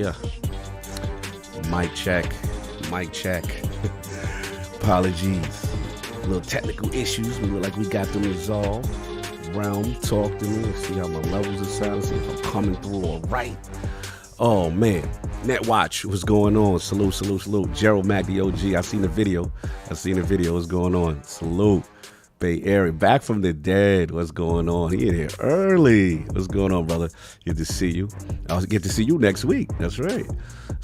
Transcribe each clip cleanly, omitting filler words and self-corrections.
Yeah. Mic check. Apologies. Little technical issues. We look like we got them resolved. Realm, talk to me and see how my levels are sounding. See if I'm coming through all right. Oh, man. Netwatch, what's going on? Salute. Gerald Mac, the OG. I seen the video. What's going on? Salute. Bay Area, back from the dead. What's going on? He in here early. What's going on, brother? Good to see you. I'll get to see you next week. That's right.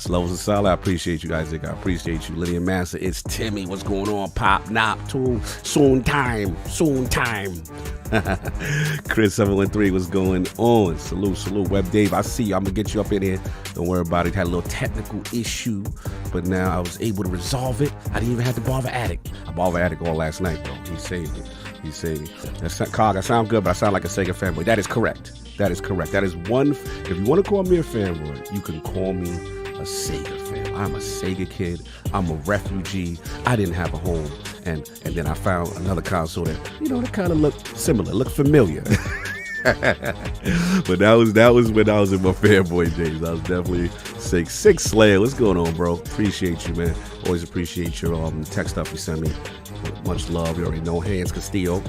Levels and solid. I appreciate you, Isaac. I appreciate you. Lydia Master. It's Timmy. What's going on? Pop, Nop, Tool. Soon time. Chris 713. What's going on? Salute. WEBDAVE. I see you. I'm gonna get you up in here. Don't worry about it. Had a little technical issue, but now I was able to resolve it. I didn't even have to bother Attic. I bothered Attic all last night, though. He saved me. Cog, I sound good, but I sound like a Sega fanboy. That is correct. That is one. If you want to call me a fanboy, you can call me a Sega fan. I'm a Sega kid. I'm a refugee. I didn't have a home, and then I found another console that that kind of looked similar, looked familiar. But that was when I was in my fanboy days. I was definitely Six Slayer. What's going on, bro? Appreciate you, man. Always appreciate your text stuff you send me. Much love. You already know. Hands Castillo.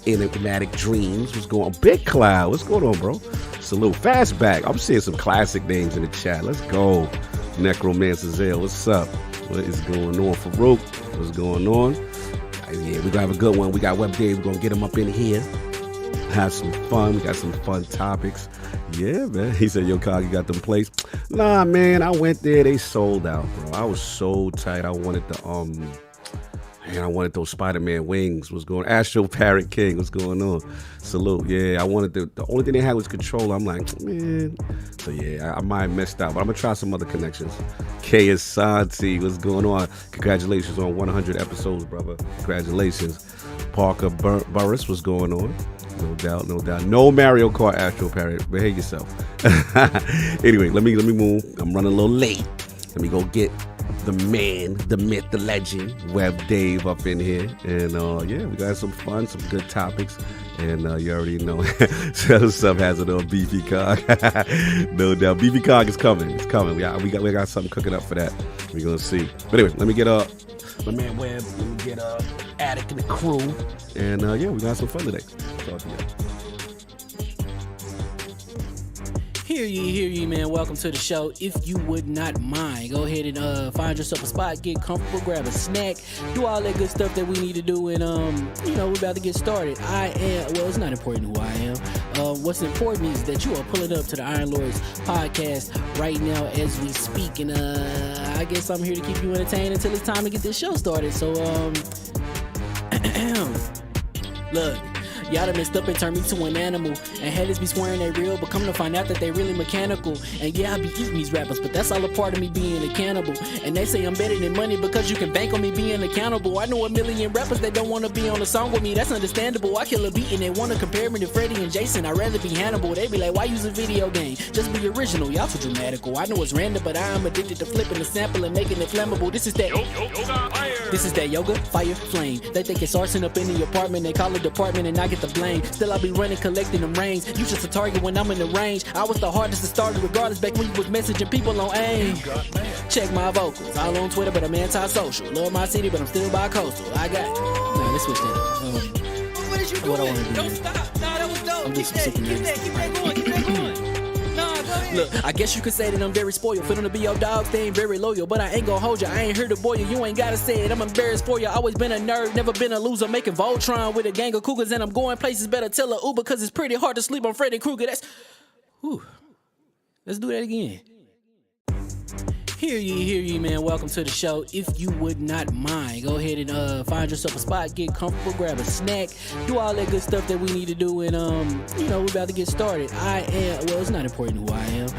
Enigmatic Dreams. What's going on? Big Cloud. What's going on, bro? Salute. Fastback. I'm seeing some classic names in the chat. Let's go. Necromancer Zale. What's up? What is going on? Farouk. What's going on? Yeah, we're going to have a good one. We got WEBDAVE. We're going to get him up in here. Have some fun. We got some fun topics. Yeah, man. He said, yo, Cog, you got them plates? Nah, man. I went there. They sold out, bro. I was so tight. I wanted those Spider-Man wings. What's going on? Astro Parrot King. What's going on? Salute. Yeah, I wanted the only thing they had was controller. I'm like, man. So yeah, I might have missed out, but I'm gonna try some other connections. K Asante. What's going on? Congratulations on 100 episodes, brother. Congratulations. Parker Burris. What's going on? No doubt. No Mario Kart Astro Parrot. Behave yourself. Anyway, let me move. I'm running a little late. Let me go get the man, the myth, the legend, WEBDAVE up in here. And yeah, we got some fun, some good topics. And you already know. Sub has it on Beefy Cog. No doubt. Beefy Cog is coming. It's coming. We got something cooking up for that. We're gonna see. But anyway, let me get my man Web, let me get Attic and the crew. And yeah, we got some fun today. Talk to you. Hear ye, man. Welcome to the show. If you would not mind, go ahead and find yourself a spot, get comfortable, grab a snack, do all that good stuff that we need to do, and we're about to get started. It's not important who I am. What's important is that you are pulling up to the Iron Lords podcast right now as we speak, and I guess I'm here to keep you entertained until it's time to get this show started. So look. Y'all done messed up and turned me to an animal. And haters be swearing they real, but come to find out that they really mechanical. And yeah, I be eating these rappers, but that's all a part of me being a cannibal. And they say I'm better than money because you can bank on me being accountable. I know a million rappers that don't want to be on a song with me, that's understandable. I kill a beat and they want to compare me to Freddie and Jason. I'd rather be Hannibal. They be like, why use a video game? Just be original. Y'all too dramatical. I know it's random, but I am addicted to flipping the sample and making it flammable. This is that yoga, fire, flame. They think it's arson up in the apartment. They call it department and I get the blame. Still I be running, collecting them rains. You just a target when I'm in the range. I was the hardest to start regardless back when you was messaging people on AIM. Check my vocals. All on Twitter, but I'm anti-social. Love my city, but I'm still bi-coastal. I got... Nah, let's switch that up. What is you doing? What I want to do. Don't stop. Nah, that was dope. I'm just Keep that going. Nah, go ahead. Look, I guess you could say that I'm very spoiled. For them to be your dogs, they ain't very loyal. But I ain't gonna hold you, I ain't here to boil you. You ain't gotta say it, I'm embarrassed for you. Always been a nerd, never been a loser. Making Voltron with a gang of cougars. And I'm going places, better tell a Uber. Cause it's pretty hard to sleep on Freddy Krueger. Whew. Let's do that again. Hear ye, man. Welcome to the show. If you would not mind, go ahead and find yourself a spot, get comfortable, grab a snack, do all that good stuff that we need to do, and we're about to get started. It's not important who I am.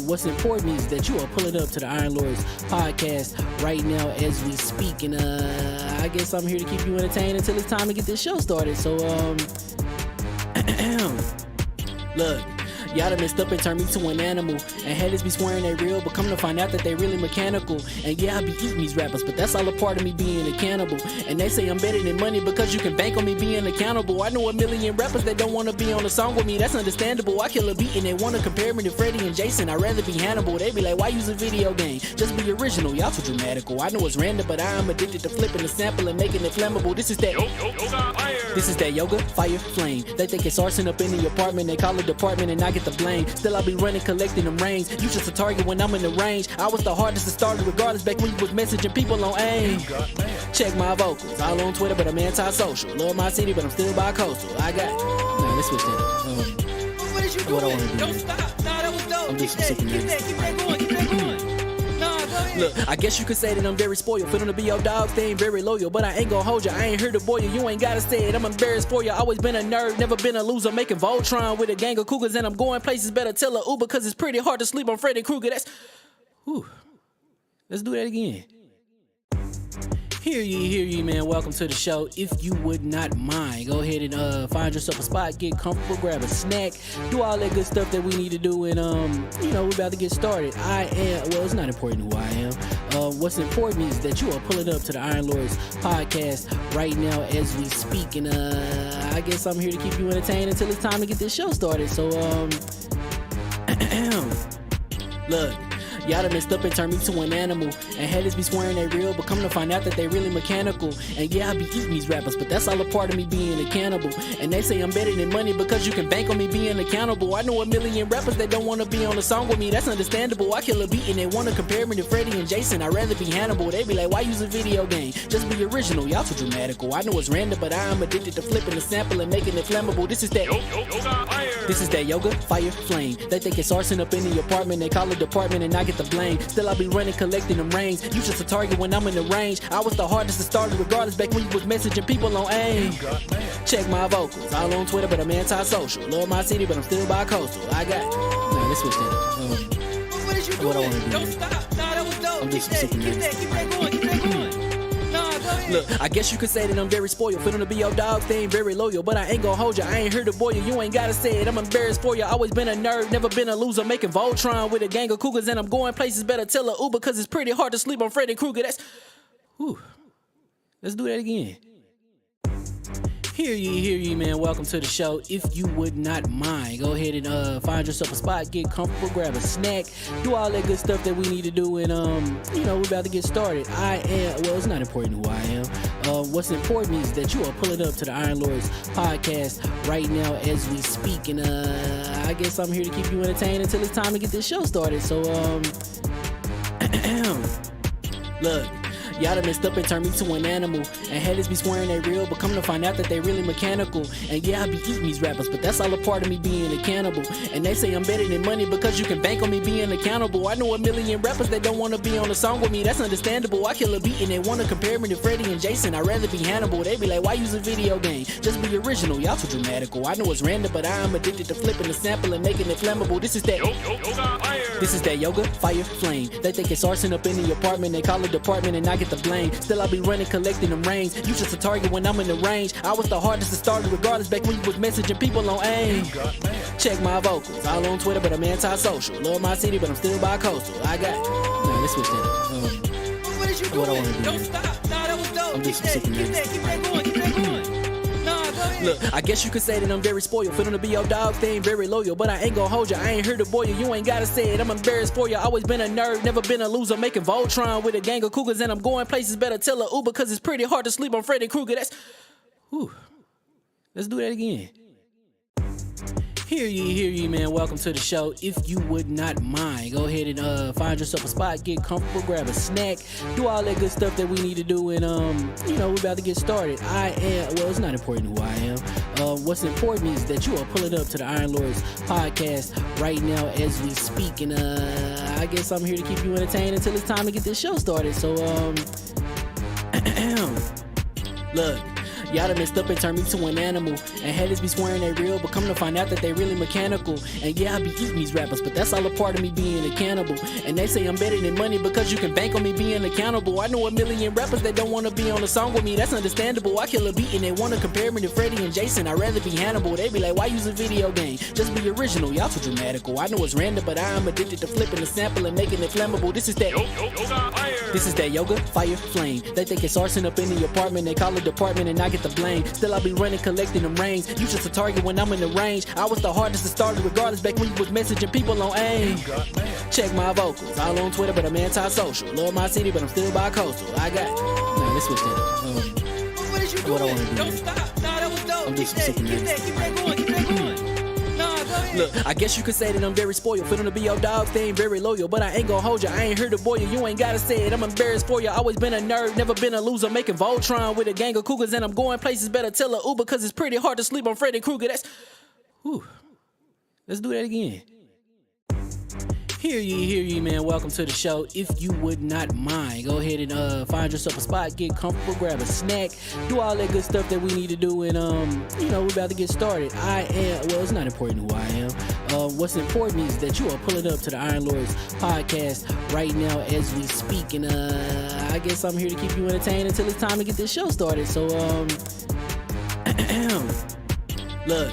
What's important is that you are pulling up to the Iron Lords podcast right now as we speak, and I guess I'm here to keep you entertained until it's time to get this show started. So look. Y'all done messed up and turned me to an animal. And haters be swearing they real, but come to find out that they really mechanical. And yeah, I be eating these rappers, but that's all a part of me being a cannibal. And they say I'm better than money because you can bank on me being accountable. I know a million rappers that don't wanna be on a song with me, that's understandable. I kill a beat and they wanna compare me to Freddie and Jason. I'd rather be Hannibal. They be like, why use a video game? Just be original, y'all too dramatical. I know it's random, but I'm addicted to flipping the sample and making it flammable. This is that yoga, fire, flame. They think it's arson up in the apartment, they call it department and I get the blame. Still I be running, collecting them rings. You just a target when I'm in the range. I was the hardest to start regardless back when you was messaging people on AIM. Check my vocals, all on Twitter, but I'm anti-social. Love my city, but I'm still bi-coastal. I got, nah, let's switch that up. What is you doing? What I wanna do? Don't stop. Nah, that was dope. I'm Keep just super that going. Keep that going. Nah, go ahead. Look, I guess you could say that I'm very spoiled. For them to be your dog, they ain't very loyal. But I ain't gon' hold you, I ain't here to boil you. You ain't gotta say it, I'm embarrassed for you. Always been a nerd, never been a loser. Making Voltron with a gang of cougars. And I'm going places, better tell a Uber. Cause it's pretty hard to sleep on Freddy Krueger. That's, whew. Let's do that again. Hear ye, man. Welcome to the show. If you would not mind, go ahead and find yourself a spot, get comfortable, grab a snack, do all that good stuff that we need to do, and we're about to get started. It's not important who I am. What's important is that you are pulling up to the Iron Lords podcast right now as we speak, and I guess I'm here to keep you entertained until it's time to get this show started. So look. Y'all done messed up and turned me to an animal. And haters be swearing they real, but come to find out that they really mechanical. And yeah, I be eating these rappers, but that's all a part of me being a cannibal. And they say I'm better than money because you can bank on me being accountable. I know a million rappers that don't wanna be on a song with me, that's understandable. I kill a beat and they wanna compare me to Freddie and Jason. I'd rather be Hannibal. They be like, why use a video game? Just be original, y'all too dramatical. I know it's random, but I'm addicted to flipping the sample and making it flammable. This is that yoga, fire, flame. They think it's arson up in the apartment, they call it department and I get the blame. Still I be running, collecting them rings. You just a target when I'm in the range. I was the hardest to start regardless back when you was messaging people on AIM. Check my vocals, all on Twitter, but I'm anti-social. Love my city, but I'm still bi-coastal. I got, nah, let's switch that up. What is you doing? What I wanna do? Don't stop. Nah, that was dope. I'm just Keep super that going. Keep that going. Nah, go ahead. Look, I guess you could say that I'm very spoiled. For them to be your dog, they ain't very loyal. But I ain't gon' hold you, I ain't here to boil you. You ain't gotta say it, I'm embarrassed for you. Always been a nerd, never been a loser. Making Voltron with a gang of cougars. And I'm going places, better tell a Uber. Cause it's pretty hard to sleep on Freddy Krueger. That's, whew. Let's do that again. Hear ye, man. Welcome to the show. If you would not mind, go ahead and find yourself a spot, get comfortable, grab a snack, do all that good stuff that we need to do, and we're about to get started. It's not important who I am. What's important is that you are pulling up to the Iron Lords podcast right now as we speak, and I guess I'm here to keep you entertained until it's time to get this show started. So look. Y'all done messed up and turned me to an animal. And haters be swearing they real, but come to find out that they really mechanical. And yeah, I be eating these rappers, but that's all a part of me being a cannibal. And they say I'm better than money because you can bank on me being accountable. I know a million rappers that don't wanna be on a song with me, that's understandable. I kill a beat and they wanna compare me to Freddie and Jason. I'd rather be Hannibal. They be like, why use a video game? Just be original, y'all too dramatical. I know it's random, but I'm addicted to flipping the sample and making it flammable. This is that yoga, fire, flame. They think it's arson up in the apartment, they call it department and I get the blame. Still I be running, collecting them rings. You just a target when I'm in the range. I was the hardest to start regardless back when you was messaging people on AIM. Check my vocals, all on Twitter, but I'm anti-social. Love my city, but I'm still bi-coastal. I got, nah, let's switch that up. What is you doing? What I wanna do? Don't stop. Nah, that was dope. I'm Keep just that super going. Keep that going. Nah, go ahead. Look, I guess you could say that I'm very spoiled. For them to be your dog, they ain't very loyal. But I ain't gon' hold you, I ain't here to boil you. You ain't gotta say it, I'm embarrassed for you. Always been a nerd, never been a loser. Making Voltron with a gang of cougars. And I'm going places, better tell a Uber. Cause it's pretty hard to sleep on Freddy Krueger. That's, whew. Let's do that again. Hear ye, man. Welcome to the show. If you would not mind, go ahead and find yourself a spot, get comfortable, grab a snack, do all that good stuff that we need to do, and we're about to get started. It's not important who I am. What's important is that you are pulling up to the Iron Lords podcast right now as we speak, and I guess I'm here to keep you entertained until it's time to get this show started. So look. Y'all done messed up and turned me to an animal. And haters be swearing they real, but come to find out that they really mechanical. And yeah, I be eating these rappers, but that's all a part of me being a cannibal. And they say I'm better than money because you can bank on me being accountable. I know a million rappers that don't wanna be on a song with me, that's understandable. I kill a beat and they wanna compare me to Freddie and Jason. I'd rather be Hannibal. They be like, why use a video game? Just be original, y'all too dramatical. I know it's random, but I am addicted to flipping the sample and making it flammable. This is that yoga, fire, flame. They think it's arson up in the apartment, they call it department and I get the blame. Still I be running, collecting them rings. You just a target when I'm in the range. I was the hardest to start regardless back when you was messaging people on AIM. Check my vocals, all on Twitter, but I'm anti-social. Love my city, but I'm still bi-coastal. I got, nah, let's switch that up. What is you doing? What I wanna do? Don't stop. Nah, that was dope. I'm just Keep that going. Keep that going. Nah, go ahead. Look, I guess you could say that I'm very spoiled. For them to be your dogs, they ain't very loyal. But I ain't gon' hold ya, I ain't here to boil you. You ain't gotta say it, I'm embarrassed for ya. Always been a nerd, never been a loser. Making Voltron with a gang of cougars. And I'm going places, better tell a Uber. Cause it's pretty hard to sleep on Freddy Krueger. That's, whew. Let's do that again. Hear ye, man. Welcome to the show. If you would not mind, go ahead and find yourself a spot, get comfortable, grab a snack, do all that good stuff that we need to do, and we're about to get started. It's not important who I am. What's important is that you are pulling up to the Iron Lords podcast right now as we speak, and I guess I'm here to keep you entertained until it's time to get this show started. So look.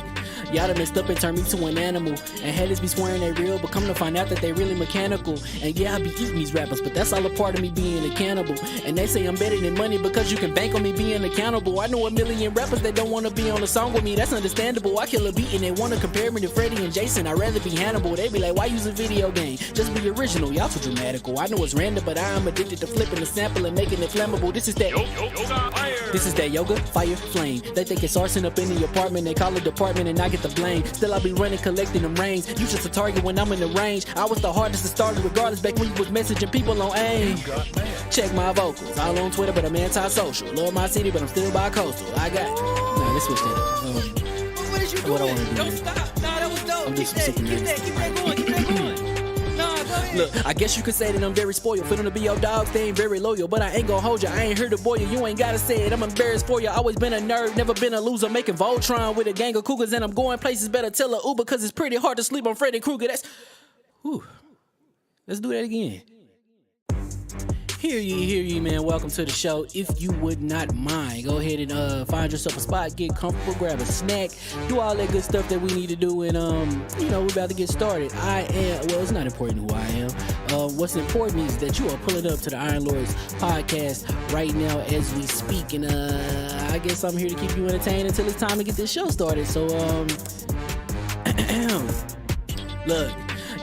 Y'all done messed up and turned me to an animal. And haters be swearing they real, but come to find out that they really mechanical. And yeah, I be eating these rappers, but that's all a part of me being a cannibal. And they say I'm better than money because you can bank on me being accountable. I know a million rappers that don't wanna be on a song with me, that's understandable. I kill a beat and they wanna compare me to Freddie and Jason. I'd rather be Hannibal. They be like, why use a video game? Just be original, y'all too dramatical. I know it's random, but I am addicted to flipping the sample and making it flammable. This is that yoga, fire, flame. They think it's arson up in the apartment, they call it department and I get the blame. Still I be running, collecting them rings. You just a target when I'm in the range. I was the hardest to start regardless back when you was messaging people on AIM. Check my vocals, all on Twitter, but I'm anti-social. Love my city, but I'm still bi-coastal. I got, nah, let's switch that up. What is you doing? What I wanna do? Don't stop. Nah, that was dope. I'm just Keep that going. Keep that going. Nah, go ahead. Look, I guess you could say that I'm very spoiled. For them to be your dogs, they ain't very loyal. But I ain't gon' hold ya, I ain't here to boil you. You ain't gotta say it, I'm embarrassed for ya. Always been a nerd, never been a loser. Making Voltron with a gang of cougars. And I'm going places, better tell a Uber. Cause it's pretty hard to sleep on Freddy Krueger. That's, whew. Let's do that again. Hear ye, man. Welcome to the show. If you would not mind, go ahead and find yourself a spot, get comfortable, grab a snack, do all that good stuff that we need to do, and we're about to get started. It's not important who I am. What's important is that you are pulling up to the Iron Lords podcast right now as we speak, and I guess I'm here to keep you entertained until it's time to get this show started. So look.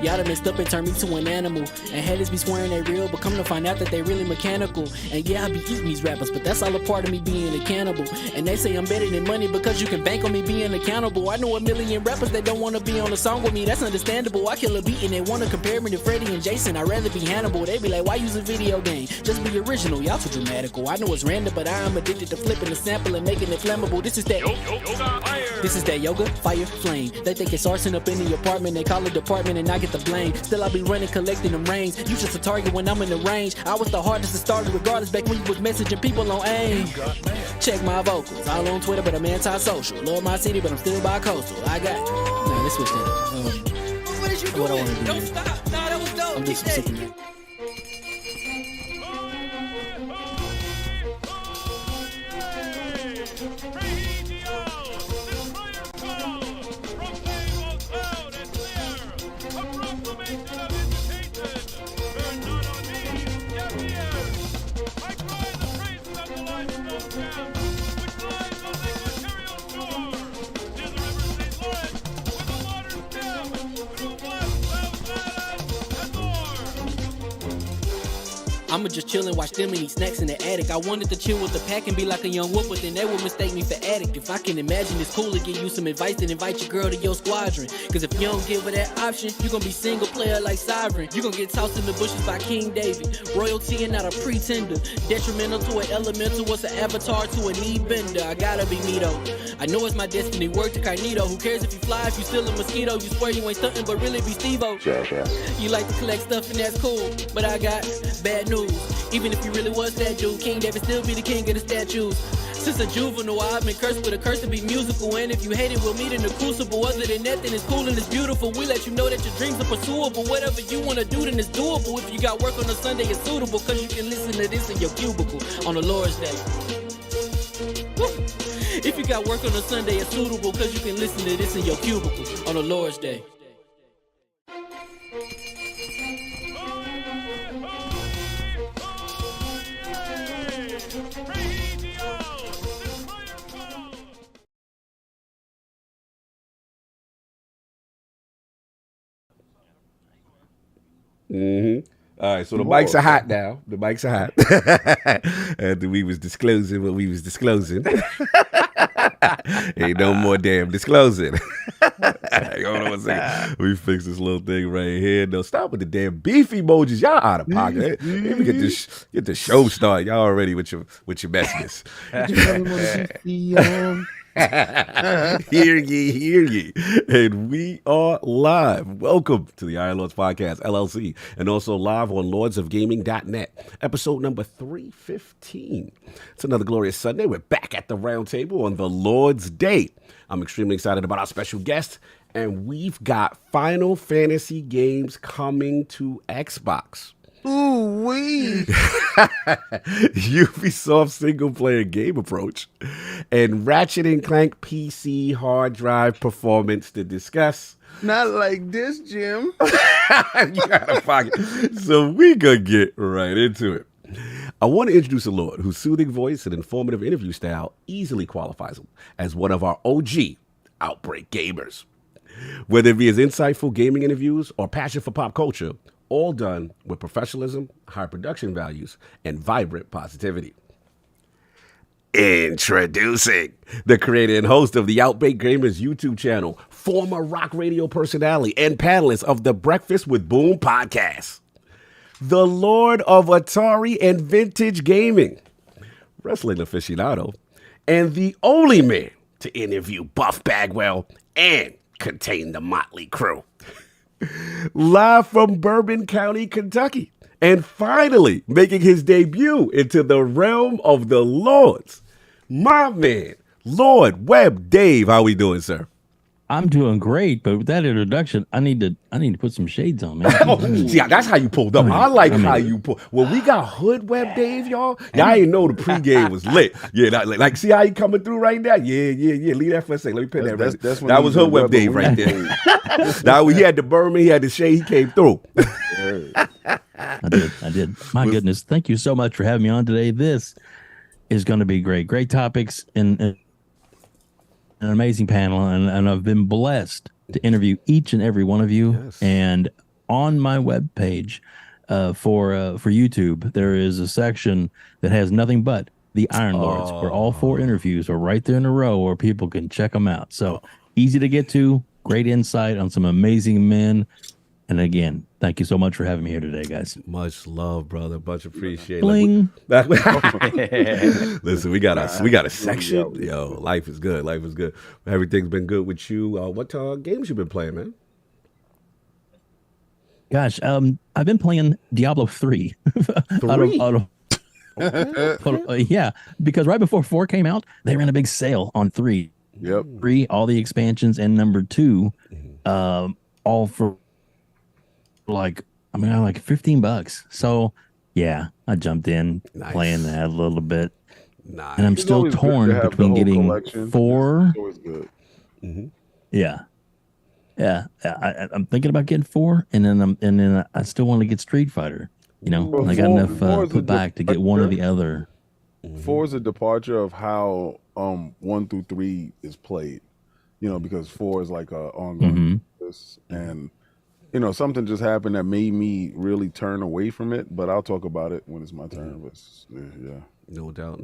Y'all done messed up and turned me to an animal. And haters be swearing they real, but come to find out that they really mechanical. And yeah, I be eating these rappers, but that's all a part of me being a cannibal. And they say I'm better than money because you can bank on me being accountable. I know a million rappers that don't wanna be on a song with me, that's understandable. I kill a beat and they wanna compare me to Freddie and Jason. I'd rather be Hannibal. They be like, why use a video game? Just be original, y'all too dramatical. I know it's random, but I am addicted to flipping the sample and making it flammable. This is that yoga, fire, flame. They think it's arson up in the apartment, they call it department and I get the blame. Still I be running, collecting them rings. You just a target when I'm in the range. I was the hardest to start regardless back when you was messaging people on AIM. Check my vocals, all on Twitter, but I'm anti-social. Love my city, but I'm still bi-coastal. I got, nah, let's switch that up. What is you doing? What I wanna do? Don't stop. Nah, that was dope. I'm just Keep sick of that. it. I'ma just chill and watch them and eat snacks in the attic. I wanted to chill with the pack and be like a young wolf, but then they would mistake me for addict. If I can imagine it's cool to give you some advice, then invite your girl to your squadron. Cause if you don't give her that option, you gon' be single player like Sovereign. You gon' get tossed in the bushes by King David. Royalty and not a pretender. Detrimental to an elemental, what's an avatar to a knee bender? I gotta be me though. I know it's my destiny, word to Cognito. Who cares if you fly, if you still a mosquito? You swear you ain't stuntin', but really be Steve-O. You like to collect stuff and that's cool, but I got bad news. Even if you really was that dude, King David still be the king of the statues. Since a juvenile, I've been cursed with a curse to be musical. And if you hate it, we'll meet in the crucible. Other than that, then it's cool and it's beautiful. We let you know that your dreams are pursuable. Whatever you want to do, then it's doable. If you got work on a Sunday, it's suitable. Cause you can listen to this in your cubicle on the Lord's Day. Woo. If you got work on a Sunday, it's suitable. Cause you can listen to this in your cubicle on the Lord's Day. All right, so the mics are hot now. The mics are hot. And we was disclosing what we was disclosing. Ain't no more damn disclosing. Hold on a second. We fix this little thing right here. No, stop with the damn beef emojis. Y'all out of pocket. Let me get the show started. Y'all already with your messiness. Hear ye. And we are live. Welcome to the Iron Lords Podcast, LLC, and also live on lordsofgaming.net, episode number 315. It's another glorious Sunday. We're back at the round table on the Lord's Day. I'm extremely excited about our special guest, and we've got Final Fantasy games coming to Xbox. Ooh wee! Ubisoft single-player game approach and Ratchet and Clank PC hard drive performance to discuss. Not like this, Jim. You gotta pocket. So we gonna get right into it. I want to introduce a Lord whose soothing voice and informative interview style easily qualifies him as one of our OG Outbreak gamers. Whether it be his insightful gaming interviews or passion for pop culture, all done with professionalism, high production values, and vibrant positivity. Introducing the creator and host of the Outbreak Gamers YouTube channel, former rock radio personality and panelist of the Breakfast with Boom Podcast, the Lord of Atari and Vintage Gaming, wrestling aficionado, and the only man to interview Buff Bagwell and contain the motley crew. Live from Bourbon County, Kentucky, and finally making his debut into the realm of the Lords, my man, Lord WEBDAVE. How we doing, sir? I'm doing great, but with that introduction, I need to put some shades on, man. See, that's how you pulled up. I like how you pull. When we got Hood WEBDAVE, y'all didn't know the pregame was lit. Yeah, like see how he coming through right now? Yeah. Leave that for a second. Let me pin that right there. That was Hood WEBDAVE right there. Now he had the Bourbon, he had the shade, he came through. I did. My goodness. Thank you so much for having me on today. This is going to be great. Great topics and an amazing panel, and I've been blessed to interview each and every one of you. Yes. And on my webpage for YouTube, there is a section that has nothing but the Iron Lords, where all 4 interviews are right there in a row where people can check them out. So easy to get to, great insight on some amazing men. And again, thank you so much for having me here today, guys. Much love, brother. Much appreciated. Bling. Listen, we got a section. Yo, life is good. Life is good. Everything's been good with you. What games you been playing, man? Gosh, I've been playing Diablo 3. 3? Yeah, because right before 4 came out, they ran a big sale on 3. Yep. 3, all the expansions, and number 2, all for like $15. So yeah, I jumped in, playing that a little bit. Nice. And I'm still torn between getting 4. It's always good. Mm-hmm. Yeah. I'm thinking about getting 4, and then I still want to get Street Fighter. You know, Well, I got 4 enough put back to get one or the other. 4 is a departure of how 1 through 3 is played. You know, because 4 is like a ongoing process, and you know, something just happened that made me really turn away from it, but I'll talk about it when it's my turn. But yeah. No doubt.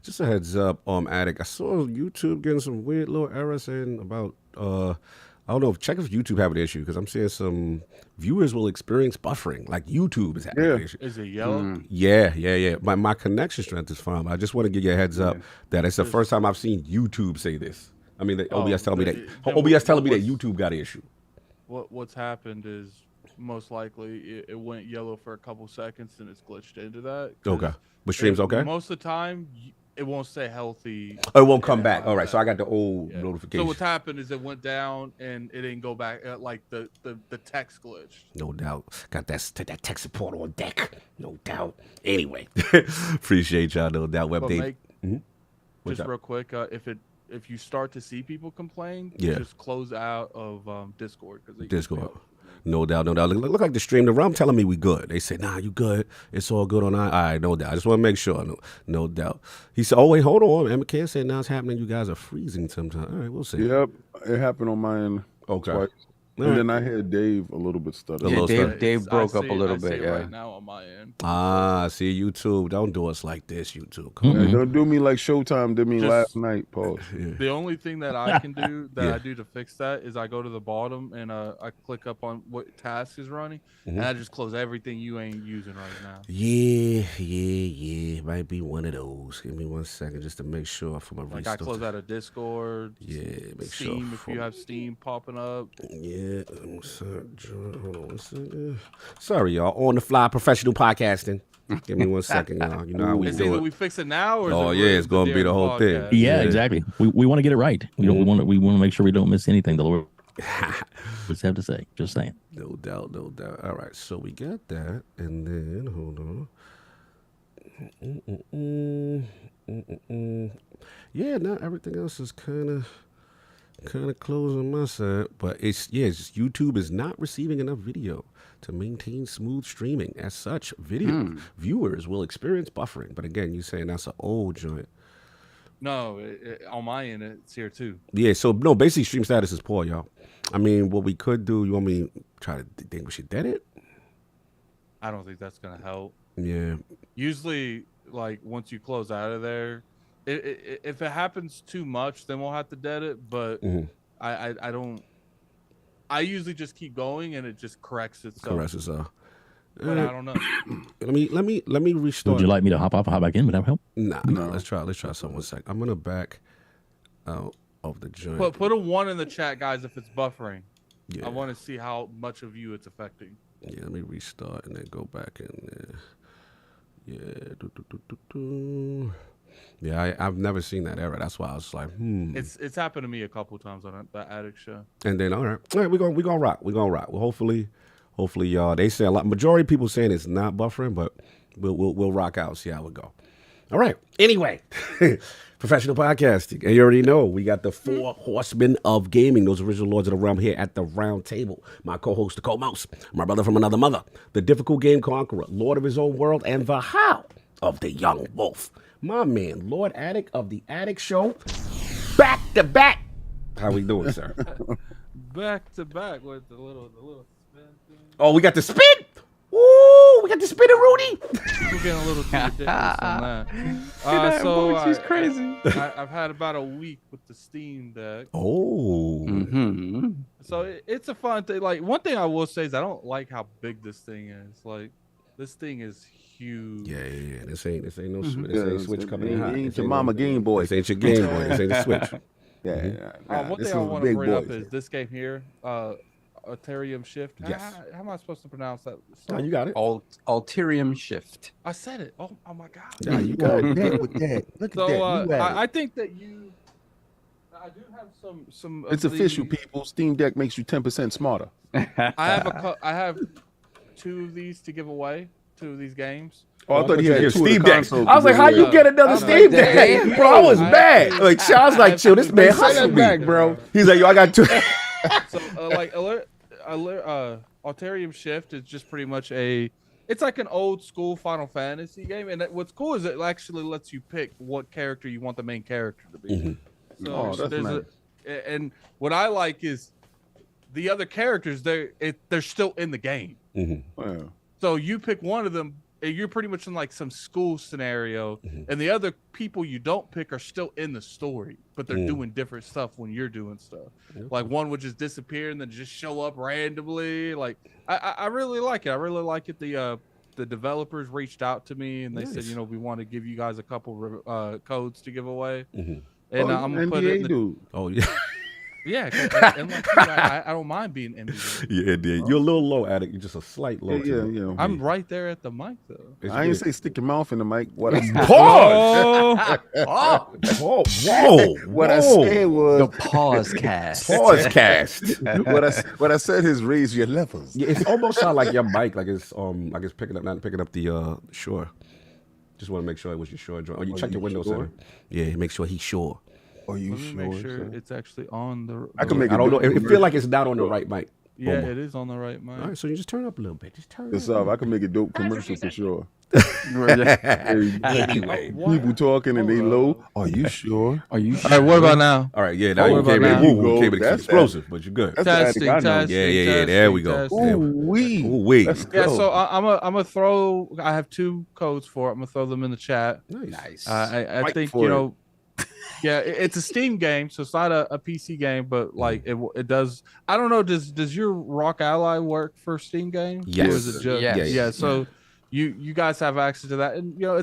Just a heads up, Attic. I saw YouTube getting some weird little errors saying about I don't know. Check if YouTube have an issue, because I'm seeing some viewers will experience buffering. Like YouTube is having an issue. Is it yellow? Yeah. My connection strength is fine. I just want to give you a heads up that it's the first time I've seen YouTube say this. I mean, OBS telling me that YouTube got an issue. What's happened is most likely it went yellow for a couple seconds and it's glitched into that. Okay. But stream's okay? Most of the time, it won't say healthy. Oh, it won't come back. All right, so I got the old Yeah. notification. So what's happened is it went down and it didn't go back. Like the text glitch. No doubt. Got that tech support on deck. No doubt. Anyway, appreciate y'all. No doubt. But WebDave. just real quick, if you start to see people complain, Yeah. just close out of Discord because Discord. No doubt, no doubt. Look like the stream. The realm telling me we good. They said, nah, you good. It's all good on our. All right, no doubt. I just want to make sure. No doubt. He said, oh, wait, hold on. And McCann said, now it's happening. You guys are freezing sometimes. All right, we'll see. Yep, it happened on mine. Okay. Twice. And then I had Dave a little bit stutter. Dave broke up a little bit. Yeah. Right now on my end. See, YouTube. Don't do us like this, YouTube. Come Yeah, don't do me like Showtime did me Just- last night, Pause. The only thing that I can do Yeah. I do to fix that is I go to the bottom and I click up on what task is running and I just close everything you ain't using right now. Yeah. Might be one of those. Give me 1 second just to make sure from a Like restart. I close out of Discord. Yeah, make Steam sure. if you have Steam popping up. Yeah, hold on 1 second. Sorry, y'all. On the fly professional podcasting. Give me 1 second, y'all. You know how we It's do either it. we fix it now or Oh, is it yeah, really it's gonna be the whole thing. podcast? Yeah, Yeah. exactly. We want to get it right. We want to make sure we don't miss anything. The Lord just have to say. Just saying. No doubt. All right, so we got that, and then hold on. Yeah, now everything else is kind of closed on my side, but it's just YouTube is not receiving enough video to maintain smooth streaming. As such, viewers will experience buffering. But again, you're saying that's an old joint. No, on my end it's here too. Yeah, so no, basically stream status is poor, y'all. I mean, what we could do, you want me to try to think we should dead it? I don't think that's gonna help. Yeah. Usually, like once you close out of there, if it happens too much, then we'll have to dead it. But I don't. I usually just keep going and it just corrects itself. But I don't know. Let me restart. Would you like me to hop off and hop back in? Would that help? Nah, let's try something 1 sec. I'm gonna back out of the joint. Put a 1 in the chat, guys, if it's buffering. Yeah. I want to see how much of you it's affecting. Yeah, let me restart and then go back in there. Yeah. Yeah, I've never seen that error. That's why I was like, It's happened to me a couple times on that Addict show. And then all right, we're gonna rock. Well, hopefully, y'all. They say a lot. Majority of people saying it's not buffering, but we'll rock out. See how it go. All right. Anyway, professional podcasting. And you already know we got the 4 horsemen of gaming, those original lords of the realm here at the round table. My co-host, the co-mouse, my brother from another mother, the difficult game conqueror, lord of his own world, and the how of the young wolf. My man, Lord Addict of the Addict Show, back to back. How we doing, sir? Back to back with the little spin thing. Oh, we got the spin. Ooh, we got the spinner, Rudy. We're getting a little too ridiculous on that. So She's crazy. I've had about a week with the Steam Deck. Oh. So it's a fun thing. Like, one thing I will say is I don't like how big this thing is. Like, this thing is huge. Yeah. This ain't no Switch. This ain't Switch coming in hot. Ain't This your ain't mama Game Boy. This ain't your Game Boy. This ain't the Switch. One thing I want to bring up is this game here, Alterium Shift. Yes. How am I supposed to pronounce that? Oh, you got it. Alterium Shift. I said it. Oh my God. Yeah, you got it. With that. Look So at that. I think that I do have some. It's of official, the- people. Steam Deck makes you 10% smarter. I have 2 of these to give away. 2 of these games. Oh, I thought he had Your 2 of the Steam Decks. consoles I was to like, give how away. you get another I'm Steam like, Deck? damn. Bro, I was I- mad. Like, Charles like, chill, this man Send hustled that me. back, bro. He's like, yo, I got 2. So Alterium Shift is just pretty much it's like an old school Final Fantasy game, and what's cool is it actually lets you pick what character you want the main character to be. So Oh, that's there's nice. and what I like is the other characters they're still in the game. Yeah. So you pick one of them, and you're pretty much in like some school scenario, and the other people you don't pick are still in the story, but they're doing different stuff when you're doing stuff. Like one would just disappear and then just show up randomly. Like I really like it. I really like it. The developers reached out to me and they said, Nice. we want to give you guys a couple codes to give away. And Oh, I'm gonna put it. NBA dude. Oh, yeah. Yeah, and like I don't mind being NVIDIA. Yeah, dude. You're a little low, Addict. You're just a slight low. Yeah. I'm right there at the mic though. I ain't say stick your mouth in the mic. What I Pause. Oh, Whoa. what I said The was pause cast. Pause cast. what I said is raise your levels. Yeah, it's almost sound like your mic, like it's picking up, not picking up the Shure. Just want to make sure it was your Shure joint. Oh, you check your Windows Center. Yeah, make sure he's sure. Are you let me make sure it's actually on the. I can make. I don't know. It feel like it's not on the right mic. Yeah, it is on the right mic. All right, so you just turn up a little bit. Just turn It's up. I can make a dope commercial for sure. Anyway. People talking and they low. Are you sure? Are you All right, what about now? All right, yeah, now Oh, you came now in. you Woo, go. came in That's explosive, but you're good. That's Testing, the attic I know. testing. Yeah, there we go. testing. There Ooh wee. Ooh, wait. Let's Yeah, go. so I'm gonna throw. I have 2 codes for it. I'm gonna throw them in the chat. Nice. I Fight think for you it. know. Yeah, it's a Steam game, so it's not a PC game, but like it does. I don't know. Does your Rock Ally work for Steam games? Yes. Or is it just, Yes. yeah. So you guys have access to that, and you know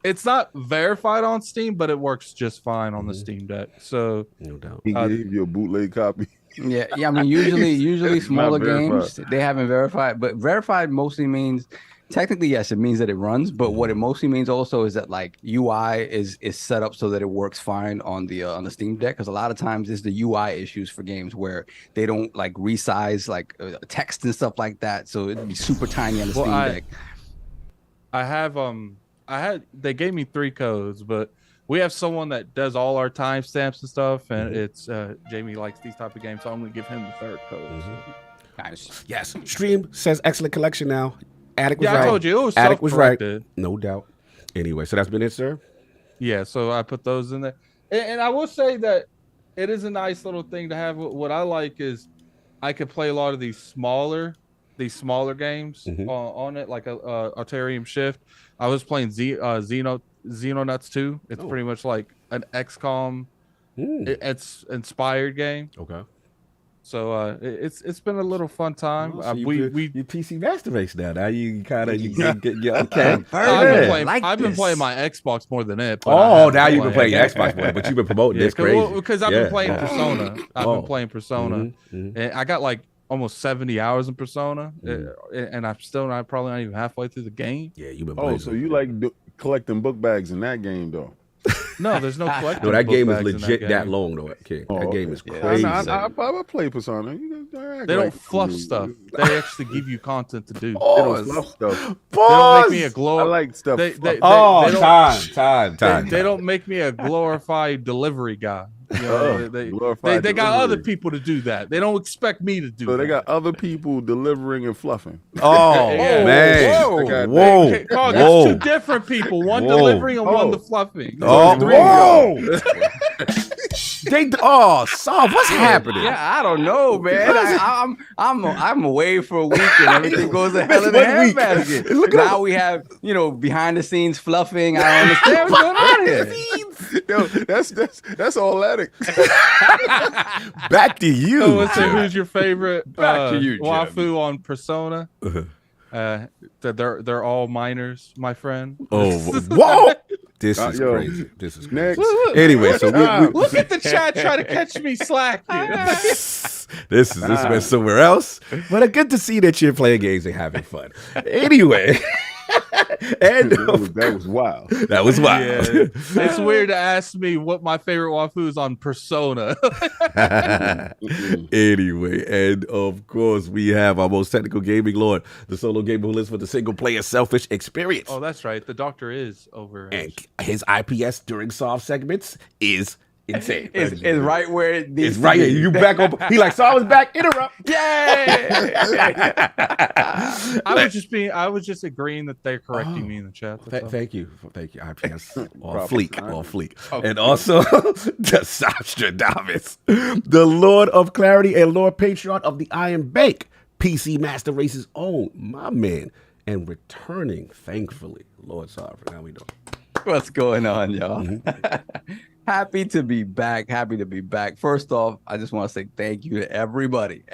it's not verified on Steam, but it works just fine on the Steam Deck. So No doubt. He gave you a bootleg copy. Yeah. I mean, usually It's not smaller verified. games they haven't verified, but verified mostly means technically yes, it means that it runs. But what it mostly means also is that like UI is set up so that it works fine on the Steam Deck. Because a lot of times it's the UI issues for games where they don't like resize like text and stuff like that, so it'd be super tiny on the Steam Deck. they gave me 3 codes, but we have someone that does all our timestamps and stuff, and it's Jamie likes these type of games, so I'm gonna give him the 3rd code. Nice. Yes. Stream says excellent collection now. Attic was Yeah, right. I told you it was Attic was right. self-corrected. No doubt. Anyway, so that's been it, sir. Yeah, so I put those in there, and I will say that it is a nice little thing to have. What I like is I could play a lot of these smaller games on it, like a Altarium Shift. I was playing Xenonuts 2. It's pretty much like an XCOM. It's inspired game. Okay. So it's been a little fun time. So you We PC Master Race now. Now you kind of okay. I've been playing my Xbox more than it. But Oh, now you've been playing your Xbox more, but you've been promoting this crazy. Because I've been playing Persona. I've been playing Persona, Mhm. and I got like almost 70 hours in Persona, and I'm still probably not even halfway through the game. Yeah, you've been playing. Oh, so you like collecting book bags in that game though? No, there's no collectible. No, that game is book bags in legit that game. long though, King. Oh, That okay. game is Yeah. crazy. I play Persona. They don't fluff stuff. They actually give you content to do. They don't fluff stuff. They don't make me a I glow. like stuff. They Oh, they don't- time. They don't make me a glorified delivery guy. You know, they glorified got other delivery. people to do that. They don't expect me to do So that. they got other people delivering and fluffing. Oh Yeah. man! Whoa. Whoa! Okay, Carl, Whoa! there's 2 different people. One Whoa. delivering and one Oh. the fluffing. Oh, Three whoa! Saul, what's happening? Yeah, I don't know, man. I'm away for a week and everything goes to hell in a One week. handbasket. Look at Now we have behind the scenes fluffing. I don't understand what's going on here. Yo, that's all attic. Back to you. So let's say who's your favorite Back to you, Jim. wafu on Persona? They're all minors, my friend. Oh, whoa! This is Yo. crazy. This is Next. crazy. Anyway, so we Look at the chat trying to catch me slacking. this went somewhere else. But it's good to see that you're playing games and having fun. Anyway, and That was wild. that was wild. Yeah, it's weird to ask me what my favorite wafu is on Persona. Anyway, and of course, we have our most technical gaming lord, the solo gamer who lives for the single player selfish experience. Oh, that's right. The doctor is over. And his IPS during soft segments is insane. It's right where it needs It's to right be. here. You back up. He like, so I was back. Interrupt. Yay! I was just agreeing that they're correcting me in the chat. That's all. Thank you. IPS on Proper fleek. timing. On fleek. And also, the Nostradamus, the Lord of Clarity and Lord Patriot of the Iron Bank, PC Master Race's own, my man, and returning, thankfully, Lord Sovereign. How we doing? What's going on, y'all? Happy to be back. Happy to be back. First off, I just want to say thank you to everybody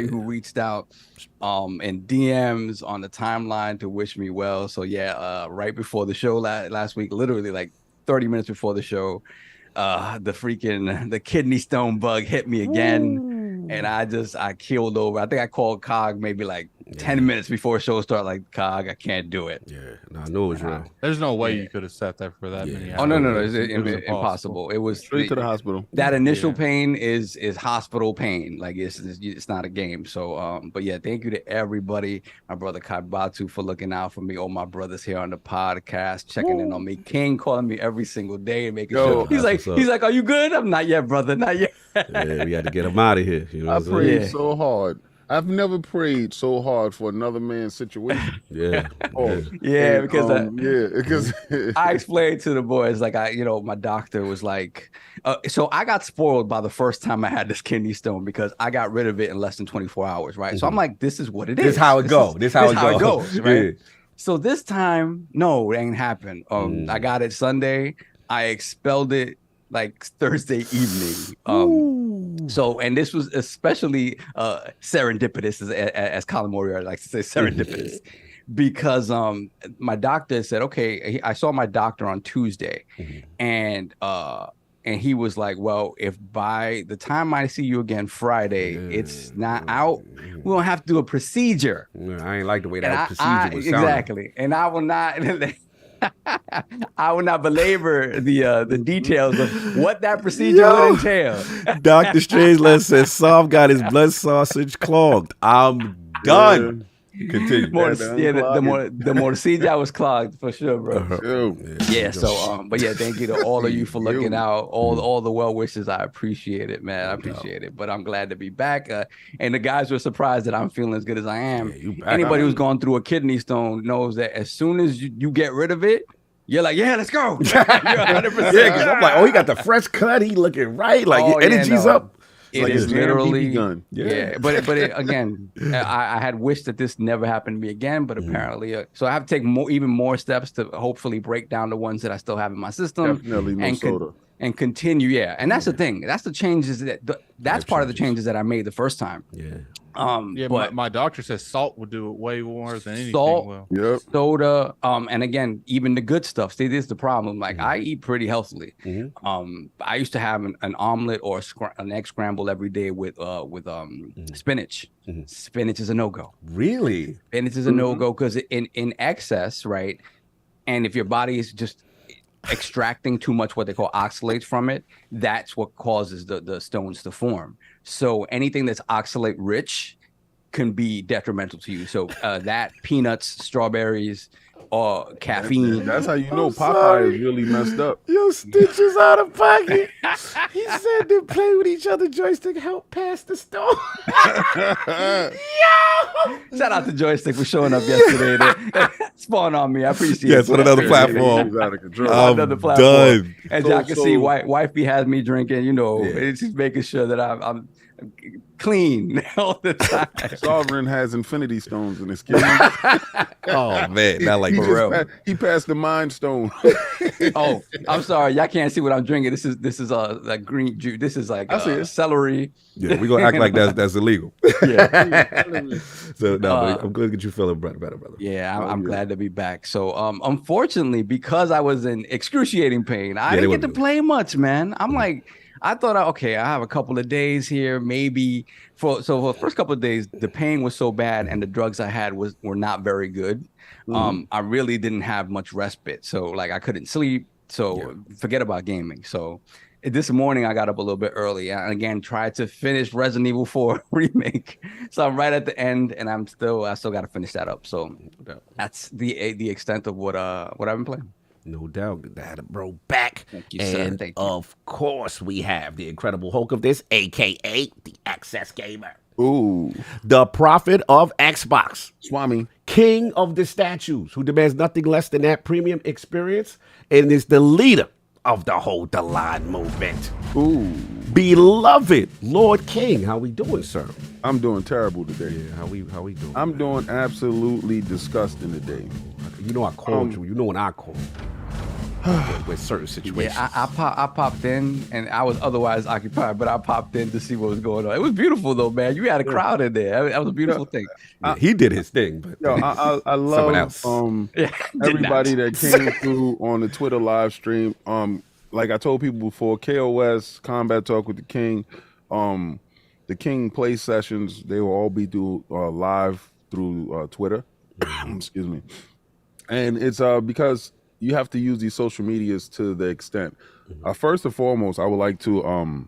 who reached out in DMs on the timeline to wish me well. So yeah, right before the show last week, literally like 30 minutes before the show, the kidney stone bug hit me again. And I keeled over. I think I called Cog maybe like 10 minutes before show started. Like, Cog, I can't do it. Yeah, no, I know it was wrong. There's no way you could have sat there for that many hours. Oh no, It was impossible. It was Straight to the hospital. That initial pain is hospital pain. Like it's not a game. So but yeah, thank you to everybody. My brother Kaibatu for looking out for me. All my brothers here on the podcast, checking in on me. King calling me every single day, making sure. He's like, are you good? I'm not yet, brother. Not yet. Yeah, we had to get him out of here. You know I what I'm saying? prayed so hard. I've never prayed so hard for another man's situation. Yeah. Yeah, because because I explained to the boys, like my doctor was like, so I got spoiled by the first time I had this kidney stone because I got rid of it in less than 24 hours, right? So I'm like, this is what it is. This how it go. This how it goes, right? Yeah. So this time, no, it ain't happened. I got it Sunday. I expelled it like Thursday evening. So, and this was especially serendipitous, as Colin Moriarty likes to say, serendipitous, because my doctor said, okay, I saw my doctor on Tuesday, and he was like, well, if by the time I see you again Friday, it's not out, we don't have to do a procedure. I ain't like the way that procedure was sounding. Exactly, and I will not. I will not belabor the details of what that procedure would entail. Dr. Strangelove says Sav got his blood sausage clogged. I'm done. Continue. The morcilla was clogged for sure, bro. Yeah. So, but yeah, thank you to all of you for looking out. All the well wishes. I appreciate it, man. I appreciate it. But I'm glad to be back. And the guys were surprised that I'm feeling as good as I am. Anybody who's gone through a kidney stone knows that as soon as you get rid of it, you're like, yeah, let's go. You're 100%. Yeah, because I'm like, oh, he got the fresh cut. He looking right. Like, your energy's up. It is literally gun. Yeah. But again, I had wished that this never happened to me again, but apparently, so I have to take even more steps to hopefully break down the ones that I still have in my system. Definitely no soda. And continue, and that's the thing. That's the changes that's part of the changes that I made the first time. But my doctor says salt would do it way more than anything. Salt, soda, and again, even the good stuff. See, this is the problem. Like I eat pretty healthily. I used to have an omelet or an egg scramble every day with spinach. Spinach is a no-go. Really? Spinach is a no-go because in excess, right? And if your body is just extracting too much what they call oxalates from it, that's what causes the stones to form. So anything that's oxalate rich can be detrimental to you. So that peanuts, strawberries, or caffeine. That's how you know Popeye is really messed up. Yo, Stitch is out of pocket. He said they play with each other joystick help pass the stone. Yo! Shout out to Joystick for showing up yesterday. Spawn on me. I appreciate it. Yes, on another platform. Out of control. Another platform. Done. And y'all can see wifey has me drinking, she's making sure that I'm clean all the time. Sovereign has infinity stones in his kidney. Oh man, not like he passed the mind stone. Oh, I'm sorry, y'all can't see what I'm drinking. This is like green juice. This is like celery. Yeah, we're gonna act like that's illegal. Yeah. So but I'm glad to get you feeling brother. Yeah, I'm glad to be back. So unfortunately, because I was in excruciating pain, I didn't get to play much, man. I'm like, I thought, I have a couple of days here, maybe. For the first couple of days, the pain was so bad, and the drugs I had were not very good. I really didn't have much respite, so like I couldn't sleep. So forget about gaming. So this morning I got up a little bit early and again tried to finish Resident Evil 4 remake. So I'm right at the end, and I still got to finish that up. So that's the extent of what I've been playing. No doubt. That bro back. Thank you, sir. And of course, we have the Incredible Hulk of this, aka the Access Gamer. Ooh. The prophet of Xbox. Swami. King of the statues, who demands nothing less than that premium experience, and is the leader of the Hold the Line movement. Ooh. Beloved Lord King, how we doing, sir? I'm doing terrible today. Yeah, how we doing? I'm doing absolutely disgusting today. You know I called you. You know when I call. With certain situations. Yeah, I popped in, and I was otherwise occupied, but I popped in to see what was going on. It was beautiful though, man. You had a crowd in there. That was a beautiful thing. He did his thing, but I love everybody that came through on the Twitter live stream. like I told people before, KOS, Combat Talk with the King, the King play sessions, they will all be through live through Twitter. Excuse me. And it's because you have to use these social medias to the extent. First and foremost, I would like to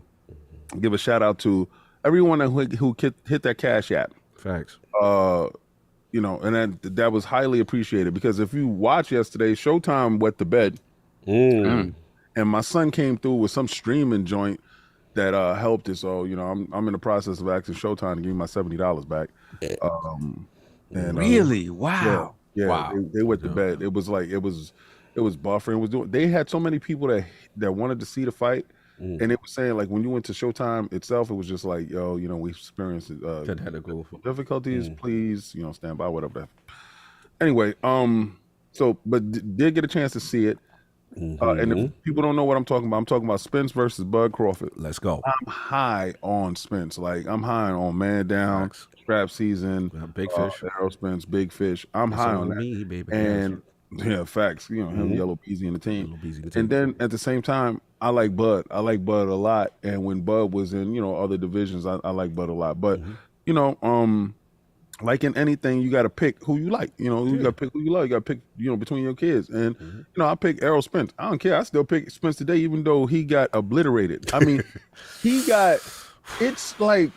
give a shout out to everyone who hit that Cash App. Facts. You know, and that was highly appreciated, because if you watch yesterday, Showtime wet the bed. And my son came through with some streaming joint that helped it. So, you know, I'm in the process of asking Showtime to give me my $70 back. And Really? Wow. Yeah, Wow. they wet the bed. It was like it was buffering. They had so many people that wanted to see the fight, and it was saying, like, when you went to Showtime itself, it was just like, yo, you know, we experienced technical difficulties. Please, you know, stand by, whatever. Anyway, so but did get a chance to see it. And if people don't know what I'm talking about Spence versus Bud Crawford. Let's go. I'm high on Spence. Like, I'm high on Man Down, Facts. Scrap Season, Big Fish, Arrow Spence, Big Fish. I'm high on that. Me, baby. And yeah, facts. You know, him, Yellow Beezy, and the team. And then at the same time, I like Bud. I like Bud a lot. And when Bud was in, you know, other divisions, I like Bud a lot. But you know, like in anything, you got to pick who you like. You know, you got to pick who you love. You got to pick, you know, between your kids. And you know, I pick Errol Spence. I don't care. I still pick Spence today, even though he got obliterated. I mean, it's like,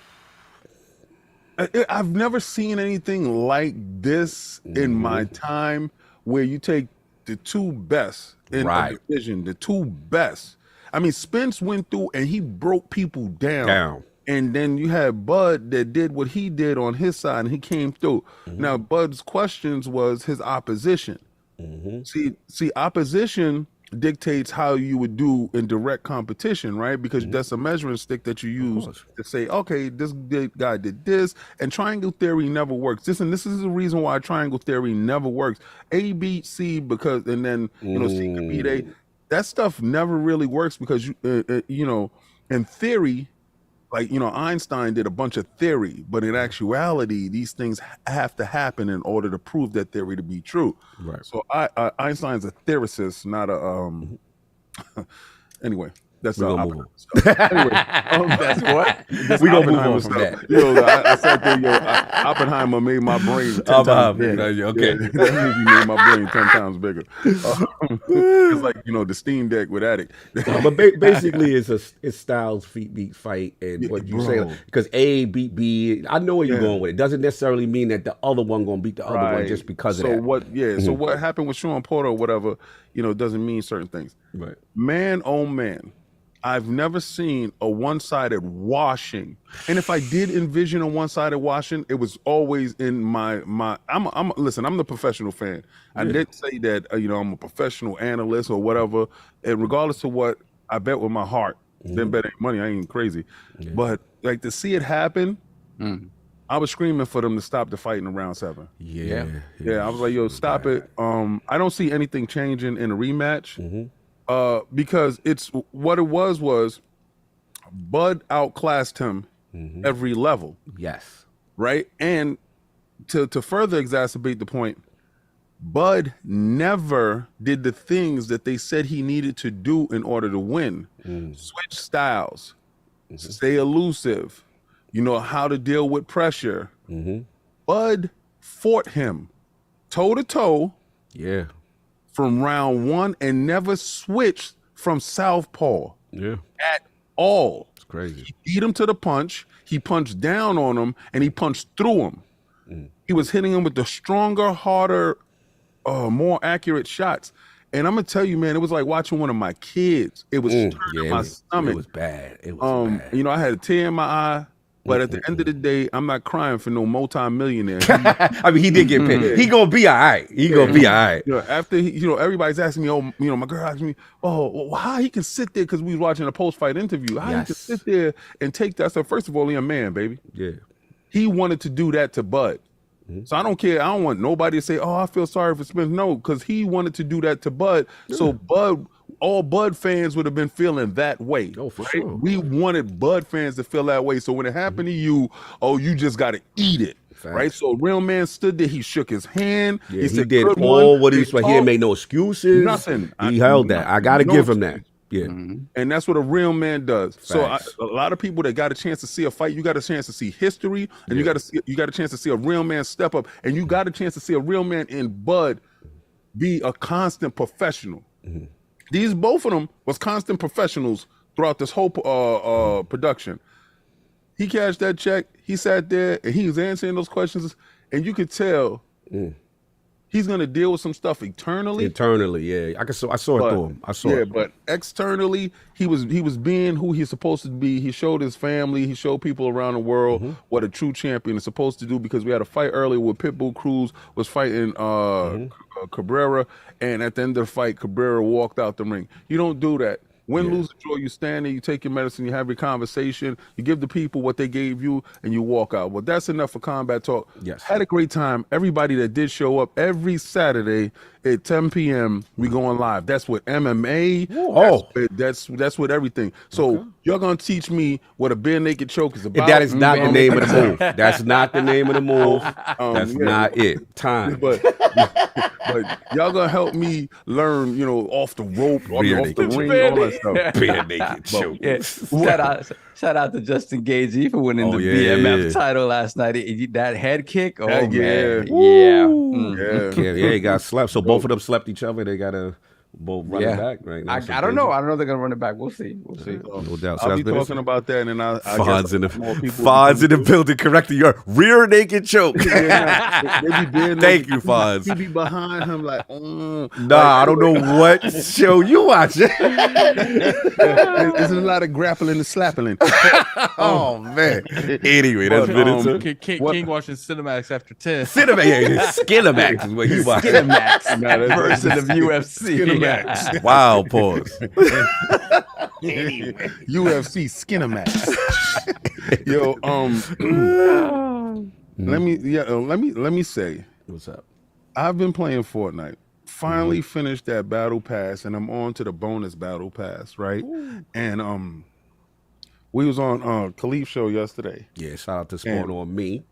I've never seen anything like this in my time, where you take the two best in a division, the two best. I mean, Spence went through and he broke people down. And then you had Bud that did what he did on his side, and he came through. Now, Bud's questions was his opposition. See, opposition dictates how you would do in direct competition, right? Because that's a measuring stick that you use to say, okay, this guy did this, and triangle theory never works. This is the reason why triangle theory never works. A beat C, because, and then, you know, C could beat A. That stuff never really works, because you know, in theory, like, you know, Einstein did a bunch of theory, but in actuality, these things have to happen in order to prove that theory to be true. Right. So Einstein's a theorist, not a anyway. That's Oppenheimer stuff. Anyway, that's what we gonna move on from that. You know, I sat there. Oppenheimer made my brain 10 times bigger. Okay, that movie made my brain 10 times bigger. It's like, you know, the Steam Deck with Attic. But basically, it's Styles beat fight, and what you say, because A beat B. I know where you're going with it. Doesn't necessarily mean that the other one gonna beat the other one just because of that. So what happened with Sean Porter or whatever, you know, doesn't mean certain things. Right. Man, oh man. I've never seen a one-sided washing, and if I did envision a one-sided washing, it was always in my. Listen, I'm the professional fan. I didn't say that you know, I'm a professional analyst or whatever. And regardless of what, I bet with my heart. Didn't bet any money. I ain't crazy, but like to see it happen, I was screaming for them to stop the fight in round 7. Yeah. I was like, yo, stop it. I don't see anything changing in a rematch. Because it's what it was Bud outclassed him every level. Yes. Right? And to further exacerbate the point, Bud never did the things that they said he needed to do in order to win. Switch styles, stay elusive, you know, how to deal with pressure. Bud fought him toe to toe. Yeah. From round 1 and never switched from southpaw at all. It's crazy. He beat him to the punch. He punched down on him, and he punched through him. He was hitting him with the stronger, harder, more accurate shots. And I'm gonna tell you, man, it was like watching one of my kids. It was turning my stomach. It was bad. It was bad. You know, I had a tear in my eye. But at the end of the day, I'm not crying for no multi-millionaire. I mean, he did get paid. He gonna be all right. Gonna be all right. You know, after you know, everybody's asking me, you know, my girl asked me, well, how he can sit there, because we was watching a post-fight interview. How he can sit there and take that stuff? First of all, he a man, baby. Yeah. He wanted to do that to Bud. So I don't care. I don't want nobody to say, oh, I feel sorry for Smith. No, because he wanted to do that to Bud. So all Bud fans would have been feeling that way. Oh, for sure. We wanted Bud fans to feel that way. So when it happened to you, you just got to eat it. Facts. Right? So Real Man stood there. He shook his hand. Yeah, he did all what he was. He didn't make no excuses. Nothing. He held that. I got to give him that. Yeah. And that's what a real man does. Facts. So a lot of people that got a chance to see a fight, you got a chance to see history, and you got a chance to see a real man step up, and you got a chance to see a real man in Bud be a constant professional. These both of them was constant professionals throughout this whole production. He cashed that check. He sat there and he was answering those questions, and you could tell he's gonna deal with some stuff internally. Yeah. I saw it through him. I saw it. But externally, he was being who he's supposed to be. He showed his family. He showed people around the world what a true champion is supposed to do. Because we had a fight earlier where Pitbull Cruz was fighting Cabrera, and at the end of the fight, Cabrera walked out the ring. You don't do that. Win, lose, or draw, you stand there, you take your medicine, you have your conversation, you give the people what they gave you, and you walk out. Well, that's enough for combat talk. Yes. Had a great time. Everybody that did show up every Saturday at 10 p.m., we going live. That's with MMA. That's with everything. So you're going to teach me what a bare naked choke is about. That is not the name of the move. That's not the name of the move. That's not it. Time. But y'all gonna help me learn, off the rope, off the ring, all that stuff. Bare naked choke. Yeah. Shout out to Justin Gagey for winning the BMF title last night. That head kick, man. Yeah, he got slapped. So both of them slept each other. They gotta both run it back right now. I don't know. I don't know if they're gonna run it back. We'll see. No doubt. So I'll be talking about that, and I Fonz guess more people. Fonz in the building correcting your rear naked choke. They be bare Thank you, naked. Fonz. He be behind him like, I don't know what show you watching. There's a lot of grappling and slapping. Oh man. Anyway, that's been King watching Cinemax after 10. Skinemax is what he watching. Skinemax version of UFC. Wow, pause. UFC Skinemax. Yo, let me say, What's up? I've been playing Fortnite. Finally finished that battle pass, and I'm on to the bonus battle pass, right? And we was on Khalif show yesterday. Yeah, shout out to Spawn on me.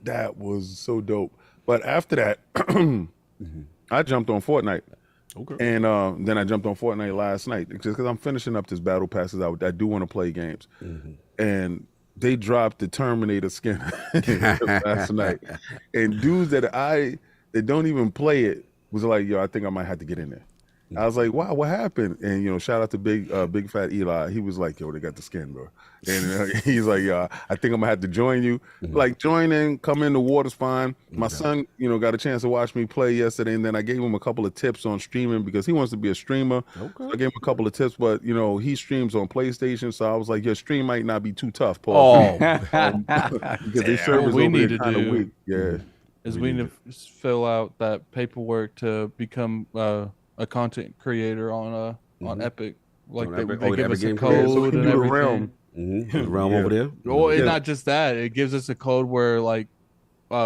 That was so dope. But after that, I jumped on Fortnite. Okay. And then I jumped on Fortnite last night just because I'm finishing up this battle passes. I do want to play games. And they dropped the Terminator skin last night. And dudes that don't even play it was like, yo, I think I might have to get in there. I was like, wow, what happened? And, shout out to Big Fat Eli. He was like, yo, they got the skin, bro. And he's like, yo, I think I'm going to have to join you. Like, join in, come in, the water's fine. My son, got a chance to watch me play yesterday, and then I gave him a couple of tips on streaming because he wants to be a streamer. Okay. So I gave him a couple of tips, but, he streams on PlayStation, so I was like, your stream might not be too tough, Paul. Because their servers over there kind of weak. Yeah. We need to fill out that paperwork to become a content creator on Epic. Like they give us a code and everything. The realm over there. Well, not just that. It gives us a code where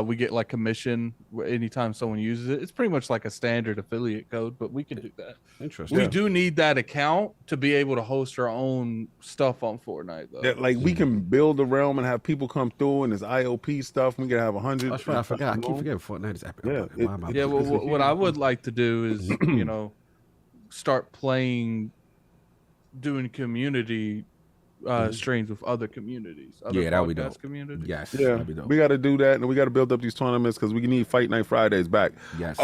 we get like commission anytime someone uses it. It's pretty much like a standard affiliate code, but we can do that. Interesting. We do need that account to be able to host our own stuff on Fortnite, though. That, we can build a realm and have people come through, and there's IOP stuff. We can have 100. That's right. I forgot. I keep forgetting Fortnite is epic. What I would like to do is, start doing community streams with other communities. That would be dope. Communities. Yes. Yeah, we got to do that, and we got to build up these tournaments because we need Fight Night Fridays back. Yes.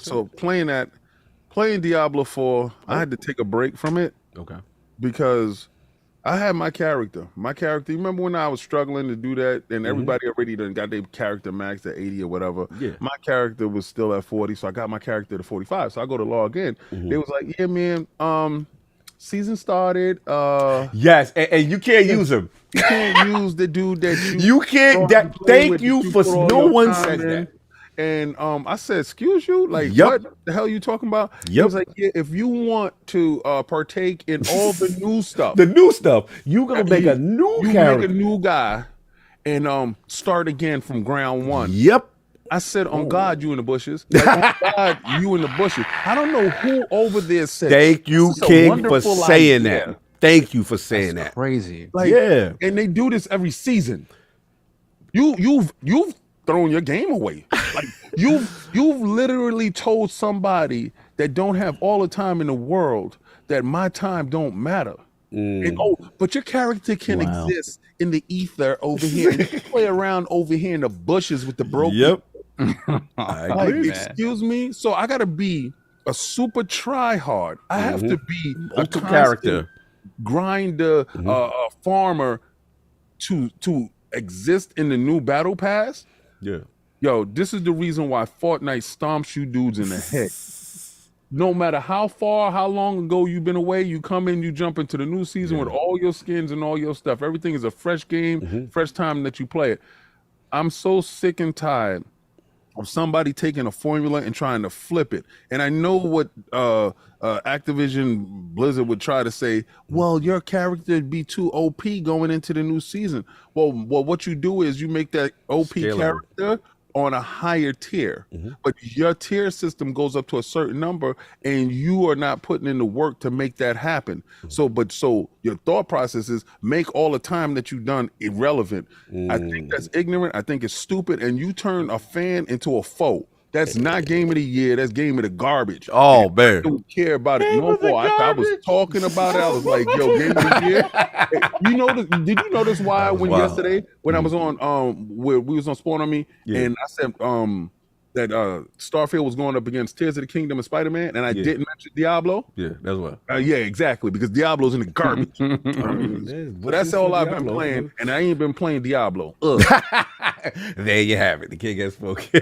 So playing Diablo 4, I had to take a break from it. Okay. Because I had my character. You remember when I was struggling to do that, and everybody already done got their character maxed at 80 or whatever. Yeah. My character was still at 40, so I got my character to 45. So I go to log in. They was like, yeah, man, season started. Yes, and you can't use him. You can't use the dude that you can't. Thank you for no one says that. And I said, excuse you? Like, what the hell are you talking about? He was like, yeah, if you want to partake in all the new stuff. You going to make a new character. Make a new guy and start again from ground one. Yep. I said, on God, you in the bushes. Like, on God, you in the bushes. I don't know who over there said Thank you, King, for saying that. Thank you for saying that. Crazy. And they do this every season. You've thrown your game away. Like you've literally told somebody that don't have all the time in the world, that my time don't matter. And, but your character can exist in the ether over here. And you can play around over here in the bushes with the broken. Yep. Like, excuse me. So I gotta be a super try hard. I have to be a character grinder, farmer to exist in the new battle pass. Yeah. Yo, this is the reason why Fortnite stomps you dudes in the head. No matter how far, how long ago you've been away, you come in, you jump into the new season with all your skins and all your stuff. Everything is a fresh game, fresh time that you play it. I'm so sick and tired of somebody taking a formula and trying to flip it. And I know what Activision Blizzard would try to say, well, your character would be too OP going into the new season. Well, what you do is you make that OP character on a higher tier, but your tier system goes up to a certain number and you are not putting in the work to make that happen. So your thought process is make all the time that you've done irrelevant. I think that's ignorant. I think it's stupid. And you turn a fan into a foe. That's not game of the year. That's game of the garbage. Oh, man. I don't care about it no more. I was talking about it. I was like, yo, game of the year. Did you notice why when yesterday when I was on where we was on Spawn on Me and I said that Starfield was going up against Tears of the Kingdom and Spider-Man and I didn't mention Diablo? Yeah, that's what. Yeah, exactly, because Diablo's in the garbage. So that's all I've been playing, and I ain't been playing Diablo. There you have it. The king has spoken.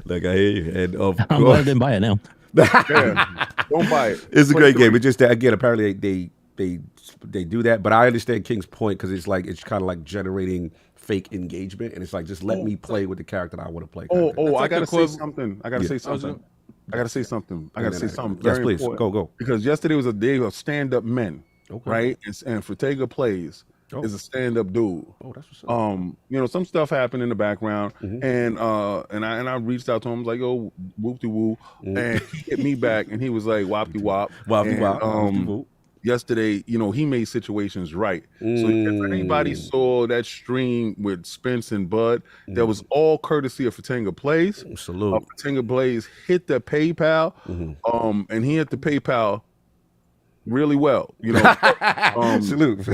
Look, I hear you. And I'm glad I didn't buy it now. Don't buy it. It's a great game. It's just that, again, apparently they do that, but I understand King's point because it's kind of like generating fake engagement, and it's like just let me play with the character that I want to play. I gotta say something. I gotta say something. Yes, please. Important. Go. Because yesterday was a day of stand-up men, right? And Fortega Plays is a stand-up dude. Oh, that's what's up. Some stuff happened in the background, and I reached out to him. I was like, "Oh, whoop-de woo," and he hit me back, and he was like, "Wop-de wop, wop." Yesterday, he made situations right. So if anybody saw that stream with Spence and Bud, that was all courtesy of Fortenga Plays. Salute. Fortenga Plays hit the PayPal, and he hit the PayPal really well. Salute.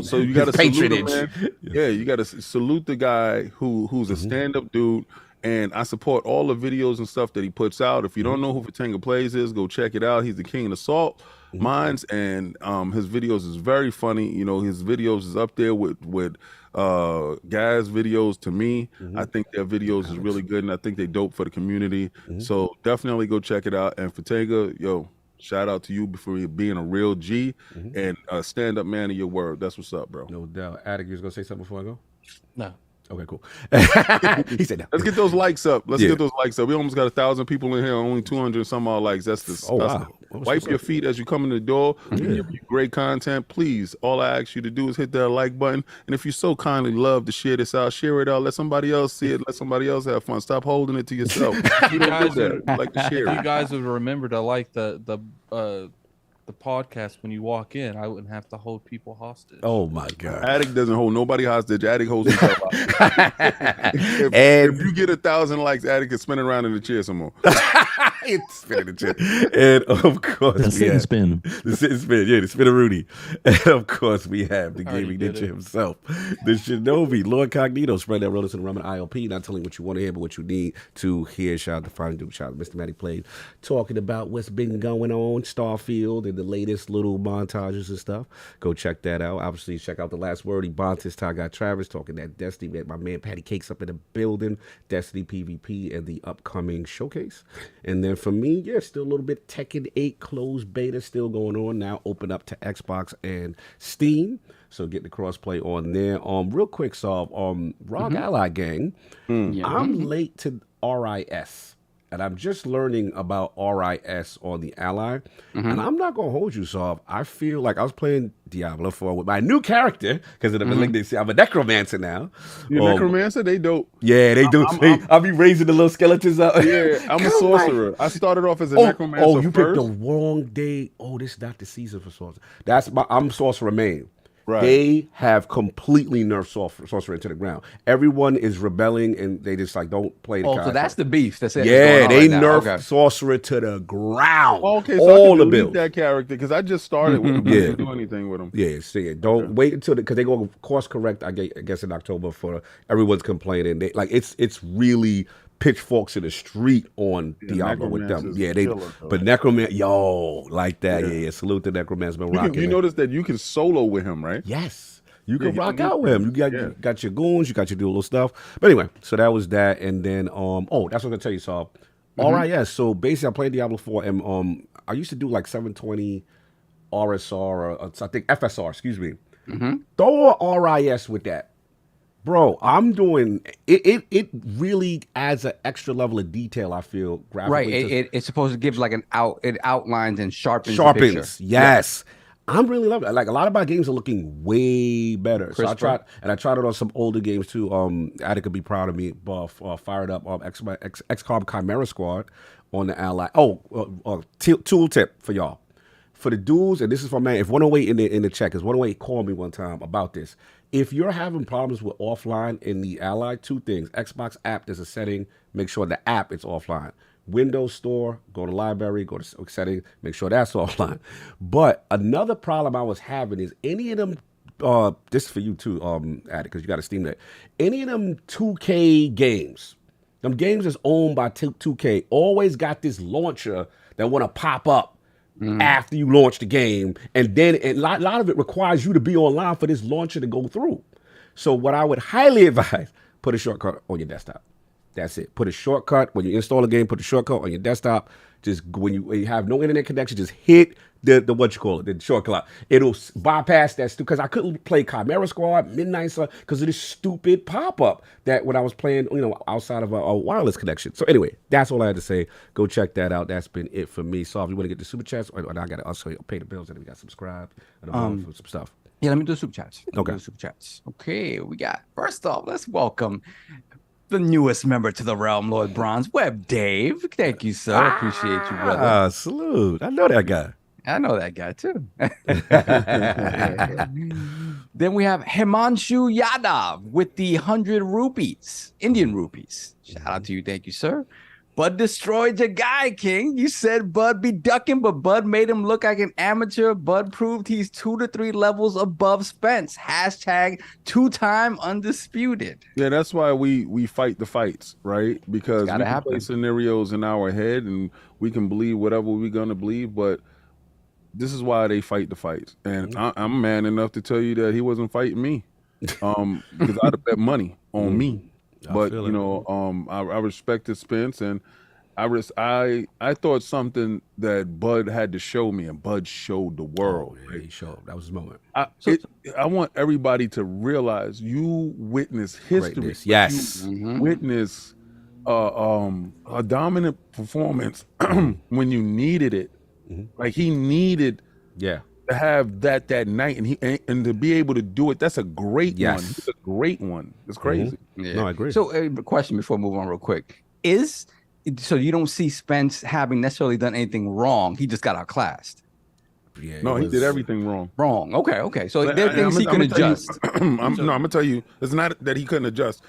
So you got to salute him, man. Yeah, you got to salute the guy who's a stand-up dude. And I support all the videos and stuff that he puts out. If you don't know who Fortenga Plays is, go check it out. He's the king of the salt mines, and his videos is very funny. His videos is up there with guys' videos to me. I think their videos is really good, and I think they dope for the community. So definitely go check it out. And Fortenga, yo, shout out to you for being a real G and a stand-up man of your word. That's what's up, bro. No doubt. Attic, you was going to say something before I go? No. Okay, cool. He said no. Let's get those likes up. Get those likes up. We almost got 1,000 people in here, only 200 some odd likes. That's disgusting. Oh, wow. Wipe your feet as you come in the door. Great content. Please, all I ask you to do is hit that like button. And if you so kindly love to share this out, share it out. Let somebody else see it. Let somebody else have fun. Stop holding it to yourself. You don't do that. Like to share it. You guys would remember to like the podcast when you walk in. I wouldn't have to hold people hostage. Oh my God. Attic doesn't hold nobody hostage. Attic holds himself hostage. If you get 1,000 likes, Attic is spinning around in the chair some more. It's spinning the chair. And of course, the sit and spin. The sit and spin, the spin-a-rooney. And of course, we have the gaming ninja himself, the Shinobi, LordCognito, spread that rollers and rum and ILP, not telling what you want to hear, but what you need to hear. Shout out to Fine Duke, shout out to Mr. Matty Plays, talking about what's been going on, Starfield, and the latest little montages and stuff. Go check that out. Obviously, check out The Last Word. Ebontis, Ty got Travis talking that Destiny. My man Patty Cakes up in the building, Destiny PvP, and the upcoming showcase. And then for me, still a little bit Tekken 8 closed beta still going on now. Open up to Xbox and Steam. So get the crossplay on there. Real quick, Rogue Ally Gang. I'm late to RIS. And I'm just learning about RIS on the Ally. And I'm not going to hold you, Saul. I feel like I was playing Diablo 4 with my new character because of the malignancy. I'm a necromancer now. You're a necromancer? They dope. Yeah, they do. I'll be raising the little skeletons up. Yeah, I'm a sorcerer. I started off as a necromancer you first. picked the wrong day. Oh, this is not the season for sorcerer. I'm sorcerer main. Right. They have completely nerfed sorcerer into the ground. Everyone is rebelling, and they just like don't play the Oh, character. so that's the beef. That's it. Yeah, they nerfed Okay. sorcerer to the ground. Oh, okay, so all I the can delete builds. that character because I just started with him. I didn't do anything with him. Yeah, see it. Don't wait until because they go course correct. I guess in October for everyone's complaining. They like it's really pitchforks in the street on Diablo with them. Necromancer's Yeah, they. killer, though. But Necromancer, like that. Yeah. Salute to Necromancer. Been rocking. You it. notice that you can solo with him, right? Yes. You Yeah, can you rock can out with him. You got your goons, you got your do little stuff. But anyway, so that was that. And then that's what I'm gonna tell you, Saul. RIS. So basically I played Diablo 4 and I used to do like 720 RSR or I think FSR, excuse me. Throw a RIS with that. Bro, I'm doing it. It really adds an extra level of detail. I feel graphically. Right. It's supposed to give like it outlines and sharpens. The picture. Yes. I'm really loving it. Like a lot of my games are looking way better. Crisper. So I tried it on some older games too. Attic could be proud of me. Fired up XCOM Chimera Squad on the Ally. Tool tip for y'all. For the dudes, and this is for man. If 108 in the chat, because 108 called me one time about this. If you're having problems with offline in the Ally, two things. Xbox app, there's a setting. Make sure the app is offline. Windows Store, go to library, go to settings, make sure that's offline. But another problem I was having is any of them, this is for you too, Attic, because you got a Steam Deck. Any of them 2K games, them games that's owned by 2K, always got this launcher that want to pop up after you launch the game. And then a lot of it requires you to be online for this launcher to go through. So what I would highly advise, put a shortcut on your desktop. That's it. Put a shortcut when you install a game. Put a shortcut on your desktop. Just when you have no internet connection, just hit the shortcut. It'll bypass that because I couldn't play Chimera Squad, Midnight Sun because of this stupid pop up that when I was playing, outside of a wireless connection. So anyway, that's all I had to say. Go check that out. That's been it for me. So if you want to get the super chats, I got to also pay the bills and we got subscribe and some stuff. Yeah, let me do super chats. Okay. Super chats. Okay, we got first off. Let's welcome the newest member to the realm, Lord Bronze WEBDAVE. Thank you, sir. Appreciate you, brother. Salute. I know that guy. I know that guy too. Then we have Himanshu Yadav with the 100 rupees, Indian rupees. Shout out to you. Thank you, sir. Bud destroyed your guy, King. You said Bud be ducking, but Bud made him look like an amateur. Bud proved he's 2 to 3 levels above Spence. Hashtag 2-time undisputed. Yeah, that's why we fight the fights, right? Because we can play scenarios in our head and we can believe whatever we're going to believe, but this is why they fight the fights. And I'm man enough to tell you that he wasn't fighting me because I'd have bet money on me. But I respected Spence, and I thought something that Bud had to show me, and Bud showed the world. Yeah, he showed. That was his moment. I want everybody to realize you witness history. Greatness. Yes. You witness a dominant performance when you needed it. Like he needed. Yeah. To have that night and to be able to do it, that's a great one. It's a great one. It's crazy. Yeah. No, I agree. So, a question before we move on real quick. So you don't see Spence having necessarily done anything wrong. He just got outclassed. Yeah, no, he did everything wrong. Wrong. Okay. So there are things he can adjust. I'm gonna tell you, it's not that he couldn't adjust.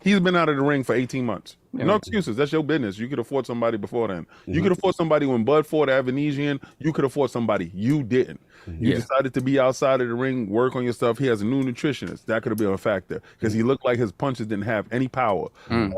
He's been out of the ring for 18 months. No excuses. That's your business. You could afford somebody before then. You could afford somebody when Bud fought Avanesian. You could afford somebody. You didn't. You decided to be outside of the ring, work on your stuff. He has a new nutritionist. That could have been a factor because he looked like his punches didn't have any power. Right?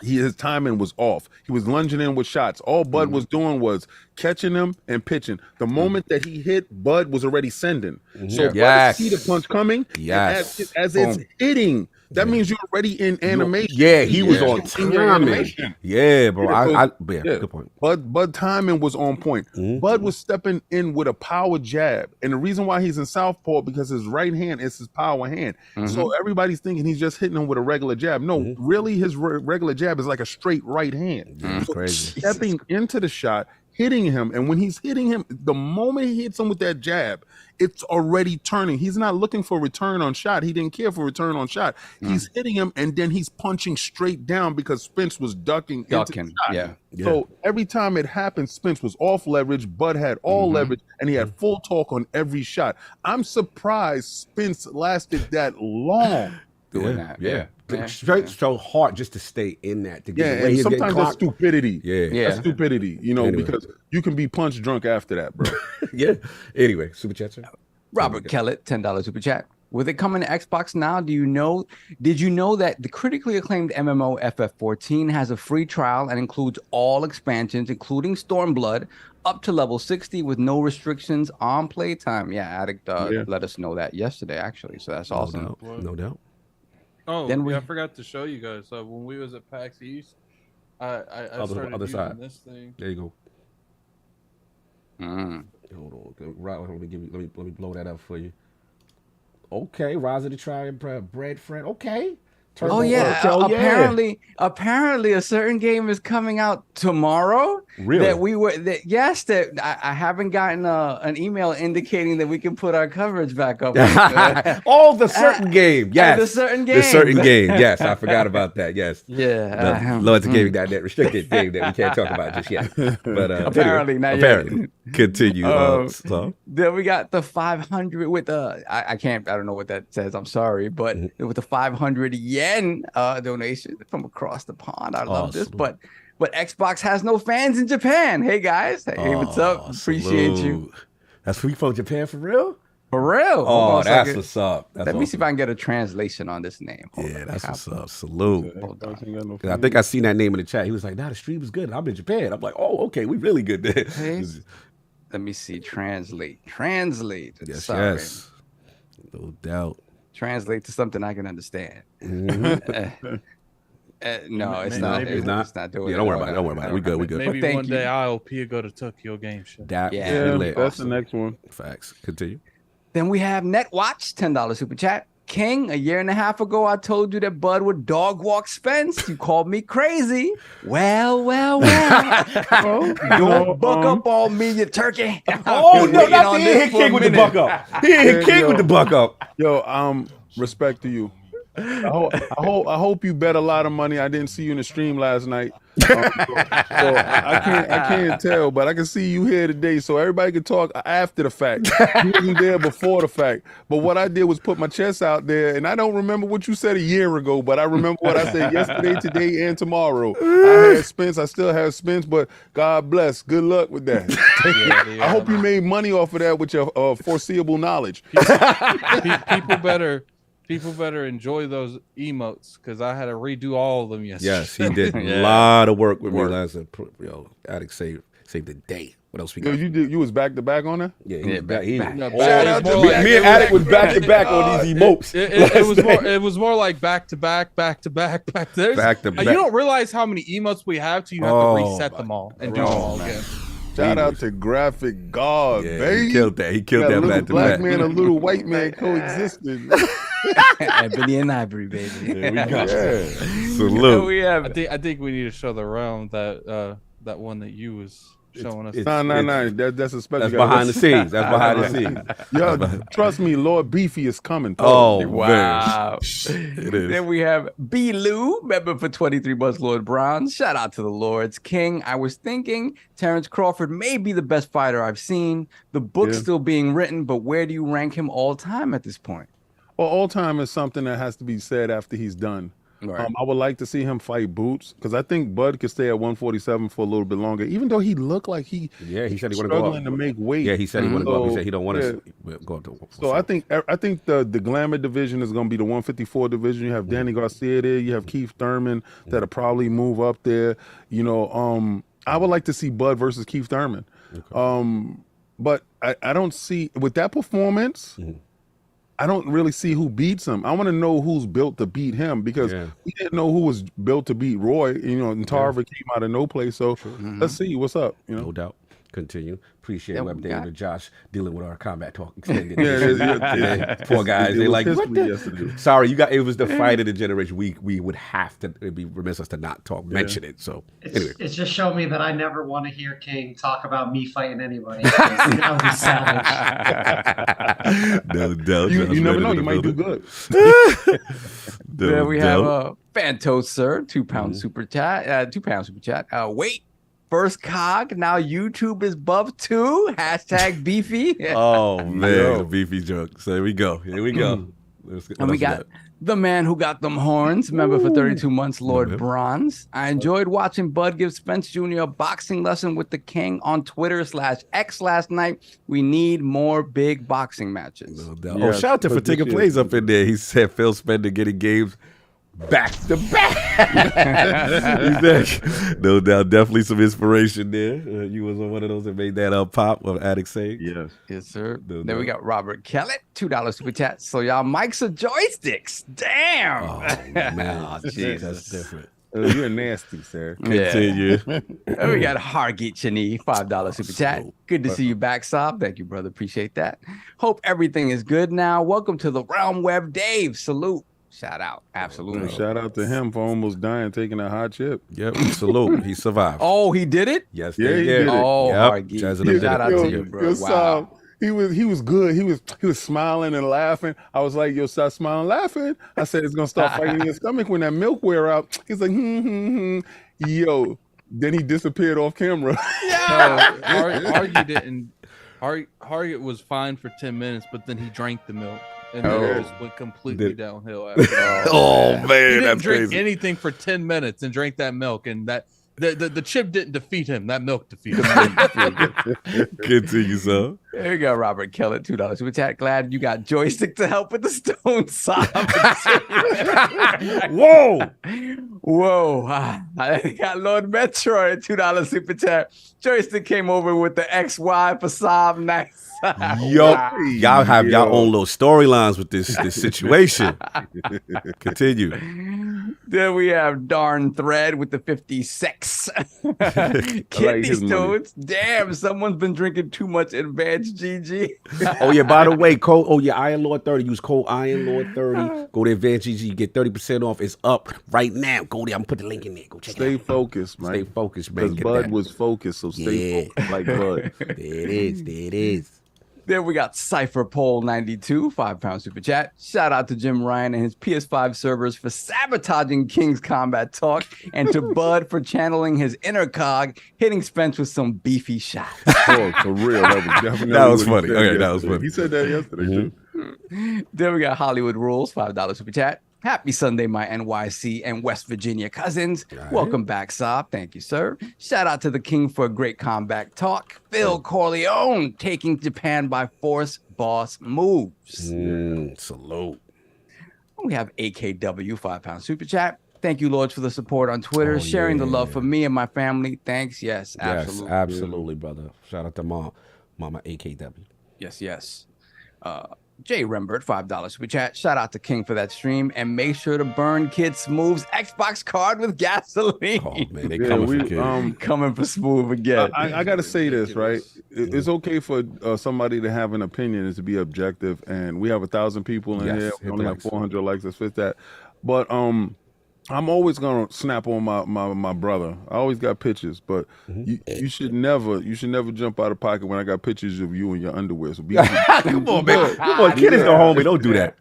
His timing was off. He was lunging in with shots. All Bud was doing was catching them and pitching. The moment that he hit, Bud was already sending. So Bud see the punch coming. Yes. As it's hitting, that means you're already in animation. Yeah, he was on timing. Yeah, bro. Good point. Bud timing was on point. Bud was stepping in with a power jab. And the reason why he's in southpaw because his right hand is his power hand. So everybody's thinking he's just hitting him with a regular jab. No, really his regular jab is like a straight right hand. So crazy. Stepping into the shot, hitting him. And when he's hitting him, the moment he hits him with that jab, it's already turning. He's not looking for return on shot. He didn't care for return on shot. He's hitting him, and then he's punching straight down because Spence was ducking. Into the shot. So every time it happened, Spence was off leverage. Bud had all leverage, and he had full torque on every shot. I'm surprised Spence lasted that long doing that. Yeah. Straight so hard just to stay in that. To get and sometimes that's stupidity. That's stupidity. Because you can be punch drunk after that, bro. Anyway, super chat. Robert Kellett, $10 super chat. With it coming to Xbox now, did you know that the critically acclaimed MMO FF14 has a free trial and includes all expansions, including Stormblood, up to level 60 with no restrictions on playtime? Yeah, Addict let us know that yesterday, actually. So that's awesome. No doubt. Oh, I forgot to show you guys. When we was at PAX East, I started other using side. This thing. There you go. Hold on. Right, let me blow that up for you. Okay, Rise of the Triad Bread Friend. Okay. Apparently a certain game is coming out tomorrow. Really? I haven't gotten an email indicating that we can put our coverage back up. The certain game. Yes. The certain game. The certain game. Yes, I forgot about that. Yes. Yeah. Lord's Gaming that restricted game that we can't talk about just yet. But apparently not yet. Continue. Then we got the 500 with the I don't know what that says. I'm sorry, but with the 500 yen donation from across the pond. I love this, but Xbox has no fans in Japan. Hey guys, hey, what's up? Appreciate you. That's free from Japan for real? For real? Oh, that's what's up. Let me see if I can get a translation on this name. That's what's up. Salute. I think I seen that name in the chat. He was like, "Nah, the stream is good. I'm in Japan." I'm like, "Oh, okay, we really good there." Hey, let me see. Translate. Yes. No doubt. Translate to something I can understand. No, it's not. It's not doing it. Don't worry about it. We good. Maybe one day IOP go to Tokyo Game Show. That's the next one. Facts. Continue. Then we have NetWatch, $10 super chat. King, a year and a half ago, I told you that Bud would dog walk Spence. You called me crazy. Well. Don't buck up on me, you turkey. Oh, no, not he hit King with the buck up. He hit King with the buck up. Yo, respect to you. I hope you bet a lot of money. I didn't see you in the stream last night. So I can't tell, but I can see you here today, so everybody can talk after the fact. You wasn't there before the fact. But what I did was put my chest out there, and I don't remember what you said a year ago, but I remember what I said yesterday, today, and tomorrow. I had Spence. I still have Spence, but God bless. Good luck with that. I hope you made money off of that with your foreseeable knowledge. People better enjoy those emotes because I had to redo all of them yesterday. Yes, he did a lot of work with me last night. Yo, Addict saved the day. What else we got? You was back to back on that? Yeah, he was back. Me and Addict was back to back on these emotes. It was more like back to back. Back to back. You don't realize how many emotes we have till you have to reset them all and do them all again. Shout out to Graphic God, baby. He killed that. He killed that back to black back. man, a little white man coexisted. Ebony and Ivory, baby. Yeah, we got Salute. I think we need to show the realm that one that you was showing us. No. That's a special. That's behind the scenes. That's behind the scenes. Yo, trust me, Lord Beefy is coming. Oh, wow. It is. Then we have B. Lou, member for 23 months, Lord Brown. Shout out to the Lords. King, I was thinking Terrence Crawford may be the best fighter I've seen. The book's still being written, but where do you rank him all time at this point? Well, all time is something that has to be said after he's done. Right. I would like to see him fight Boots because I think Bud could stay at 147 for a little bit longer, even though he looked like he said he want to go struggling to make weight. Yeah, he said he want to go up. He said he don't want to go up to. So I think the Glamour division is going to be the 154 division. You have Danny Garcia there. You have Keith Thurman that'll probably move up there. I would like to see Bud versus Keith Thurman. Okay. But I don't see with that performance. I don't really see who beats him. I want to know who's built to beat him because we didn't know who was built to beat Roy. And Tarver came out of no place. So let's see what's up. No doubt. Continue. Appreciate Yeah, Web we David got- and Josh dealing with our combat talk extended. Yeah. Poor guys. They like, what the? yesterday. Sorry, you got. It was the fight of the generation. We would have to. It'd be remiss us to not mention it. So anyway, It's just shown me that I never want to hear King talk about me fighting anybody. I would be savage. no doubt. You never know. You might do good. Then we have Fantos, sir, £2 super chat. £2 super chat. Wait, first cog. Now YouTube is buff too. # beefy. Oh man, the beefy joke. So here we go. And we got the man who got them horns, member for 32 months, Lord Bronze. I enjoyed watching Bud give Spence Jr. a boxing lesson with the King on Twitter/X last night. We need more big boxing matches. No doubt. Yeah, shout out to for taking plays up in there. He said Phil Spender getting games back to back. He's like, no doubt, definitely some inspiration there. You was one of those that made that pop of Addict saying. Yes. Yes, sir. No Then we doubt. got Robert Kellett, $2 super chat. So y'all mics are joysticks. Damn. Oh man, that's Jesus. different. You're nasty, sir. Continue. And we got Hargeet Chani, $5 super chat. Good to see you back, Sob. Thank you, brother. Appreciate that. Hope everything is good now. Welcome to the Realm Web Dave. Salute. Shout out. Absolutely. And shout out to him for almost dying taking a hot chip. Yep. Salute. He survived. Oh, he did it? Yes, Yeah, they he did. did it. Oh, Yep. Hargeet. Jazzy did Shout it. out Yo, to you, bro. Yo, Wow. He was good. He was smiling and laughing. I was like, yo, stop smiling, laughing. I said it's gonna start fighting in your stomach when that milk wear out. He's like, Yo. Then he disappeared off camera. Hargit didn't. Hargit was fine for 10 minutes, but then he drank the milk, and then it just went completely downhill. After that. Oh He man, didn't that's drink crazy. anything for 10 minutes and drank that milk, and that the chip didn't defeat him. That milk defeated him. Continue, son. There you go, Robert Kellett, $2 super chat. Glad you got joystick to help with the stone sob. Whoa. Whoa. I got Lord Metroid, $2 super chat. Joystick came over with the XY for Sob. Nice. Yo, Wow. y'all have y'all own little storylines with this situation. Continue. Then we have Darn Thread with the 56. Kidney his money. stones. Damn, someone's been drinking too much advanced GG. Oh yeah, by the way, code. Oh yeah, Iron Lord 30. Use code Iron Lord 30. Go to Advanced GG. Get 30% off. It's up right now. Go there. I'm gonna put the link in there. Go check it Stay out. focused, man. Stay focused, man. Because Get Bud that. was focused, so stay Yeah. focused like Bud. There it is. There it is. Then we got Cypher Pole 92, £5 super chat. Shout out to Jim Ryan and his PS5 servers for sabotaging King's Combat Talk, and to Bud for channeling his inner cog, hitting Spence with some beefy shots. Oh, for real, that was definitely That was what he funny. said Okay, that was yesterday. funny. He said that yesterday too. Then we got Hollywood Rules, $5 super chat. Happy Sunday, my NYC and West Virginia cousins. Welcome back, Sob. Thank you, sir. Shout out to the King for a great combat talk. Phil Corleone taking Japan by force, boss moves. Salute. We have AKW, £5 super chat. Thank you, Lords, for the support on Twitter, sharing the love for me and my family. Thanks. Yes, absolutely. Yes, absolutely, brother. Shout out to Mama AKW. Yes. Jay Rembert, $5 super chat. Shout out to King for that stream, and make sure to burn Kid Smooth's Xbox card with gasoline. Oh man, they Yeah, coming we, for kids. Coming for Smooth again. I got to say this, right? It's okay for somebody to have an opinion and to be objective. And we have 1,000 people in Yes, here. hit We the only have likes. 400 likes. Let's fit that. But I'm always gonna snap on my brother. I always got pictures, but you should never jump out of pocket when I got pictures of you in your underwear. So be Come on, man. Come on, kid is the homie. Don't do that.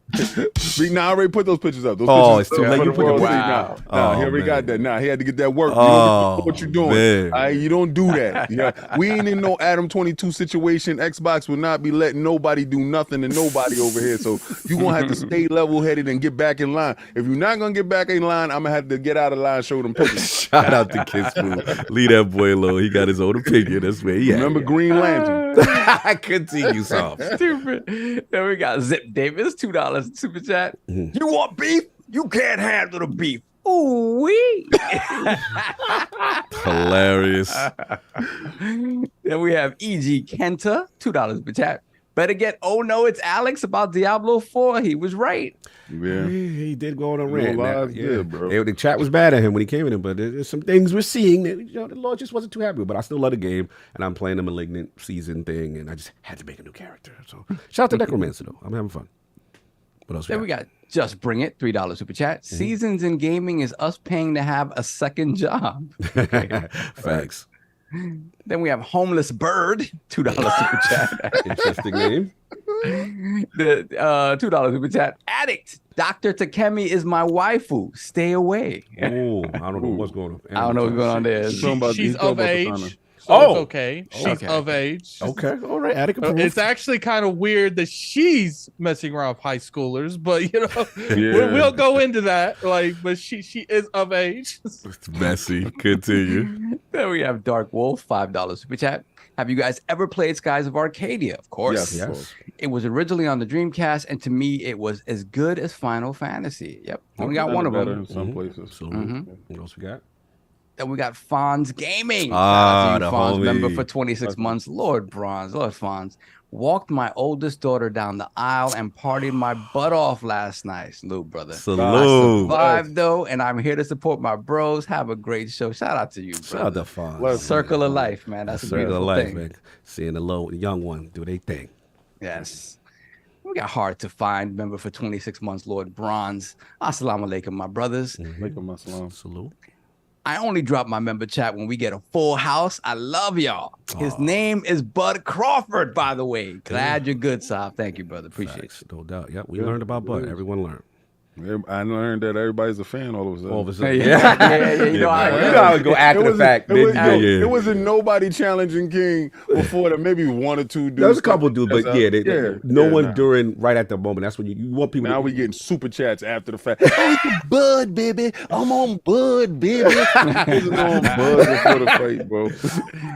Nah, I already put those pictures up. Those Oh, pictures it's too up late. for You the put the world to pictures- see. Wow. Nah, he Oh, already man. got that. Nah, he had to get that work. You Oh, don't know what you're doing. man. All right, you don't do that. Yeah, we ain't in no Adam 22 situation. Xbox will not be letting nobody do nothing to nobody over here. So you gonna have to stay level headed and get back in line. If you're not gonna get back in line, I'm gonna have to get out of line, show them pictures. Shout out to Kid Smooth. Leave that boy alone. He got his own opinion. That's where he at. Remember Green Lantern? Continue, Soft. Stupid. Then we got Zip Davis, $2 super chat. You want beef? You can't handle the beef. Ooh wee. Hilarious. Then we have EG Kenta, $2 super chat. Better get, oh no, it's Alex about Diablo 4. He was right. Yeah. He did go on a No rant. lies did, bro. The chat was bad at him when he came in, but there's some things we're seeing that the Lord just wasn't too happy with. But I still love the game, and I'm playing the Malignant season thing, and I just had to make a new character. So shout out to Necromancer though. I'm having fun. What else? Then we got Just Bring It, $3 super chat. Seasons in gaming is us paying to have a second job. Thanks. Then we have Homeless Bird, $2 super chat. Interesting name. The $2 super chat. Addict, Dr. Takemi is my waifu. Stay away. Oh, I don't know what's going on. I don't know what's going on there. She's of age. So Oh. it's okay. She's Okay. of age. Okay, all right. Attic approved. It's actually kind of weird that she's messing around with high schoolers, but Yeah. we'll go into that. But she is of age. It's messy. Continue. Then we have Dark Wolf, $5 super chat. Have you guys ever played Skies of Arcadia? Of course. Yes. It was originally on the Dreamcast, and to me, it was as good as Final Fantasy. Yep. We got one of Better them. in some places. So, Mhm. what else we got? Then we got Fonz Gaming. Ah, Shout out to you, the Fonz homie. member for 26 months. Lord Fonz. Walked my oldest daughter down the aisle and partied my butt off last night. Salute, brother. Salute. Survived though, and I'm here to support my bros. Have a great show. Shout out to you, Shout out brother. to Fonz. Let's- Circle of life, man. That's a Circle of beautiful life, thing. man. Seeing the young one do their thing. Yes. We got hard to find member for 26 months, Lord Bronze. Assalamu alaikum, my brothers. Make them Muslim. Salute. I only drop my member chat when we get a full house. I love y'all. His name is Bud Crawford, by the way. Glad you're good, Saab. Thank you, brother. Appreciate it. Facts, no doubt. Yep, we learned about Bud. Everyone learned. I learned that everybody's a fan all of a sudden. All of a sudden. Yeah. You know how You know how it go after the fact. It wasn't nobody challenging King before that. Maybe one or two dudes. There was a couple dudes, but no one nah. during right at the moment. That's when you want people. Now we getting super chats after the fact. Hey, Bud, baby. I'm on Bud, baby. This is on Bud before the fight, bro.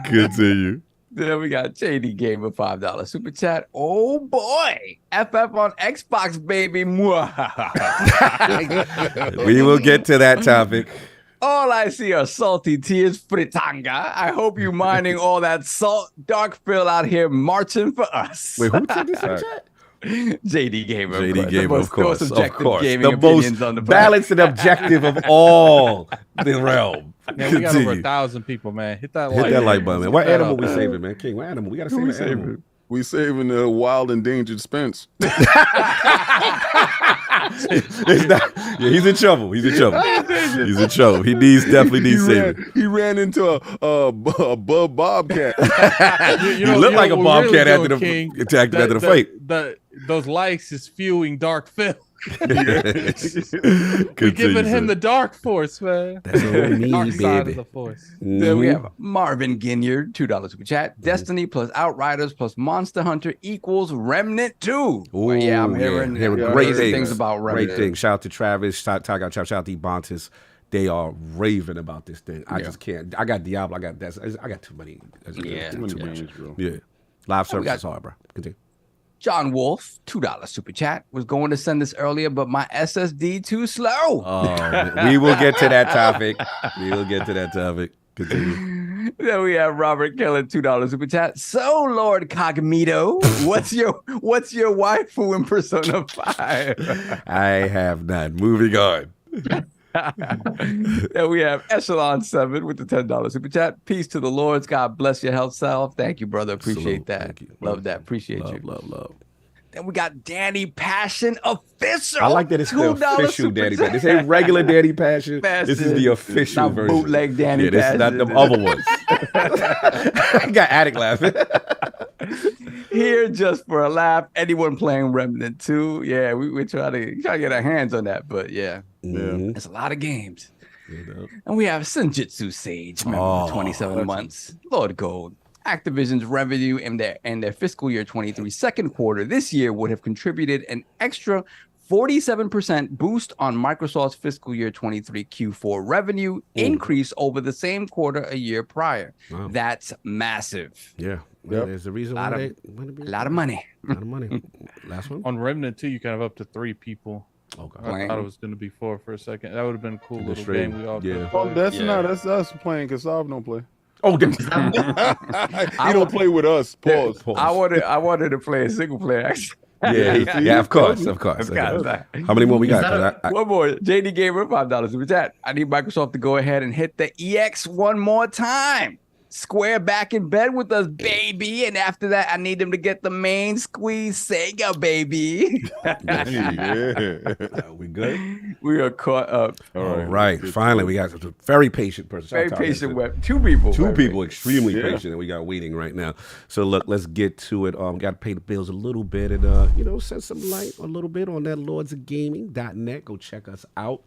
Continue. Then we got JD Gamer, $5 super chat. Oh boy, FF on Xbox, baby. We will get to that topic. All I see are salty tears, fritanga. I hope you mining all that salt, dark Phil out here marching for us. Wait, who said this in chat? JD Gamer. JD Gamer, of course. Most Of objective course. gaming The opinions most on the planet. balanced and objective of all the realm. Man, we got over Continue. 1,000 people, man. Hit that Hit like that like button, man. What Hit that animal up. we saving, man? King, what animal? We got to save an animal. We saving the wild endangered Spence. It's not, yeah, he's in trouble. He's in trouble. He's in trouble. He definitely needs saving. He ran into a bub bobcat. He looked like a what we're bobcat really after the doing, King, attack after the fight. Those likes is fueling Dark Phil. Yes. We're giving him the dark force, man. That's all me, Dark side baby. of the force. Then we have Marvin Ginyard, $2 super chat. Destiny plus Outriders plus Monster Hunter equals Remnant 2. Ooh, Yeah, I'm hearing great amazing things about Remnant. Great things. Shout out to Travis. Shout out to Ebontis. They are raving about this thing. I just can't. I got Diablo. I got that. I got too many. Yeah, too much. games, bro. Yeah. Live service got- is hard, bro. Continue. John Wolf, $2 super chat. Was going to send this earlier, but my SSD too slow. We will get to that topic. We will get to that topic. Continue. Then we have Robert Keller, $2 super chat. So, Lord Cognito, what's your waifu in Persona 5? I have none. Moving on. Then we have Echelon 7 with the $10 super chat. Peace to the Lords. God bless your health self. Thank you, brother. Appreciate Salute. that. Thank you. Love that. Appreciate you. Love. Then we got Danny Passion Official. I like that it's the $2 official super Danny chat. Passion. This ain't regular Danny Passion. This is the official Not version. bootleg Danny Yeah, this is not Passion. them other ones. I got Attic laughing. Here just for a laugh. Anyone playing Remnant 2? Yeah, we try to get our hands on that, but yeah, Mhm. it's a lot of games. Yeah. And we have Senjutsu Sage, member for 27 months. Lord Gold. Activision's revenue in their fiscal year 23 second quarter this year would have contributed an extra 47% boost on Microsoft's fiscal year 23 Q4 revenue increase over the same quarter a year prior. Wow. That's massive. Yeah. Yep. There's a reason Lot why of- they want to be A lot of money. A lot of money. Last one. On Remnant 2, you kind of up to 3 people. Okay. I thought it was going to be 4 for a second. That would have been a cool The little stream, game we all yeah. could Oh, play. that's us playing because Saab don't play. Oh, he don't play with us. Pause. I wanted to play a single player. Actually. Yeah, of course. How How many more we got? 'Cause One more. JD Gamer, $5 super chat. I need Microsoft to go ahead and hit the EX one more time. Square back in bed with us, baby. And after that, I need them to get the main squeeze Sega, baby. We good? We are caught up. All right. Finally, we got a very patient person. Very patient web. Two people. Two people extremely patient, and we got waiting right now. So look, let's get to it. Got to pay the bills a little bit, and shed some light a little bit on that lordsofgaming.net. Go check us out.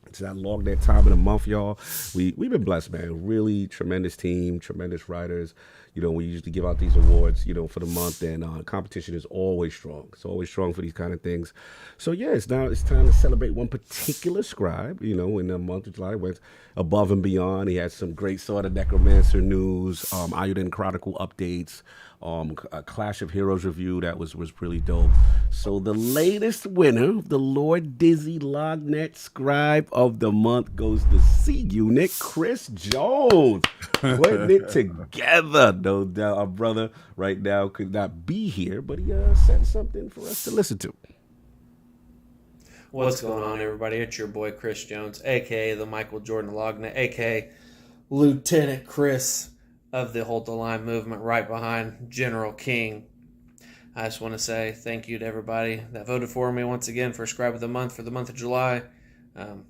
It's that LOGNET time of the month, y'all. We've been blessed, man. Really tremendous team, tremendous writers. We usually give out these awards, for the month, and competition is always strong. It's always strong for these kind of things. So yeah, it's time to celebrate one particular scribe. In the month of July, went above and beyond. He had some great Sword of Necromancer news, Ayuden Chronicle updates, a Clash of Heroes review that was really dope. So the latest winner of the Lord Dizzy LOGNET Scribe of the month goes to C-Unit Chris Jones, putting it together. No doubt, our brother right now could not be here, but he sent something for us to listen to. What's going on, everybody? It's your boy Chris Jones, aka the Michael Jordan LOGNET, aka Lieutenant Chris of the Hold the Line movement, right behind General King. I just want to say thank you to everybody that voted for me once again for Scribe of the Month for the month of July.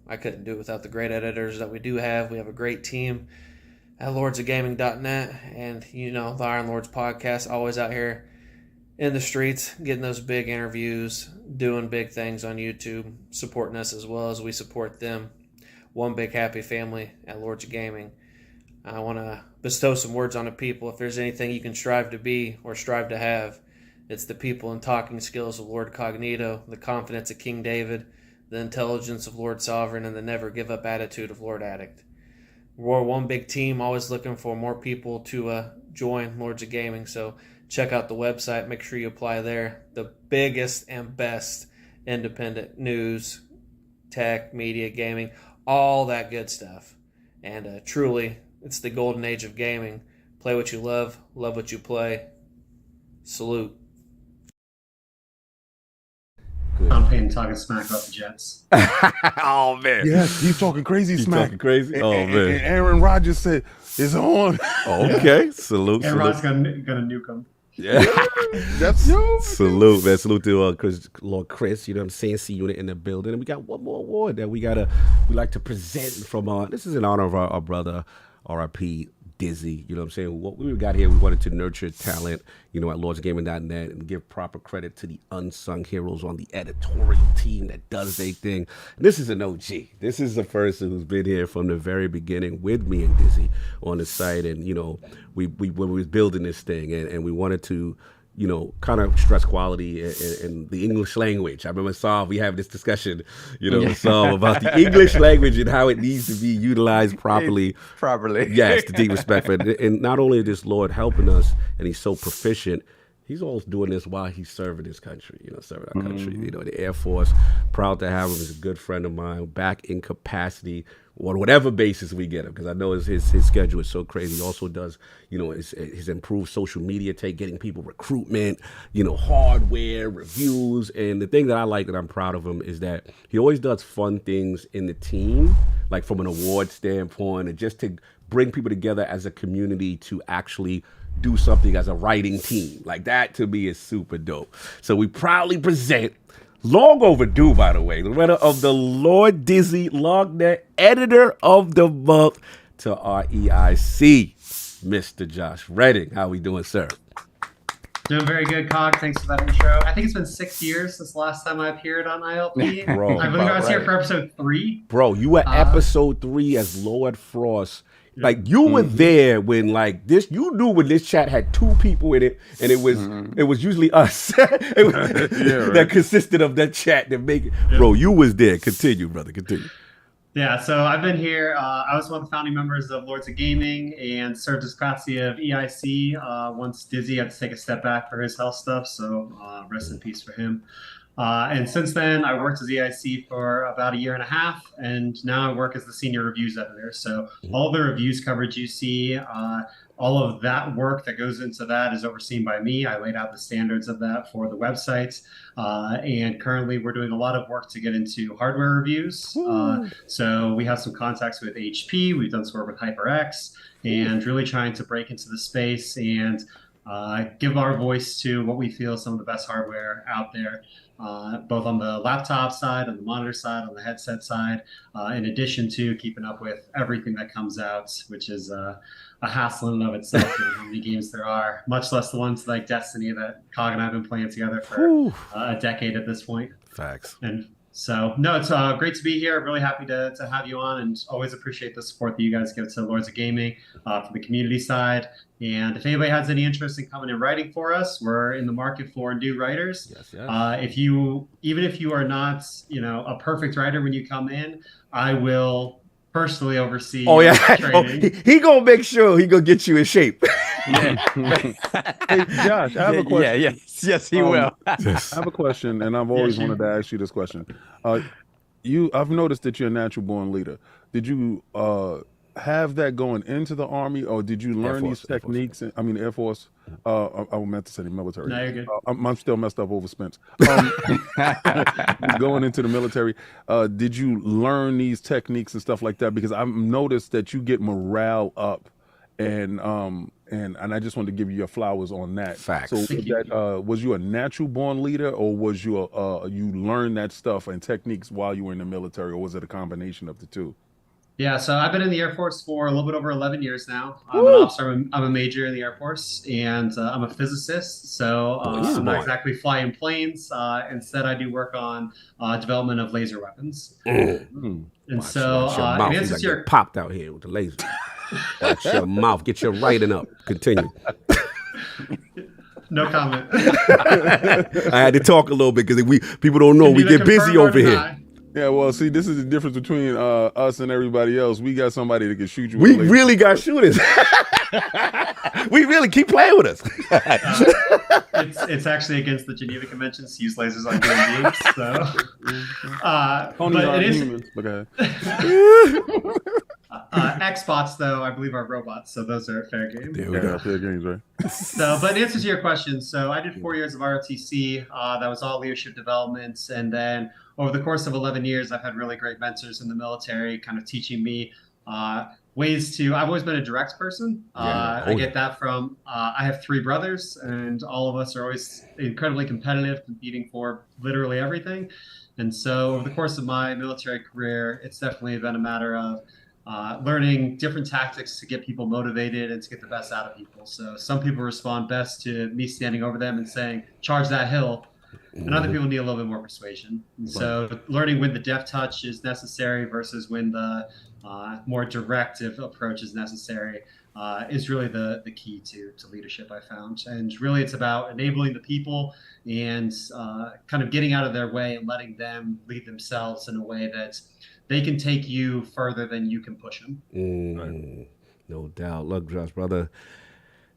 I couldn't do it without the great editors that we do have. We have a great team at lordsofgaming.net, and the Iron Lords podcast, always out here in the streets, getting those big interviews, doing big things on YouTube, supporting us as well as we support them. One big happy family at Lords of Gaming. I want to bestow some words on the people. If there's anything you can strive to be or strive to have, it's the people and talking skills of LordCognito, the confidence of King David, the intelligence of Lord Sovereign, and the never give up attitude of Lord Addict. We're one big team, always looking for more people to join Lords of Gaming. So check out the website. Make sure you apply there. The biggest and best independent news, tech, media, gaming, all that good stuff. And truly, it's the golden age of gaming. Play what you love what you play. Salute. I'm Payne talking smack about the Jets. Oh man, yes, he's talking crazy smack. Talking crazy. Oh man, and Aaron Rodgers said it's on. Okay, salute. Aaron Rodgers gonna nuke him. Yeah, that's yo. Salute, man. Salute to Lord Chris. You know what I'm saying? C-Unit in the building, and we got one more award that we like to present from. This is in honor of our brother, R.I.P. Dizzy. You know what I'm saying? What we got here, we wanted to nurture talent, at lordsgaming.net and give proper credit to the unsung heroes on the editorial team that does their thing. And this is an OG. This is a person who's been here from the very beginning with me and Dizzy on the site. And, we when we was building this thing and we wanted to, kind of stress quality in the English language. I remember, Saul, we have this discussion, Saul, about the English language and how it needs to be utilized properly. Yes, to deep respect for it. And not only is this Lord helping us, and he's so proficient, he's always doing this while he's serving his country, serving our country. The Air Force, proud to have him as a good friend of mine, back in capacity on whatever basis we get him, because I know his schedule is so crazy. He also does, his improved social media take, getting people recruitment, hardware, reviews. And the thing that I like that I'm proud of him is that he always does fun things in the team, like from an award standpoint, and just to bring people together as a community to actually do something as a writing team. Like that to me is super dope. So we proudly present, long overdue, by the way, the winner of the Lord Dizzy LOGNET Editor of the Month to our EIC, Mr. Josh Redding. How we doing, sir? Doing very good, Cog. Thanks for that intro. I think it's been 6 years since the last time I appeared on ILP. Bro, I believe I was here for episode 3. Bro, you were episode 3 as Lord Frost. Like you were there when you knew when this chat had 2 people in it, and it was usually us. That consisted of that chat that make it. Yeah. Bro, you was there. Continue, brother. Continue. Yeah, so I've been here. I was one of the founding members of Lords of Gaming and served as capacity of EIC once Dizzy had to take a step back for his health stuff. So rest in peace for him. And since then, I worked as EIC for about 1.5 years, and now I work as the senior reviews editor. So all the reviews coverage you see, all of that work that goes into that is overseen by me. I laid out the standards of that for the website. And currently we're doing a lot of work to get into hardware reviews. So we have some contacts with HP. We've done some work with HyperX, and really trying to break into the space and give our voice to what we feel is some of the best hardware out there, both on the laptop side, on the monitor side, on the headset side, in addition to keeping up with everything that comes out, which is a hassle in and of itself, given how many games there are, much less the ones like Destiny that Cog and I have been playing together for a decade at this point. Facts. And so, no, it's great to be here. Really happy to have you on, and always appreciate the support that you guys give to Lords of Gaming from the community side. And if anybody has any interest in coming and writing for us, we're in the market for new writers. Yes, yes. Even if you are not, a perfect writer when you come in, I will personally oversee. Oh yeah, training. he gonna make sure he gonna get you in shape. Hey, Josh, I have a question. Yes, he will. I have a question, and I've always wanted to ask you this question. I've noticed that you're a natural born leader. Did you have that going into the Army, or did you learn these techniques? I mean, Air Force. I meant to say the military. No, you're good. I'm still messed up over Spence. Going into the military, did you learn these techniques and stuff like that? Because I've noticed that you get morale up, and I just wanted to give you your flowers on that. Facts. So, was you a natural born leader, or was you you learned that stuff and techniques while you were in the military, or was it a combination of the two? Yeah, so I've been in the Air Force for a little bit over 11 years now. I'm an officer. I'm a major in the Air Force, and I'm a physicist. So I'm not exactly flying planes. Instead, I do work on development of laser weapons. And so, in answer to your popped out here with the laser. Watch your mouth. Get your writing up. Continue. No comment. I had to talk a little bit because people don't know we get busy over here. Yeah, well, see, this is the difference between us and everybody else. We got somebody that can shoot you. We really got shooters. We really keep playing with us. It's actually against the Geneva Conventions to use lasers on human beings. So, but it is. Humans, but Xbots, though, I believe are robots, so those are fair game. There we go. Fair games, right? So, but in answer to your question, so I did 4 years of ROTC. That was all leadership development, and then over the course of 11 years, I've had really great mentors in the military, kind of teaching me ways to. I've always been a direct person. I get that from. I have 3 brothers, and all of us are always incredibly competitive, competing for literally everything. And so, over the course of my military career, it's definitely been a matter of learning different tactics to get people motivated and to get the best out of people. So some people respond best to me standing over them and saying, charge that hill. And other people need a little bit more persuasion. And so learning when the deft touch is necessary versus when the more directive approach is necessary is really the key to leadership, I found. And really it's about enabling the people and kind of getting out of their way and letting them lead themselves in a way that they can take you further than you can push them. Right. No doubt. Look, Josh, brother,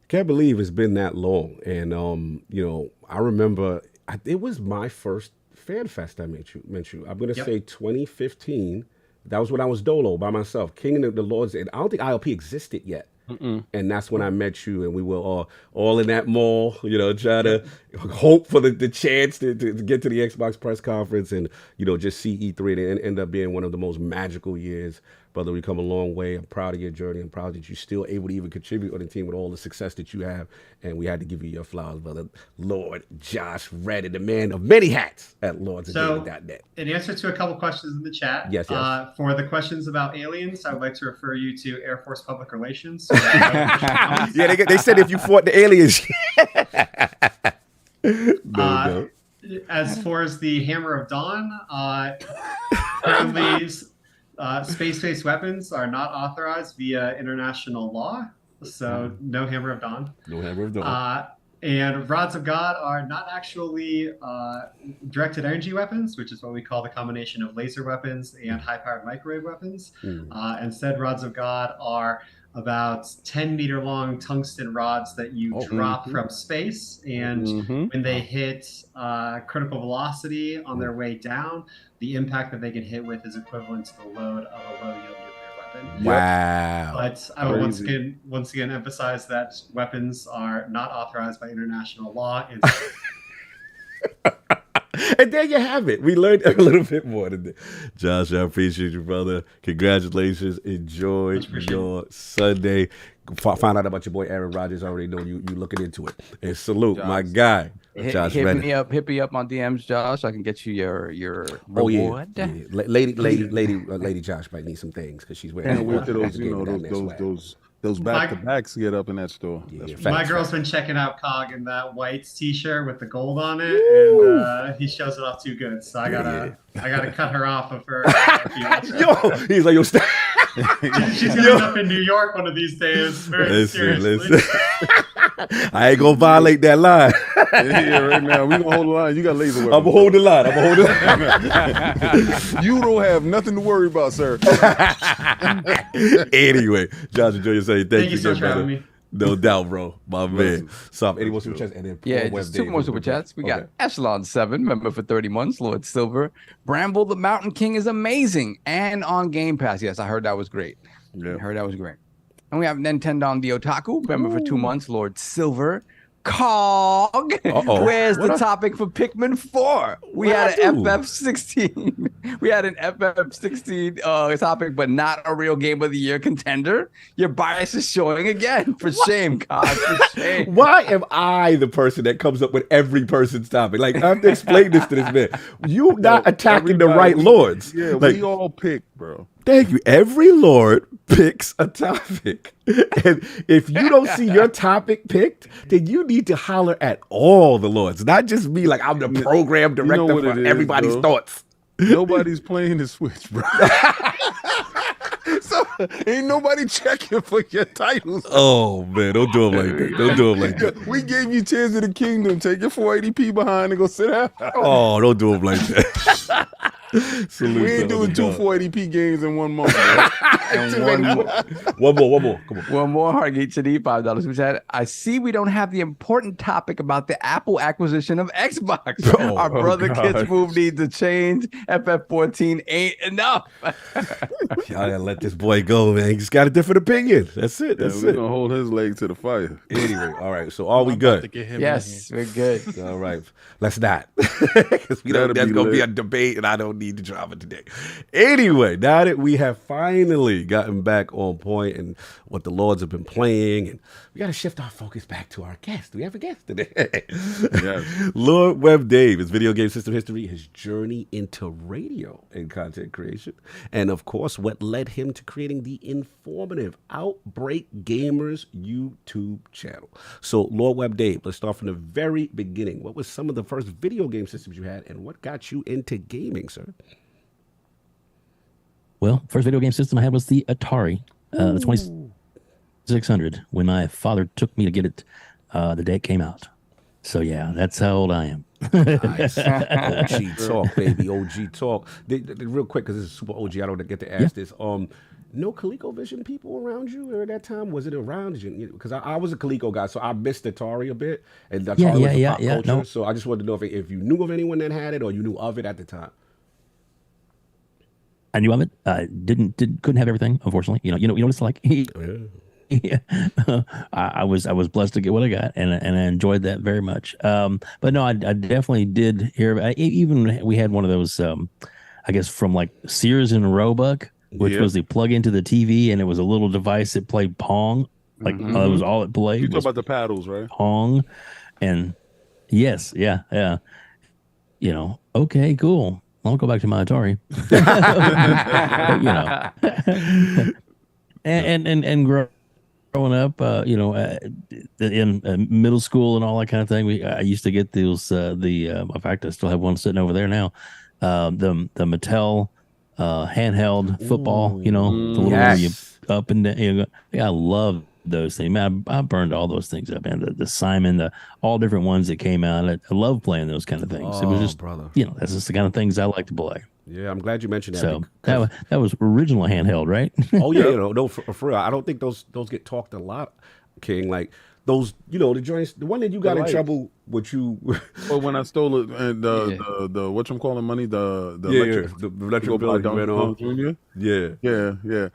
can't believe it's been that long. And, I remember it was my first fan fest I met you. I'm going to say 2015. That was when I was dolo by myself. King of the Lords. And I don't think ILP existed yet. And that's when I met you, and we were all in that mall, trying to hope for the chance to get to the Xbox press conference and, just see E3. And end up being one of the most magical years. Brother, we come a long way. I'm proud of your journey. I'm proud that you're still able to even contribute on the team with all the success that you have. And we had to give you your flowers, brother. Lord Josh Reddy, the man of many hats at lordsofgaming.net. In answer to a couple questions in the chat, yes. For the questions about aliens, I would like to refer you to Air Force Public Relations. Yeah, they said if you fought the aliens. No. As far as the Hammer of Dawn, currently space-based weapons are not authorized via international law, so no Hammer of Dawn. No Hammer of Dawn. And Rods of God are not actually directed energy weapons, which is what we call the combination of laser weapons and high-powered microwave weapons. Instead, Rods of God are about 10-meter long tungsten rods that you drop from space. And when they hit critical velocity on their way down, the impact that they get hit with is equivalent to the load of a low yield nuclear weapon. Wow. But I would once again emphasize that weapons are not authorized by international law. And there you have it. We learned a little bit more today. Josh, I appreciate you, brother. Congratulations. Enjoy your Sunday. Find out about your boy Aaron Rodgers. I already know you looking into it. And salute, Josh, my guy. Josh hit me up on DMs, Josh. I can get you your reward. Yeah. Lady Josh might need some things because she's wearing. Can't wait till those back-to-backs get up in that store. Yeah, my girl's been checking out Cog in that white t-shirt with the gold on it, and he shows it off too good. So I gotta cut her off of her. He's like, yo, stop. She's gonna end up in New York one of these days. Listen. I ain't gonna violate that line. Yeah, right now we gonna hold the line. You got laser weapons. I'm gonna hold the line. You don't have nothing to worry about, sir. Anyway, Josh, enjoy your Sunday. Thank you so much for having me. No doubt, bro. My man. So, any more super chats? And then just two more super chats. We got Echelon 7, member for 30 months, Lord Silver. Bramble the Mountain King is amazing and on Game Pass. Yes, I heard that was great. Yeah. I heard that was great. And we have Nintendo on the Otaku, member for 2 months, Lord Silver. Cog, where's the topic for Pikmin 4? We had an FF16. We had an FF16 topic, but not a real Game of the Year contender. Your bias is showing again. For shame, Cog. For shame. Why am I the person that comes up with every person's topic? Like, I have to explain this to this man. You not attacking the right lords. Yeah, like, we all pick, bro. Thank you. Every lord picks a topic. And if you don't see your topic picked, then you need to holler at all the lords, not just me. Like, I'm the program director for everybody's thoughts. Nobody's playing the Switch, bro. So ain't nobody checking for your titles. Oh man, don't do them like that. Don't do them like that. We gave you Tears of the Kingdom. Take your 480p behind and go sit down. Oh, don't do them like that. We ain't doing two 480p games in 1 month. And one more. Come on. One more, Hargeet Chadi, $5. We said, I see we don't have the important topic about the Apple acquisition of Xbox. Our brother kids move needs to change. FF14 ain't enough. Y'all gotta let this boy go, man. He's got a different opinion. That's it. We're gonna hold his leg to the fire. Anyway, all right. So are we good? Yes, we're good. All right. Let's not. Because that's gonna be a debate, and I don't need the drama today. Anyway, now that we have finally gotten back on point and what the lords have been playing, and we got to shift our focus back to our guest. We have a guest today. Yes. Lord WEBDAVE, his video game system history, his journey into radio and content creation, and of course, what led him to creating the informative Outbreak Gamers YouTube channel. So, Lord WEBDAVE, let's start from the very beginning. What was some of the first video game systems you had, and what got you into gaming, sir? Well, first video game system I had was the Atari, the 2600, when my father took me to get it the day it came out. So, yeah, that's how old I am. Nice. OG talk, baby. OG talk. Real quick, because this is super OG, I don't get to ask this. No ColecoVision people around you at that time? Was it around you? Because I was a Coleco guy, so I missed Atari a bit. And Atari was the pop culture. No. So I just wanted to know if you knew of anyone that had it or you knew of it at the time. I knew of it. Couldn't have everything, unfortunately. You know what it's like. Yeah. I was blessed to get what I got, and I enjoyed that very much. But no, I definitely did hear. Even we had one of those, I guess from like Sears and Roebuck, which was they plug into the TV, and it was a little device that played Pong. Like that was all it played. You talk about the paddles, right? Pong, and yes, yeah. Okay, cool. I'll go back to my Atari. But, and growing up, in middle school and all that kind of thing, I used to get those. In fact, I still have one sitting over there now. The Mattel handheld football. The little one you up and down. I love those things. Man, I burned all those things up, man. The Simon, all different ones that came out. I love playing those kind of things. It was just, brother. That's just the kind of things I like to play. Yeah, I'm glad you mentioned that. So that was original handheld, right? Oh yeah, no, for real. I don't think those get talked a lot, King. Like those, the joints, the one that you got in trouble with you. Well, when I stole it and the whatchamacallit money, the electric bill went on. Yeah.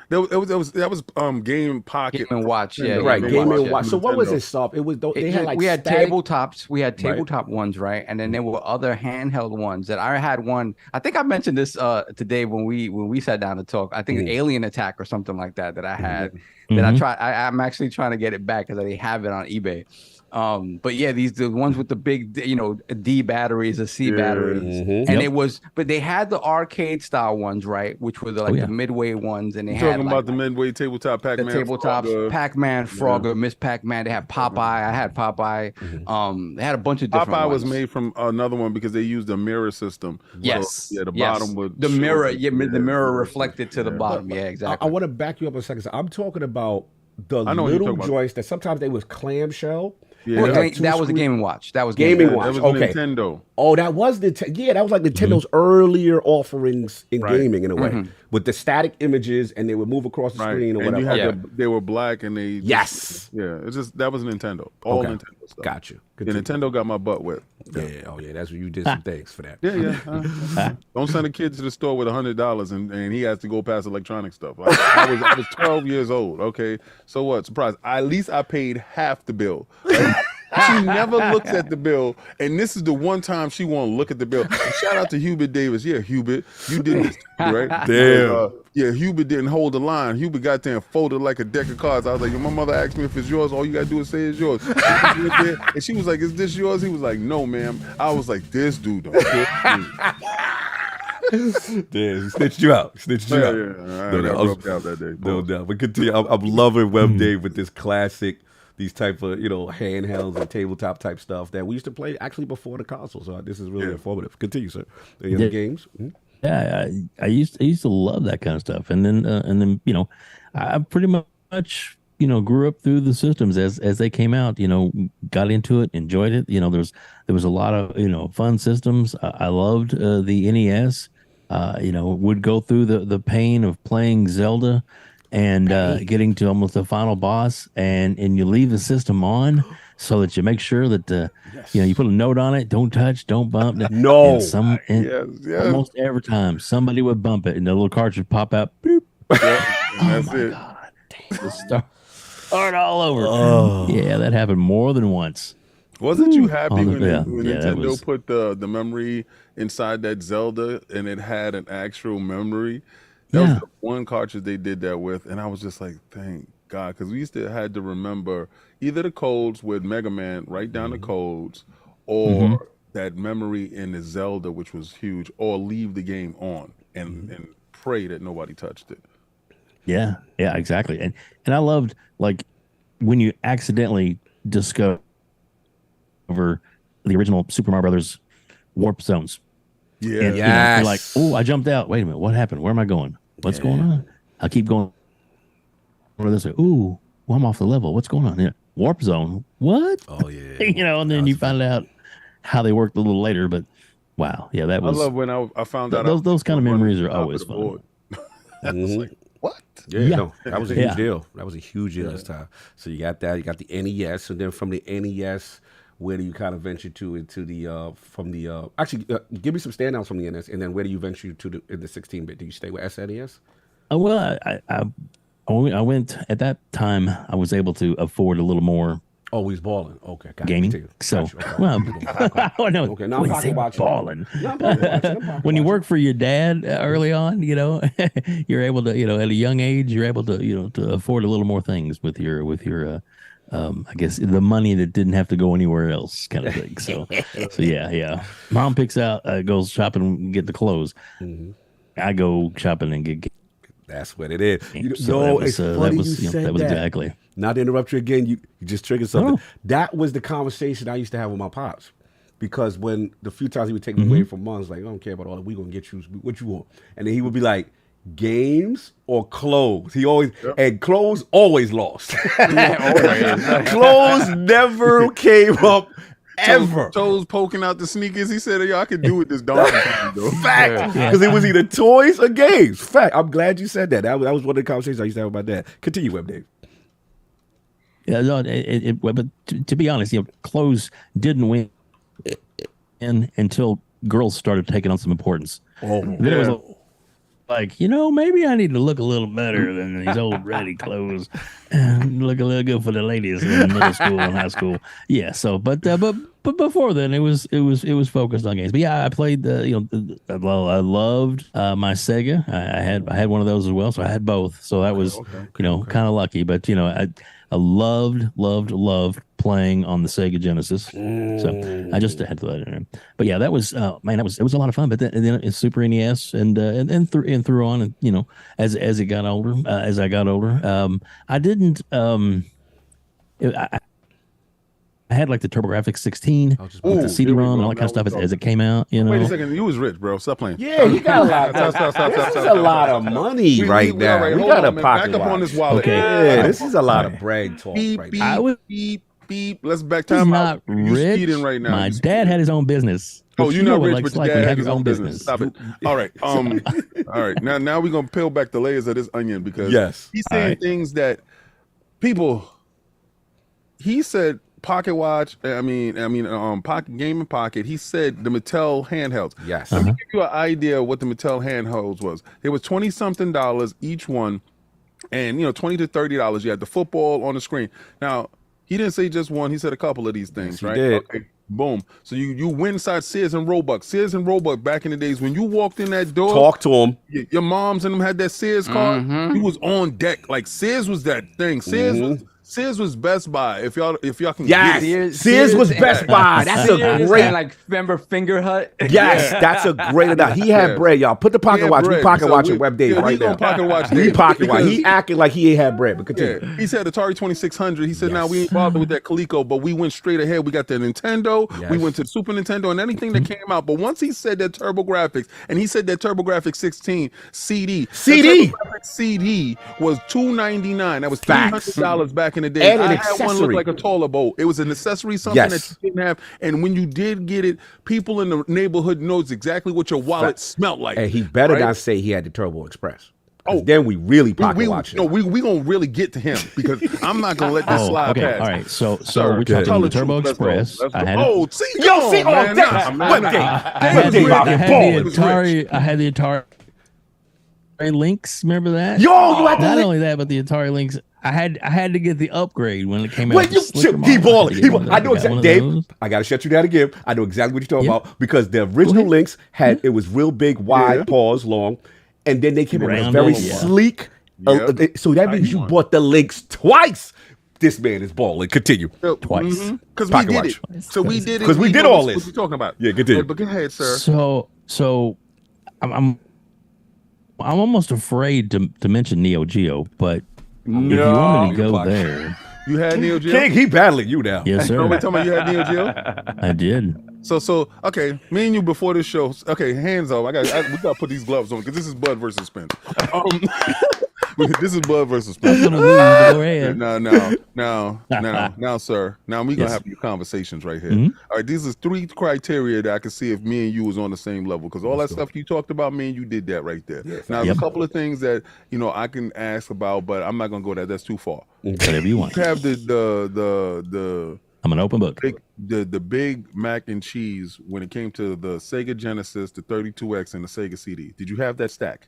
That was Game Pocket. Game and Watch, right. Game and Watch. So what was it, Soft? It was they had like we had static... tabletops. We had tabletop ones, right? And then there were other handheld ones that I had one. I think I mentioned this today when we sat down to talk. I think Alien Attack or something like that I had. That I'm actually trying to get it back because I have it on eBay. But yeah, the ones with the big, D batteries, the C batteries, and it was, but they had the arcade style ones, right? Which were the Midway ones, and they had talking about the Midway tabletop Pac-Man, the tabletops, Pac-Man, Frogger, Miss Pac-Man. They had Popeye. I had Popeye. They had a bunch of different. Popeye ones. was made from another one because they used a mirror system. Yes. So, the bottom would the mirror. The mirror reflected to the bottom. Yeah, exactly. I want to back you up a second. So I'm talking about the little joints that sometimes they was clamshell. Yeah, that was a Game & Watch. That was Game & Watch. That was Nintendo. Oh, that was that was like Nintendo's earlier offerings in gaming in a way, with the static images, and they would move across the screen or whatever. You had they were black, and they it's just that was Nintendo. All Nintendo stuff. Got you. Yeah, Nintendo got my butt wet. Yeah. Oh yeah, that's where you did some things for that. Yeah. Don't send a kid to the store with $100 and he has to go past electronic stuff. I was 12 years old. Okay, so what? Surprise! At least I paid half the bill. She never looks at the bill, and this is the one time she won't look at the bill. And shout out to Hubert Davis. Yeah, Hubert, you did this, right? Damn. Hubert didn't hold the line. Hubert got there and folded like a deck of cards. I was like, my mother asked me if it's yours. All you gotta do is say it's yours. And she was like, is this yours? He was like, no, ma'am. I was like, this dude don't care. Damn, he snitched you out. Yeah. I got rubbed out that day. No doubt. But continue. I'm loving WebDave with this classic, these type of handhelds and tabletop type stuff that we used to play actually before the console. So this is really informative. Continue, sir. Any other games? Mm-hmm. Yeah, I used to love that kind of stuff, and then I pretty much grew up through the systems as they came out. Got into it, enjoyed it. There was a lot of fun systems. I loved the NES. Would go through the pain of playing Zelda and getting to almost the final boss, and you leave the system on so that you make sure that you put a note on it, don't touch, don't bump. No, almost every time somebody would bump it, and the little cartridge would pop out. Boop. That's it. God, the start all over. Yeah, that happened more than once. Wasn't you happy when Nintendo put the memory inside that Zelda and it had an actual memory? That was the one cartridge they did that with, and I was just like, thank God, because we used to had to remember either the codes with Mega Man, write down the codes, or that memory in the Zelda, which was huge, or leave the game on and pray that nobody touched it. Yeah, exactly. And I loved when you accidentally discover the original Super Mario Brothers warp zones. Yeah, and, you're like, oh, I jumped out. Wait a minute, what happened? Where am I going? What's going on? I keep going over this way. Ooh, I'm off the level. What's going on? Warp zone. What? Oh yeah. And then you find out how they worked a little later. But wow, yeah, that was. I love when I found out those kind of memories are always fun. I was like, what? No, that was a huge deal. That was a huge deal this time. So you got that. You got the NES, and then from the NES, where do you kind of venture into the from the actually give me some standouts from the NES, and then where do you venture to in the 16-bit? Do you stay with SNES? Well, I went at that time. I was able to afford a little more. Oh, he's balling. Okay, got gaming. It. So, okay. Well, no. Okay, now I'm talking about balling. When you work for your dad early on, you're able to, at a young age, you're able to, to afford a little more things with your I guess the money that didn't have to go anywhere else, kind of thing. So yeah. Mom goes shopping and get the clothes. I go shopping and get. That's what it is. It's funny you said that. Exactly. Not to interrupt you again, you just triggered something. That was the conversation I used to have with my pops. Because when the few times he would take me away from moms, like, I don't care about all that, we're going to get you what you want. And then he would be like, games or clothes. He always and clothes always lost. Always. Clothes never came up ever. Toes poking out the sneakers. He said, "Yo, I could do with this Donkey Kong, though." Fact, because it was either toys or games. Fact. I'm glad you said that. That was one of the conversations I used to have with my dad. Continue, WebDave. Yeah, no, but to be honest, clothes didn't win until girls started taking on some importance. Oh, Then it was like, maybe I need to look a little better than these old ratty clothes and look a little good for the ladies in middle school and high school. Yeah. So, but before then, it was focused on games. But yeah, I played I loved my Sega. I had one of those as well, so I had both. So that was kind of lucky. But I loved playing on the Sega Genesis. So I just had to let it in. But yeah, that was it was a lot of fun. But then it's Super NES and through on, and as I got older, I didn't I had like the TurboGrafx 16 with the CD-ROM and all that kind of stuff as it came out. Wait a second, you was rich, bro. Stop playing. Yeah, you got a lot. This is a lot of money right now. Right. We got a Back pocket up on this wallet. Okay, yeah, this is a lot of brag talk Beep, right beep, now. beep. Let's back He's time not out. You rich. speeding right now. My dad had his own business. Oh, you're not rich, but your like dad when you has have his your own business. Stop it. All right. All right. Now we're gonna peel back the layers of this onion because he's saying things that people. He said pocket watch. Pocket Game and Pocket. He said the Mattel handhelds. Yes. Let me give you an idea of what the Mattel handhelds was. It was $20-something each one, and $20 to $30. You had the football on the screen. Now he didn't say just one. He said a couple of these things. Yes, right? he did. Okay. Boom. So you went inside Sears and Roebuck. Sears and Roebuck back in the days when you walked in that door. Talk to him. Your moms and them had that Sears card. You was on deck. Like Sears was that thing. Sears was Best Buy. If y'all can get it. Sears was Best Buy. That's a great. Remember Finger Hut? Yes, that's a great enough. He had bread, y'all. Put the pocket watch. We pocket watching WebDave right now. Pocket watch. We pocket watch. He acting like he ain't had bread, but continue. Yeah. He said Atari 2600. He said, "Now we ain't bothered with that Coleco, but we went straight ahead. We got the Nintendo. We went to the Super Nintendo and anything that came out. But once he said that TurboGrafx, and he said that TurboGrafx 16 CD was $299. That was $300 back in the day. And an I had one look accessory. like a taller bowl. It was an accessory, something that you didn't have. And when you did get it, people in the neighborhood knows exactly what your wallet smelled like. And he better not say he had the Turbo Express. Then we really pocket watch it. No, we gonna really get to him because I'm not gonna let this slide past. All right, so we're talking the Turbo Express. I had the Atari Lynx. Remember that? Not only that, but the Atari Lynx. I had to get the upgrade when it came out. He balling. I know exactly, Dave. I gotta shut you down again. I know exactly what you're talking about because the original Lynx had it was real big, wide, paws, long, and then they came in with a very sleek. So that means you bought the Lynx twice. This man is balling. Continue. Twice because we did it. So we did it because we did all this. What you talking about? Yeah, continue. But go ahead, sir. So I'm almost afraid to mention Neo Geo, but if you want me to go there, you had Neo Geo. King, he battling you now. Yes, sir. Nobody told me you had Neo Geo. I did. So okay, me and you before this show. Okay, hands off. We gotta put these gloves on because this is Bud versus Spence. This is Bud versus Spence. Now, sir. Now we gonna have your conversations right here. All right, these are 3 criteria that I can see if me and you was on the same level because all that stuff you talked about, me and you did that right there. Now, there's a couple of things that I can ask about, but I'm not gonna go there. That's too far. Whatever you want. You have the I'm an open book. The big mac and cheese when it came to the Sega Genesis, the 32X, and the Sega CD. Did you have that stack?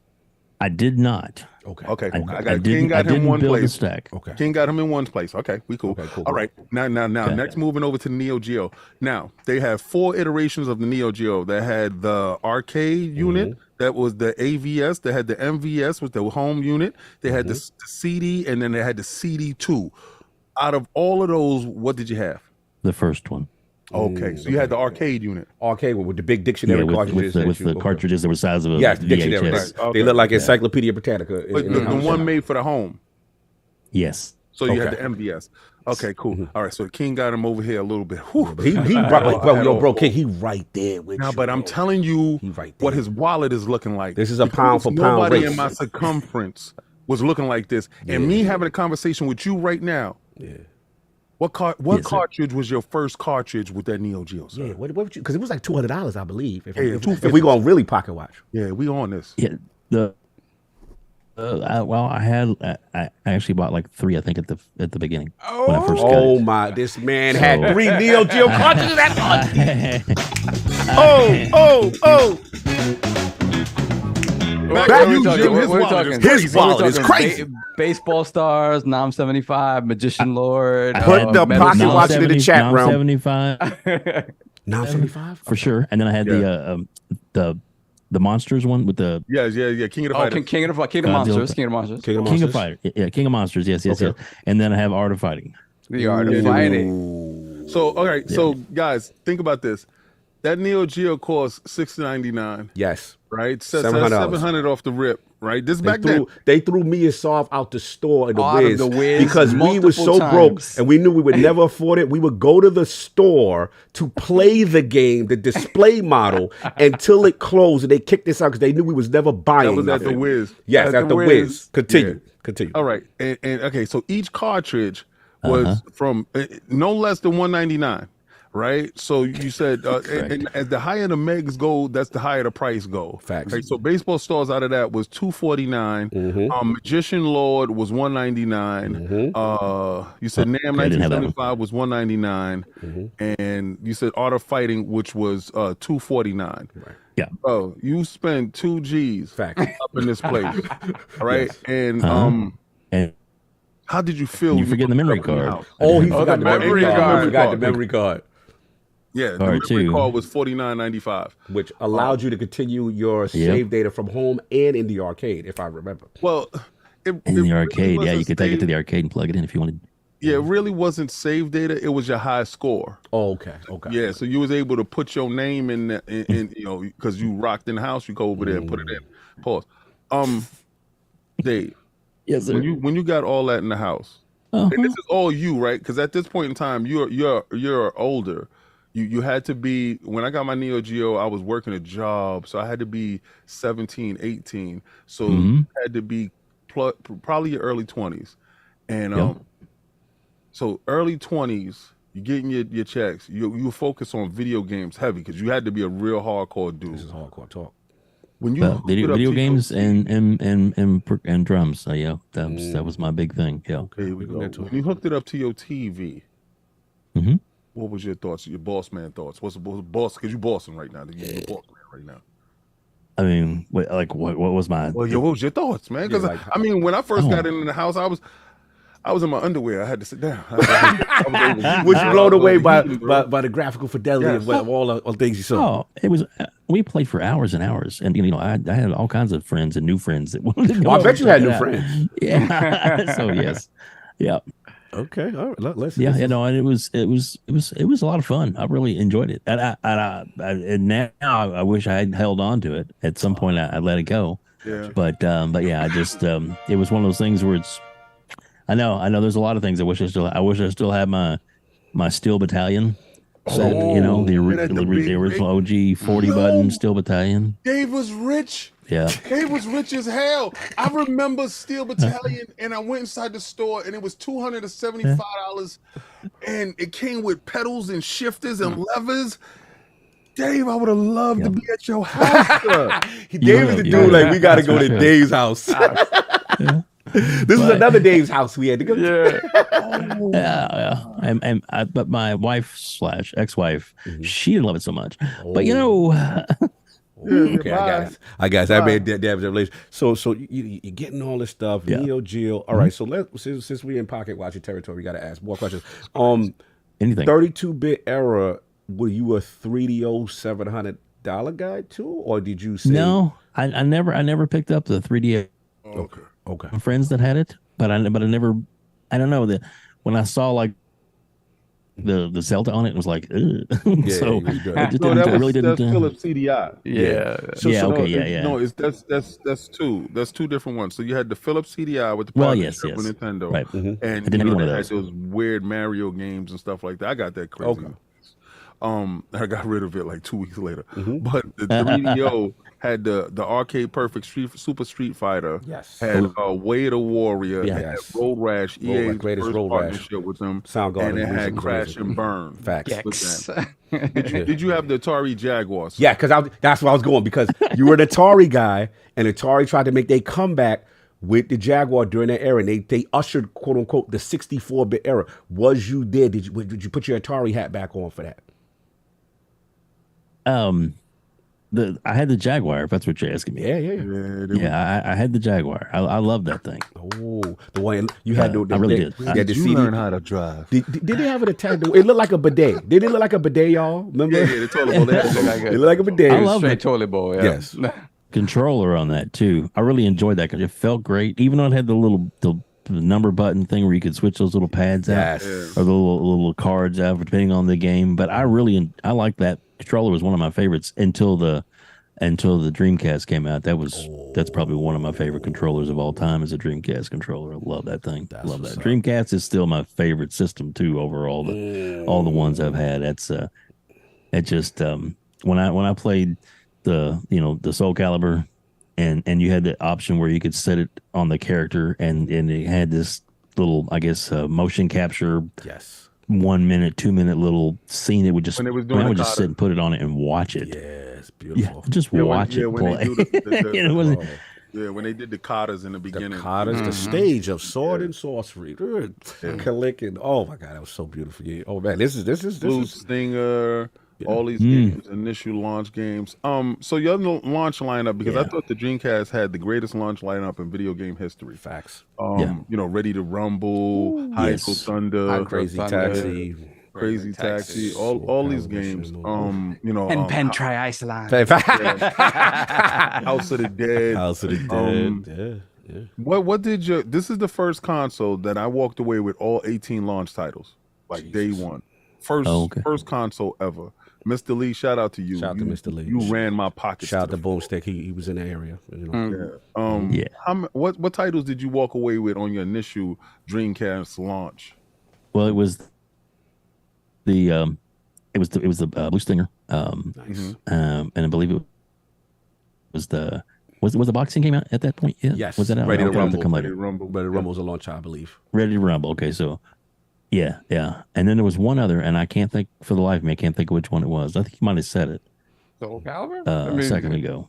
I did not. Okay. King got him in one place. Stack. Okay. King got him in one place. Okay, we cool. All right. Now. Next, moving over to the Neo Geo. Now they have 4 iterations of the Neo Geo. That had the arcade unit. That was the AVS. They had the MVS, was the home unit. They had the CD, and then they had the CD2. Out of all of those, what did you have? The first one. Okay, so you had the arcade unit. Arcade with the big dictionary cartridges. With the cartridges that were the size of a dictionary. VHS. They look like Encyclopedia Britannica. But the one made for the home. Yes. So you had Okay. the MVS. Okay, cool. All right, so King got him over here a little bit. Whew. He bro, King, he right there with Now, you. but I'm bro. telling you He right what there. his wallet is looking like. This is a Because pound for pound nobody race. in my circumference was looking like this. And me having a conversation with you right now. Yeah. What Yes, sir. cartridge was your first cartridge with that Neo Geo, sir? Yeah, what would you? Because it was like $200, I believe. If $250. we gonna really pocket watch. Yeah, we on this. Yeah, I actually bought like 3, I think, at the beginning when I first got Oh it. my! This man So- had 3 Neo Geo cartridges at once. Oh! Back to you, Jim. His wallet is crazy. His wallet is crazy. Baseball Stars, Nom 75, Magician Lord. Put the Metal pocket Gear. watch in the chat room. 75 Now 75 for sure. And then I had the monsters one with the Yeah. King of the Fighters. King of the Godzilla. Monsters. King of the Monsters. King of Fighters. Yeah, King of Monsters. Yes. Okay. And then I have Art of Fighting. The Art of Fighting. So, all right. So, guys, think about this. That Neo Geo cost $699, Yes. right? So $700. $700 off the rip, right? This back then. They threw me and Sov out the store in the Out of Wiz the Wiz because we were so multiple broke times. and we knew we would never afford it. We would go to the store to play the game, the display model, until it closed, and they kicked us out because they knew we was never buying. That was at the nothing. Wiz. Yes, at the Wiz. Continue. All right. And okay, so each cartridge was from no less than $199. Right, so you said, and as the higher the megs go, that's the higher the price go. Facts. Right, so baseball stars out of that was $249. Magician Lord was $199. You said Nam I didn't have that 1975 was $199, and you said Art of Fighting, which was $249. Right. Yeah. Oh, you spent 2 G's Facts. up in this place. All right, and And how did you feel? you when forget the memory up in the card. house? Oh, he Oh, forgot the the memory memory card. card. He forgot the memory card, Yeah, the Card memory too. card was $49.95. which allowed you to continue your save data from home and in the arcade, if I remember. Well, in the arcade, yeah, you could take it to the arcade and plug it in if you wanted. Yeah, it really wasn't save data. It was your high score. Oh, okay. Yeah, so you was able to put your name in you know, because you rocked in the house. You go over there and put it in. Pause. Dave, Yes, sir. when you got all that in the house, and this is all you, right? Because at this point in time, you're older. You had to be, when I got my Neo Geo, I was working a job, so I had to be 17, 18. So you had to be probably your early 20s. And so early 20s, you getting your checks, you focus on video games heavy because you had to be a real hardcore dude. This is hardcore talk. When you hooked it up video to games your- and drums. So yeah, that was my big thing. Yeah. Okay, here we can go. get to When you hooked it up to your TV, Mhm. what was your thoughts? Your boss man thoughts? What's the boss? Because you bossing right now. You're boss man right now. I mean, what was my? Well, what was your thoughts, man? Because Yeah, like- I mean, when I first got into the house, I was in my underwear. I had to sit down. I Was you blown away by heating, bro. the graphical fidelity Yes. of all the things you saw? Oh, it was. We played for hours and hours, and you know, I had all kinds of friends and new friends that wanted to go. Well, I over bet you and had check new it out. friends. Yeah. So yes, yeah, Okay, all right. Let's yeah. You know, and it was a lot of fun. I really enjoyed it, and now I wish I had held on to it. At some point, I let it go. Yeah. But yeah, I just it was one of those things where it's. I know. There's a lot of things I wish I still had my Steel Battalion. Set, you know, the original OG 40 button Steel Battalion. Dave was rich. Yeah. Dave was rich as hell. I remember Steel Battalion, and I went inside the store, and it was $275, and it came with pedals and shifters and levers. Dave, I would have loved to be at your house. Sir. Dave is the dude like we got to go to Dave's house. This is another Dave's house we had to go to. Yeah. But my wife / ex-wife, she didn't love it so much. But you know, Okay, I got it. I made that damage revelation. So you're getting all this stuff, Neo Geo. All right, so since we in pocket watching territory, we got to ask more questions. anything. 32-bit era, were you a 3DO $700 guy too, or did you say No, I never picked up the 3D. Okay. Friends that had it, but I never. I don't know that when I saw like the Zelda on it. It was like, ugh. Yeah, So it was good. it just No, didn't, that was really didn't. that's Philips CDI. Yeah. No, it's that's two. That's two different ones. So you had the Philips CDI with the partnership with Nintendo, Right. and I didn't have one of had those. those weird Mario games and stuff like that. I got that crazy. Okay. I got rid of it like 2 weeks later. Mm-hmm. But the 3DO had the Arcade Perfect Super Street Fighter. Yes. Had Way the Warrior. Yes. Had Road Rash. EA's greatest first Road Rash. partnership with them. Soundgarden And it had was Crash amazing. and Burn. Facts. Gex. Did you have the Atari Jaguars? Yeah, because that's where I was going, because you were an Atari guy, and Atari tried to make their comeback with the Jaguar during that era, and they ushered, quote unquote, the 64-bit era. Was you there? Did you put your Atari hat back on for that? I had the Jaguar, if that's what you're asking me. Yeah. I had the Jaguar. I love that thing. Oh, the one you had to. I really did. You had the You CD. learn how to drive. Did they have it attached? It looked like a bidet. Did it look like a bidet, y'all? Remember? Yeah, the toilet bowl. They had It looked like a bidet. I love Straight it. toilet bowl. Yeah. Yes. Controller on that too. I really enjoyed that because it felt great, even though it had the number button thing where you could switch those little pads out, Yes. or the little cards out depending on the game. But I like that controller. Was one of my favorites until the Dreamcast came out. That's probably one of my favorite controllers of all time, is a Dreamcast controller. I love that thing. Love that. Dreamcast is still my favorite system too, over all the ones I've had. That's it just when I played the Soul Calibur, and you had the option where you could set it on the character, and it had this little, I guess, motion capture. Yes. 1 minute, 2 minute little scene that would just, When it was doing I would the just sit and put it on it and watch it. Yeah, it's Yeah, beautiful. just watch it when play. they do the It wasn't- when they did the katas in the The beginning. katas, the stage of sword and sorcery. Collecting. Oh my God, that was so beautiful. Yeah. Oh man, this is Blue Stinger, all these games, initial launch games. So your launch lineup, because I thought the Dreamcast had the greatest launch lineup in video game history. facts. Ready to Rumble, High School Thunder, Crazy Thunder. Taxi. Crazy Taxi, all these games. And Pen Tri Iceland. House of the Dead. House of the Dead. Yeah. What did you? This is the first console that I walked away with all 18 launch titles, like day one. First console ever. Mr. Lee, shout out to you. Shout out to Mr. Lee. You ran my pockets. Shout out to Boomstick. He was in the area. What titles did you walk away with on your initial Dreamcast launch? Well, it was the Blue Stinger, Nice. and I believe it was the boxing came out at that point. Yeah, Yes. was that out? Ready to Okay, Rumble. come Ready later. to Rumble. But the Rumble's a launch, I believe. Ready to Rumble. Okay, so yeah, and then there was one other, and I can't think for the life of me. I can't think of which one it was. I think you might have said it Soul Calibur? a second ago.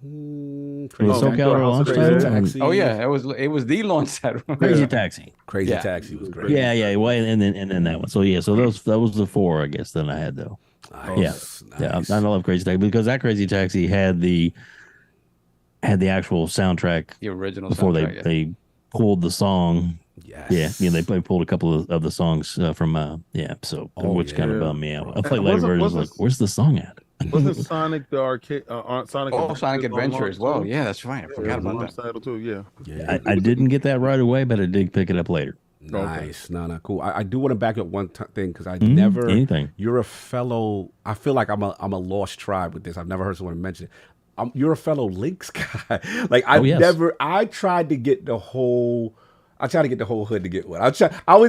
Crazy Soul Calibur launch title? Oh yeah, it was the launch title. Crazy Taxi. Crazy Yeah. Taxi was great. Yeah. Well, and then that one. So yeah, so that was the four, I guess. Then I had though. Nice. Yeah, Nice. I love Crazy Taxi because that Crazy Taxi had the actual soundtrack The original before soundtrack, they pulled the song. Yes. Yeah, they pulled a couple of the songs from which kind of bummed me out. I played later versions like, where's the song at? Wasn't Sonic the arcade? Sonic. Sonic Adventure as well. too? Yeah, that's right. I forgot about Launch that. title too. Yeah. Yeah. I didn't get that right away, but I did pick it up later. Nice. No, cool. I do want to back up one thing because I Mhm. never. Anything. You're a fellow. I feel like I'm a lost tribe with this. I've never heard someone mention it. You're a fellow Lynx guy. Like yes. I tried to get the whole. I tried to get the whole hood to get one.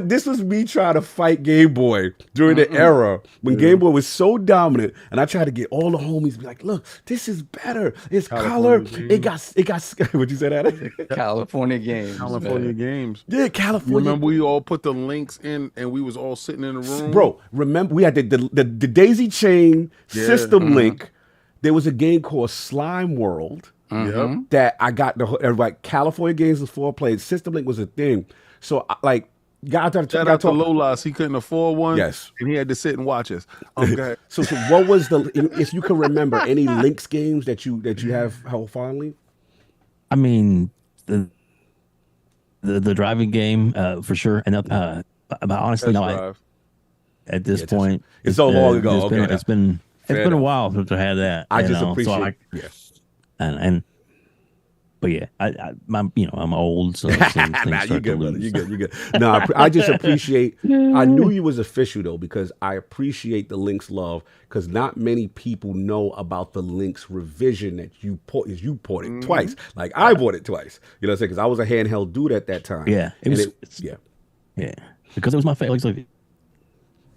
This was me trying to fight Game Boy during the era when Game Boy was so dominant, and I tried to get all the homies to be like, "Look, this is better. It's color. It got. What you say that? California Games. California man. Games. Yeah, California. Remember we all put the links in and we was all sitting in a room. Bro, remember we had the Daisy Chain system link. There was a game called Slime World. Yep. That I got everybody. California Games was 4 players. System Link was a thing. So like, guys, Shout out to Lolas. He couldn't afford one. Yes. And he had to sit and watch us. Okay. So what was if you can remember any Lynx games that you have held fondly? I mean, the driving game for sure, and but honestly, no. At this point, it's so long ago. It's been a while since I had that. I just So appreciate. but yeah, I'm old, so things Nah, you start to good, brother. lose. You good. You good. No, I just appreciate. I knew you was official though, because I appreciate the Lynx love, because not many people know about the Lynx revision that you bought it twice. Like I bought it twice. You know what I'm saying? Because I was a handheld dude at that time. Yeah, yeah, because it was my favorite.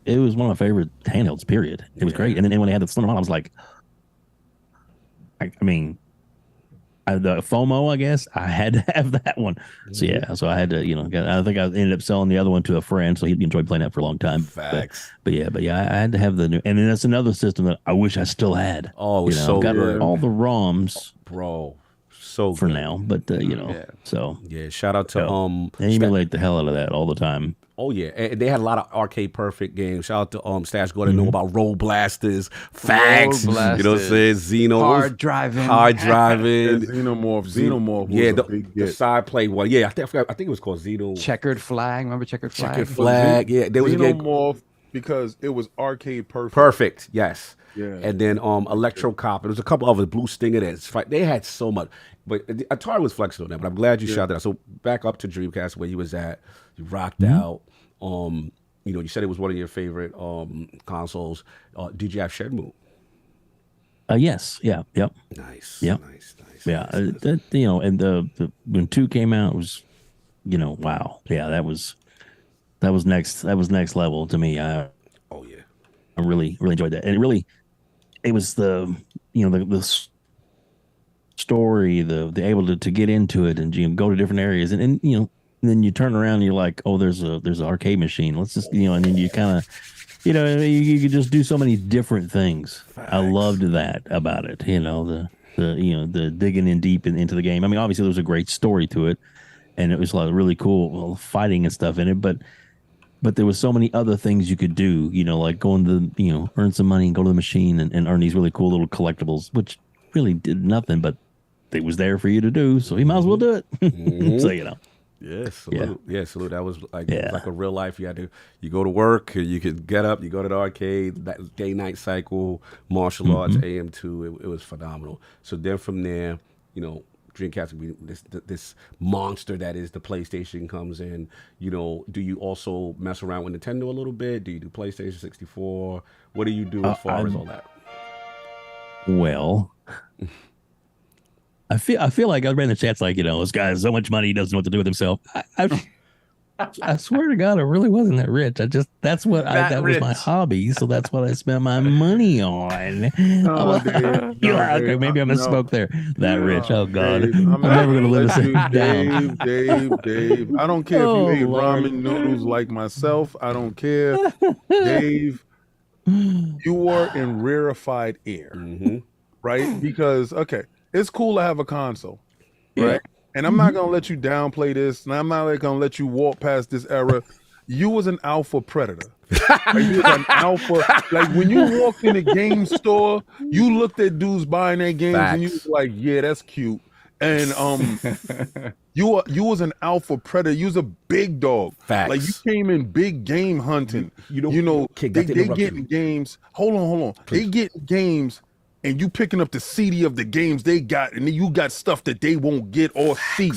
It was one of my favorite handhelds. Period. It was great. And then when they had the slimmer model, I was like, I mean, the FOMO, I guess I had to have that one. So yeah, so I had to, I think I ended up selling the other one to a friend, so he enjoyed playing that for a long time. Facts. But yeah, I had to have the new, and then that's another system that I wish I still had. Oh, so got good. all the ROMs, bro. So for good. now, but so yeah. Shout out to and emulate the hell out of that all the time. Oh yeah, and they had a lot of arcade perfect games. Shout out to Stash Gordon, know about Roll Blasters, Facts. You know what I'm saying? Xeno, hard driving, Xenomorph. Yeah, the side play one. Yeah, I think it was called Xeno. Checkered Flag. Remember Checkered Flag? Checkered Flag. Yeah, there was Xenomorph because it was arcade perfect. Perfect. Yes. Yeah. And then Electro Cop. There was a couple others. Blue Stinger. They had so much. But Atari was flexing on that. But I'm glad you shouted out. So back up to Dreamcast where you was at. You rocked out. You said it was one of your favorite consoles. Did you have Shenmue? Yes. Yeah. Yep. Nice. Yep. Nice. Yeah. And the when 2 came out, it was, wow. Yeah, that was next level to me. I really enjoyed that, and it was the story, the able to get into it and go to different areas, and then you turn around and you're like, oh, there's an arcade machine. Let's just and then you kind of you could just do so many different things. Facts. I loved that about it. The digging in deep into the game. I mean, obviously there was a great story to it, and it was like really cool fighting and stuff in it, but there was so many other things you could do, like going to, earn some money and go to the machine and earn these really cool little collectibles, which really did nothing, but it was there for you to do. So you might as well do it. So, Yeah, salute. Yeah, salute. That was like a real life. You go to work, you could get up, you go to the arcade, that day night cycle, martial arts, AM2. It was phenomenal. So then from there, Dreamcast, this monster that is the PlayStation comes in. Do you also mess around with Nintendo a little bit? Do you do PlayStation 64? What do you do as far as all that? Well, I feel like I read in the chats like, this guy has so much money he doesn't know what to do with himself. I swear to God, I really wasn't that rich. That was my hobby, so that's what I spent my money on. Okay, maybe I misspoke there. That rich, oh God, Dave, I'm never gonna live this down. Dave, I don't care if you ate ramen noodles like myself. I don't care, Dave. You were in rarefied air, right? Because it's cool to have a console, right? And I'm not gonna let you downplay this, and I'm not gonna let you walk past this era. You was an alpha predator. You was an alpha. Like when you walked in a game store, you looked at dudes buying their games, and you was like, "Yeah, that's cute." And you was an alpha predator. You was a big dog. Facts. Like you came in big game hunting. They getting games. Hold on. Please. They getting games. And you picking up the CD of the games they got, and then you got stuff that they won't get or see.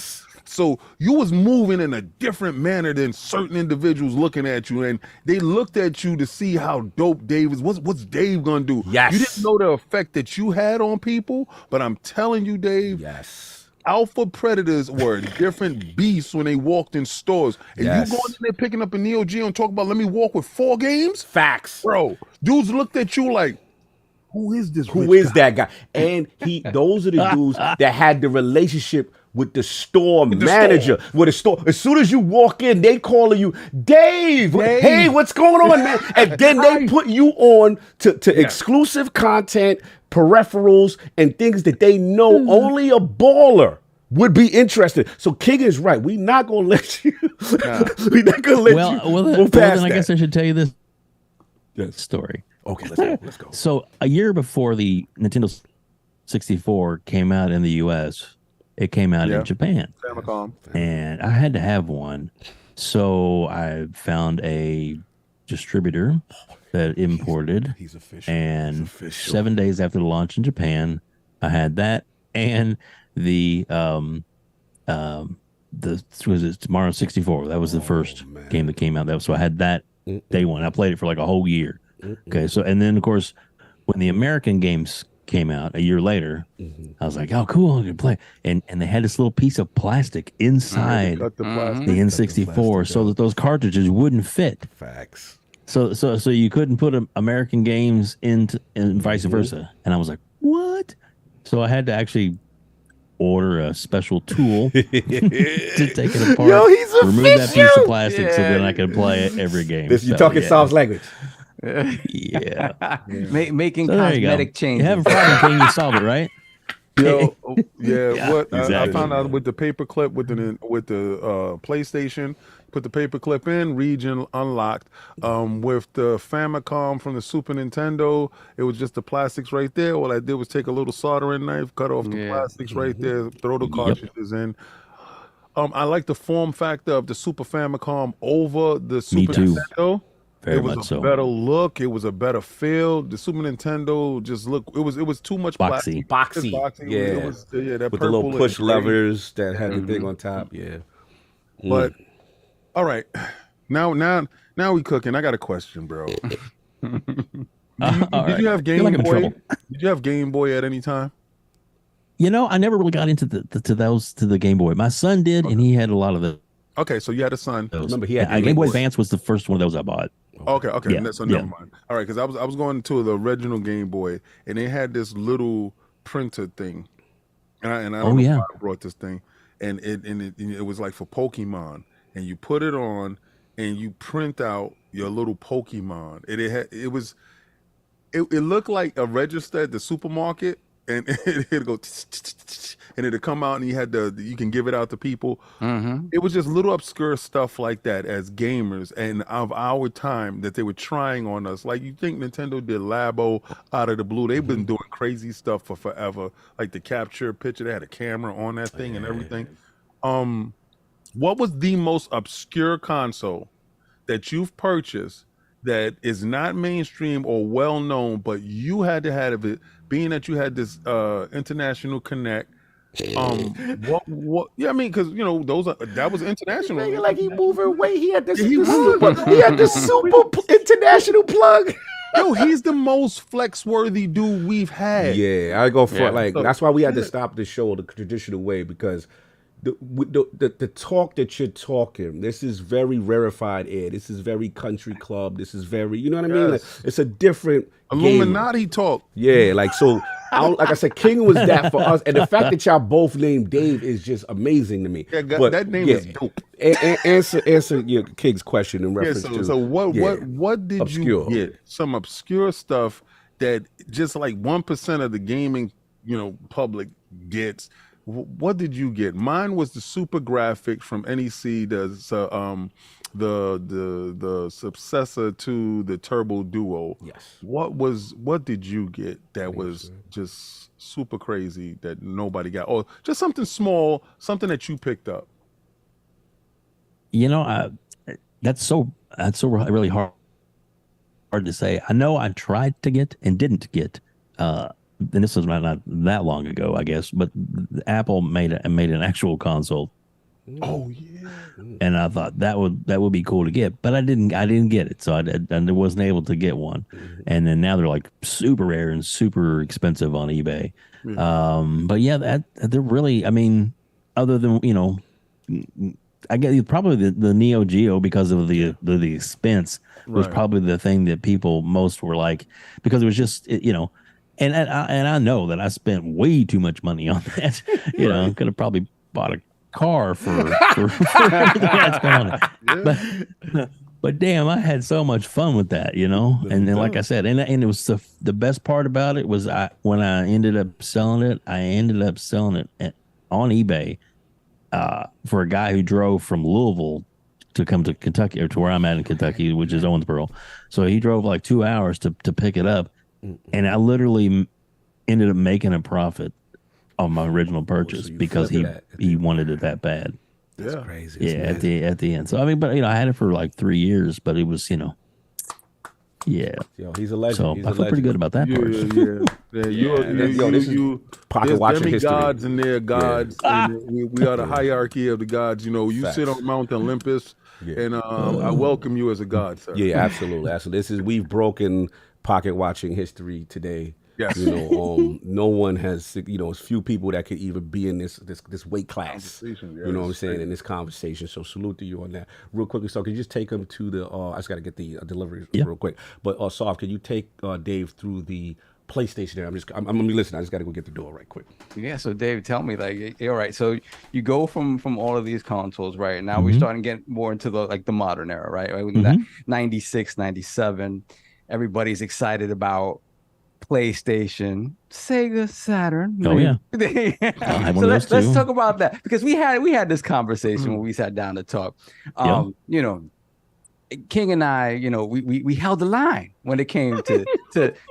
So you was moving in a different manner than certain individuals looking at you, and they looked at you to see how dope Dave is. What's Dave gonna do? Yes. You didn't know the effect that you had on people, but I'm telling you, Dave. Yes. Alpha predators were different beasts when they walked in stores. And you going in there picking up a Neo Geo and talk about, let me walk with 4 games? Facts. Bro, dudes looked at you like, who is this? Who is that guy? And those are the dudes that had the relationship with the store manager. With the store, as soon as you walk in, they calling you, Dave. Hey, what's going on, man? And then they put you on to exclusive content, peripherals, and things that they know only a baller would be interested. So King is right. We're not gonna let you. We're not gonna let you. Well, then I guess I should tell you this story. Okay, let's go. So a year before the Nintendo 64 came out in the US, it came out in Japan. And I had to have one. So I found a distributor that imported. He's official. And 7 days after the launch in Japan, I had that. And the was it Tomorrow 64? That was the first game that came out. So I had that day one. I played it for like a whole year. Okay, so and then of course when the American games came out a year later, I was like, oh cool, I can play. And they had this little piece of plastic inside Cut the plastic. the N64 so that those cartridges wouldn't fit. Facts. So you couldn't put American games into and vice versa. And I was like, what? So I had to actually order a special tool to take it apart. Yo, he's remove that piece of plastic so then I could play it every game. You talking Saul's language. Yeah. Making So there you go. cosmetic changes. You have a problem, King, you solve it, right? Yo, yeah. What I exactly. found out with the paperclip with the PlayStation, put the paperclip in, region unlocked. With the Famicom from the Super Nintendo, it was just the plastics right there. All I did was take a little soldering knife, cut off the plastics right there, throw the cartridges in. I like the form factor of the Super Famicom over the Super Nintendo. Very it was much a so. better look. It was a better feel. The Super Nintendo just looked. It was too much Boxy. Boxy. Boxy. Yeah. It was, that With the little purple push and gray. levers that had the thing on top. Yeah. But all right, now we cooking. I got a question, bro. Did you have Game like I'm in Boy? trouble. Did you have Game Boy at any time? You know, I never really got into the Game Boy. My son did, and he had a lot of those. Okay, so you had a son. Remember, he had Game Boy Advance was the first one of those I bought. Okay, Yeah, so never mind. All right, because I was going to the original Game Boy, and they had this little printer thing, and I don't know why I brought this thing, and it was like for Pokemon, and you put it on, and you print out your little Pokemon. It looked like a register at the supermarket, and it'd go and it'd come out, and you can give it out to people. It was just little obscure stuff like that as gamers and of our time that they were trying on us. Like, you think Nintendo did Labo out of the blue? They've been doing crazy stuff for forever, like the capture picture. They had a camera on that thing and everything. What was the most obscure console that you've purchased that is not mainstream or well known, but you had to have it, being that you had this international connect? What? Yeah, I mean, because that was international. Like he moving weight. He had the super international plug. Yo, he's the most flex-worthy dude we've had. Yeah, I go for that's why we had to stop the show the traditional way, because the talk that you're talking, this is very rarefied air. This is very country club. This is very, you know what I mean? Like, it's a different Illuminati talk. Yeah, like so. Like I said, King was that for us, and the fact that y'all both named Dave is just amazing to me. Yeah, that name is dope. Answer your King's question in reference to. So what did obscure. You get? Some obscure stuff that just like 1% of the gaming public gets. What did you get? Mine was the Super Graphics from NEC. The successor to the Turbo Duo. Yes. What did you get that was just super crazy that nobody got? Or just something small, something that you picked up? That's really hard to say. I know I tried to get and didn't get. And this was not that long ago, I guess. But Apple made an actual console. Oh yeah. And I thought that would be cool to get, but I didn't get it, so I wasn't able to get one. And then now they're like super rare and super expensive on eBay. But yeah, they're really, I mean, other than I guess probably the Neo Geo, because of the expense, was probably the thing that people most were like, because it was just and I know that I spent way too much money on that. Could have probably bought a car for everything that's going on. But damn, I had so much fun with that, And then, like I said, and it was the best part about it was when I ended up selling it, on eBay for a guy who drove from Louisville to come to Kentucky, or to where I'm at in Kentucky, which is Owensboro. So he drove like 2 hours to pick it up, and I literally ended up making a profit on my original purchase because he wanted it that bad. That's crazy. At the end. So I mean, but I had it for like 3 years, but it was Yeah. Yo, he's a legend. So He's I a feel pretty legend. good about that part. This is pocket there's watching history. demigods and they're gods. And we are the hierarchy of the gods. You know, you Facts. sit on Mount Olympus, and I welcome you as a god, sir. Yeah, absolutely. We've broken pocket watching history today. Yes. You know, no one has, it's few people that could even be in this weight class. You know what I'm saying, in this conversation. So salute to you on that. Real quickly, so can you just take them to the, I just got to get the delivery real quick. But Soft, can you take Dave through the PlayStation there? I'm going to be listening. I just got to go get the door right quick. Yeah, so Dave, tell me, like, all right, so you go from all of these consoles, right? Now we're starting to get more into the modern era, right? 96, 97, everybody's excited about PlayStation, Sega, Saturn. Oh yeah. So let's talk about that, because we had this conversation when we sat down to talk. You know, King and I, you know, we held the line when it came to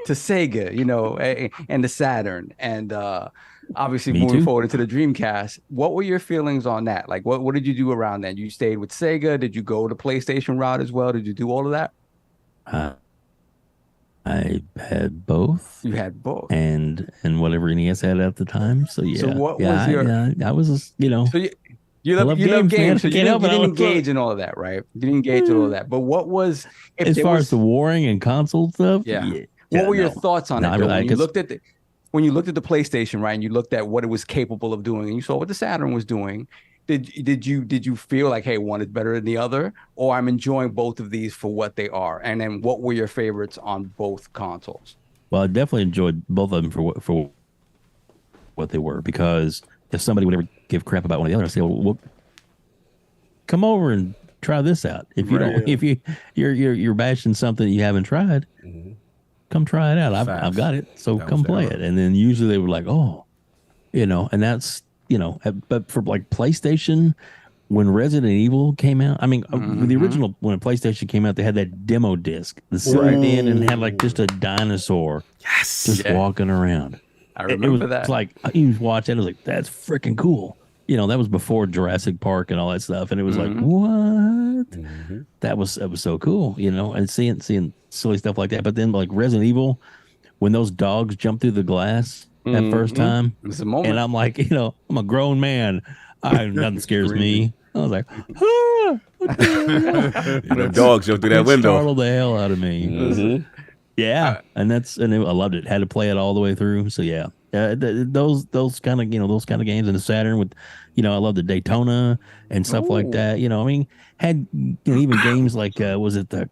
Sega, you know, and the Saturn, and obviously moving forward into the Dreamcast. What were your feelings on that? Like, what did you do around that? You stayed with Sega? Did you go the PlayStation route as well? Did you do all of that? I had both. You had both, and whatever NES had at the time. So yeah. So what was your? I was, you know. So you love games. So you didn't engage in all of that, right? You didn't engage in all of that. But what was as far as the warring and console stuff? Yeah. What were your thoughts on it? When you looked at the PlayStation, right, and you looked at what it was capable of doing, and you saw what the Saturn was doing. Did you feel like, hey, one is better than the other, or I'm enjoying both of these for what they are? And then what were your favorites on both consoles? Well, I definitely enjoyed both of them for what they were, because if somebody would ever give crap about one or the other, I'd say, well, come over and try this out. If you don't, if you're bashing something that you haven't tried, come try it out. I've got it, so come play it. And then usually they were like, oh, you know, and that's. You know, but for like PlayStation, when Resident Evil came out, I mean, the original, when PlayStation came out, they had that demo disc, the silver in, and had like just a dinosaur just walking around. I remember that. It's like, you watch it, it was like, that's freaking cool. You know, that was before Jurassic Park and all that stuff. And it was like, what? That was so cool, you know, and seeing silly stuff like that. But then like Resident Evil, when those dogs jumped through the glass, that first time, it's a moment. And I'm like, you know, I'm a grown man. Nothing scares me. I was like, the dogs jump through that window. Startled the hell out of me. Yeah, and I loved it. Had to play it all the way through. So yeah, those kind of games in the Saturn with, you know, I love the Daytona and stuff like that. You know, I mean, had even games like was it the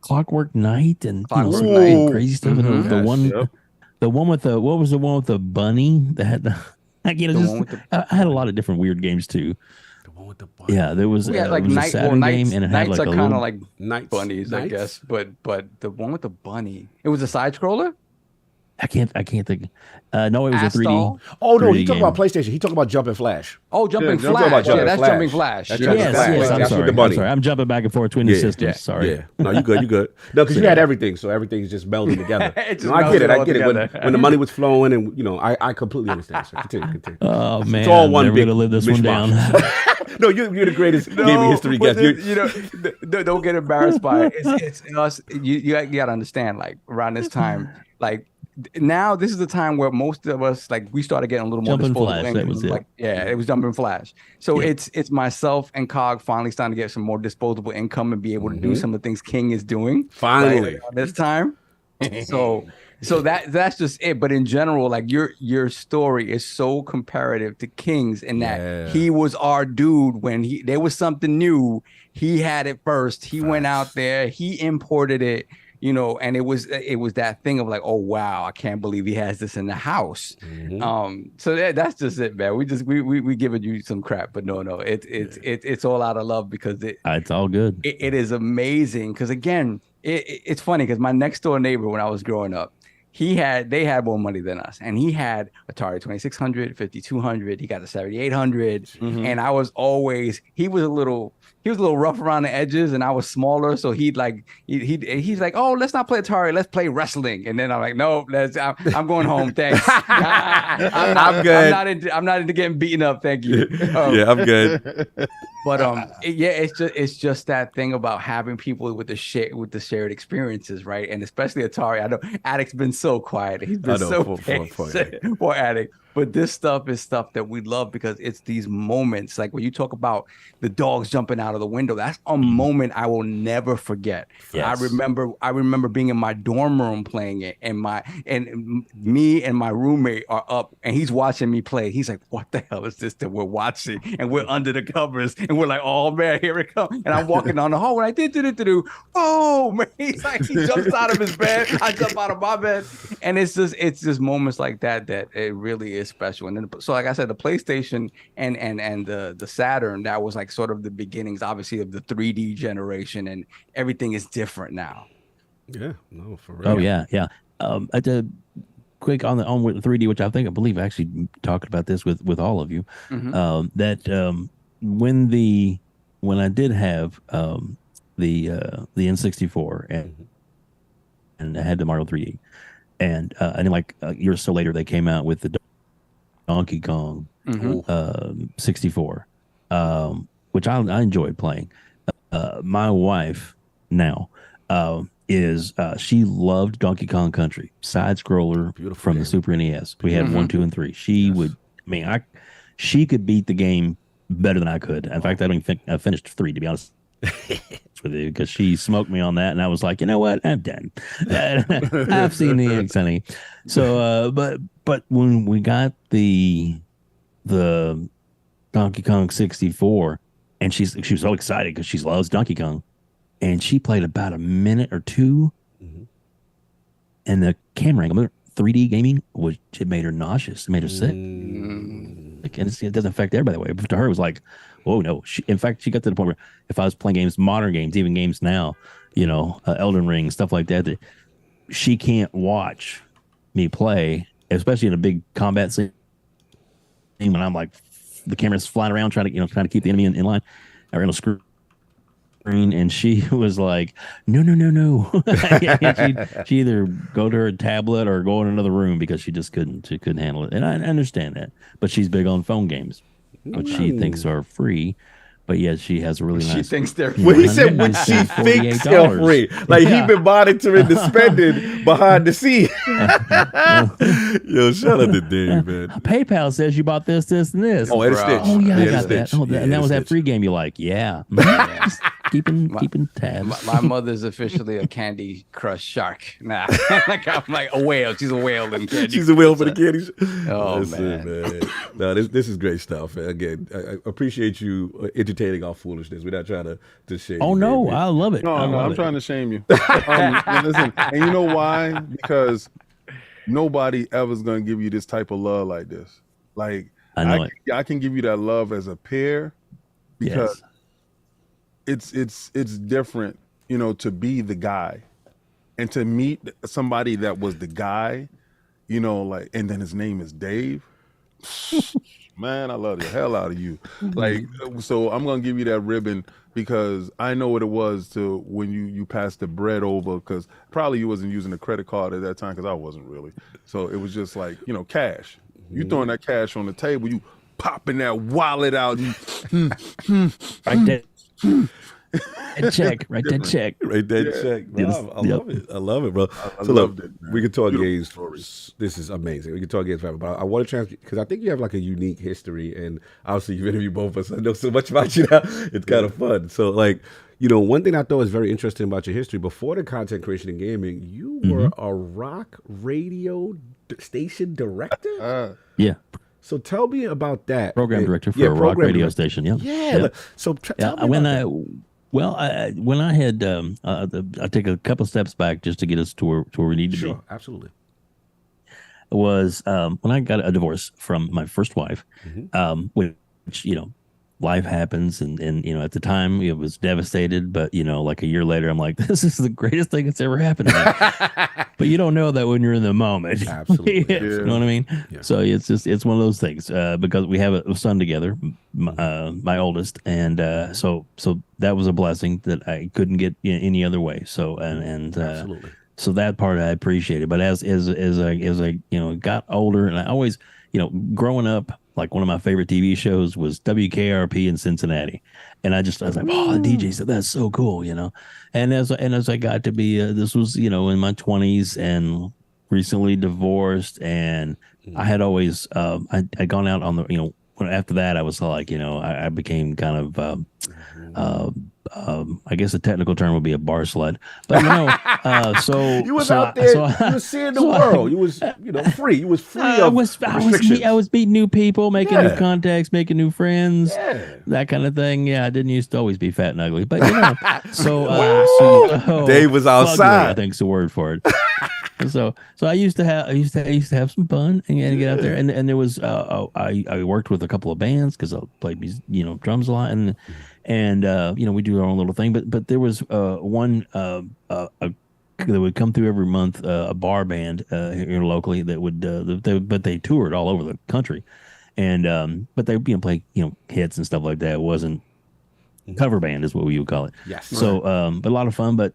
Clockwork Knight and crazy stuff. And the one with the, what was the one with the bunny that had the, I had a lot of different weird games too. The one with the bunny. Yeah, there was, like a Saturn game, and it had like are a kind little of like bunnies, I guess. But the one with the bunny, it was a side scroller. I can't think. No, it was a 3D. Oh no, he talking about PlayStation. He talking about Jumping Flash. Oh, Jumping Flash. That's Jumping Flash. Yes. I'm sorry. I'm jumping back and forth between the systems. Sorry. Yeah. No, you good. No, because you had everything, so everything's just melding together. No, I get it. When the money was flowing, and you know, I completely understand. So continue. Oh man, it's all one big. Live this one down. No, you're the greatest gaming history guest. You know, don't get embarrassed by it. It's us. You got to understand, like around this time, like. Now this is the time where most of us, like, we started getting a little more disposable Flash, income. that was it. Like, it was Jumping Flash. So it's myself and Cog finally starting to get some more disposable income and be able to do some of the things King is doing. Finally, this time. So that's just it. But in general, like your story is so comparative to King's in that he was our dude when there was something new. He had it first. He went out there. He imported it. You know, and it was that thing of like, oh wow, I can't believe he has this in the house. So that's just it, man. We giving you some crap, but no, it's all out of love, because it's all good. It is amazing, because again, it's funny because my next door neighbor when I was growing up, they had more money than us, and he had Atari 2600, 5200. He got the 7800, and I was always he was a little rough around the edges, and I was smaller, so he's like, oh, let's not play Atari, let's play wrestling. And then I'm like, no, I'm going home, thanks. I'm good. I'm not into getting beaten up, thank you. Yeah, I'm good. But yeah, it's just that thing about having people with the shared experiences, right? And especially Atari. I know Addict's been so quiet. He's been so patient for Addict. But this stuff is stuff that we love because it's these moments. Like when you talk about the dogs jumping out of the window, that's a moment I will never forget. Yes. I remember being in my dorm room playing it, and me and my roommate are up, and he's watching me play. He's like, "What the hell is this that we're watching?" And we're under the covers, and we're like, "Oh man, here it comes!" And I'm walking down the hall, and I did, oh man, he's like, he jumps out of his bed, I jump out of my bed, and it's just moments like that it really is special. And then, so like I said, the PlayStation and the Saturn, that was like sort of the beginnings, obviously, of the 3D generation, and everything is different now. Yeah, no, for real. Oh yeah. At the quick on with the 3D, which I believe I actually talked about this with all of you. That when I did have the N64 and I had the Mario 3D, and then like a year or so later they came out with the Donkey Kong 64, which I enjoyed playing. My wife now she loved Donkey Kong Country, side scroller from the Super NES. We had 1, 2, and 3. She she could beat the game better than I could. In fact, I don't think I finished 3, to be honest with you, because she smoked me on that, and I was like, you know what, I'm done. I've seen the eggs, honey. So, but when we got the Donkey Kong 64, and she was so excited because she loves Donkey Kong, and she played about a minute or two, and the camera angle, 3D gaming, it made her nauseous. It made her sick. And it doesn't affect everybody that way. But to her, it was like, oh no. In fact, she got to the point where if I was playing games, modern games, even games now, Elden Ring, stuff like that she can't watch me play, especially in a big combat scene when I'm like, the camera's flying around trying to keep the enemy in line or in a screen. And she was like, no. She either go to her tablet or go in another room because she couldn't handle it. And I understand that. But she's big on phone games, which she thinks are free. But yet she has a really nice. She thinks they're free. Well, he said when she thinks they're free. Like he been monitoring the spending behind the scenes. Yo, shout out to Dave, man. PayPal says you bought this, and this. Oh, and Stitch. Oh yeah, I got that. Oh, and that was that free game you like. Yeah. Just keeping tabs. My mother's officially a Candy Crush shark. Nah, I'm like a whale. She's a whale in Candy. She's a whale for the candies. Oh man. No, this is great stuff. Again, I appreciate you entertaining our foolishness. We're not trying to shame. Oh no, I love it. No, I'm trying to shame you. Listen, and you know why? Because nobody ever's gonna give you this type of love like this. Like I can give you that love as a peer because it's different, to be the guy and to meet somebody that was the guy, like, and then his name is Dave. Man, I love the hell out of you. Like, so I'm gonna give you that ribbon because I know what it was to when you passed the bread over, because probably you wasn't using a credit card at that time, because I wasn't really. So it was just like, cash. You throwing that cash on the table, you popping that wallet out. Right there. Check. Write that check. Write that check. Bro. I love it. I love it, bro. So look, we can talk games. This is amazing. We can talk games forever, but I want to translate because I think you have like a unique history, and obviously you've interviewed both of us. I know so much about you now. It's kind of fun. So like, one thing I thought was very interesting about your history before the content creation and gaming, you were a rock radio station director. Yeah. So tell me about that. Program director for a rock radio station. Yeah. Yeah. So tell me when about that. Well, when I had, I take a couple steps back just to get us to where we need to be. Sure, absolutely. Was when I got a divorce from my first wife, which life happens, and at the time it was devastated, but like a year later I'm like, this is the greatest thing that's ever happened to me. But you don't know that when you're in the moment. Absolutely. You know what I mean? Yeah. So it's one of those things, because we have a son together, my oldest, and so that was a blessing that I couldn't get any other way. So and absolutely. So that part I appreciated. But as I got older, and I always growing up, like one of my favorite TV shows was WKRP in Cincinnati, and I was like, oh, the DJ said that's so cool, And as I got to be, this was in my 20s and recently divorced, and I had always I'd gone out on the after that I was like I became kind of I guess the technical term would be a bar slut, but so you was out there, you was seeing the world. You was free. You was free of restrictions. I was meeting new people, making new contacts, making new friends, that kind of thing. Yeah, I didn't used to always be fat and ugly, but Dave was outside. Ugly, I think's the word for it. So I used to have some fun and get out there, and there was I worked with a couple of bands because I played drums a lot, and we do our own little thing, but there was one that would come through every month, a bar band here locally that would but they toured all over the country, and but they play hits and stuff like that. It wasn't cover band is what we would call it. Yes. So but a lot of fun, but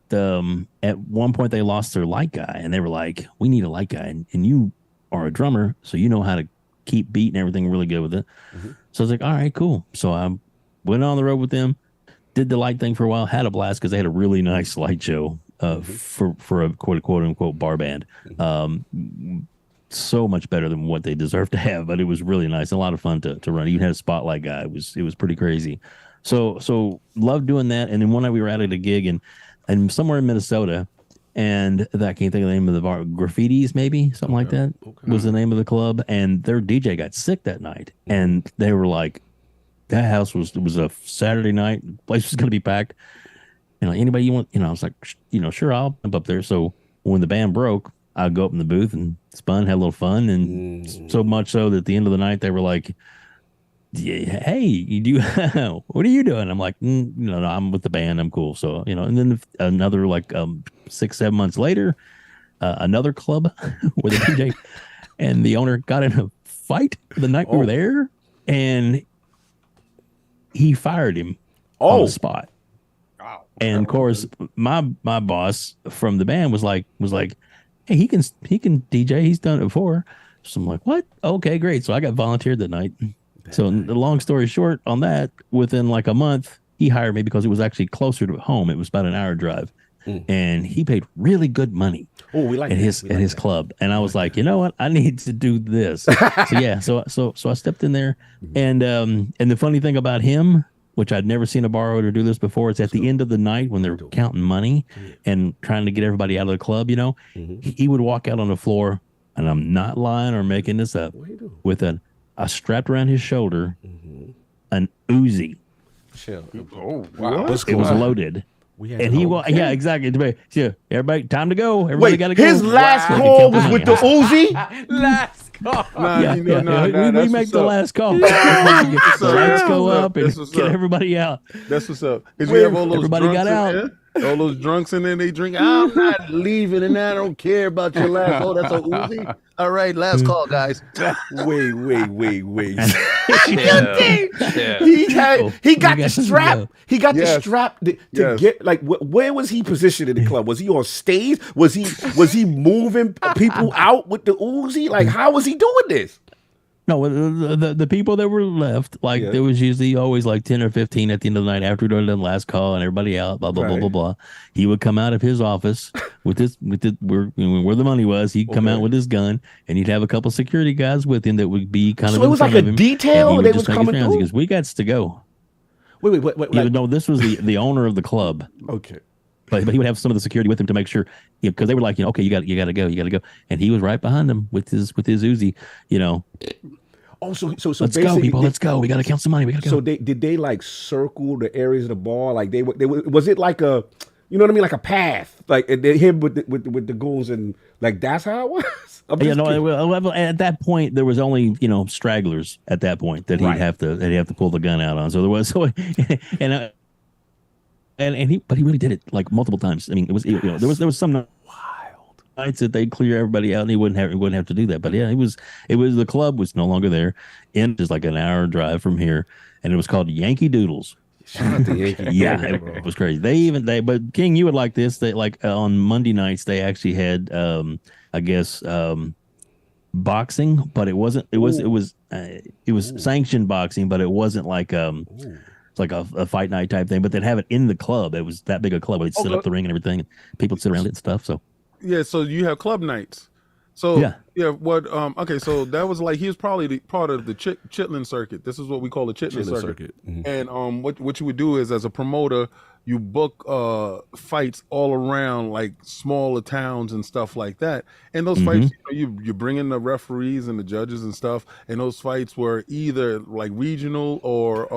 at one point they lost their light guy, and they were like, we need a light guy, and you are a drummer, so you know how to keep beat and everything really good with it. So I was like, all right, cool. So I went on the road with them, did the light thing for a while, had a blast because they had a really nice light show for a quote unquote bar band. So much better than what they deserve to have, but it was really nice, a lot of fun to run. Even had a spotlight guy. It was pretty crazy. So loved doing that. And then one night we were out at a gig and somewhere in Minnesota, and I can't think of the name of the bar, Graffitis maybe, something like that was the name of the club. And their DJ got sick that night, and they were like, that house it was a Saturday night, the place was going to be packed. Anybody you want, I was like, sure, I'll jump up there. So when the band broke, I'd go up in the booth and spun, had a little fun. And so much so that at the end of the night, they were like, hey, you do, what are you doing? I'm like, no, I'm with the band. I'm cool. So, and then another 6-7 months later, another club with a DJ and the owner got in a fight the night we were there, and he fired him on the spot. Wow. And of course, my boss from the band was like, hey, he can DJ. He's done it before. So I'm like, what? Okay, great. So I got volunteered that night. So the long story short on that, within like a month, he hired me because it was actually closer to home. It was about an hour drive, and he paid really good money. Oh, we like at his club, and I was like, you know what, I need to do this. So I stepped in there, and the funny thing about him, which I'd never seen a bar owner do this before, is at the end of the night when they're counting money and trying to get everybody out of the club, he would walk out on the floor, and I'm not lying or making this up, with a strapped around his shoulder, an Uzi. Oh, wow. It was loaded. And he was, exactly. Yeah, everybody, time to go. Everybody got to go. His last call was with the Uzi? Last call. We make the last call. Let's go up and get everybody out. That's what's up. Because you have all those everybody got out. All those drunks in there, they drink. I'm not leaving, and I don't care about your last. Oh, that's a Uzi. All right, last call, guys. Wait. Yeah. He got the strap. He got the strap to get where was he positioned in the club? Was he on stage? Was he moving people out with the Uzi? Like, how was he doing this? No, the people that were left, there was usually always like 10 or 15 at the end of the night after doing the last call and everybody out, blah, blah, blah, blah, blah. He would come out of his office where the money was. He'd come out with his gun, and he'd have a couple security guys with him that would be kind of. So it was like a detail. They was coming through. He goes, we got to go. Wait. No, this was the owner of the club. Okay. But he would have some of the security with him to make sure, because they were like, okay, you got to go, and he was right behind him with his Uzi, Oh, so let's go, people. Let's go. We got to count some money. We got to go. So did they circle the areas of the bar? Like they was it like a, like a path, like him with the goons, and like that's how it was. At that point there was only stragglers at that point that he'd have to pull the gun out on. So there was but he really did it like multiple times. I mean, it was there was some wild nights that they'd clear everybody out, and he wouldn't have to do that. But yeah, it was the club was no longer there, and just like an hour drive from here, and it was called Yankee Doodles. Shout out to Yankee. Yeah, it was crazy. But King, you would like this. They on Monday nights they actually had boxing, but it wasn't. It was sanctioned boxing, but it wasn't like it's like a fight night type thing. But they'd have it in the club. It was that big a club. They'd set up the ring and everything, and people would sit around it and stuff. So yeah, so you have club nights. So what? Okay, so that was like he was probably part of the Chitlin circuit. This is what we call the Chitlin circuit. Mm-hmm. And what you would do is, as a promoter, you book fights all around like smaller towns and stuff like that. And those fights, you bring in the referees and the judges and stuff. And those fights were either like regional or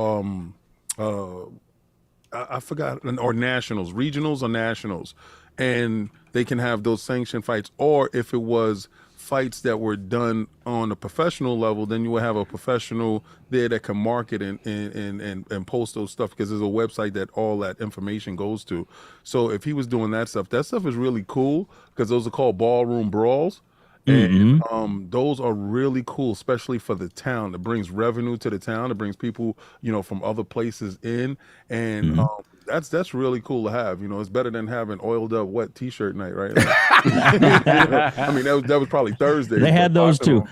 I forgot, or nationals, regionals or nationals. And they can have those sanctioned fights, or if it was fights that were done on a professional level, then you would have a professional there that can market and post those stuff, because there's a website that all that information goes to. So if he was doing that stuff is really cool, because those are called ballroom brawls. And those are really cool, especially for the town. It brings revenue to the town. It brings people, from other places in, and that's really cool to have. It's better than having oiled up wet T-shirt night, right? I mean, that was probably Thursday. They had those too.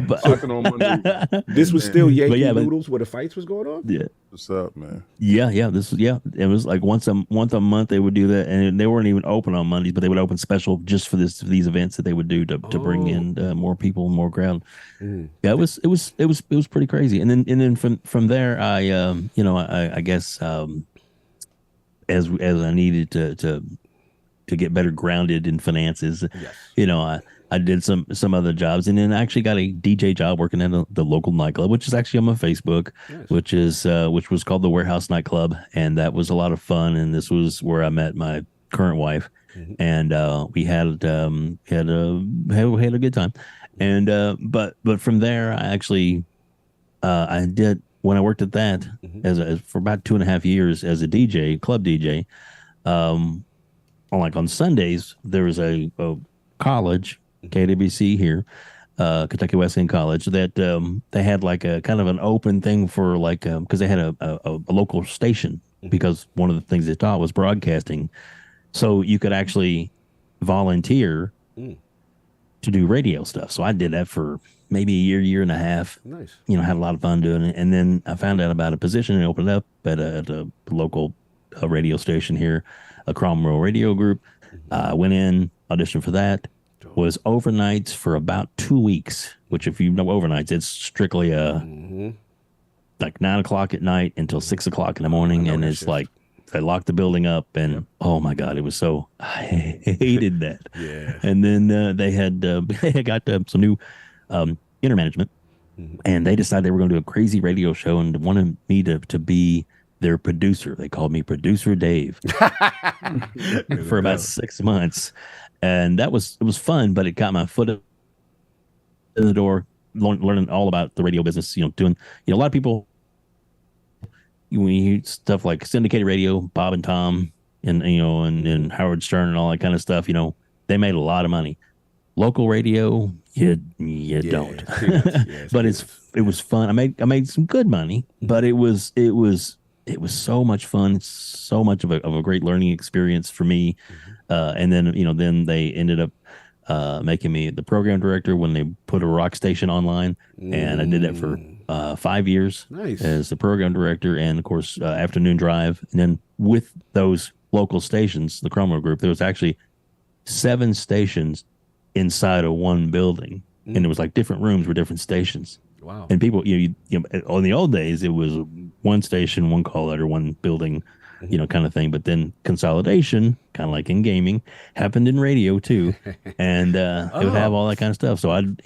But on Monday. This was still Yankee Noodles where the fights was going on. Yeah. What's up, man? Yeah. It was like once a month they would do that, and they weren't even open on Mondays, but they would open special just for these events that they would do to bring in more people, more crowd. Yeah, it was pretty crazy. And then from there, I guess as I needed to get better grounded in finances, I did some other jobs, and then I actually got a DJ job working at the local nightclub, which is actually on my Facebook, which was called the Warehouse Nightclub, and that was a lot of fun. And this was where I met my current wife, and we had a good time. And but from there, I actually I did, when I worked at that as for about 2.5 years as a DJ, club DJ. On Sundays, there was a college, KWC here, Kentucky Wesleyan College, that they had like a kind of an open thing for because they had a local station, because one of the things they taught was broadcasting, so you could actually volunteer to do radio stuff. So I did that for maybe a year and a half. Nice. Had a lot of fun doing it, and then I found out about a position and opened up at a local radio station here, a Cromwell radio group. Went in, auditioned for that, was overnights for about 2 weeks, which, if you know overnights, it's strictly like 9 o'clock at night until 6 o'clock in the morning. And it's like they locked the building up, and oh my God, it was so, I hated that. Yeah. And then they had got some new inner management, and they decided they were going to do a crazy radio show and wanted me to be their producer. They called me Producer Dave for about 6 months, and it was fun, but it got my foot in the door, learning all about the radio business. Doing a lot of people, when you hear stuff like syndicated radio, Bob and Tom, and Howard Stern and all that kind of stuff, they made a lot of money. Local radio, you don't. But it was fun. I made some good money, but it was so much fun, so much of a great learning experience for me. And then they ended up making me the program director when they put a rock station online, and I did that for 5 years as the program director, and of course afternoon drive. And then with those local stations, the Cromwell group, there was actually 7 stations inside of one building, and it was like different rooms were different stations. Wow. And people, in the old days, it was one station, one call letter, one building, kind of thing. But then consolidation, kind of like in gaming, happened in radio too, and it would have all that kind of stuff. So and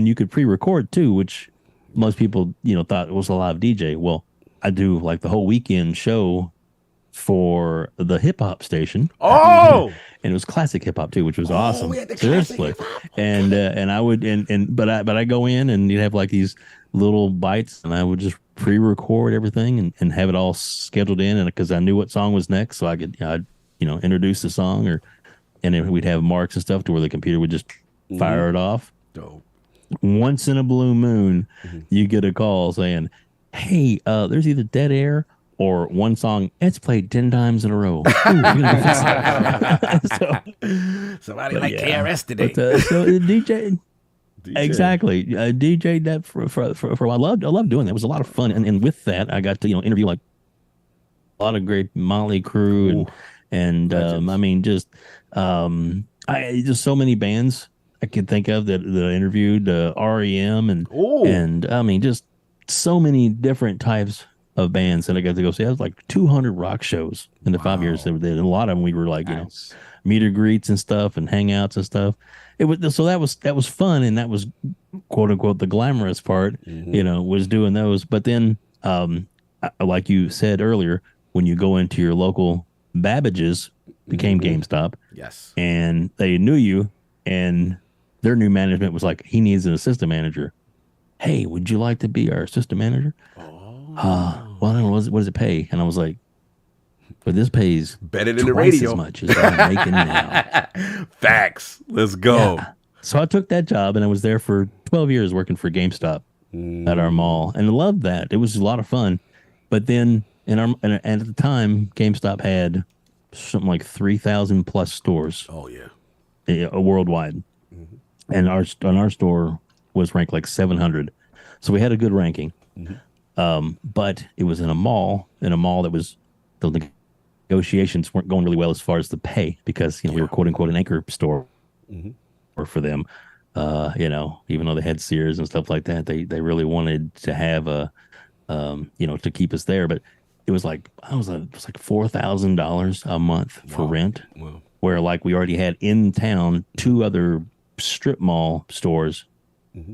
you could pre-record too, which most people thought it was a live DJ. Well, I do like the whole weekend show for the hip hop station. Oh. And it was classic hip hop too, which was awesome. Seriously. And I would but I go in, and you'd have like these little bites, and I would just pre-record everything and have it all scheduled in, and because I knew what song was next, so I could introduce the song, and then we'd have marks and stuff to where the computer would just fire it off. Dope. Once in a blue moon, you get a call saying, "Hey, there's either dead air or one song, it's played 10 times in a row. Ooh, we're gonna fix it. Somebody like KRS today. But, so DJ. DJ. Exactly. DJ that for I loved doing that. It was a lot of fun. And with that, I got to, interview like a lot of great Motley Crue and I mean, just so many bands I could think of that I interviewed, REM and I mean, just so many different types of bands that I got to go see. I was like 200 rock shows in the 5 years that we did. And a lot of them we were like, meet and greets and stuff and hangouts and stuff. It was so that was fun, and that was quote unquote the glamorous part, was doing those. But then, like you said earlier, when you go into your local Babbage's, became GameStop, yes, and they knew you, and their new management was like, he needs an assistant manager. Hey, would you like to be our assistant manager? Well, I don't know, what does it pay? And I was like, but this pays better than the radio. As much as I'm making now. Facts. Let's go. Yeah. So I took that job, and I was there for 12 years working for GameStop at our mall, and I loved that. It was a lot of fun. But then, and at the time, GameStop had something like 3,000 plus stores. Oh yeah, worldwide, and our store was ranked like 700. So we had a good ranking. But it was in a mall that was the negotiations weren't going really well as far as the pay, because we were quote unquote an anchor store or for them. Even though they had Sears and stuff like that, they really wanted to have to keep us there. But it was like $4,000 a month for rent. Wow. Where like we already had in town 2 other strip mall stores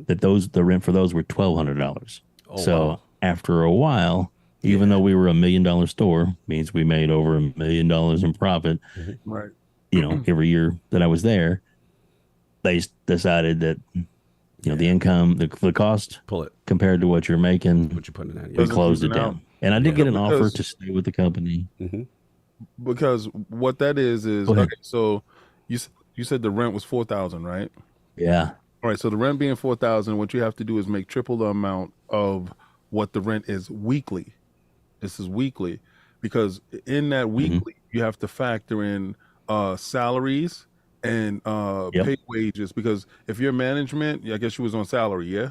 that the rent for those were $1,200. So after a while, even though we were $1 million store, means we made over $1 million in profit. Right. Every year that I was there, they decided that the income, the cost, pull it compared to what you're making, what you're putting in. We closed it down. And I did get an offer because, to stay with the company. Because what that is okay, so you said the rent was $4,000, right? Yeah. All right. So the rent being $4,000, what you have to do is make triple the amount of what the rent is weekly. This is weekly, because in that weekly you have to factor in salaries and pay wages. Because if you're management, I guess you was on salary, yeah.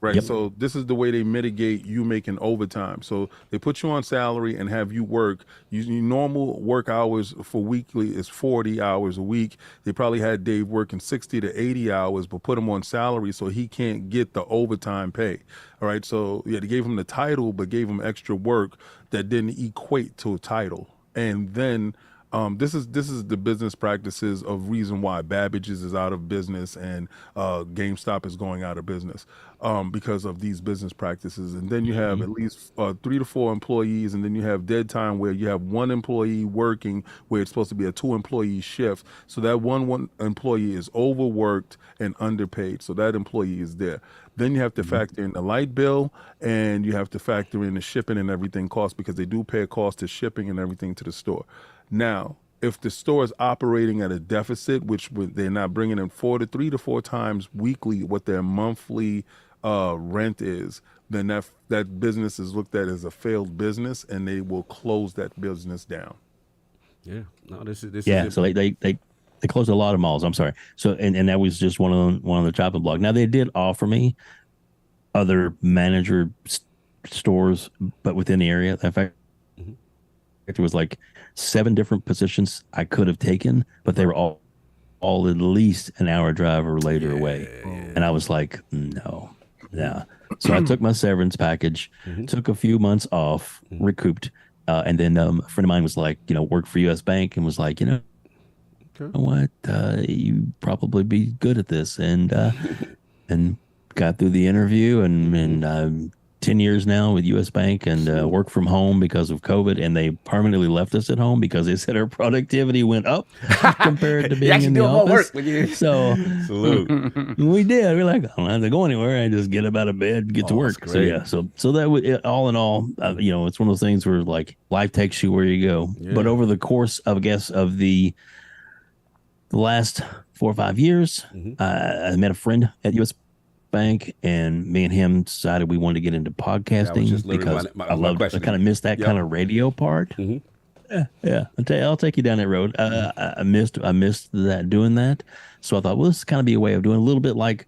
Right. Yep. So this is the way they mitigate you making overtime. So they put you on salary and have you work. Your normal work hours for weekly is 40 hours a week. They probably had Dave working 60 to 80 hours, but put him on salary so he can't get the overtime pay. All right. So they gave him the title, but gave him extra work that didn't equate to a title. And then this is the business practices of reason why Babbage's is out of business and GameStop is going out of business because of these business practices. And then you have at least 3 to 4 employees, and then you have dead time where you have 1 employee working where it's supposed to be a 2-employee shift. So that one employee is overworked and underpaid. So that employee is there. Then you have to factor in the light bill, and you have to factor in the shipping and everything cost, because they do pay a cost to shipping and everything to the store. Now, if the store is operating at a deficit, which they're not bringing in 3 to 4 times weekly what their monthly rent is, then that business is looked at as a failed business, and they will close that business down. Yeah. No, this is so they closed a lot of malls. I'm sorry. So and that was just one of the chopping block. Now they did offer me other manager stores, but within the area. In fact, there was like 7 different positions I could have taken, but they were all at least an hour drive or later away. And I was like, no. So I took my severance package, took a few months off, recouped. And then a friend of mine was like, worked for US Bank, and was like, you know what, you probably be good at this. And got through the interview, and 10 years now with US Bank, and work from home because of COVID, and they permanently left us at home because they said our productivity went up compared to being in the office. Work with you. So we did. We're like, I don't have to go anywhere. I just get up out of bed, get to work. So yeah, so that was all in all, it's one of those things where like life takes you where you go. Yeah. But over the course of, I guess, of the last 4 or 5 years, I met a friend at US Spank, and me and him decided we wanted to get into podcasting because I kind of missed that kind of radio part. Yeah. I'll take you down that road. I missed that, doing that. So I thought, well, this is kind of be a way of doing a little bit like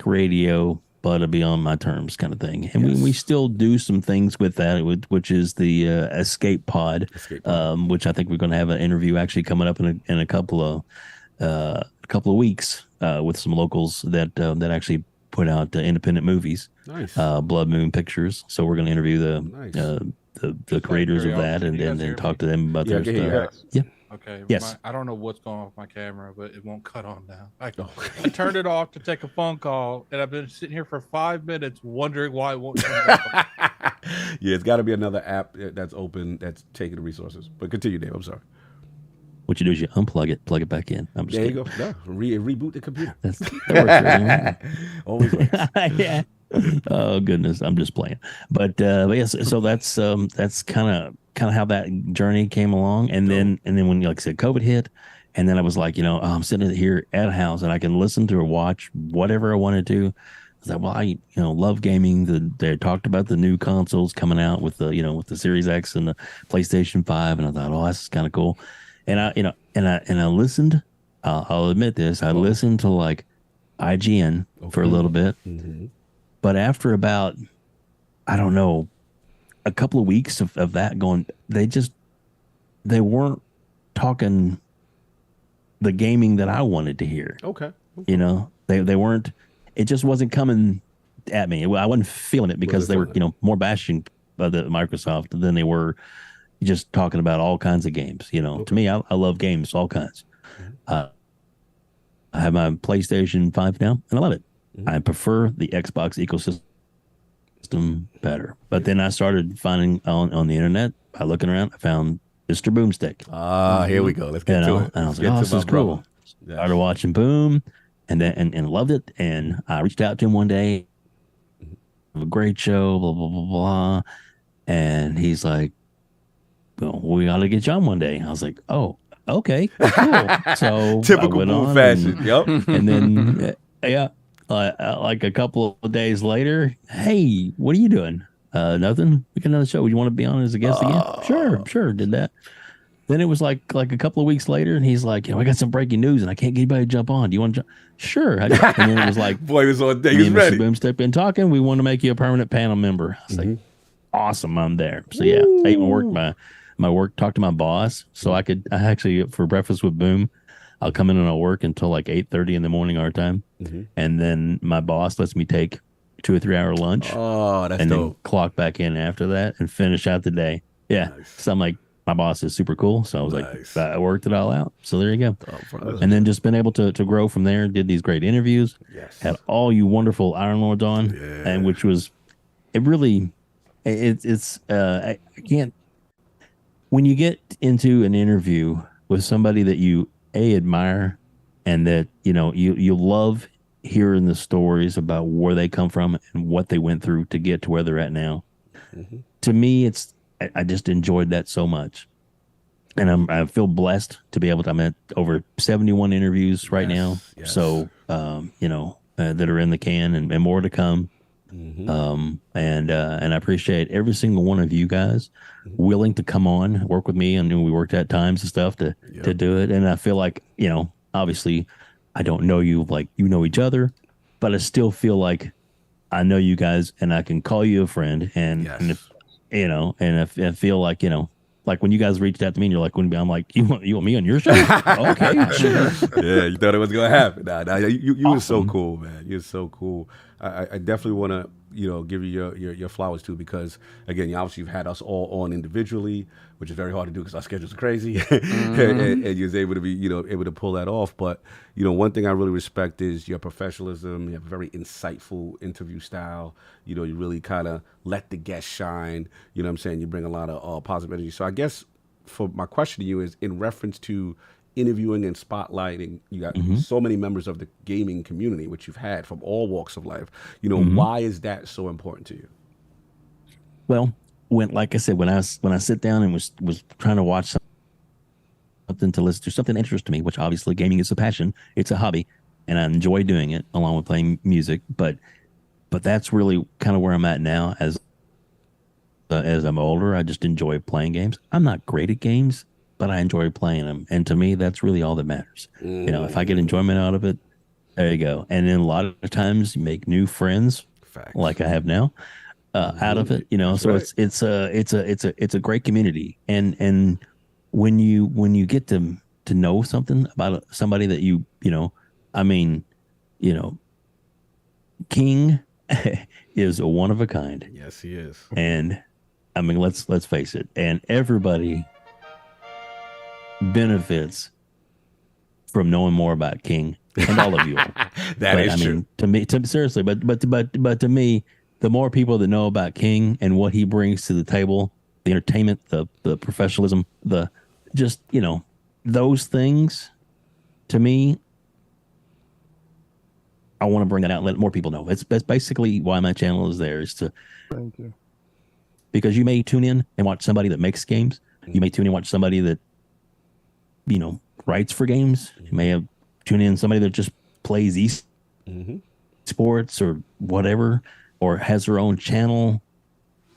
radio, but it'll be on my terms kind of thing. And we still do some things with that, which is the Escape Pod, which I think we're going to have an interview actually coming up in a couple of weeks with some locals that actually put out independent movies. Nice. Blood Moon Pictures. So we're going to interview the creators of that and talk to them about their stuff. Yeah. Okay. Yes. I don't know what's going on with my camera, but it won't cut on now. I turned it off to take a phone call, and I've been sitting here for 5 minutes wondering why it won't turn on. Yeah, it's got to be another app that's open that's taking the resources. But continue, Dave. I'm sorry. What you do is you unplug it, plug it back in. I'm just kidding. You go. No, reboot the computer. That works. Always works. Yeah. Oh goodness, I'm just playing. But yes, so that's kind of how that journey came along, and then when, like I said, COVID hit, and then I was like, I'm sitting here at a house and I can listen to or watch whatever I wanted to. I was like, well, I love gaming. They talked about the new consoles coming out with the with the Series X and the PlayStation 5, and I thought, oh, that's kind of cool. And I listened. I'll admit this. I listened to like IGN for a little bit. Mm-hmm. But after about, I don't know, a couple of weeks of that going, they weren't talking the gaming that I wanted to hear. Okay. They weren't, it just wasn't coming at me. I wasn't feeling it because they were, more bashing the Microsoft than they were just talking about all kinds of games. To me, I love games, all kinds. I have my PlayStation 5 now, and I love it. I prefer the Xbox ecosystem better. But then I started finding on the internet, by looking around, I found Mr. Boomstick. Here we go. Let's get to it. And I was like, oh, this is cool. Yeah. Started watching Boom and loved it. And I reached out to him one day. A great show, blah, blah, blah, blah. And he's like, well, we got to get you on one day. I was like, oh, okay, cool. So typical Boom fashion. Yep. And then, like a couple of days later, hey, what are you doing? Nothing. We got another show. You want to be on as a guest again? Sure. Did that. Then it was like a couple of weeks later, and he's like, I got some breaking news, and I can't get anybody to jump on. Do you want to jump? Sure. And then it was like, boy, it was on day. He's ready. Mr. Boomstick been talking. We want to make you a permanent panel member. I was like, awesome. I'm there. So yeah, I even worked my work. Talked to my boss, so I actually, for Breakfast with Boom, I'll come in and I'll work until like 8:30 in the morning our time. And then my boss lets me take 2 or 3 hour lunch. Oh, that's and dope. then clock back in after that and finish out the day. Yeah. Nice. So I'm like, my boss is super cool. So I was like, I worked it all out. So there you go. And then just been able to grow from there. Did these great interviews. Yes. Had all you wonderful Iron Lords on. Yeah. And which was, it really, I can't, when you get into an interview with somebody that you admire and that you love hearing the stories about where they come from and what they went through to get to where they're at now. To me, I just enjoyed that so much, and I feel blessed to be able to. I'm at over 71 interviews right now, so that are in the can and more to come. And I appreciate every single one of you guys willing to come on, work with me. I knew we worked at times and stuff to do it. And I feel like, obviously I don't know you like you know each other, but I still feel like I know you guys and I can call you a friend. And if, I feel like, like when you guys reached out to me and you're like, I'm like, you want me on your show? Okay, sure. Yeah, you thought it was going to happen. Nah, you awesome. Were so cool, man. You're so cool. I definitely want to, give you your flowers too, because again, obviously you've had us all on individually, which is very hard to do because our schedules are crazy, and you was able to be, able to pull that off. But one thing I really respect is your professionalism. You have a very insightful interview style. You really kind of let the guest shine. You know what I'm saying? You bring a lot of positive energy. So I guess for my question to you is in reference to interviewing and spotlighting. You got so many members of the gaming community, which you've had from all walks of life. Why is that so important to you? Well, when I sit down and was trying to watch something to listen to, something interests me, which obviously gaming is a passion, it's a hobby. and I enjoy doing it along with playing music. But that's really kind of where I'm at now. As I'm older, I just enjoy playing games. I'm not great at games, but I enjoy playing them, and to me, that's really all that matters. You know, if I get enjoyment out of it, there you go. And then a lot of times, you make new friends, like I have now, out of it. You know, so it's a great community, and when you get to know something about somebody that you know, I mean, you know, King is a one of a kind. Yes, he is. And I mean, let's face it, and everybody benefits from knowing more about King, and all of you are. That is true. Mean, to me, seriously, but to me, the more people that know about King and what he brings to the table, the entertainment, the professionalism, the just, you know, those things, to me, I want to bring that out and let more people know. That's basically why my channel is there, is to, Thank you. Because you may tune in and watch somebody that makes games. You may tune in and watch somebody that, you know, writes for games. You may have tune in somebody that just plays sports or whatever, or has their own channel,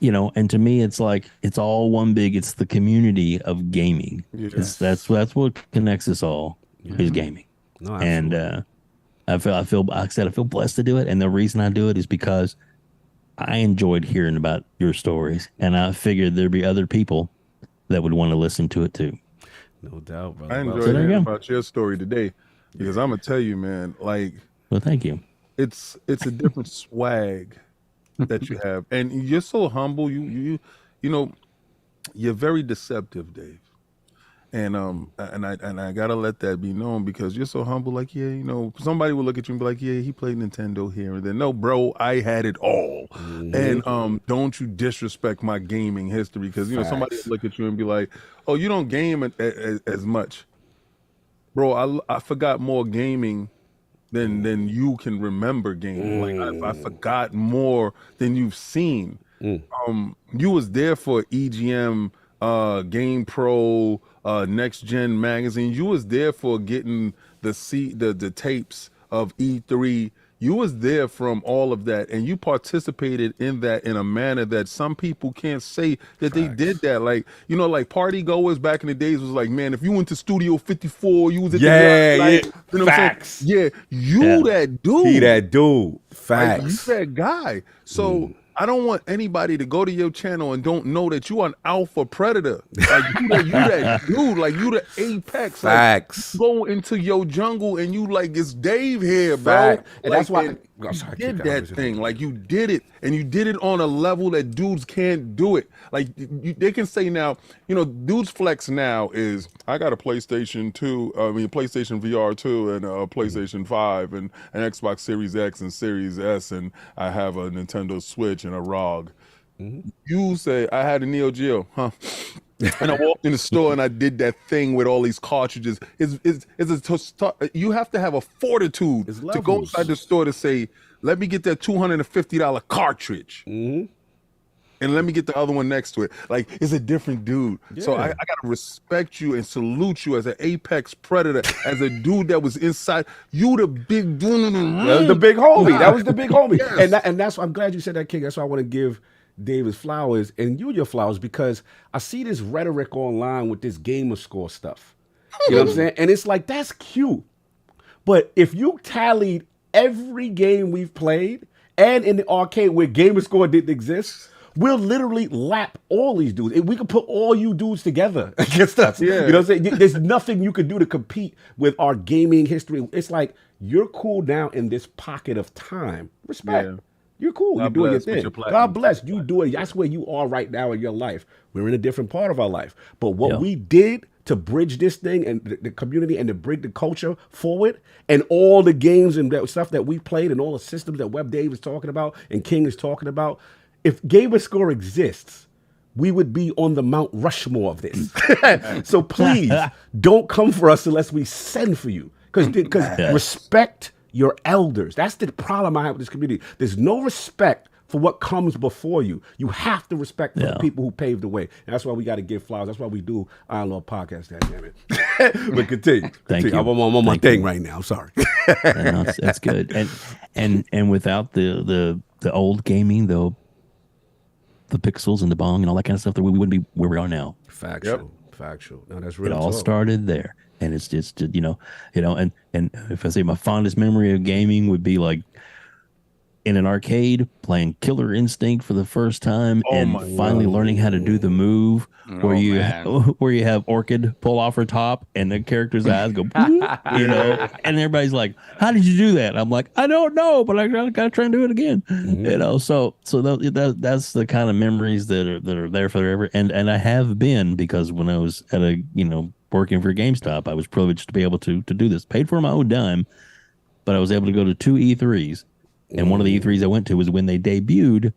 you know. And to me, it's like, it's all one big, it's the community of gaming. Yes. That's what connects us all, is gaming. No, and I feel like I said, I feel blessed to do it. And the reason I do it is because I enjoyed hearing about your stories, and I figured there'd be other people that would want to listen to it too. No doubt, bro. I enjoyed hearing about your story today, because I'm gonna tell you, man, like, well, thank you. It's a different swag that you have, and you're so humble. You know, you're very deceptive, Dave. And I gotta let that be known, because you're so humble. Like, yeah, you know, somebody will look at you and be like, yeah, he played Nintendo here and then. No, bro, I had it all. And don't you disrespect my gaming history, because, you know, somebody will look at you and be like, oh, you don't game as much, bro. I forgot more gaming than you can remember gaming. Like, I forgot more than you've seen. You was there for EGM, Game Pro, Next Gen magazine. You was there for getting the tapes of E3. You was there from all of that, and you participated in that in a manner that some people can't say that they did that. Like, you know, like party goers back in the days was like, man, if you went to Studio 54, you was at the like, you know Facts. What I'm saying? Yeah, that dude. He that dude. Facts. Like, you that guy. So I don't want anybody to go to your channel and don't know that you are an alpha predator. Like, you that dude, like, you the apex. Facts. Like, go into your jungle and you like, it's Dave here, bro. Fact. And like, that's why you did that thing. Like, you did it, and you did it on a level that dudes can't do it. Like, they can say now, you know, dudes flex now is, I got a PlayStation VR 2 and a PlayStation 5 and an Xbox Series X and Series S, and I have a Nintendo Switch and a ROG. You say, I had a Neo Geo, huh? And I walked in the store and I did that thing with all these cartridges. You have to have a fortitude to go inside the store to say, let me get that $250 cartridge. And let me get the other one next to it. Like, it's a different dude. Yeah. So I got to respect you and salute you as an apex predator, as a dude that was inside. You the big dude in the room. That was the big homie. That was the big homie. Yes. And that's why I'm glad you said that, King. That's why I want to give David flowers and you your flowers, because I see this rhetoric online with this gamer score stuff. You know what I'm saying? And it's like, that's cute. But if you tallied every game we've played, and in the arcade where gamer score didn't exist, we'll literally lap all these dudes. We could put all you dudes together against us. Yeah. You know what I'm saying? There's nothing you could do to compete with our gaming history. It's like, you're cool now in this pocket of time. Respect. Yeah. You're cool. You're doing your thing. God bless. You do it. That's where you are right now in your life. We're in a different part of our life. But what we did to bridge this thing and the community and to bring the culture forward, and all the games and that stuff that we played and all the systems that WEBDAVE is talking about and King is talking about, if Gamer Score exists, we would be on the Mount Rushmore of this. So please don't come for us unless we send for you. Because respect your elders. That's the problem I have with this community. There's no respect for what comes before you. You have to respect for the people who paved the way. And that's why we got to give flowers. That's why we do Iron Lord Podcast. Damn it. But continue. Thank you. I'm on my thing right now. I'm sorry. No, that's good. And without the old gaming, the pixels and the bong and all that kind of stuff, that we wouldn't be where we are now. Factual. No, that's real. It all started there. And it's just, and if I say my fondest memory of gaming would be like in an arcade playing Killer Instinct for the first time and finally learning how to do the move where you have Orchid pull off her top and the character's eyes go, and everybody's like, how did you do that? I'm like, I don't know, but I gotta try and do it again. So that's the kind of memories that are there forever. And I have been, because when I was at working for GameStop, I was privileged to be able to do this. Paid for my own dime, but I was able to go to 2 E3s. And one of the E3s I went to was when they debuted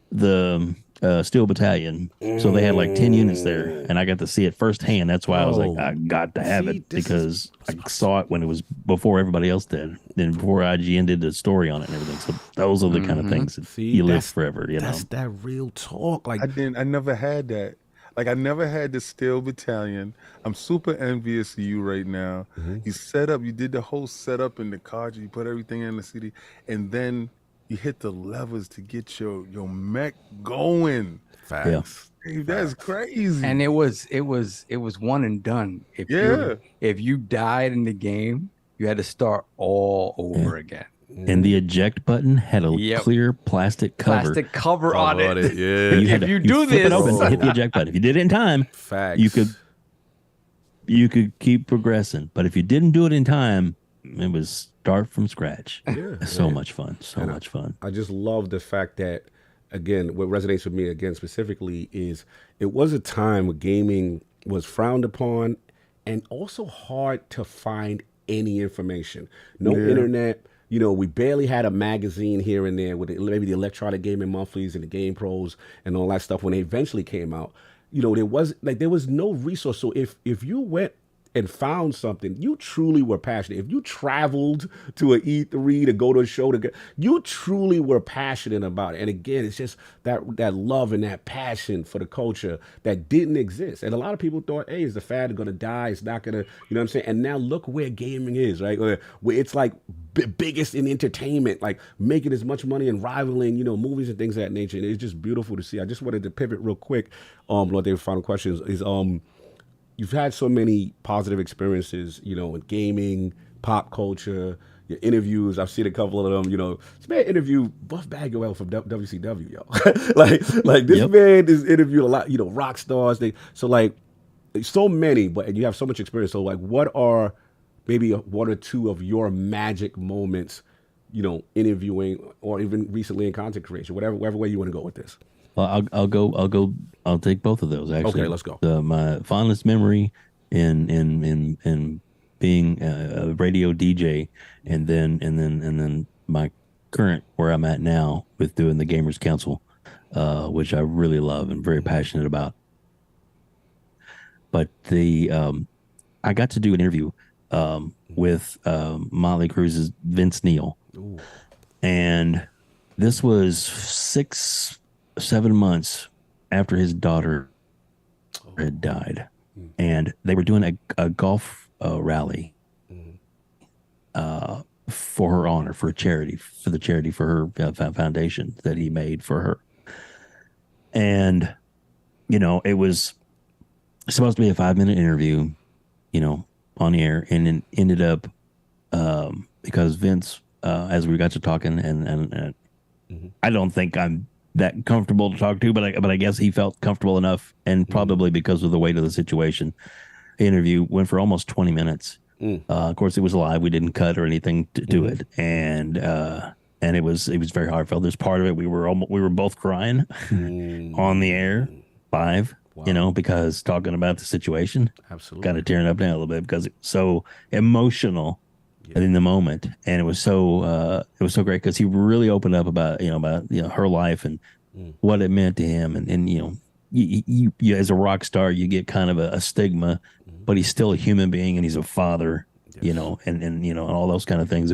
the Steel Battalion. So they had like 10 units there, and I got to see it firsthand. That's why I was like, I got to have it, because I saw it when it was before everybody else did, and before IGN did the story on it and everything. So those are the kind of things that you live forever. That's that real talk. Like I never had that. Like, I never had the Steel Battalion. I'm super envious of you right now. You did the whole setup in the cartridge, you put everything in the CD, and then you hit the levers to get your mech going. Facts. Hey, that's crazy. And it was one and done. If you died in the game, you had to start all over again. And the eject button had a clear plastic cover on it. Yeah. If you do flip it this, open, hit the eject button. If you did it in time, Facts. you could keep progressing. But if you didn't do it in time, it was start from scratch. So much fun. Much fun. I just love the fact that, again, what resonates with me again specifically is it was a time where gaming was frowned upon and also hard to find any information. No internet. We barely had a magazine here and there with maybe the Electronic Gaming Monthlies and the Game Pros and all that stuff when they eventually came out. There was no resource. So if you went and found something, you truly were passionate. If you traveled to an E3 to go to a show, you truly were passionate about it. And again, it's just that love and that passion for the culture that didn't exist. And a lot of people thought, hey, is the fad going to die? It's not going to, you know what I'm saying? And now look where gaming is, right? Where it's like biggest in entertainment, like making as much money and rivaling, movies and things of that nature. And it's just beautiful to see. I just wanted to pivot real quick. Lord David, final questions is, you've had so many positive experiences, in gaming, pop culture, your interviews. I've seen a couple of them. This man interviewed Buff Bagwell from WCW, yo. like this man is interviewed a lot, rock stars. So many, but you have so much experience. So what are maybe one or two of your magic moments, interviewing or even recently in content creation, whatever way you want to go with this? Well, I'll take both of those, actually. Okay, let's go. My fondest memory in being a radio DJ, and then my current where I'm at now with doing the Gamers Council, which I really love and very passionate about. But I got to do an interview with Motley Crue's Vince Neil. Ooh. And this was 6-7 months after his daughter had died. And they were doing a golf rally for her honor, for the charity for her foundation that he made for her. And, it was supposed to be a 5-minute interview, on the air, and it ended up because Vince, as we got to talking, and I don't think I'm that comfortable to talk to, but I guess he felt comfortable enough, and probably because of the weight of the situation, the interview went for almost 20 minutes. Of course, it was live; we didn't cut or anything to it, and it was very heartfelt. There's part of it we were both crying on the air live. Wow. Because talking about the situation, absolutely, kind of tearing up now a little bit because it's so emotional in the moment, and it was so great because he really opened up about her life and what it meant to him, and you as a rock star you get kind of a stigma, but he's still a human being and he's a father you know, and you know, all those kind of things.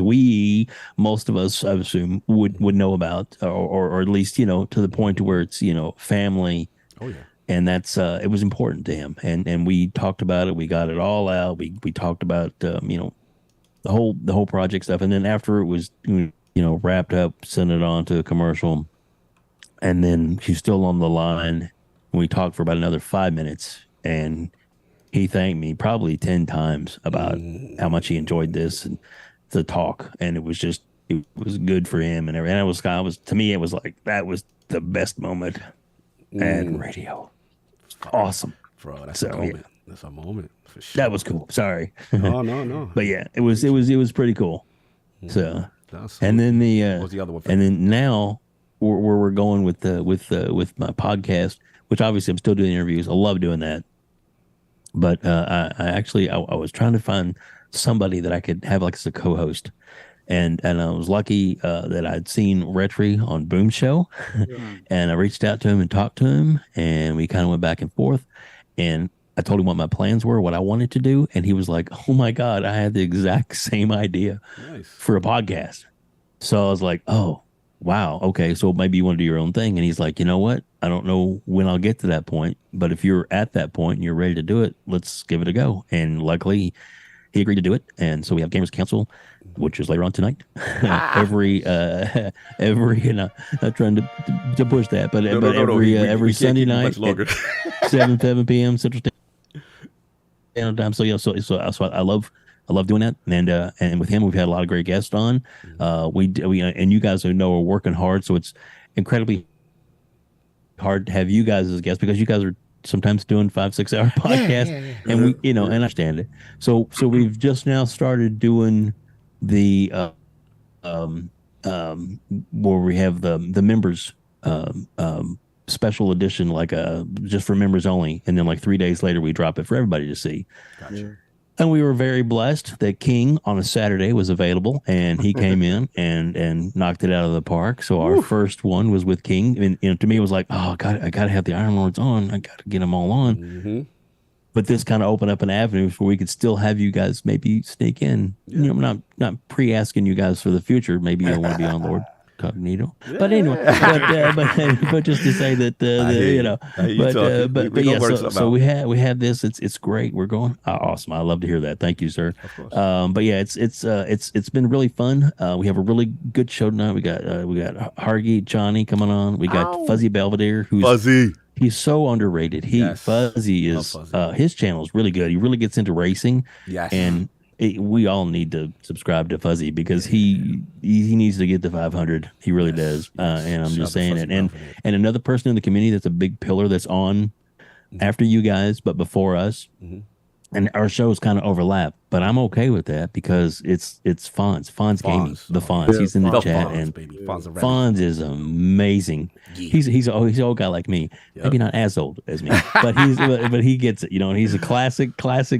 Most of us, I assume, would know about, or at least, you know, to the point to where it's, you know, family. Oh yeah. And that's it was important to him, and we talked about it. We got it all out. We talked about you know, the whole project stuff, and then after it was, you know, wrapped up, sent it on to a commercial, and then he's still on the line. We talked for about another 5 minutes, and he thanked me probably 10 times about how much he enjoyed this and the talk, and it was good for him and everything. And I was to me, it was like that was the best moment at radio. Awesome, bro. That's so, a moment. Yeah. That's a moment for sure. That was cool. Sorry. No. But yeah, it was pretty cool. So, and then what was the other one? And then now where we're going with my podcast, which obviously I'm still doing interviews. I love doing that. But I was trying to find somebody that I could have like as a co-host. And I was lucky that I'd seen Retry on Boom Show, and I reached out to him and talked to him, and we kind of went back and forth. And I told him what my plans were, what I wanted to do, and he was like, "Oh my God, I had the exact same idea for a podcast." So I was like, "Oh, wow, okay, so maybe you want to do your own thing." And he's like, "You know what? I don't know when I'll get to that point, but if you're at that point and you're ready to do it, let's give it a go." And luckily, he agreed to do it, and so we have Gamers Council, which is later on tonight. every you know, not trying to push that, but every Sunday night at 7 p.m. Central Standard Time. So yeah, so I love doing that, and with him we've had a lot of great guests on. We and you guys know we're working hard, so it's incredibly hard to have you guys as guests because you guys are sometimes doing 5-6 hour podcasts, and we, you know, and I understand it. So we've just now started doing the where we have the members special edition, like just for members only, and then like 3 days later we drop it for everybody to see. Gotcha. And we were very blessed that King on a Saturday was available, and he came in and knocked it out of the park. So our first one was with King, and you know, to me it was like, oh God, I gotta have the Iron Lords on. I gotta get them all on. Mm-hmm. But this kind of opened up an avenue where we could still have you guys maybe sneak in. Yeah. You know, I'm not pre-asking you guys for the future. Maybe you'll want to be on LordCognito. Yeah. But anyway, but just to say that you know, but yeah. So we have this. It's great. We're going awesome. I love to hear that. Thank you, sir. Of course. But yeah, it's been really fun. We have a really good show tonight. We got Hargy Johnny coming on. We got Fuzzy Belvedere, who's Fuzzy. He's so underrated. Fuzzy is his channel is really good. He really gets into racing. Yes. And we all need to subscribe to Fuzzy because he needs to get to 500. He really does. And I'm just saying it. And another person in the community that's a big pillar that's on after you guys, but before us. Mm-hmm. And our shows kind of overlap, but I'm okay with that because it's Fonz. Fonz Gaming, the Fonz. Yeah, he's in the chat, and Fonz is amazing. Yeah. He's an old guy like me, maybe not as old as me, but he gets it. You know, and he's a classic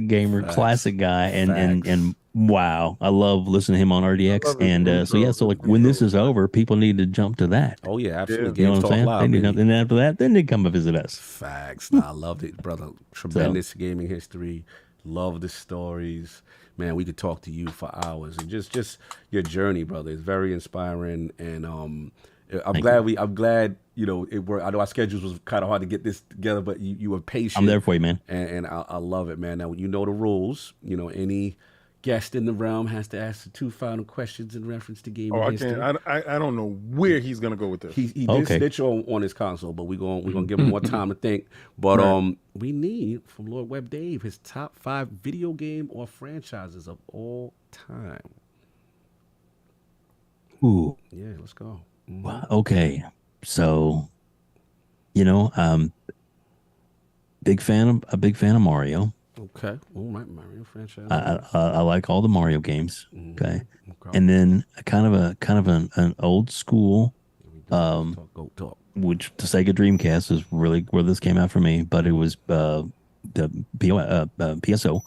gamer, classic guy, and wow, I love listening to him on RDX. And so like when this is over, people need to jump to that. Oh yeah, absolutely. You know what I'm saying? Live, and after that, then they come and visit us. Facts. I loved it, brother. Tremendous gaming history. Love the stories, man. We could talk to you for hours, and just your journey, brother. It's very inspiring, and I'm glad you know it worked. I know our schedules was kind of hard to get this together, but you were patient. I'm there for you, man. And I love it, man. Now you know the rules. You know, any guest in the realm has to ask the 2 final questions in reference to gaming history. I don't know where he's gonna go with this. He did snitch on his console, but we're gonna give him more time to think. But we need from Lord WEBDAVE his top 5 video game or franchises of all time. Ooh, yeah, let's go. Mm-hmm. Okay, so you know, a big fan of Mario. Okay. All right, Mario franchise. I like all the Mario games. Okay. And then kind of an old school, which the Sega Dreamcast is really where this came out for me. But it was the PSO,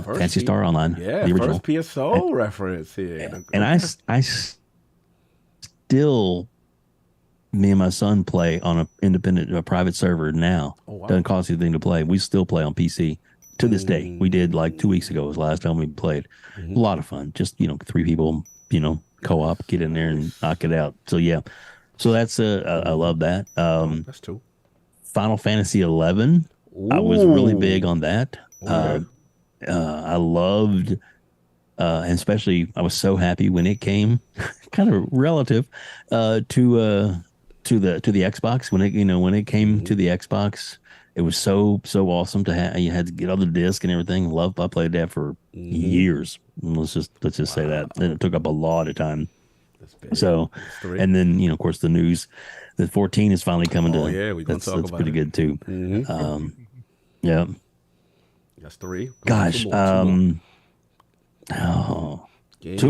Fantasy Star Online. Yeah, the original first PSO reference here. And I still. Me and my son play on a private server now. Oh, wow. Doesn't cost anything to play. We still play on PC. to this day. We did like 2 weeks ago was the last time we played. A lot of fun. Just 3 people, co-op, get in there and knock it out. So yeah, so that's I love that. That's two. Final Fantasy XI. I was really big on that. I loved, and especially I was so happy when it came, kind of relative, to the Xbox when it came to the Xbox. It was so awesome to have. You had to get other disc and everything. I played that for years. Let's just say that. And it took up a lot of time. So, and then of course the news, the 14 is finally coming to. Yeah, we're gonna talk about pretty good too. Yeah. That's 3. Gosh. Two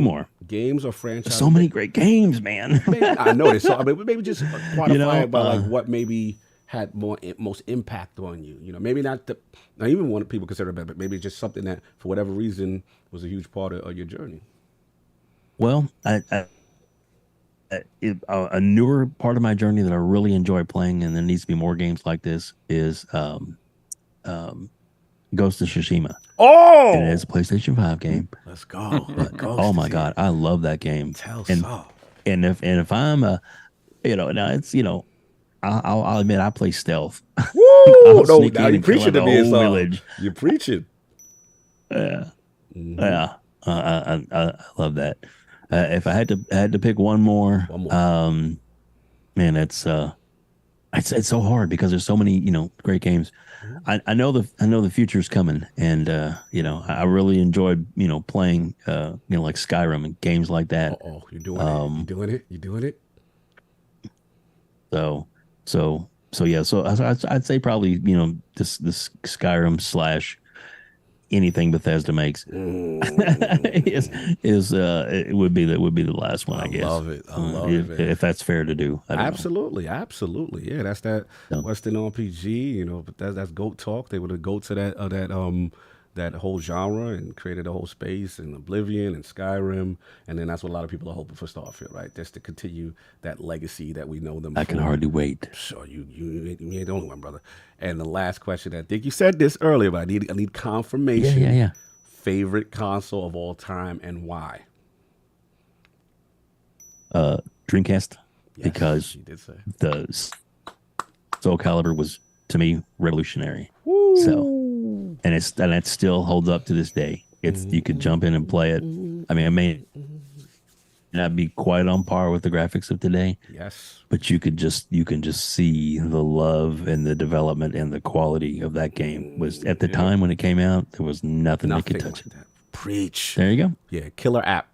more. Games or franchises. So many great games, man. I know this. So maybe just quantify it by like what maybe had most impact on you. Maybe not even one people consider it, but maybe just something that for whatever reason was a huge part of your journey. Well, a newer part of my journey that I really enjoy playing, and there needs to be more games like this, is Ghost of Tsushima. Oh, and it is a PlayStation 5 game. Let's go. Oh my God, I love that game. And if I'm now it's I'll admit I play stealth. Woo! No, now you preaching to me. Village. You're preaching. Yeah. I love that. If I had to pick one more. Man, it's so hard because there's so many great games. I know the future's coming, and I really enjoyed playing like Skyrim and games like that. Oh, you're doing it. So yeah. So I'd say probably this Skyrim / anything Bethesda makes is it would be the last one, I guess. I love it. If that's fair to do. Absolutely. Yeah, that's that Western RPG. But that's GOAT talk. They were the GOATs of that whole genre and created a whole space and Oblivion and Skyrim, and then that's what a lot of people are hoping for Starfield, right? Just to continue that legacy that we know them. I can hardly wait. So you ain't the only one, brother. And the last question, I think you said this earlier, but I need confirmation. Yeah. Favorite console of all time and why? Dreamcast, yes, because you did say. The Soul Calibur was to me revolutionary. Woo. So. And it still holds up to this day. You could jump in and play it. I mean, it may not be quite on par with the graphics of today. Yes. But you can just see the love and the development and the quality of that game. Was at the time when it came out, there was nothing that could touch it. Preach. There you go. Yeah, killer app,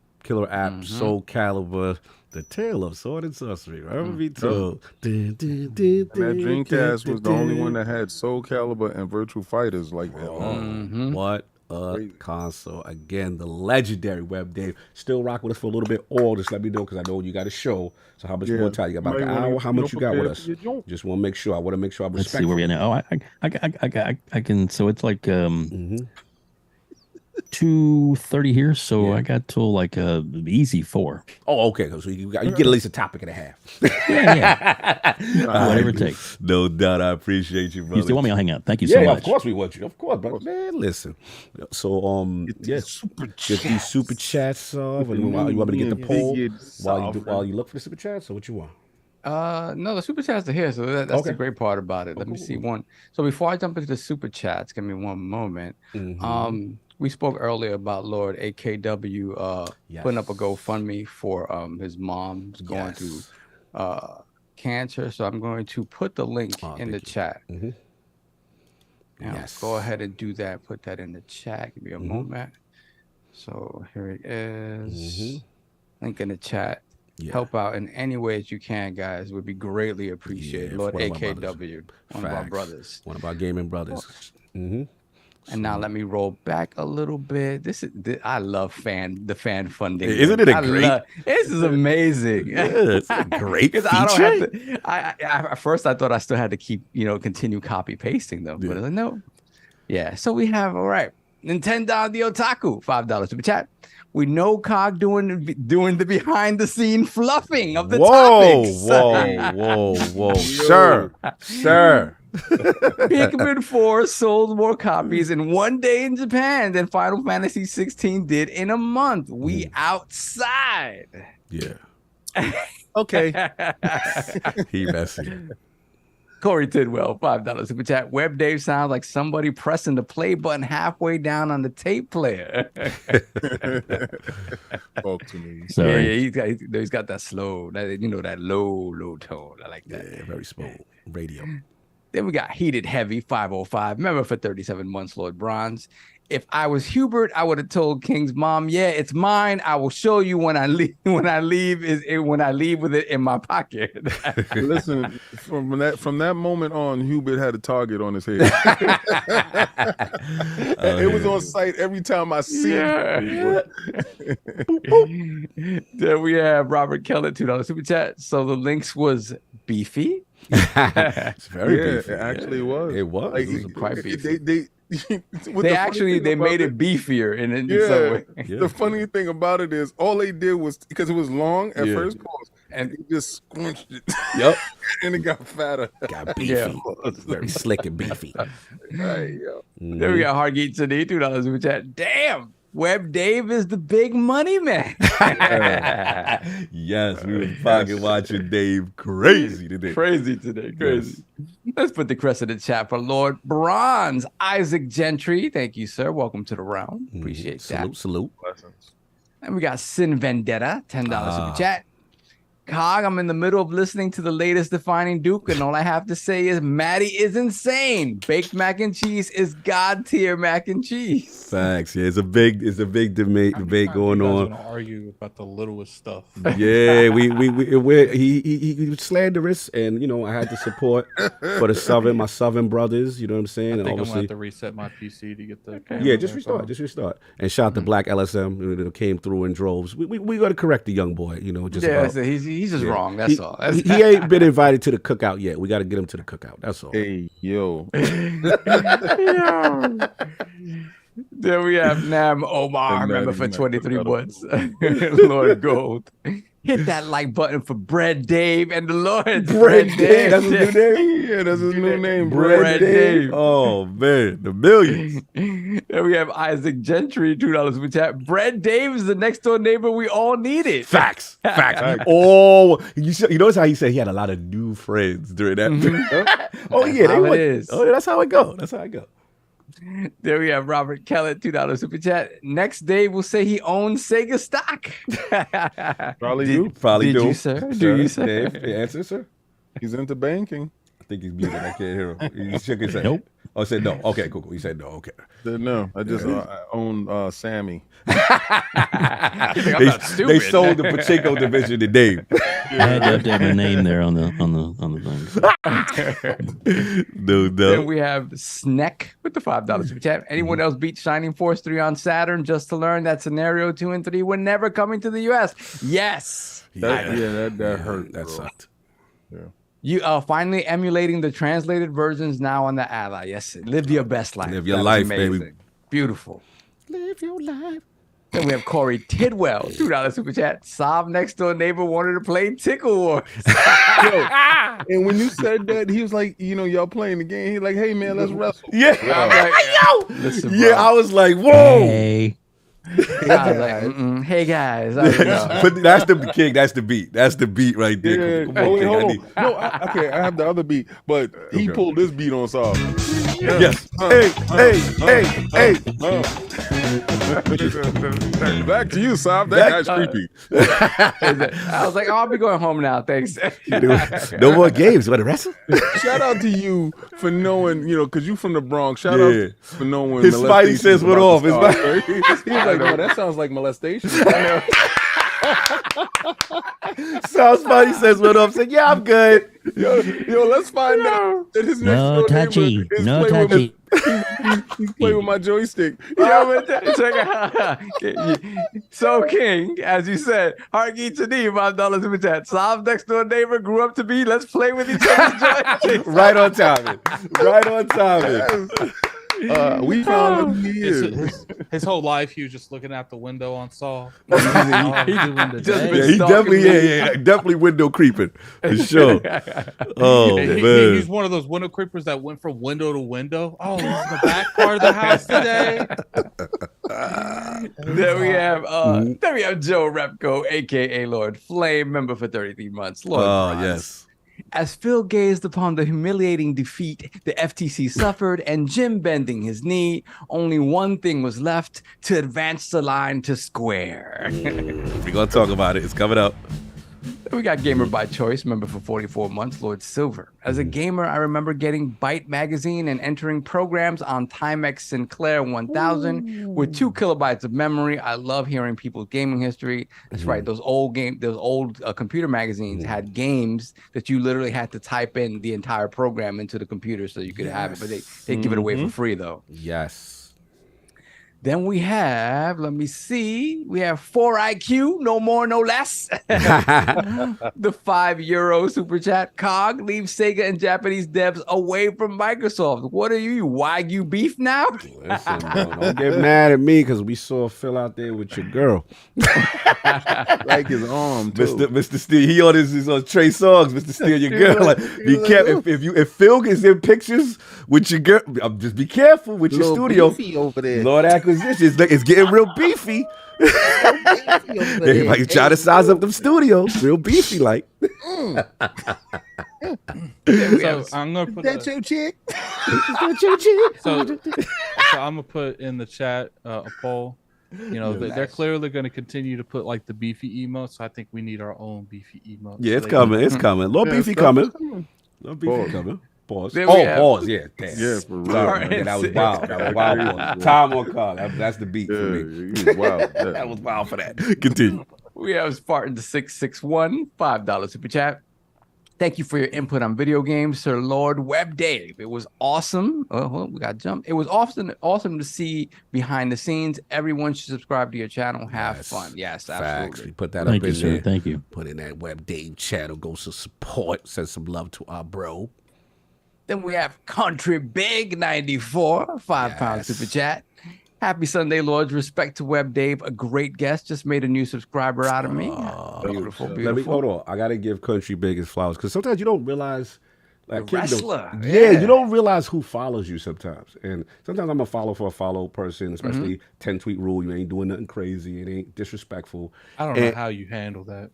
Soul Calibur. The Tale of Sword and Sorcery. Ever be told. And that Dreamcast was the only one that had Soul Calibur and Virtual Fighters like that. What a console. Again, the legendary WEBDAVE. Still rock with us for a little bit, or just let me know because I know you got a show. So how much more time? You got about an hour? How much you got with us? Just want to make sure. I want to make sure I respect. Let's see where we are now. Oh, I can. So it's like 2:30 here, so I got till like easy 4. Oh, okay. So you get at least a topic and a half. Yeah. Whatever it takes. No doubt. I appreciate you, brother. You still want me to hang out? Thank you so much. Of course we want you. Of course, but man, listen. So get these super chats off, and you want me to get the poll while you look for the super chats, or what you want? No, the super chats are here, so that's the great part about it. Let me see one. So before I jump into the super chats, give me one moment. We spoke earlier about Lord AKW putting up a GoFundMe for his mom's going through cancer. So I'm going to put the link in the chat. Now, go ahead and do that. Put that in the chat. Give me a moment. So here it is. Link in the chat. Help out in any ways you can, guys. Would be greatly appreciated. Lord AKW, one of our brothers. One of our gaming brothers. And now let me roll back a little bit. I love the fan funding. Isn't it great? This is amazing. It's a great feature. I don't have to. At first I thought I still had to keep continue copy pasting them, but I was like, no. Yeah. So we have Nintendo the Otaku, $5 super chat. We know Cog doing the behind the scene fluffing of the topics. Whoa. Sir. Pikmin 4 sold more copies in one day in Japan than Final Fantasy 16 did in a month. We outside. Yeah. Okay. He messy. Corey Tidwell, $5 super chat. WebDave sounds like somebody pressing the play button halfway down on the tape player. Talk to me. Sorry. Yeah, he's got that slow, that low tone. I like that. Yeah, very smooth. Radio. Then we got Heated Heavy, 505. Member for 37 months, Lord Bronze. If I was Hubert, I would have told King's mom, "Yeah, it's mine. I will show you when I leave. When I leave with it in my pocket." Listen, from that moment on, Hubert had a target on his head. It was on sight every time I see it. Then we have Robert Keller, $2 super chat. So the links was beefy. It's very beefy. It actually was. It was. Like, It was quite beefy. They made it beefier in some way. Yeah. The funny thing about it is all they did was, because it was long at first pause, and they just squinched it. Yep. And it got fatter. Got beefy. Very slick and beefy. Hey, yo. Then we got Hargeet Today, $2 super chat. Damn, Web Dave is the big money man. Yes, we were fucking watching Dave crazy today. Crazy. Let's put the crest in the chat for Lord Bronze. Isaac Gentry, thank you, sir. Welcome to the round. Appreciate that. Salute. And we got Sin Vendetta, $10 super chat. Cog, I'm in the middle of listening to the latest Defining Duke, and all I have to say is Maddie is insane. Baked mac and cheese is god tier mac and cheese. Facts. Yeah, it's a big debate going on. Argue about the littlest stuff. Yeah, he was slanderous, and I had to support for my Southern brothers. You know what I'm saying? I think and I'm gonna have to reset my PC to get the camera. Yeah, just restart. And shout out to Black LSM that came through in droves. We got to correct the young boy. He's just wrong. That's all. He ain't been invited to the cookout yet. We got to get him to the cookout. That's all. Hey, yo. Then we have Nam Omar, member for 23 months. Lord Gold. Hit that like button for Bread Dave and the Lord. Bread Dave. That's his new name? Yeah, that's his new name. Bread Dave. Oh, man. The millions. Then we have Isaac Gentry, $2 super chat. Bread Dave is the next door neighbor we all needed. Facts. Oh, you notice how he said he had a lot of new friends during that. Oh, yeah. That's how it go. There we have Robert Kellett, $2 super chat. Next day we'll say he owns Sega stock. Probably do. Did you, sir? Do you, sir? Dave, answer, sir? He's into banking. I think he's muted. I can't hear him. He shook his head. Nope. Oh, he said no. Okay, cool. He said no. Okay. No, I just I own Sammy. They sold the Pachinko division to Dave. I had to update my name there on the thing. No. Then we have Sneck with the $5 super chat. Anyone else beat Shining Force 3 on Saturn just to learn that Scenario 2 and 3 were never coming to the US? Yes. That hurt. That sucked. Yeah. You are finally emulating the translated versions now on the Ally. Yes, live your best life. Live your life, amazing. baby. Beautiful. Live your life. Then we have Corey Tidwell, $2 super chat. Sob next door neighbor wanted to play Tickle Wars. And when you said that, he was like, y'all playing the game. He's like, hey man, let's wrestle. Yeah. Listen, I was like, whoa. Hey. I was like, hey guys. But that's the king. That's the beat. That's the beat right there. Yeah. Come on, Wait, King, hold on. No, I have the other beat, but he pulled this beat on Saul. Yes. Hey. Back to you, Saul. That guy's creepy. I was like, I'll be going home now. Thanks. No more games. You want to wrestle? Shout out to you for knowing, because you from the Bronx. Shout out for knowing. His Spidey sense went off. He was like, no, that sounds like molestation. Sounds Spidey sense went off. Said, yeah, I'm good. Yo, let's find out that his next No door touchy. neighbor is No playing touchy. He's playing with my joystick. So King, as you said, Hargeet Chadi, $5 super chat. Sob's next door neighbor grew up to be. Let's play with each other's joysticks. Right on timing. We found what he is. His whole life, he was just looking out the window on Saul. He definitely window creeping for sure. Oh man, he's one of those window creepers that went from window to window. Oh, he's in the back part of the house today. There we have Joe Repko, aka Lord Flame, member for 33 months. Lord Bronze. Yes. As Phil gazed upon the humiliating defeat the FTC suffered and Jim bending his knee, only one thing was left: to advance the line to Square. We're gonna talk about it. It's coming up. We got Gamer by Choice, member for 44 months, Lord Silver. As a gamer, I remember getting Byte magazine and entering programs on Timex Sinclair 1000 with 2 kilobytes of memory. I love hearing people's gaming history. That's right. Those old computer magazines had games that you literally had to type in the entire program into the computer so you could have it, but they give it away for free though. Yes. Then we have, let me see, we have 4IQ, no more, no less. The €5 super chat. Cog leaves Sega and Japanese devs away from Microsoft. What are you Wagyu beef now? Listen, don't get mad at me because we saw Phil out there with your girl. Like his arm, too. Mr. Steele, he on his on Trey Songs, Mr. Steele, your girl. Like, be careful if Phil gets in pictures with your girl, just be careful with your studio. Over there. Lord acquisitions, it's getting real beefy. They like try to size up them studios, real beefy like. So I'm gonna put That's your chick. so I'm gonna put in the chat a poll. You know, they're clearly going to continue to put like the beefy emotes. So I think we need our own beefy emotes. Yeah, it's coming. It's coming. Little beefy coming. Little beefy coming. Pause. Pause. Yeah, damn. Yeah, for real. Sorry, man, that was wild. That was wild. Pause. Time on call. That's the beat for me. Wow. That was wild for that. Continue. We have Spartan 661, $5 super chat. Thank you for your input on video games, Sir Lord WEBDAVE. It was awesome. Oh, well, we got jumped. It was awesome to see behind the scenes. Everyone should subscribe to your channel. Have fun. Yes, absolutely. Facts. We put that up in there. Thank you. Put in that WEBDAVE channel. Go to support. Send some love to our bro. Then we have Country Big 94, £5 super chat. Happy Sunday, Lords. Respect to WEBDAVE, a great guest. Just made a new subscriber out of me. Beautiful, beautiful. Let me hold on. I gotta give Country Big his flowers because sometimes you don't realize, like, wrestler. You don't realize who follows you sometimes. And sometimes I'm a follow for a follow person, especially 10 tweet rule. You ain't doing nothing crazy. It ain't disrespectful. I don't know how you handle that.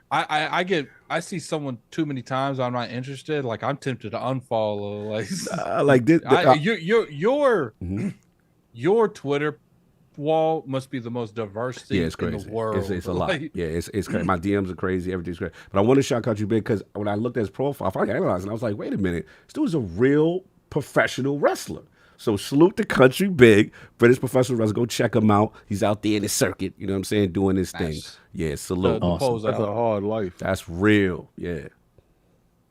I see someone too many times. I'm not interested. Like I'm tempted to unfollow. Like this. Your Twitter wall must be the most diverse thing in the world. It's a lot. Yeah, it's crazy. My DMs are crazy. Everything's great. But I want to shout Country Big because when I looked at his profile, I finally analyzed it. And I was like, wait a minute, this dude's a real professional wrestler. So salute to Country Big, British professional wrestler. Go check him out. He's out there in the circuit. You know what I'm saying? Doing his thing. Yeah, salute. Awesome. That's a hard life. That's real. Yeah.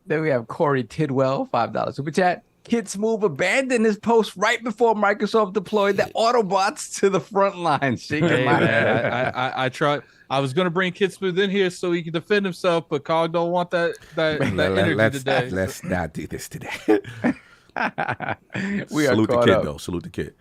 Then we have Corey Tidwell, $5 super chat. Kid Smooth abandoned his post right before Microsoft deployed the Autobots to the front line. I tried. I was going to bring Kid Smooth in here so he can defend himself, but Cog don't want that energy today. Let's not do this today. Salute the kid, though. Salute the kid.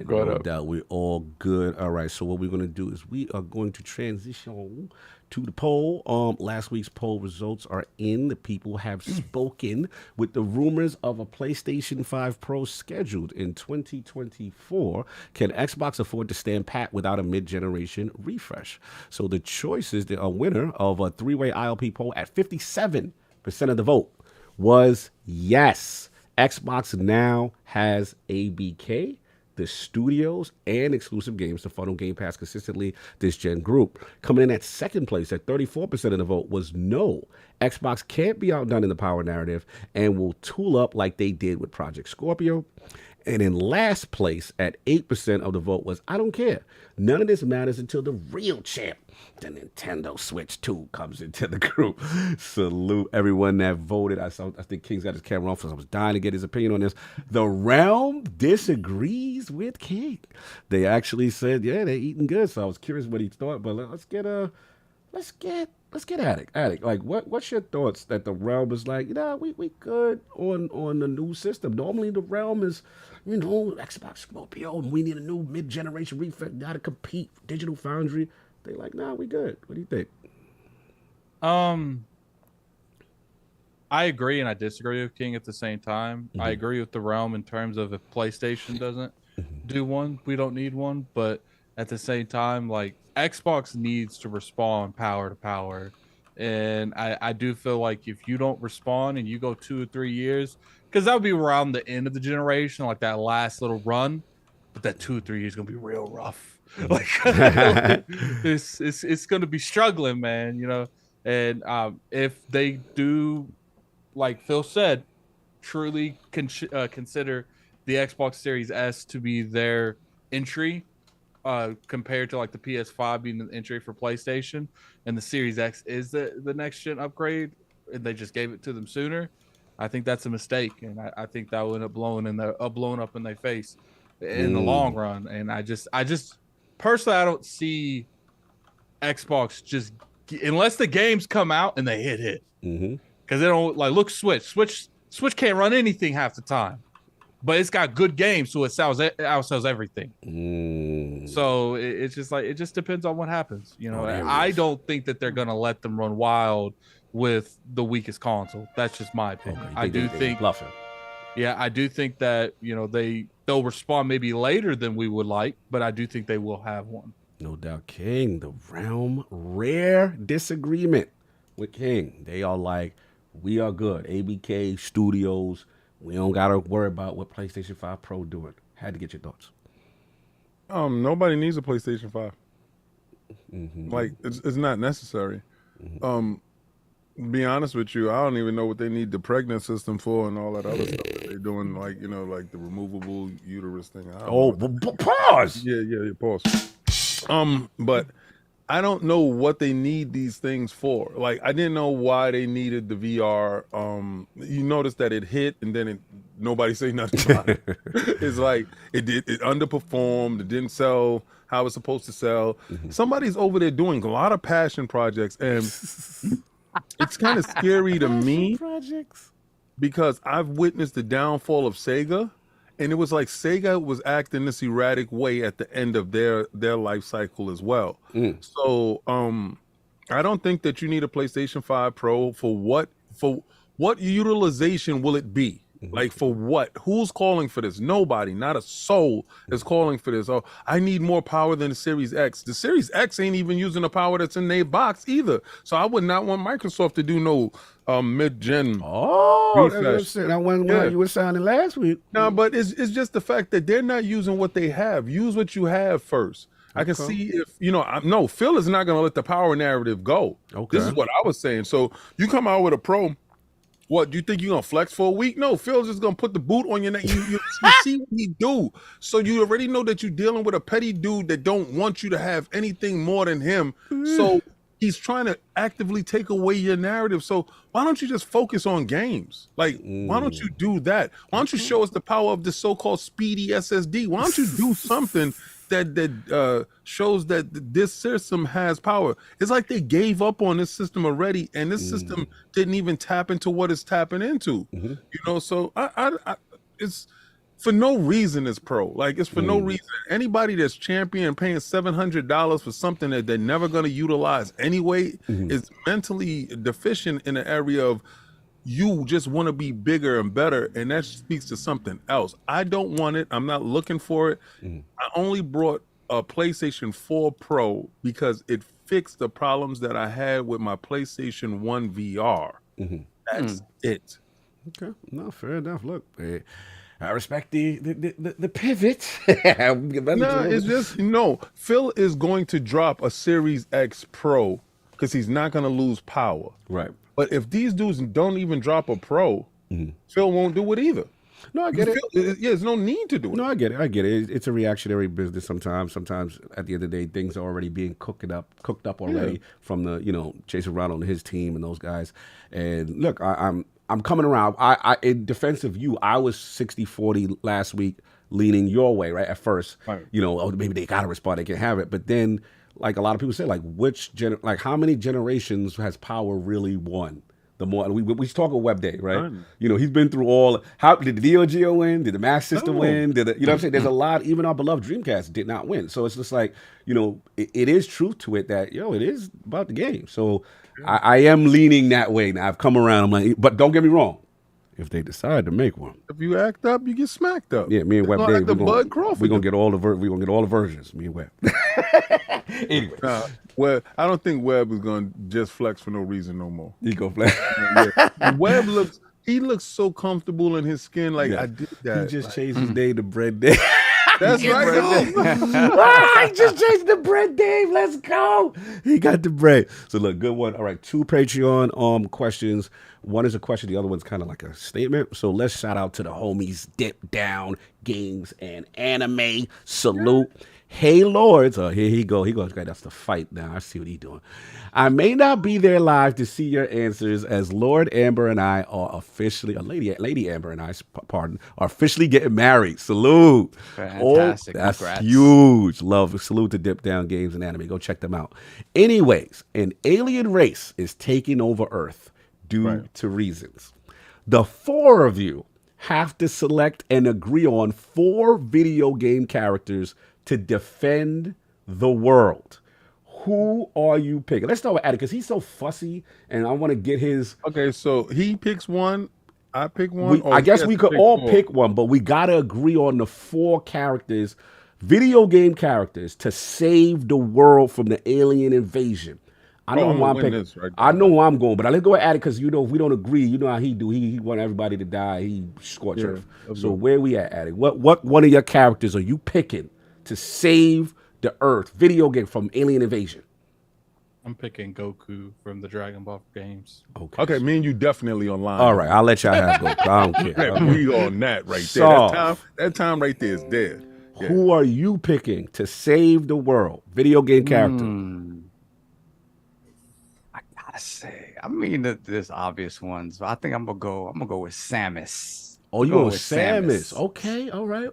We're We're all good. All right. So what we're going to do is we are going to transition to the poll. Last week's poll results are in. The people have spoken with the rumors of a PlayStation 5 Pro scheduled in 2024. Can Xbox afford to stand pat without a mid-generation refresh? So the choices, the winner of a three-way ILP poll at 57% of the vote was yes. Xbox now has ABK, the studios, and exclusive games to funnel Game Pass consistently this gen group. Coming in at second place at 34% of the vote was no. Xbox can't be outdone in the power narrative and will tool up like they did with Project Scorpio. And in last place at 8% of the vote was I don't care. None of this matters until the real champ, the Nintendo Switch 2, comes into the group. Salute everyone that voted. I think King's got his camera on, so I was dying to get his opinion on this. The Realm disagrees with King. They actually said, yeah, they're eating good. So I was curious what he thought. But let's get let's get Attic. Like, what's your thoughts that the realm is like? We good on the new system. Normally the realm is, Xbox Scorpio, and we need a new mid-generation refresh. Got to compete. Digital Foundry. They like, nah, we good. What do you think? I agree and I disagree with King at the same time. I agree with the realm in terms of if PlayStation doesn't do one, we don't need one. But at the same time, like, Xbox needs to respond power to power. And I do feel like if you don't respond and you go 2 or 3 years, because that would be around the end of the generation, like that last little run, but that 2 or 3 years is going to be real rough. Like, it's going to be struggling, man, And if they do, like Phil said, truly consider the Xbox Series S to be their entry, compared to like the PS5 being the entry for PlayStation, and the Series X is the next gen upgrade, and they just gave it to them sooner, I think that's a mistake, and I think that will end up blowing up in their face in the long run. And I just personally, I don't see Xbox just, unless the games come out and they hit. Because they don't, like, look, Switch can't run anything half the time, but it's got good games, so it outsells everything. So it's just like, it just depends on what happens. I don't think that they're gonna let them run wild with the weakest console. That's just my opinion. I do think bluffing. Yeah, I do think that they'll respond maybe later than we would like, but I do think they will have one. No doubt. King, the realm, rare disagreement with King. They are like, we are good. ABK Studios, we don't got to worry about what PlayStation 5 Pro doing. Had to get your thoughts. Nobody needs a PlayStation 5. Like, it's not necessary. Be honest with you, I don't even know what they need the pregnant system for and all that other stuff that they're doing, like, like the removable uterus thing. Pause. Yeah, pause. But I don't know what they need these things for. Like, I didn't know why they needed the VR. You notice that it hit and then nobody say nothing about it. It's like it underperformed. It didn't sell how it's supposed to sell. Somebody's over there doing a lot of passion projects, and it's kind of scary to me because I've witnessed the downfall of Sega. And it was like Sega was acting this erratic way at the end of their life cycle as well. So I don't think that you need a PlayStation 5 Pro for what utilization will it be? Like, for what? Who's calling for this? Nobody, not a soul is calling for this. Oh, I need more power than the Series X. The Series X ain't even using the power that's in their box either. So I would not want Microsoft to do no mid-gen. That's that one you were sounding last week. No, but it's just the fact that they're not using what they have. Use what you have first. I can see if, no, Phil is not going to let the power narrative go. This is what I was saying. So you come out with a Pro. What, do you think you're going to flex for a week? No, Phil's just going to put the boot on your neck. You see what he do. So you already know that you're dealing with a petty dude that don't want you to have anything more than him. So he's trying to actively take away your narrative. So why don't you just focus on games? Like, why don't you do that? Why don't you show us the power of the so-called speedy SSD? Why don't you do something that shows that this system has power? It's like they gave up on this system already, and this system didn't even tap into what it's tapping into. So I it's for no reason. It's Pro, like, it's for no reason. Anybody that's championing paying $700 for something that they're never going to utilize anyway is mentally deficient in the area of, you just want to be bigger and better, and that speaks to something else. I don't want it. I'm not looking for it. I only brought a PlayStation 4 Pro because it fixed the problems that I had with my PlayStation 1 VR. That's it. Okay, no, fair enough. Look, I respect the pivot. No, it's just, Phil is going to drop a Series X Pro because he's not going to lose power. Right. But if these dudes don't even drop a Pro, Phil won't do it either. No, I get it. There's no need to do it. No, I get it. It's a reactionary business sometimes. Sometimes at the end of the day, things are already being cooked up already from the, Jason Ronald and his team and those guys. And look, I'm coming around. I in defense of you, I was 60-40 last week, leaning your way, right? At first, maybe they got to respond, they can have it. But then, like a lot of people say, like like how many generations has power really won? The more we talk about WEBDAVE, right? You know, he's been through all. How did the Neo Geo win? Did the Master System win? Did you know what I'm saying? There's a lot. Even our beloved Dreamcast did not win. So it's just like, you know, it is truth to it that it is about the game. So I am leaning that way now. I've come around. I'm like, but don't get me wrong. If they decide to make one, if you act up, you get smacked up. Yeah, me and Web Dave, we're gonna get all the versions. Me and Web. Anyway, well, I don't think Webb is gonna just flex for no reason no more. He go flex. Webb looks so comfortable in his skin. Like I did that. He just changed his name to Bread Dave. That's right. He just changed the Bread Dave. Let's go. He got the bread. So look, good one. All right, 2 Patreon questions. One is a question, the other one's kind of like a statement. So let's shout out to the homies Dip Down Games and Anime. Salute. Hey Lords. Oh, here he go. He goes, okay, that's the fight now. I see what he's doing. I may not be there live to see your answers as Lord Amber and I are officially, Lady Amber and I, pardon, are officially getting married. Salute. Fantastic. Oh, that's Congrats. huge. Love. Salute to Dip Down Games and Anime. Go check them out. Anyways, an alien race is taking over Earth due to reasons. The 4 of you have to select and agree on 4 video game characters to defend the world. Who are you picking? Let's start with Addy because he's so fussy, and I want to get his. Okay, so he picks one, I pick one. I guess we could all pick one, but we gotta agree on the 4 characters, video game characters, to save the world from the alien invasion. I know who I'm picking. I know who I'm going, but let's go with Addy because you know if we don't agree, you know how he do. He want everybody to die. He scorch earth. So where we at, Addy? What one of your characters are you picking to save the Earth video game from alien invasion? I'm picking Goku from the Dragon Ball games. Okay, me and you definitely online. All right, I'll let y'all have Goku. I don't care. We on that right there. That time right there is dead. Yeah. Who are you picking to save the world? Video game character. I gotta say, I mean, there's obvious ones, but I think I'm gonna go with Samus. Oh, you going with Samus? Okay, all right.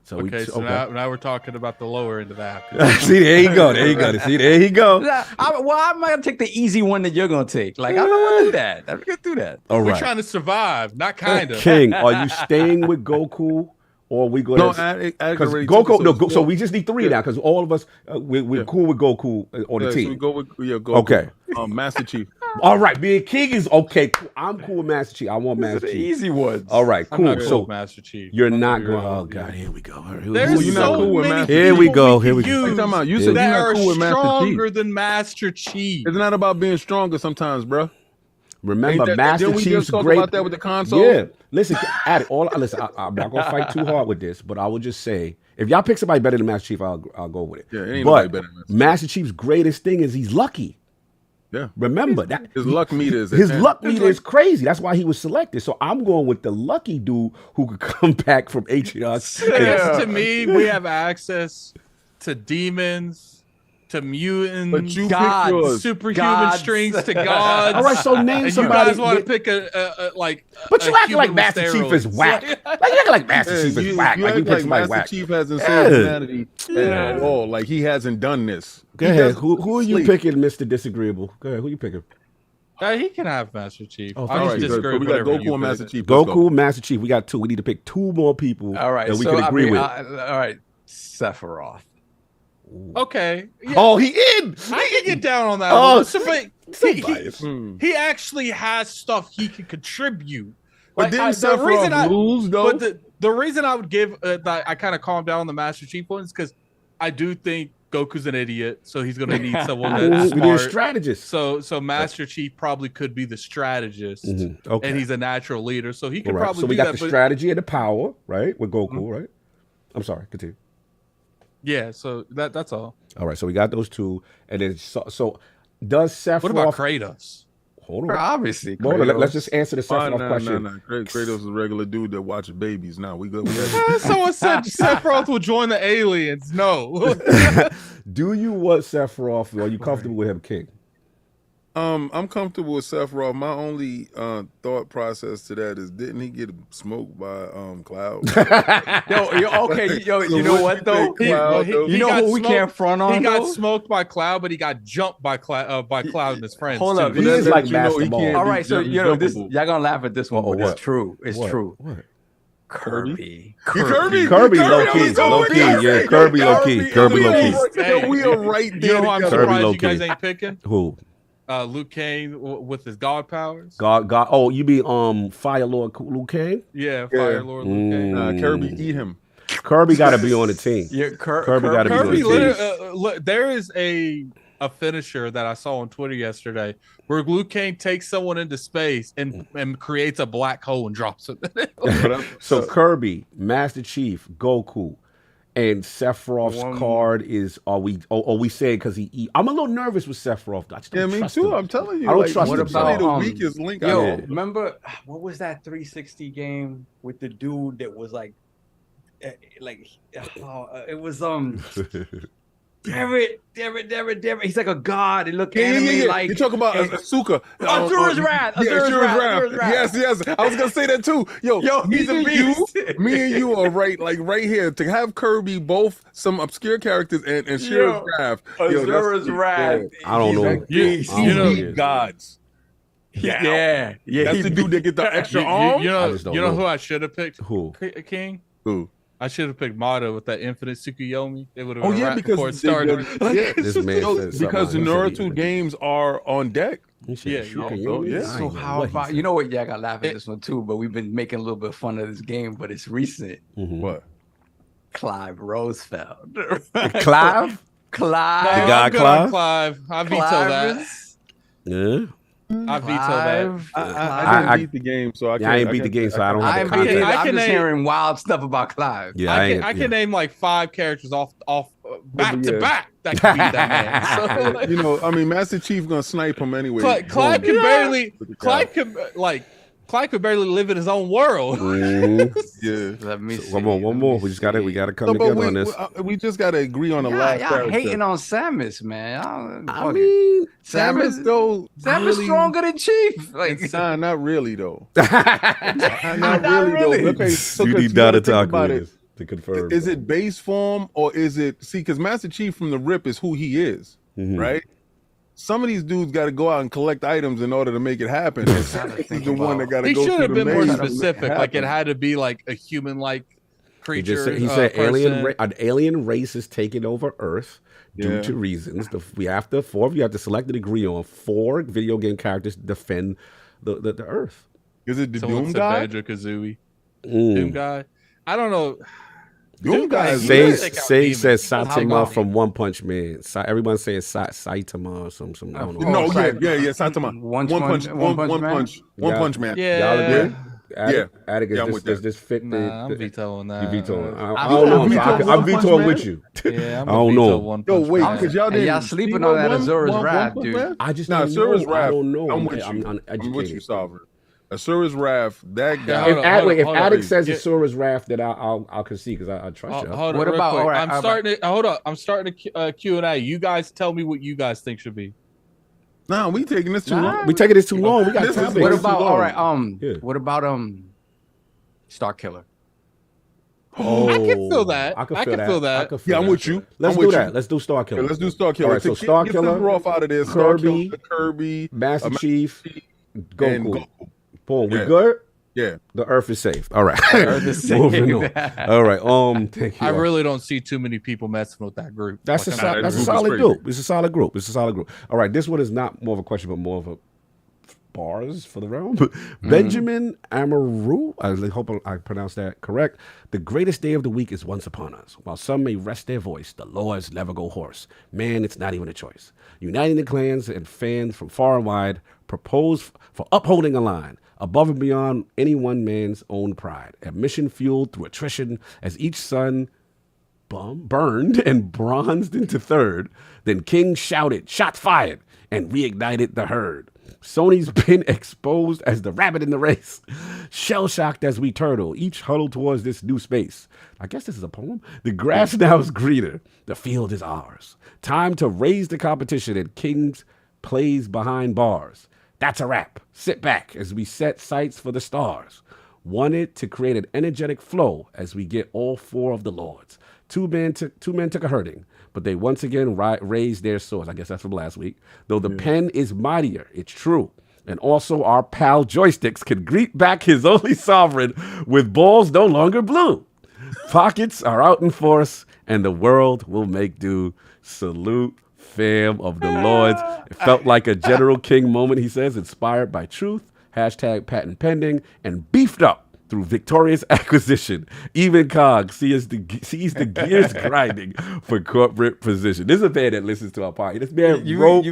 So now we're talking about the lower end of that. See, there you go. See, there you go. I'm not gonna take the easy one that you're gonna take. Like, I'm not gonna do that. I'm gonna do that. All right. We're trying to survive, not kind of. King, are you staying with Goku? Or we go because Goku. So we just need 3 now because all of us we're cool with Goku on the team. So we go with Goku. Okay. Master Chief. All right, me and King is okay. Cool. I'm cool with Master Chief. I want Master Chief. Easy ones. All right, cool. I'm not cool with Master Chief. You're not going. Oh God, here we go. There's so many. Here we go. You said you're not cool with Master Chief. Stronger than Master Chief. It's not about being stronger sometimes, bro. Remember, Master Chief's just talk great. About that with the console. Yeah, listen, listen. I'm not gonna fight too hard with this, but I will just say, if y'all pick somebody better than Master Chief, I'll go with it. Yeah, ain't but better than Master Chief's greatest thing is he's lucky. Yeah, remember that his luck meter is is crazy. That's why he was selected. So I'm going with the lucky dude who could come back from Atriox. To me, we have access to demons, to mutants, but you gods, superhuman strings to gods. All right, so name somebody. You guys want to pick a but you act like Master Chief is whack. Like you act like Master Chief is whack. Like you pick somebody whack. Master Chief hasn't seen humanity at all. Like he hasn't done this. Go ahead. Who are you picking, Mr. Disagreeable? Go ahead. Who you picking? He can have Master Chief. Oh, all right, so we got Goku and Master Chief. Goku, Master Chief. We got 2. We need to pick 2 more people. All right, that we can agree with. All right, Sephiroth. Okay. Yeah. Oh, he in. I can get down on that. He actually has stuff he can contribute. But didn't Sephiroth lose though? But the reason I would give I kind of calm down on the Master Chief one is because I do think Goku's an idiot, so he's going to need someone that's smart. We need a strategist. So Master Chief probably could be the strategist, and he's a natural leader, so he could probably. So we got the strategy and the power, right? With Goku, right? I'm sorry, continue. Yeah, so that's all. All right, so we got those 2, and then so does Sephiroth? What about Kratos? Hold on, obviously. Hold on, let's just answer the Sephiroth question. No. Kratos is a regular dude that watches babies. Now we go. Someone said Sephiroth will join the aliens. No. Do you want Sephiroth? Are you comfortable with him, King? I'm comfortable with Sephiroth. My only thought process to that is, didn't he get smoked by Cloud? You know what though? You know who we can't front on? He got though? smoked by Cloud, but he got jumped by Cloud and his friends. Hold up, too. He is like You know, he basketball. can't All be right, so you know this. jumpable. Y'all gonna laugh at this one, but What? it's true. It's What? true. What? Kirby. Kirby low key, yeah. Kirby low key. Kirby low key. Hey, We are right You there. know who I'm together. Kirby surprised you low-key. guys ain't picking? Who? Luke Kane with his god powers. God. Oh, you mean Fire Lord Liu Kang? Yeah, Fire Lord Luke Kane. Kirby, eat him. Kirby got to be on the team. Yeah, Kirby gotta be Kirby, on the look, there is a finisher that I saw on Twitter yesterday where Luke Kane takes someone into space and creates a black hole and drops it. So Kirby, Master Chief, Goku, and Sephiroth's card is. Are we saying because he? I'm a little nervous with Sephiroth. I just don't Yeah, me trust too. him. I'm telling you. I don't like, trust what him. about the Yo, weakest link? Yo, I had? remember what was that 360 game with the dude that was like it was damn it. He's like a god. He looked anime like. You talk about Asuka. Azura's Wrath. Azura's Wrath. Yes. I was gonna say that too. Yo, he's a beast. Me and you are right here to have Kirby, both some obscure characters and Shira's Wrath. Azura's Wrath. I don't know. You know, gods. Yeah. That's the dude that get the extra arm. You I just don't know know. who I should have picked? Who? King? Who? I should have picked Mata with that infinite Tsukuyomi. It would have Oh been yeah, before it because started. This man said something because the like that. Naruto games are on deck. Yeah, So how about you know what? Yeah, I got to laugh at this one too. But we've been making a little bit of fun of this game, but it's recent. What? Clive Rosefeld. Clive? Clive. The guy I'm good Clive? on Clive. I veto that. Yeah. I veto that. I didn't beat the game, so I can't. I ain't beat the game, so I don't have the I'm context. I just can name- hearing wild stuff about Clive. Yeah, I can name like 5 characters off back to back that can beat that man. So, like, You know, I mean, Master Chief gonna snipe him anyway. Clive can barely live in his own world. Yeah. Let me see. One more. We gotta come No, but together on this. we just gotta agree on the last Y'all character. hating on Samus, man. I mean, Samus though. Samus really, stronger than Chief. Like, Nah, not really though. not Not really really. though. Okay, so you 'cause need you gotta Data think Taco about it. to confirm. Is it base form or is it because Master Chief from the rip is who he is, Mhm. right? Some of these dudes got to go out and collect items in order to make it happen. And Samus is the one that got to He go should through have the been more maze to make specific. Like it happen. had to be like a human-like He creature. just said, he said person. an alien race is taking over Earth due Yeah. to reasons. We have to select and agree on 4 video game characters to defend the Earth. Is it the Someone Doom said guy? Banjo-Kazooie. Mm. Doom guy. I don't know. Doom guy is Say Demons. says How Saitama about from One Punch Man. Everyone saying Saitama or some. I don't know. No, sorry. yeah, Saitama. One One Punch Man. Yeah. Y'all agree? Yeah. Atticus, Yeah, I'm with does that. this fit Nah, I'm vetoing that. you vetoing? I I don't know. veto I'm One Punch vetoing Man. with you. Yeah, I'm I don't know. One Yo, Punch wait, Man. because y'all Hey, didn't. y'all sleeping see on that One- Azura's One Wrath, Punch dude. Man? I just Nah, don't Azura's know. I Wrath. don't know. I'm with you. I'm I'm with you, uneducated. Sovereign. Asura's Wrath. That Yeah, guy. hold on, If hold on. Attic says Yeah. Asura's Wrath, then I'll concede because I trust you. Hold on, What real about- quick. all right, I'm how starting to hold up. I'm starting to Q&A. You guys tell me what you guys think should be. Nah, we taking this too Nah. long. We taking this too long. We got This is topics. What Way about too all long. right? Yeah. What about Star Killer? Oh, I can feel that. I can I feel can that. feel that. I can feel Yeah, I'm that. with you. Let's I'm do with that. you. Let's do Star Killer. Yeah, let's do Star Killer. All right, so Get Star Killer, Sephiroth out of there. Star Kirby, Killer, Kirby, Master Chief, and Goku. Goku. Boom. We Yeah. good? Yeah. The Earth is safe. All right. Earth is safe. Moving on. All right. Thank you. I really don't see too many people messing with that group. That's Like, a I'm not- that's a group is solid crazy. group. It's a solid group. It's a solid group. All right. This one is not more of a question, but more of a bars for the realm. Benjamin Amaru, I hope I pronounced that correct. The greatest day of the week is once upon us. While some may rest their voice, the Lords never go hoarse. Man, it's not even a choice. Uniting the clans and fans from far and wide propose for upholding a line above and beyond any one man's own pride. A mission fueled through attrition as each son burned and bronzed into third. Then King shouted, shots fired, and reignited the herd. Sony's been exposed as the rabbit in the race. Shell-shocked as we turtle, each huddled towards this new space. I guess this is a poem. The grass now is greener. The field is ours. Time to raise the competition and King's plays behind bars. That's a wrap. Sit back as we set sights for the stars. Wanted to create an energetic flow as we get all 4 of the lords. Two men took a hurting, but they once again raised their swords. I guess that's from last week. Though the pen is mightier, it's true. And also our pal Joysticks can greet back his only sovereign with balls no longer blue. Pockets are out in force, and the world will make do. Salute, fam of the lords. It felt like a General King moment, he says, inspired by truth, hashtag patent pending, and beefed up through victorious acquisition. Even Cog sees the gears grinding for corporate position. This is a man that listens to our podcast. This man wrote...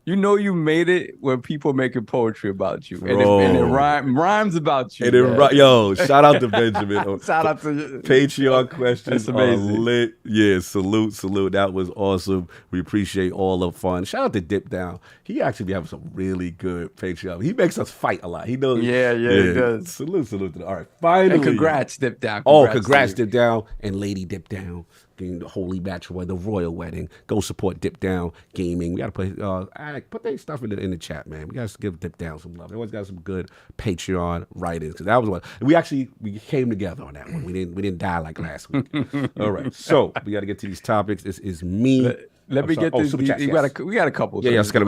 You know you made it when people making poetry about you, and it rhymes about you. Yo, shout out to Benjamin. Shout out to you. Patreon questions. That's amazing. Lit. Yeah, salute. That was awesome. We appreciate all the fun. Shout out to Dip Down. He actually be having some really good Patreon. He makes us fight a lot. He knows. Yeah, he does. Salute to the. All right, finally. And congrats, Dip Down. Congrats, Dip Down and Lady Dip Down. The holy matrimony, the royal wedding. Go support Dip Down Gaming. We gotta play. Put their stuff in the chat, man. We gotta give Dip Down some love. They always got some good Patreon writings, because that was one. We came together on that one. We didn't die like last week. All right, so we gotta get to these topics. This is me. Let me get this. We got a couple. Yeah, let's go.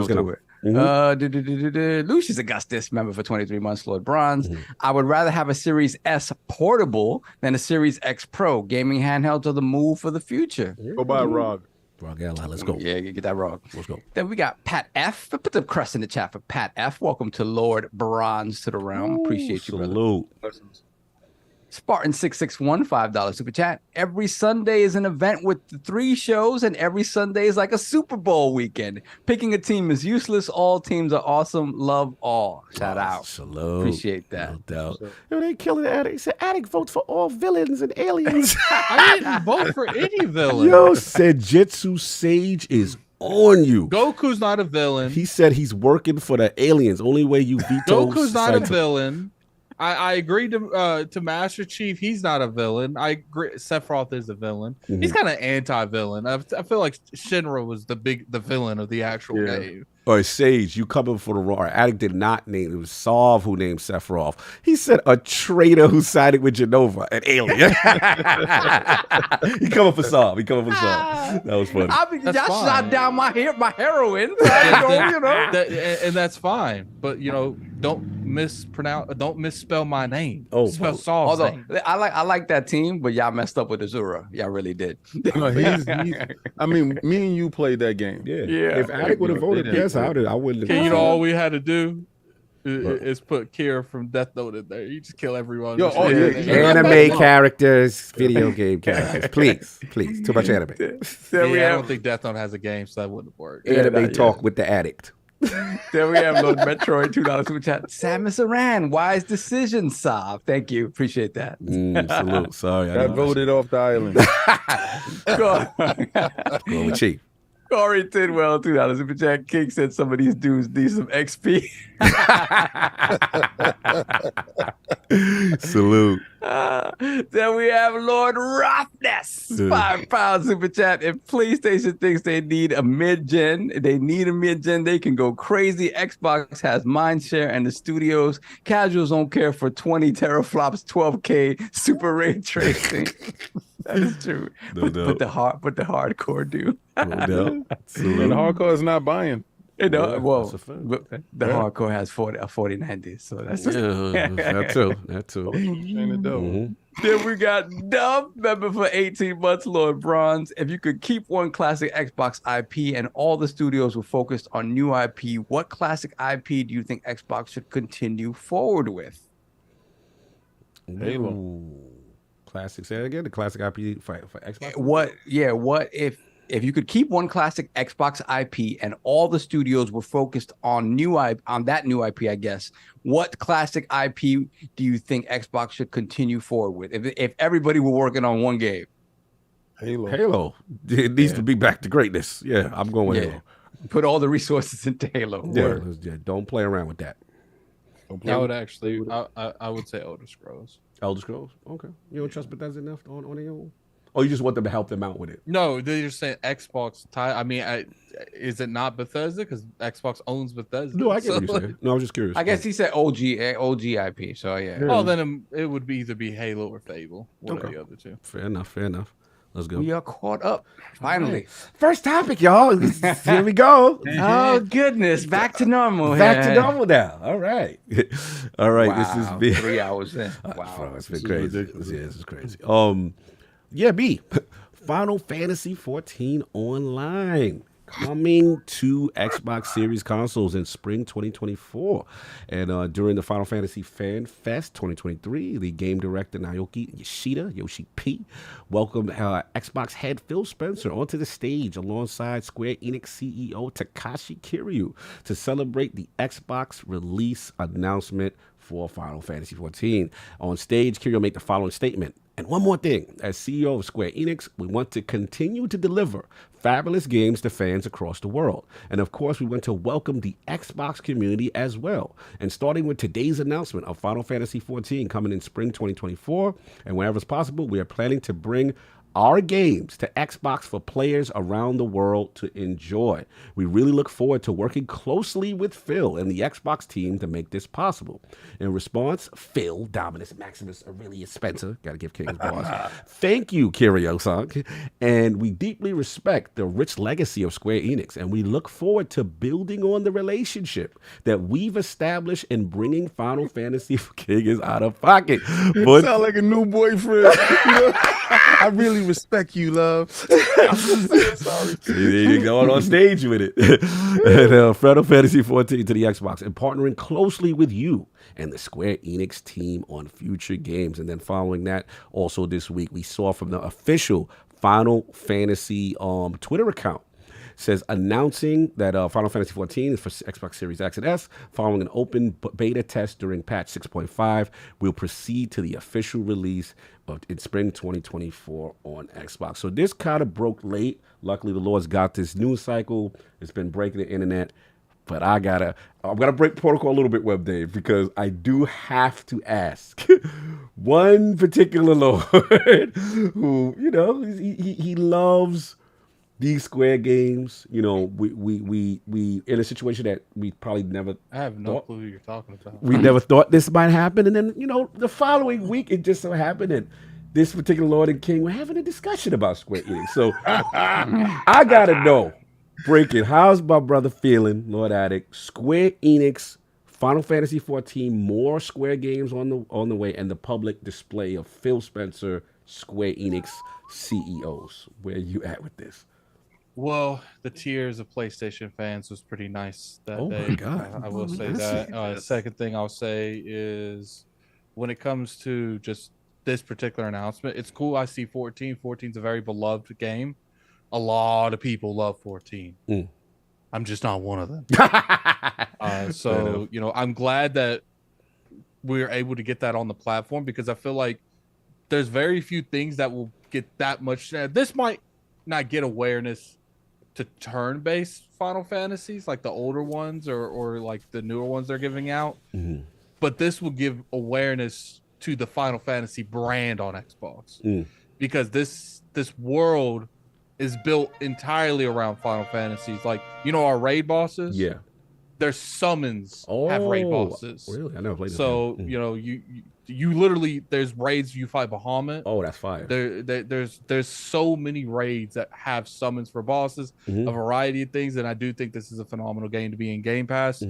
Lucius Augustus, member for 23 months, Lord Bronze. I would rather have a Series S portable than a Series X Pro. Gaming handhelds are the move for the future. Go buy a ROG. ROG Ally, let's go. Yeah, get that ROG. Let's go. Then we got Pat F. Put the crust in the chat for Pat F. Welcome to Lord Bronze to the realm. Appreciate you, brother. Salute. Spartan661, $5 super chat. Every Sunday is an event with 3 shows, and every Sunday is like a Super Bowl weekend. Picking a team is useless. All teams are awesome. Love all. Shout out. Salute. Appreciate that. No doubt. Yo, they killing the Addict. He said Addict votes for all villains and aliens. I didn't vote for any villain. Yo, said Jitsu Sage is on you. Goku's not a villain. He said he's working for the aliens. Only way you veto. Goku's not a villain. I agree to Master Chief. He's not a villain. I agree. Sephiroth is a villain. He's kind of anti-villain. I feel like Shinra was the villain of the actual game. Or Sage, you coming for the wrong. Addict did not name it. Was Solve who named Sephiroth. He said a traitor who sided with Genova, an alien. He coming for Solve. That was funny. Y'all shot down my heroin. And that's fine. But don't misspell my name. Spell Saul's name. I like that team, but y'all messed up with Azura. Y'all really did. No, I mean, me and you played that game. Yeah. If Addict would have voted yes, I wouldn't have. All we had to do is put Kira from Death Note in there. You just kill everyone. Anime characters, video game characters. Please. Too much anime. I don't think Death Note has a game, so that wouldn't work. Anime talk with the Addict. There we have Lord Metroid, $2 super chat. Samus Aran, wise decision, Saab. Thank you. Appreciate that. Salute. Sorry. I voted off the island. Go with Chief. Corey Tidwell, $2 super chat. King said some of these dudes need some XP. Salute. Then we have Lord Roughness, £5 super chat. If PlayStation thinks they need a mid-gen, they can go crazy. Xbox has mindshare, and the studios casuals don't care for 20 teraflops, 12K super ray tracing. That is true. But the hardcore do. No doubt. And the hardcore is not buying. The hardcore has 4090, so that's that too. Then we got Dub, member for 18 months, Lord Bronze. If you could keep one classic Xbox IP and all the studios were focused on new IP, what classic IP do you think Xbox should continue forward with? Halo. Classic. Say it again. The classic IP for Xbox. What if you could keep one classic Xbox IP and all the studios were focused on that new IP, I guess, what classic IP do you think Xbox should continue forward with? If everybody were working on one game, Halo. It needs to be back to greatness. Yeah, I'm going with Halo. Put all the resources into Halo. Yeah, don't play around with that. I would actually, I would say Elder Scrolls. Elder Scrolls. Okay, you don't trust Bethesda enough on their own. Or you just want them to help them out with it? No, they're just saying Xbox. I mean, is it not Bethesda? Because Xbox owns Bethesda. No, I get what you're saying. No, I was just curious. I guess he said OG IP. So yeah. Oh, then it would be either be Halo or Fable. One of the other two. Fair enough. Let's go. We are caught up. Finally. First topic, y'all. Here we go. Oh goodness. Back to normal. Back to normal now. All right. All right. Wow. This has been 3 hours in. Wow. Bro, it's been crazy. This is crazy. Yeah, B. Final Fantasy 14 Online coming to Xbox Series consoles in spring 2024. And during the Final Fantasy Fan Fest 2023, the game director Naoki Yoshi P, welcomed Xbox head Phil Spencer onto the stage alongside Square Enix CEO Takashi Kiryu to celebrate the Xbox release announcement for Final Fantasy 14. On stage, Kiryu made the following statement. And one more thing, as CEO of Square Enix, we want to continue to deliver fabulous games to fans across the world. And of course, we want to welcome the Xbox community as well. And starting with today's announcement of Final Fantasy 14 coming in spring 2024, and whenever it's possible, we are planning to bring our games to Xbox for players around the world to enjoy. We really look forward to working closely with Phil and the Xbox team to make this possible. In response, Phil, Dominus, Maximus, Aurelius, Spencer, gotta give King his boss, thank you, Kiryu-san, and we deeply respect the rich legacy of Square Enix, and we look forward to building on the relationship that we've established in bringing Final Fantasy for King is out of pocket. But sound like a new boyfriend. I really respect you, love. Sorry. You're going on stage with it. And Final Fantasy 14 to the Xbox and partnering closely with you and the Square Enix team on future games. And then following that, also this week, we saw from the official Final Fantasy Twitter account, says announcing that Final Fantasy 14 is for Xbox Series X and S. Following an open beta test during patch 6.5, we'll proceed to the official release in spring 2024 on Xbox. So this kind of broke late. Luckily, the Lord's got this news cycle. It's been breaking the internet. But I'm gonna break protocol a little bit, WebDave, because I do have to ask one particular Lord who, he loves these Square games. We in a situation that we probably never. I have no clue who you're talking about. We never thought this might happen, and then the following week it just so happened that this particular Lord and King were having a discussion about Square Enix. So I gotta know, breaking. How's my brother feeling, Lord Addict? Square Enix, Final Fantasy 14, more Square games on the way, and the public display of Phil Spencer, Square Enix CEOs. Where you at with this? Well, the tears of PlayStation fans was pretty nice that day. Oh my God. I will say that. Second thing I'll say is when it comes to just this particular announcement, it's cool. I see 14. 14's a very beloved game. A lot of people love 14. I'm just not one of them. So, I'm glad that we're able to get that on the platform because I feel like there's very few things that will get that much. This might not get awareness to turn-based Final Fantasies, like the older ones or like the newer ones they're giving out. Mm-hmm. But this will give awareness to the Final Fantasy brand on Xbox because this world is built entirely around Final Fantasies. Like, our raid bosses? Yeah. Their summons have raid bosses. Really? I never played this. So, you literally, there's raids you fight Bahamut. Oh, that's fire. There's so many raids that have summons for bosses, a variety of things, and I do think this is a phenomenal game to be in Game Pass.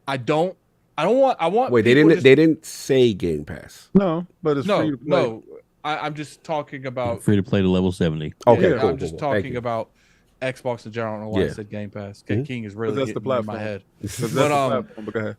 I want. Wait, they didn't say Game Pass. No, but it's free to play. No, I'm just talking about free to play to level 70. Okay, cool. I'm just talking about Xbox in general. I don't know why I said Game Pass. King is really getting in my head. But go ahead.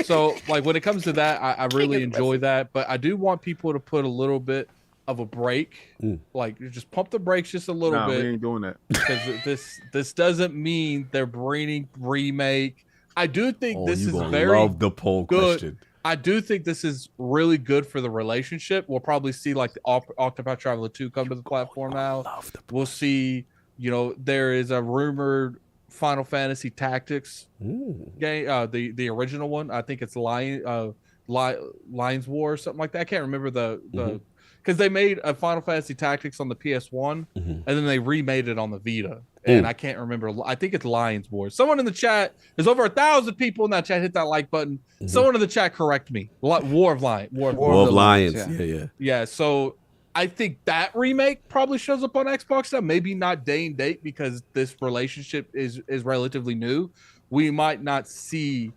So, like, when it comes to that, I really enjoy that. But I do want people to put a little bit of a break. Like, just pump the brakes just a little bit. We ain't doing that. Because this doesn't mean they're bringing remake. I do think this is very love the poll good. Question. I do think this is really good for the relationship. We'll probably see, like, the Octopath Traveler 2 come to the platform now. We'll see... there is a rumored Final Fantasy Tactics game, the original one. I think it's Lions War or something like that. I can't remember the because they made a Final Fantasy Tactics on the PS1, and then they remade it on the Vita. And I can't remember. I think it's Lions Board. Someone in the chat, there's over 1,000 people in that chat. Hit that like button. Someone in the chat, correct me. War of Lions. War of Lions. Yeah. Yeah. So I think that remake probably shows up on Xbox now. Maybe not day and date because this relationship is relatively new. We might not see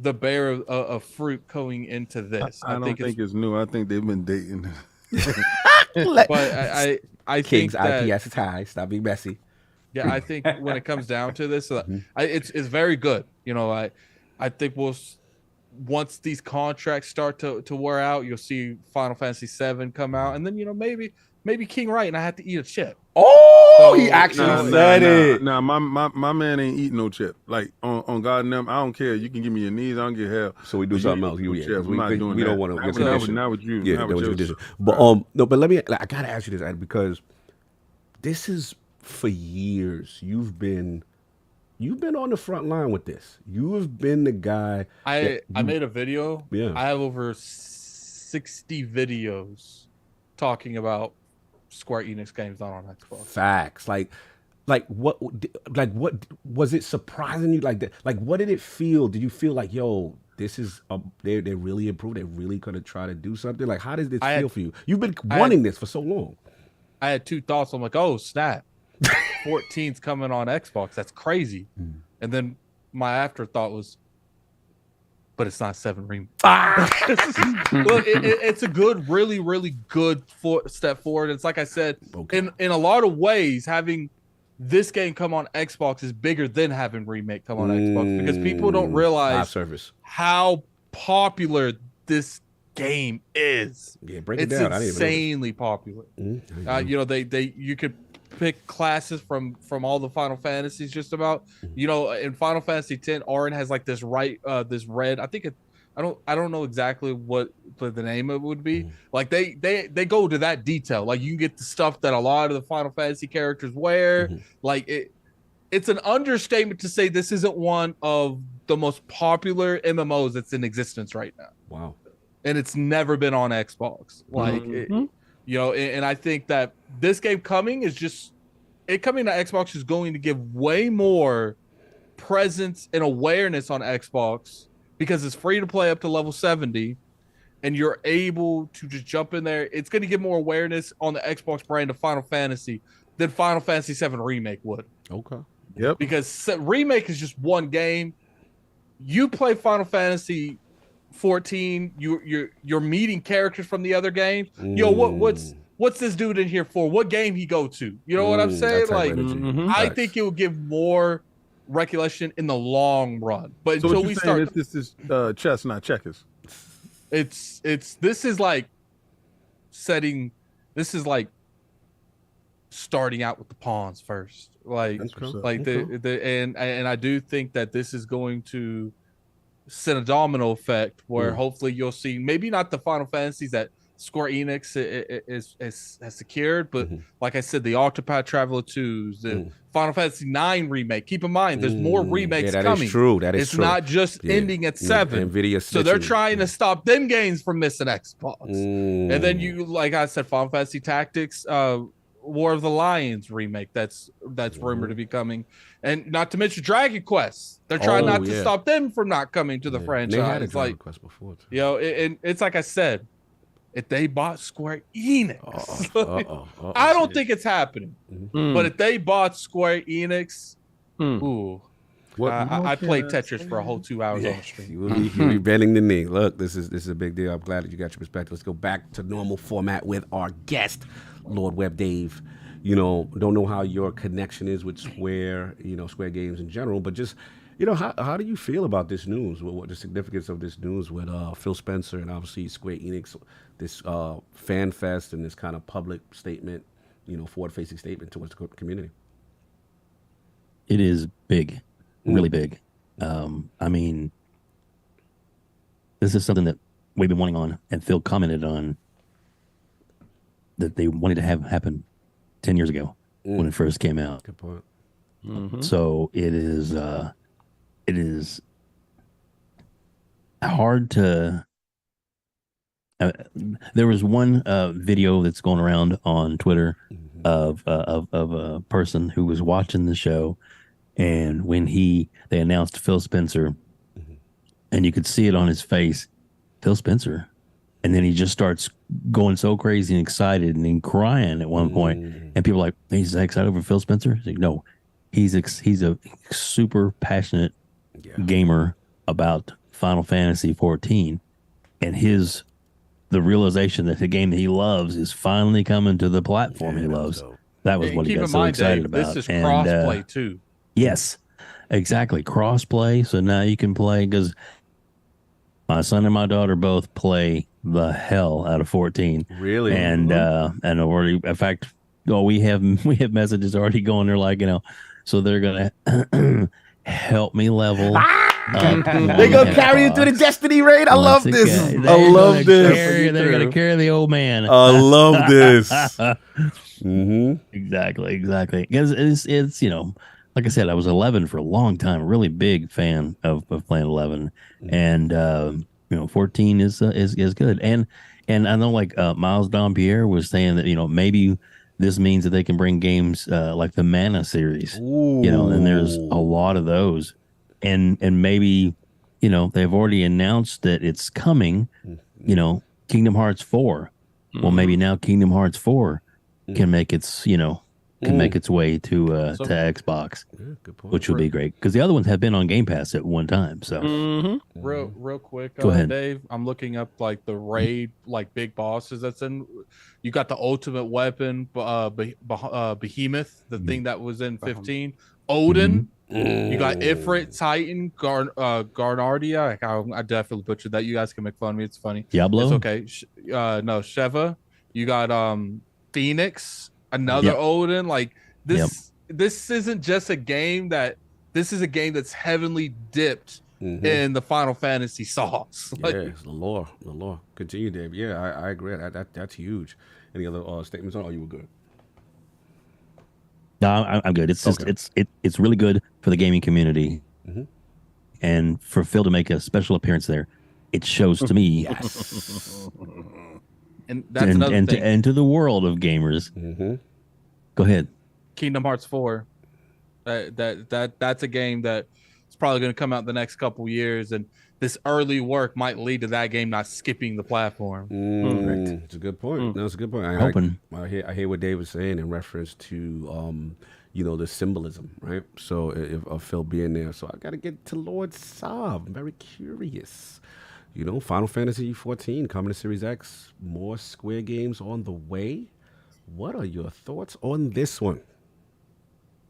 the bear of fruit going into this. I don't think it's new. I think they've been dating. But I King's think that, IPS is high. Stop being messy. Yeah, I think when it comes down to this, it's very good. You know, I think once these contracts start to wear out, you'll see Final Fantasy VII come out, and then maybe King Right, and I have to eat a chip. Oh, so, he actually said it. Nah, my man ain't eating no chip. Like on God and them, I don't care. You can give me your knees. I don't get hell. So we do something else. We don't want to get not with you. Yeah, not with tradition. But no, but let me. I gotta ask you this, Ed, because this is for years. You've been on the front line with this. You have been the guy. I made a video. Yeah, I have over 60 videos talking about Square Enix games not on Xbox. Facts. Like what was it surprising you? Like that? Like what did it feel? Did you feel like, yo, this is they're really improved? They're really gonna try to do something. Like how does this feel for you? You've been wanting this for so long. I had two thoughts. I'm like, oh snap, 14's coming on Xbox. That's crazy. And then my afterthought was, but it's not 7 remake. Look, it's a good, really, really good step forward. It's like I said, in a lot of ways, having this game come on Xbox is bigger than having remake come on Xbox because people don't realize how popular this game is. Yeah, break it down. It's insanely popular. You know, you could pick classes from all the Final Fantasies just about. You know, in Final Fantasy X, Auron has like this red. I think I don't know exactly what the name of it would be. Like they go to that detail. Like you can get the stuff that a lot of the Final Fantasy characters wear. Like it's an understatement to say this isn't one of the most popular MMOs that's in existence right now. Wow. And it's never been on Xbox. Like you know, and I think that this game coming to Xbox is going to give way more presence and awareness on Xbox because it's free to play up to level 70 and you're able to just jump in there. It's going to give more awareness on the Xbox brand of Final Fantasy than Final Fantasy VII Remake would. Okay. Yep. Because Remake is just one game. You play Final Fantasy 14, you're meeting characters from the other games. Yo, what's this dude in here for? What game he go to? You know what I'm saying? Like, I think it will give more recollection in the long run. But so until we start, this is chess, not checkers. This is like starting out with the pawns first. Like and I do think that this is going to send a domino effect where hopefully you'll see maybe not the Final Fantasies that Square Enix has secured, but like I said, the Octopath Traveler 2s, the Final Fantasy IX remake. Keep in mind, there's more remakes coming. Is true. That is it's true. Not just ending at 7. NVIDIA so they're trying to stop them games from missing Xbox. And then you, like I said, Final Fantasy Tactics, War of the Lions remake that's rumored to be coming, and not to mention Dragon Quest. They're trying not to stop them from not coming to the franchise. They had a Dragon Quest before, too. You know, and it's like I said, if they bought Square Enix, I don't think it's happening. But if they bought Square Enix, I played Tetris for a whole 2 hours on the stream. You'll be bending the knee. Look, this is a big deal. I'm glad that you got your perspective. Let's go back to normal format with our guest, Lord WEBDAVE. You know, don't know how your connection is with Square, Square Games in general, but just, how do you feel about this news? What the significance of this news with Phil Spencer and obviously Square Enix, this fan fest and this kind of public statement, forward-facing statement towards the community? It is big, really big. I mean, this is something that we've been wanting on, and Phil commented on that they wanted to have happen 10 years ago when it first came out. Good point. So it is hard to there was one video that's going around on Twitter of a person who was watching the show, and when they announced Phil Spencer, and you could see it on his face, Phil Spencer, and then he just starts going so crazy and excited and then crying at one point, and people are like, he's excited over Phil Spencer? He's like, no, he's a super passionate gamer about Final Fantasy 14, and the realization that the game that he loves is finally coming to the platform he loves. That was what he got so excited about. This is cross-play too. Yes, exactly. Cross-play. So now you can play, because my son and my daughter both play the hell out of 14. Really? And already, in fact, we have messages already going there, like, so they're gonna help me level. They gonna carry you through the Destiny raid. I love this. I love this. They're gonna carry the old man. I love this. Exactly. Because it's like I said, I was 11 for a long time. Really big fan of playing 11, and 14 is good. And I know, like, Miles Dompierre was saying that maybe this means that they can bring games like the Mana series. And there's a lot of those. And maybe, they've already announced that it's coming, Kingdom Hearts 4. Well, maybe now Kingdom Hearts 4 can make its, make its way to Xbox, which would be great, because the other ones have been on Game Pass at one time. So real quick, go ahead, Dave. I'm looking up like the raid, like big bosses that's in. You got the ultimate weapon, Behemoth, the thing that was in 15. Odin. You got Ifrit, Titan, Garnardia. I definitely butchered that. You guys can make fun of me. It's funny. Diablo. It's okay. No, Sheva. You got Fenyx, another Odin. Like this. This isn't just a game this is a game that's heavily dipped in the Final Fantasy sauce. Yeah, it's the lore. Continue, Dave. Yeah, I agree. That's huge. Any other statements on? Oh, you were good. No, I'm good. It's just it's really good for the gaming community, and for Phil to make a special appearance there, it shows to me, and that's another thing. And to the world of gamers. Go ahead. Kingdom Hearts 4. That's a game that is probably going to come out the next couple years, and this early work might lead to that game not skipping the platform. It's a good point. That's a good point. I hear what Dave was saying in reference to the symbolism, right? So if Phil being there, so I got to get to Lord Saab. I'm very curious. Final Fantasy 14 coming to Series X. More Square games on the way. What are your thoughts on this one?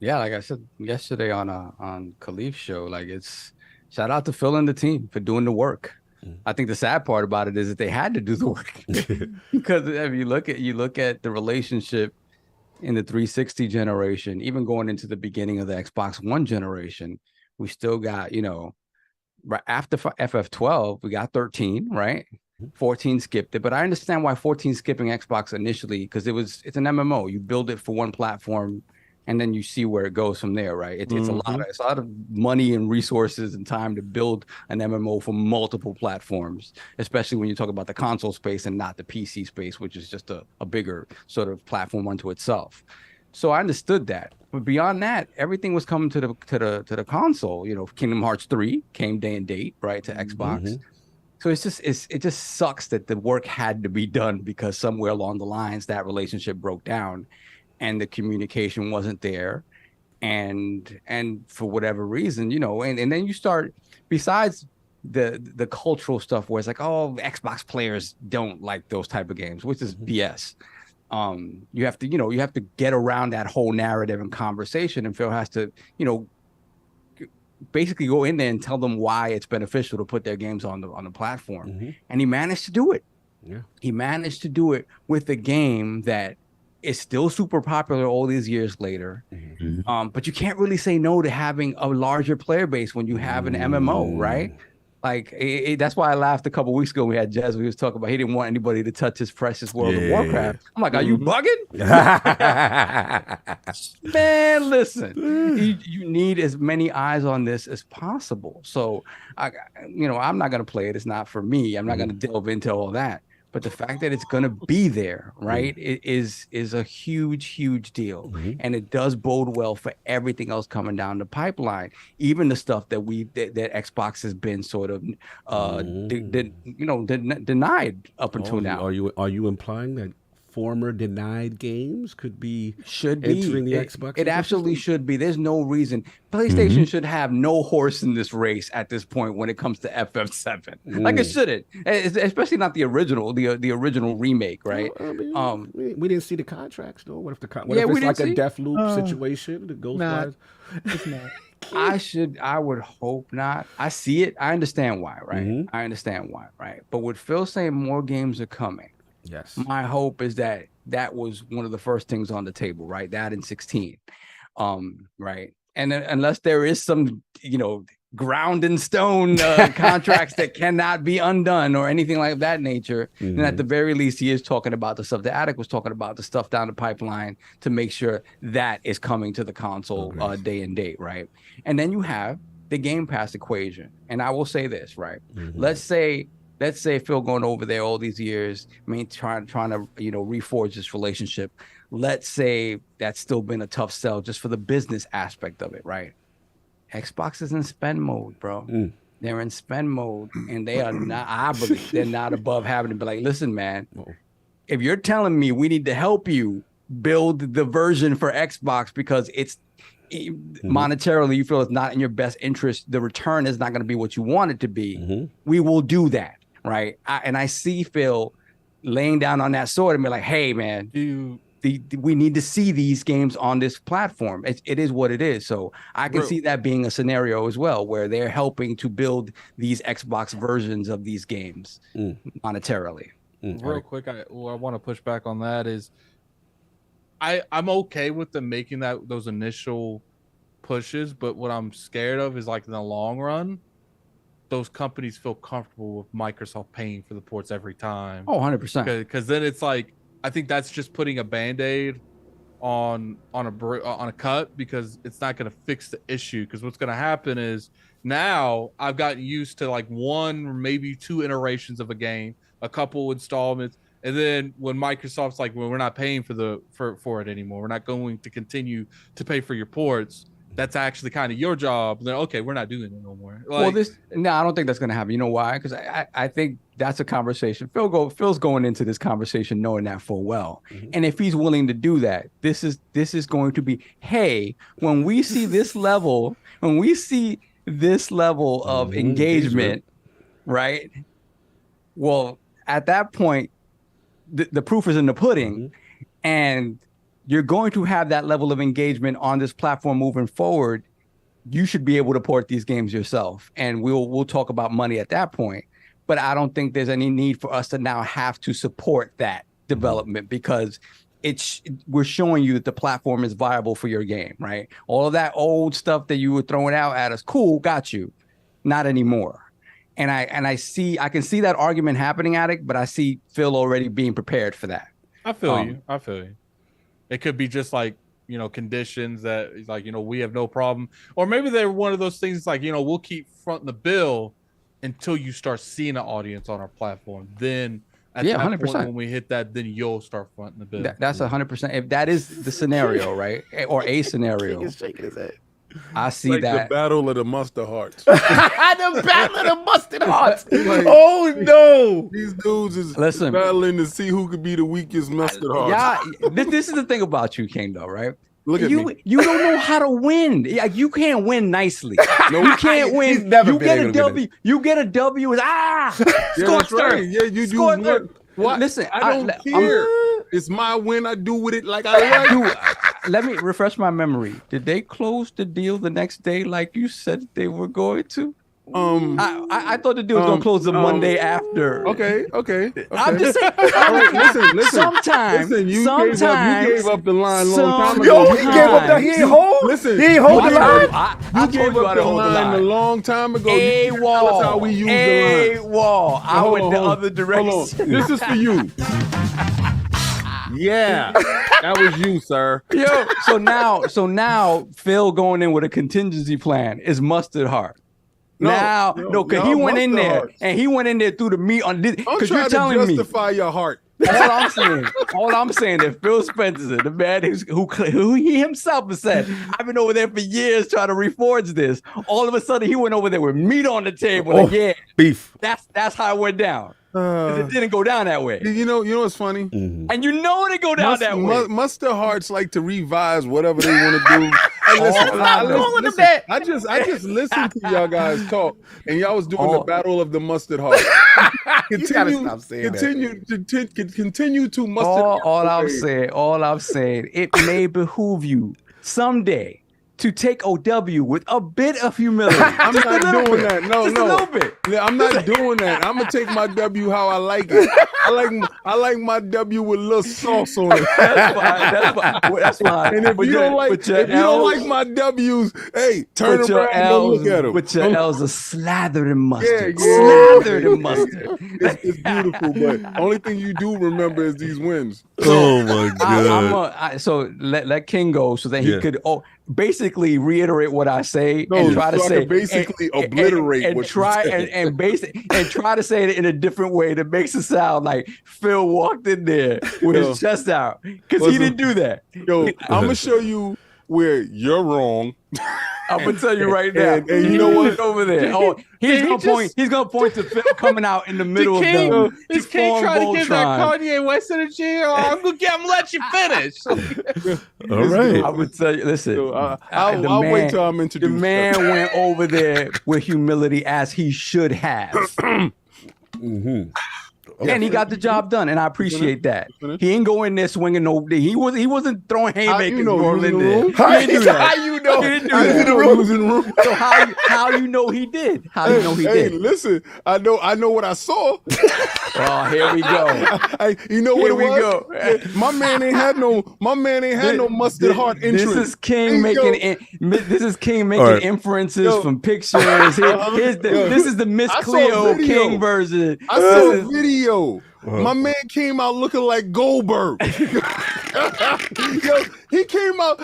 Yeah, like I said yesterday on Khalif's show, like, it's shout out to Phil and the team for doing the work. I think the sad part about it is that they had to do the work because if you look at the relationship in the 360 generation, even going into the beginning of the Xbox One generation, we still got, right after FF12, we got 13, right? 14 skipped it, but I understand why 14 skipping Xbox initially, because it's an MMO. You build it for one platform, and then you see where it goes from there, right? It's a lot of money and resources and time to build an MMO for multiple platforms, especially when you talk about the console space and not the PC space, which is just a bigger sort of platform unto itself. So I understood that, but beyond that, everything was coming to the console. Kingdom Hearts 3 came day and date, right, to Xbox. So it just sucks that the work had to be done because somewhere along the lines that relationship broke down and the communication wasn't there. And for whatever reason, and then you start, besides the cultural stuff where it's like, oh, Xbox players don't like those type of games, which is BS. You have to get around that whole narrative and conversation, and Phil has to, basically go in there and tell them why it's beneficial to put their games on the platform. And he managed to do it. He managed to do it with a game that is still super popular all these years later. But you can't really say no to having a larger player base when you have an MMO, right? Like that's why I laughed a couple weeks ago. We had Jez. We was talking about he didn't want anybody to touch his precious World of Warcraft. I'm like, are you bugging? Man, listen, you need as many eyes on this as possible. So I'm not gonna play it. It's not for me. I'm not gonna delve into all that. But the fact that it's going to be there, right, is a huge deal. And it does bode well for everything else coming down the pipeline, even the stuff that that Xbox has been sort of denied up until now. Are you implying that former denied games could be entering the Xbox? It absolutely should be. There's no reason. PlayStation should have no horse in this race at this point when it comes to FF7. Like it shouldn't, especially not the original, the original remake, right? Well, we didn't see the contracts though. What if it's like a death loop situation? The Ghostwise. It's not. I would hope not. I see it. I understand why, right? I understand why, right? But with Phil saying more games are coming, yes, my hope is that was one of the first things on the table, right? That in 16, right? And then, unless there is some, ground in stone contracts that cannot be undone or anything like that nature, then at the very least he is talking about the stuff that Attic was talking about, the stuff down the pipeline to make sure that is coming to the console day and date, right? And then you have the Game Pass equation, and I will say this, right? Let's say Phil going over there all these years, trying to reforge this relationship. Let's say that's still been a tough sell just for the business aspect of it, right? Xbox is in spend mode, bro. They're in spend mode, and they are not. I believe they're not above having to be like, listen, man, if you're telling me we need to help you build the version for Xbox because it's monetarily you feel it's not in your best interest, the return is not going to be what you want it to be. We will do that. Right. And I see Phil laying down on that sword and be like, hey, man, we need to see these games on this platform. It is what it is. So I can see that being a scenario as well, where they're helping to build these Xbox versions of these games monetarily. Real quick, I want to push back on that is I'm okay with them making those initial pushes. But what I'm scared of is like in the long run, those companies feel comfortable with Microsoft paying for the ports every time. Oh, 100%. Because then it's like, I think that's just putting a Band-Aid on a cut, because it's not going to fix the issue. Because what's going to happen is now I've gotten used to like one or maybe two iterations of a game, a couple installments, and then when Microsoft's like, well, we're not paying for it anymore, we're not going to continue to pay for your ports, that's actually kind of your job. Then okay, we're not doing it no more. I don't think that's going to happen. You know why? Because I think that's a conversation. Phil's going into this conversation knowing that full well. And if he's willing to do that, this is going to be, hey, when we see this level of engagement, right? Well, at that point, the proof is in the pudding, and you're going to have that level of engagement on this platform moving forward. You should be able to port these games yourself, and we'll talk about money at that point. But I don't think there's any need for us to now have to support that development, because we're showing you that the platform is viable for your game, right? All of that old stuff that you were throwing out at us, cool, got you, not anymore. And I can see that argument happening, Attic, but I see Phil already being prepared for that. I feel you. It could be just like, conditions that like, we have no problem. Or maybe they're one of those things like, we'll keep fronting the bill until you start seeing an audience on our platform. Then at that 100%. point, when we hit that, then you'll start fronting the bill. That's 100%. If that is the scenario, right? Or a scenario. He's shaking his head. I see like that. the battle of the mustard hearts. The battle of the mustard hearts. Oh no! These dudes is Listen, battling to see who could be the weakest mustard hearts. Yeah, this is the thing about you, King, though, right? Look at me. You don't know how to win. You can't win nicely. No, you can't win. He's never you been get able a to do W. You get a W. Yeah, that's right. Yeah, you do. What? Listen, I don't care. It's my win. I do with it like I like. Let me refresh my memory. Did they close the deal the next day like you said they were going to? I thought the deal was gonna close the Monday after. Okay. I'm just saying. Listen. Sometimes you gave up the line a long time ago. Yo, he gave up the. He ain't hold. Listen, he ain't hold the line. I You gave up the line a long time ago. Tell us how we use the line. Wall. I went the other direction. Hold on. This is for you. Yeah, that was you, sir. Yo, so now Phil going in with a contingency plan is mustard heart. because he went in there and he went in there through the meat on this. I'm Because you're trying telling to me. justify your heart. All I'm saying that Phil Spencer, the man who he himself has said, I've been over there for years trying to reforge this. All of a sudden, he went over there with meat on the table. Like, yeah, beef. That's how it went down. It didn't go down that way. You know what's funny? And you know it go down that way. Mustard Hearts like to revise whatever they want to do. Hey, listen, I just listened to y'all guys talk, and y'all was doing the battle of the Mustard Hearts. Continue to mustard. All I'm saying, it may behoove you someday to take OW with a bit of humility. I'm not doing that. No. A little bit. Yeah, I'm not doing that. I'm gonna take my W how I like it. I like my W with a little sauce on it. That's fine. And if you don't like my W's, hey, turn around and look at them. But your L's are slathered in mustard. Yeah. Slathered in mustard. It's beautiful, but only thing you do remember is these wins. Oh my God. So let King go so that he could basically reiterate what I say and try to say basically obliterate and what try you say. and try to say it in a different way that makes it sound like Phil walked in there with his chest out, because he didn't do that. Yo, I'm gonna show you where you're wrong. I'm gonna tell you right now. And you know what? Over there. Oh, he's gonna point to Phil coming out in the middle of them. This King trying to get that Kanye West energy. I'm gonna let you finish. All right. I would tell you. Listen, I'll wait till I'm introduced. The man went over there with humility as he should have. And he got the job done, and I appreciate that. He ain't go in there swinging no. He wasn't throwing haymakers. How you know? How you know? He didn't do that. He was in the room. So how you know he did? How you know he did? Listen, I know what I saw. Oh, here we go. You know what Here it was? we go. My man ain't had no mustard heart entrance. This is King making inferences from pictures. This is the Miss Cleo King version. I saw a video. My man came out looking like Goldberg. He came out.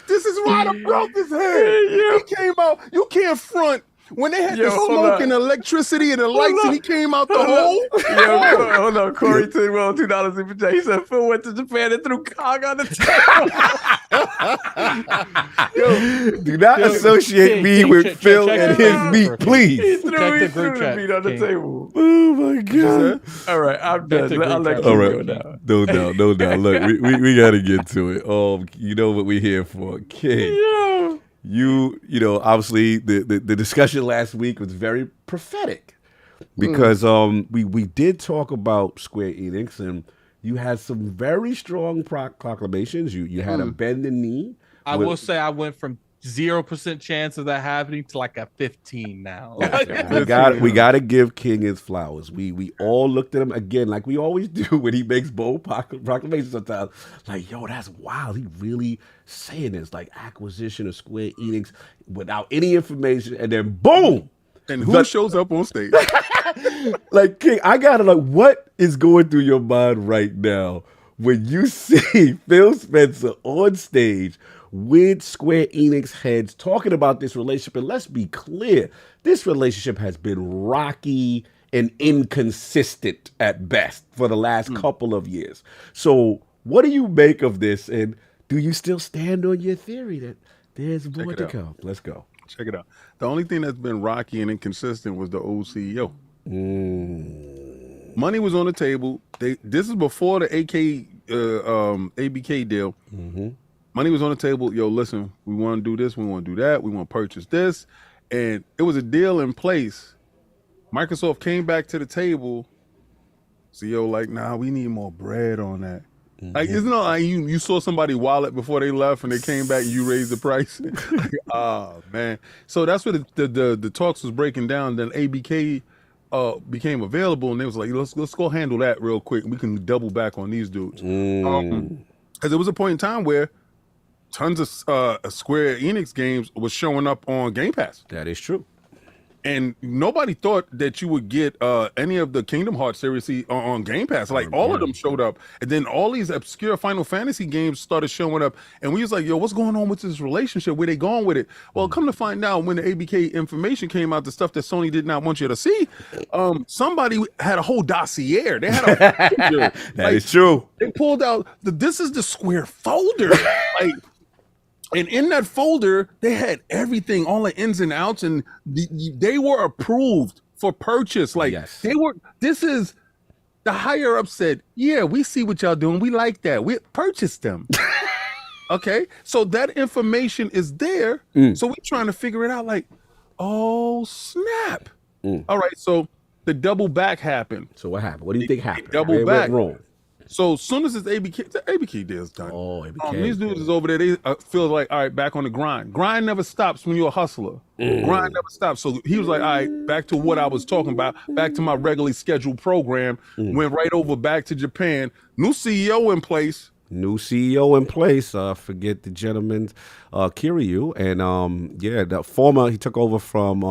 This is why I broke his head. He came out. You can't front. When they had the smoke and the electricity and the lights, and he came out the hole. Hold on. Corey Tidwell, $2 Super Chat. He said Phil went to Japan and threw Kong on the table. Do not associate me with Phil and his meat, please. He threw the meat on the table. Oh my God. All right, I'm done. I'll let you go now. No doubt. Look, we got to get to it. You know what we're here for, King. Yeah. You know, obviously the discussion last week was very prophetic because we did talk about Square Enix, and you had some very strong proclamations. You had a bend the knee. I will say I went from 0% chance of that happening to like a 15 now. we got to give King his flowers. We all looked at him again like we always do when he makes bold proclamations sometimes. Like, yo, that's wild. He really saying this, like acquisition of Square Enix without any information, and then boom. And who shows up on stage? Like, King, I gotta what is going through your mind right now when you see Phil Spencer on stage with Square Enix heads talking about this relationship? And let's be clear, this relationship has been rocky and inconsistent at best for the last couple of years. So what do you make of this? And do you still stand on your theory that there's more to come? Let's go. Check it out. The only thing that's been rocky and inconsistent was the old CEO. Money was on the table. This is before the ABK deal. Money was on the table. Yo, listen, we want to do this. We want to do that. We want to purchase this. And it was a deal in place. Microsoft came back to the table. CEO like, nah, we need more bread on that. Like, it's not like you saw somebody wallet before they left and they came back and you raised the price. Man. So that's where the talks was breaking down. Then ABK became available, and they was like, let's go handle that real quick. We can double back on these dudes. Because there was a point in time where tons of Square Enix games was showing up on Game Pass. That is true. and nobody thought that you would get any of the Kingdom Hearts series on Game Pass. Like all of them showed up, and then all these obscure Final Fantasy games started showing up, and we was like, "Yo, what's going on with this relationship? Where they going with it?" Well, come to find out, when the ABK information came out, the stuff that Sony did not want you to see, somebody had a whole dossier. They had a that is true. They pulled out this is the Square folder, like. And in that folder, they had everything, all the ins and outs, and they were approved for purchase. Like this is the higher up said, yeah, we see what y'all doing. We like that. We purchased them. Okay. So that information is there. So we're trying to figure it out like, oh, snap. All right. So the double back happened. So what happened? What do you think happened? Double back. Went wrong. So as soon as it's ABK, the ABK deal is done. Oh, ABK. These dudes is over there. They feel like, all right, back on the grind. Grind never stops when you're a hustler. Grind never stops. So he was like, all right, back to what I was talking about. Back to my regularly scheduled program. Went right over back to Japan. New CEO in place. Forget the gentleman, Kiryu, and the former. He took over from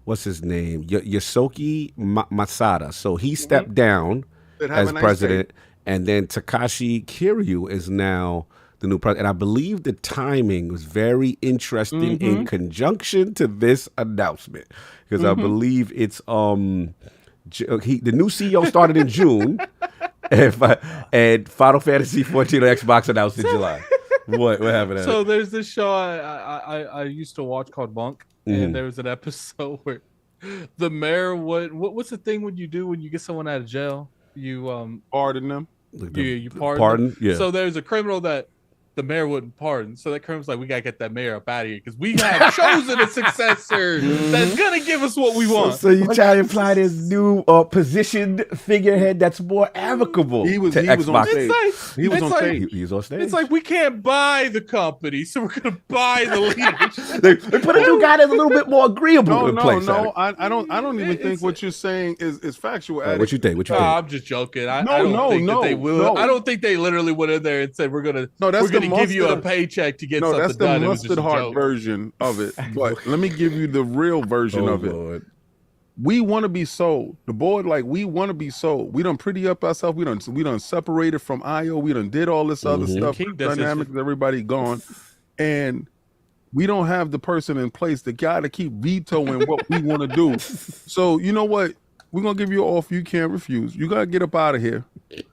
what's his name, Yosuke Masada. So he stepped down as president. And then Takashi Kiryu is now the new president. And I believe the timing was very interesting in conjunction to this announcement. Because I believe it's the new CEO started in June and Final Fantasy 14 on Xbox announced in July. What happened? So there's this show I used to watch called Monk, and there was an episode where the mayor what's the thing when you do when you get someone out of jail? You pardon them. You pardon. Yeah. So there's a criminal that the mayor wouldn't pardon. So that criminal's like, we gotta get that mayor up out of here because we have chosen a successor that's gonna give us what we want. So you try to imply this new positioned figurehead that's more amicable. He was on stage. He was on stage. It's like we can't buy the company, so we're gonna buy the leaders. They put a new guy that's a little bit more agreeable in place. No, I don't even think what you're saying is factual. What you think? I'm just joking. I don't think that they will. I don't think they literally went in there and said we're gonna give you a paycheck to get something done. That's the mustard heart version of it. But let me give you the real version of it. Lord. We want to be sold. The board, we want to be sold. We done pretty up ourselves. We done separated from IO. We done did all this other stuff. Dynamics, everybody gone. And we don't have the person in place, the guy to keep vetoing what we want to do. So you know what? We're going to give you an offer you can't refuse. You got to get up out of here.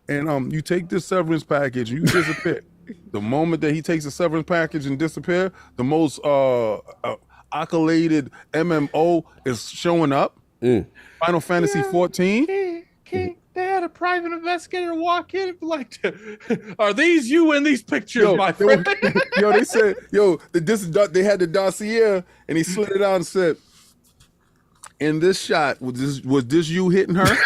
And you take this severance package and you disappear. The moment that he takes a severance package and disappear, the most accoladed MMO is showing up. Final Fantasy 14. They had a private investigator walk in and be like, are these you in these pictures, my friend? They said, they had the dossier and he slid it out and said, in this shot, was this you hitting her?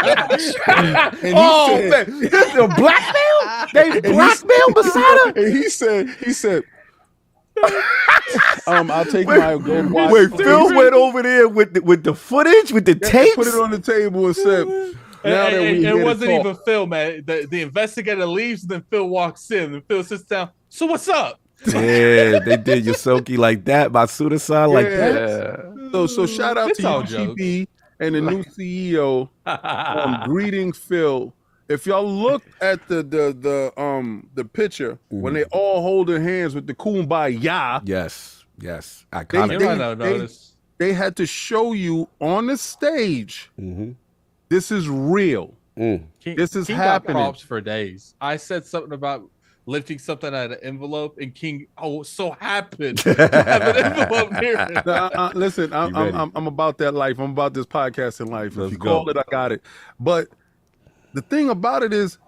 And he said, man, this is blackmail? They blackmail Masada? And he said, I'll take my good watch. Wait, Phil went over there with the footage, with the tapes? Put it on the table and said, it wasn't even Phil, man. The investigator leaves, and then Phil walks in, and Phil sits down. So what's up? Yeah, they did Yosuke like that, Matsuda-san like that. So shout out to UGP and the new CEO greeting Phil. If y'all look at the picture when they all holding hands with the kumbaya. Yes. Iconic. They had to show you on the stage. This is real. This is happening. Got props for days. I said something about lifting something out of an envelope, and King so happened to have an envelope near him. Listen, I'm about that life. I'm about this podcasting life. If you call it, I got it. But the thing about it is,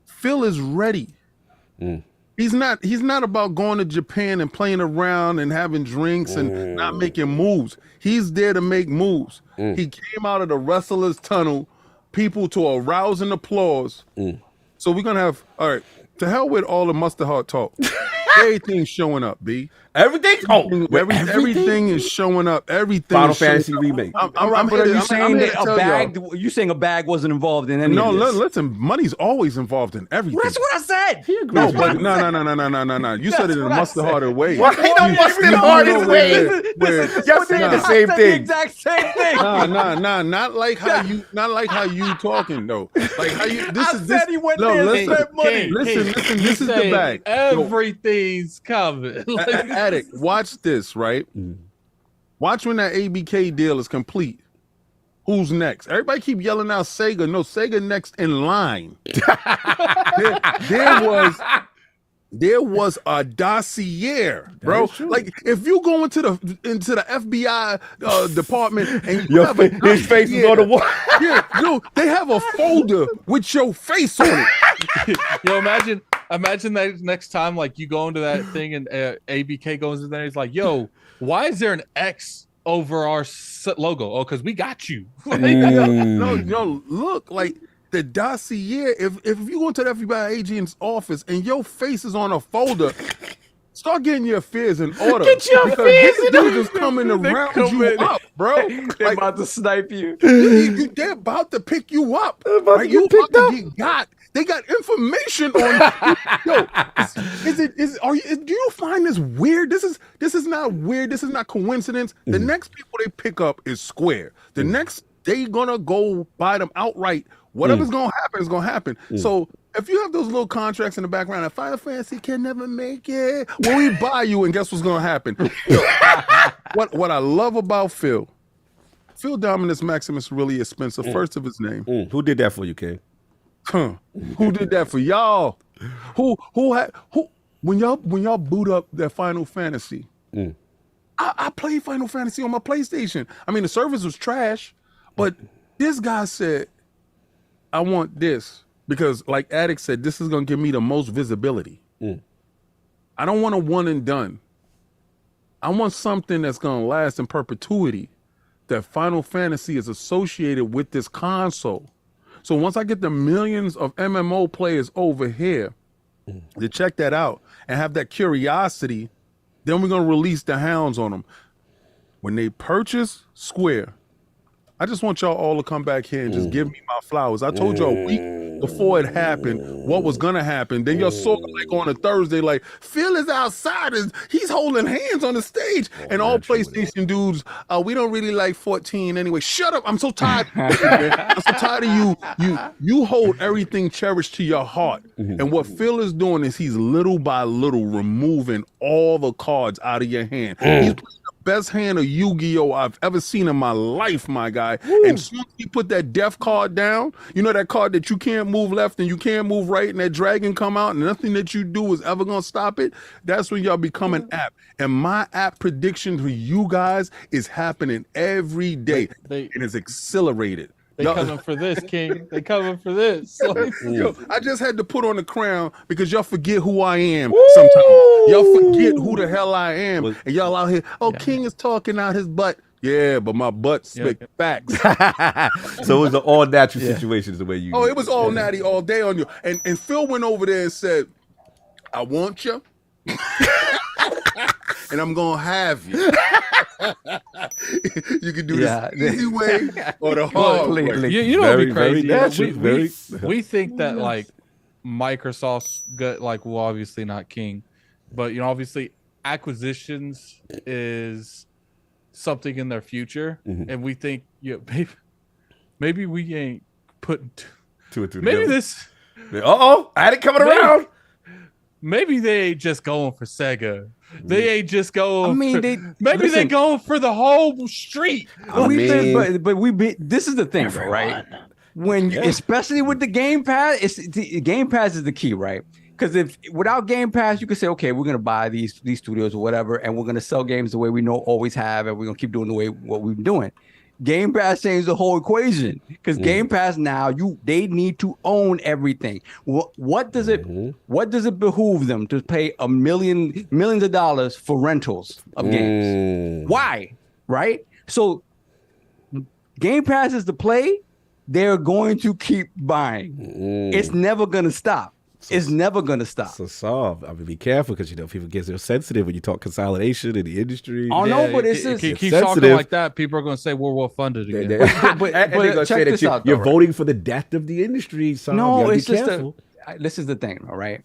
Phil is ready. He's not about going to Japan and playing around and having drinks and not making moves. He's there to make moves. He came out of the wrestler's tunnel, people to a rousing applause. So we're gonna have, all right, to hell with all the mustard heart talk. Everything's showing up, B. Everything? Oh, Everything is showing up. Everything. Final is showing Fantasy up. remake. I'm But are you here saying to that a tell bag? y'all. You saying a bag wasn't involved in any No, of this? listen. Money's always involved in everything. That's what I said. No, but no. You said it in a mustard-hearted way. Why ain't no mustard-hearted way? Y'all saying the I same said thing. The exact same thing. Nah. Not like how you talking though. Like how you. I said he went there and listen, spent money. Listen. This is the bag. Everything's coming. Addict, watch this, right? Watch when that ABK deal is complete. Who's next? Everybody keep yelling out Sega. No, Sega next in line. there was a dossier, bro. Like if you go into the FBI department and you have his face is on the wall. Yeah, they have a folder with your face on it. Yo, imagine that next time, like you go into that thing and ABK goes in there. He's like, "Yo, why is there an X over our logo? Oh, because we got you." No, look, like the dossier. If you go into the FBI agent's office and your face is on a folder, start getting your affairs in order. Get your because affairs this in dude order. is coming to round you up, bro. They're about to snipe you. They're about to pick you up. about to You get picked about to get got. They got information on. Yo, do you find this weird? This is not weird. This is not coincidence. The next people they pick up is Square. The next they gonna go buy them outright. Whatever's gonna happen is gonna happen. So if you have those little contracts in the background, if Final Fantasy can never make it, well, we buy you, and guess what's gonna happen? Yo, what I love about Phil Dominus Maximus really is Spencer, first of his name. Who did that for you, King? Who did that for y'all? Who when y'all boot up that Final Fantasy? I played Final Fantasy on my PlayStation. I mean, the service was trash, but this guy said, I want this because, like Addict said, this is gonna give me the most visibility. I don't want a one and done. I want something that's gonna last in perpetuity. That Final Fantasy is associated with this console. So once I get the millions of MMO players over here to check that out and have that curiosity, then we're gonna release the hounds on them. When they purchase Square, I just want y'all all to come back here and just give me my flowers. I told y'all a week before it happened what was gonna happen. Then y'all saw like on a Thursday, like Phil is outside and he's holding hands on the stage, and all PlayStation dudes, we don't really like 14 anyway. Shut up! I'm so tired. I'm so tired of you hold everything cherished to your heart, and what Phil is doing is he's little by little removing all the cards out of your hand. He's playing the best hand of Yu-Gi-Oh! I've ever seen in my life, my guy. And soon as he put that death card down, you know that card that you can't move left and you can't move right, and that dragon come out and nothing that you do is ever gonna stop it. That's when y'all become an app. And my app prediction for you guys is happening every day. And it's accelerated. They coming for this, King. They coming for this. Yo, I just had to put on the crown because y'all forget who I am sometimes. Y'all forget who the hell I am. And y'all out here, King is talking out his butt. Yeah, but my butt spit facts. So it was an all natural situation is the way you. Oh, it was all natty all day on you. And Phil went over there and said, I want you. And I'm gonna have you. You can do this the easy way or the hard way. You know what'd be crazy? Very we think that like Microsoft's good, like, well, obviously not King, but obviously acquisitions is something in their future, and we think maybe we ain't putting two or two maybe together. this. I had it coming around. Maybe they ain't just going for Sega. They ain't just going. I mean, they going for the whole street. This is the thing, right? When especially with the Game Pass, Game Pass is the key, right? Because if without Game Pass, you could say, okay, we're gonna buy these studios or whatever, and we're gonna sell games the way we always have, and we're gonna keep doing what we've been doing. Game Pass changes the whole equation because Game Pass now they need to own everything. What does it behoove them to pay millions of dollars for rentals of games? Why? Right? So Game Pass is the play. They're going to keep buying. It's never gonna stop. It's never gonna stop. So solve. I mean, be careful because people get so sensitive when you talk consolidation in the industry. Oh no, but it's just keep talking like that. People are going to say we're well funded again. but they're going to say that you're voting for the death of the industry. So no, it's just this is the thing, all right?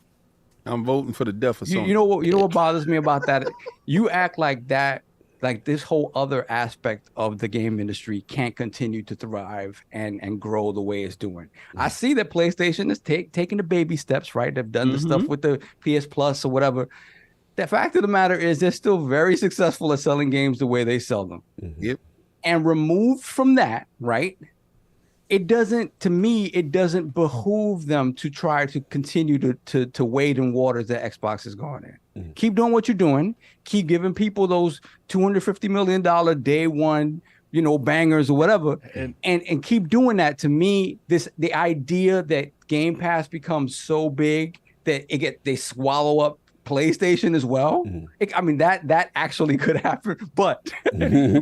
I'm voting for the death of something. You know what bothers me about that? You act like that. Like this whole other aspect of the game industry can't continue to thrive and grow the way it's doing. I see that PlayStation is taking the baby steps, right? They've done the stuff with the PS Plus or whatever. The fact of the matter is they're still very successful at selling games the way they sell them. Yep. And removed from that, right? It doesn't behoove them to try to continue to wade in waters that Xbox is going in. Keep doing what you're doing. Keep giving people those $250 million day one, bangers or whatever, and keep doing that. To me, the idea that Game Pass becomes so big that they swallow up PlayStation as well. I mean that actually could happen. But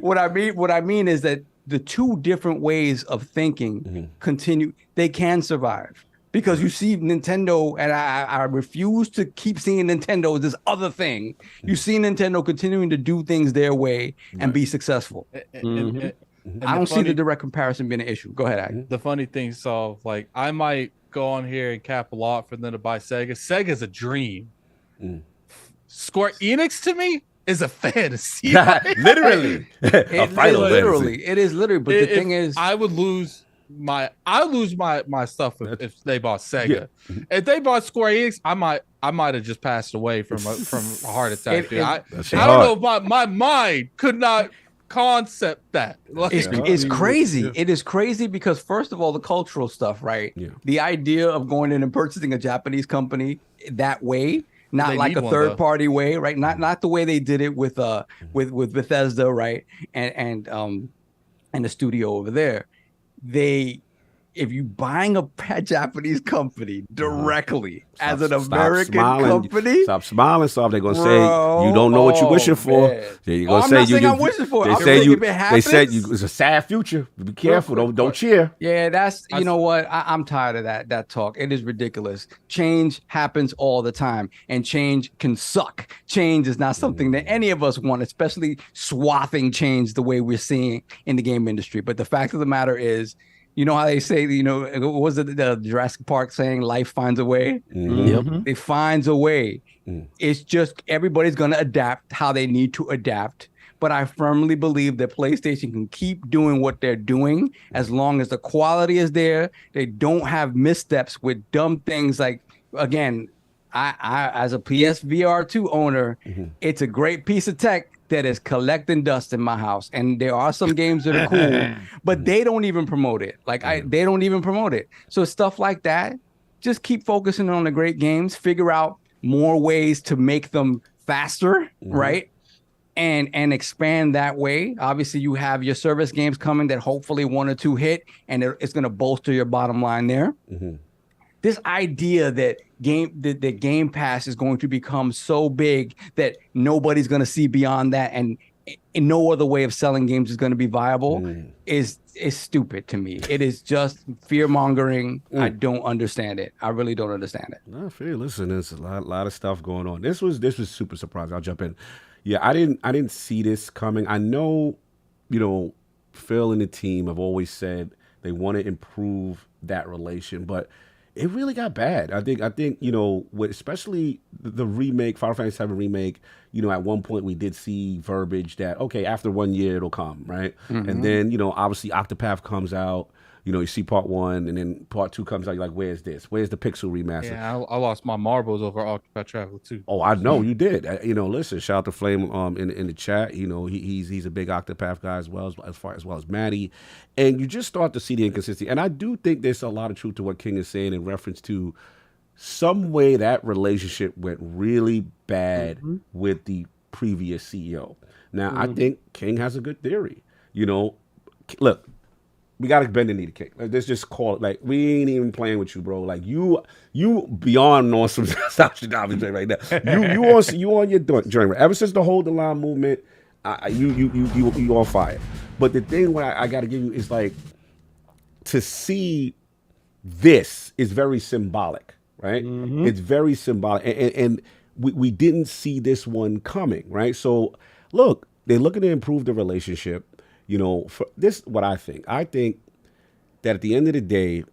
what I mean is that the two different ways of thinking continue. They can survive. Because you see Nintendo, and I refuse to keep seeing Nintendo as this other thing. You see Nintendo continuing to do things their way and be successful. I don't see the direct comparison being an issue. Go ahead, Aggie. The funny thing, so like I might go on here and cap a lot for them to buy Sega. Sega's a dream. Square Enix to me is a fantasy. Literally. It is literally. But the thing is, I would lose my stuff if they bought Sega. If they bought Square Enix, I might have just passed away from a heart attack. I don't know if my mind could not concept that. Like, it's crazy. It is crazy because first of all, the cultural stuff, right? The idea of going in and purchasing a Japanese company that way, not like a third party way, right? Not the way they did it with Bethesda, right? And the studio over there. If you buying a Japanese company directly as an American company, stop smiling. So they're gonna say you don't know what you're wishing for. They're gonna say I'm wishing for. They said it's a sad future. Be careful. Don't cheer. Yeah, that's you know what? I'm tired of that talk. It is ridiculous. Change happens all the time, and change can suck. Change is not something that any of us want, especially swathing change the way we're seeing in the game industry. But the fact of the matter is, you know how they say, what was it the Jurassic Park saying, life finds a way? Yep. It finds a way. It's just everybody's going to adapt how they need to adapt. But I firmly believe that PlayStation can keep doing what they're doing as long as the quality is there. They don't have missteps with dumb things like, again, I as a PSVR 2 owner, it's a great piece of tech that is collecting dust in my house, and there are some games that are cool, but they don't even promote it. They don't even promote it. So stuff like that, just keep focusing on the great games. Figure out more ways to make them faster, right? And expand that way. Obviously, you have your service games coming that hopefully 1 or 2 hit, and it's going to bolster your bottom line there. This idea that Game Pass is going to become so big that nobody's going to see beyond that, and no other way of selling games is going to be viable is stupid to me. It is just fear mongering. I don't understand it. I really don't understand it. No, fair. Listen, there's a lot of stuff going on. This was super surprising. I'll jump in. Yeah, I didn't see this coming. I know, Phil and the team have always said they want to improve that relation, but it really got bad. I think with especially the remake, Final Fantasy VII remake, at one point we did see verbiage that, okay, after 1 year it'll come, right? And then, obviously Octopath comes out, you see part 1, and then part 2 comes out, you're like, where's this? Where's the pixel remaster? Yeah, I lost my marbles over Octopath Traveler too. Oh, I know you did. Listen, shout out to Flame in the chat. He's a big Octopath guy as well as Maddie. And you just start to see the inconsistency. And I do think there's a lot of truth to what King is saying in reference to some way that relationship went really bad with the previous CEO. Now, I think King has a good theory. Look, we gotta bend the knee to King. Let's just call it. Like, we ain't even playing with you, bro. Like, you beyond on some stuff right now. You on your journey. Ever since the Hold the Line movement, you on fire. But the thing what I gotta give you is, like, to see this is very symbolic. right? It's very symbolic, and we didn't see this one coming, right? So look, they're looking to improve the relationship. You know, for this, what I think that at the end of the day,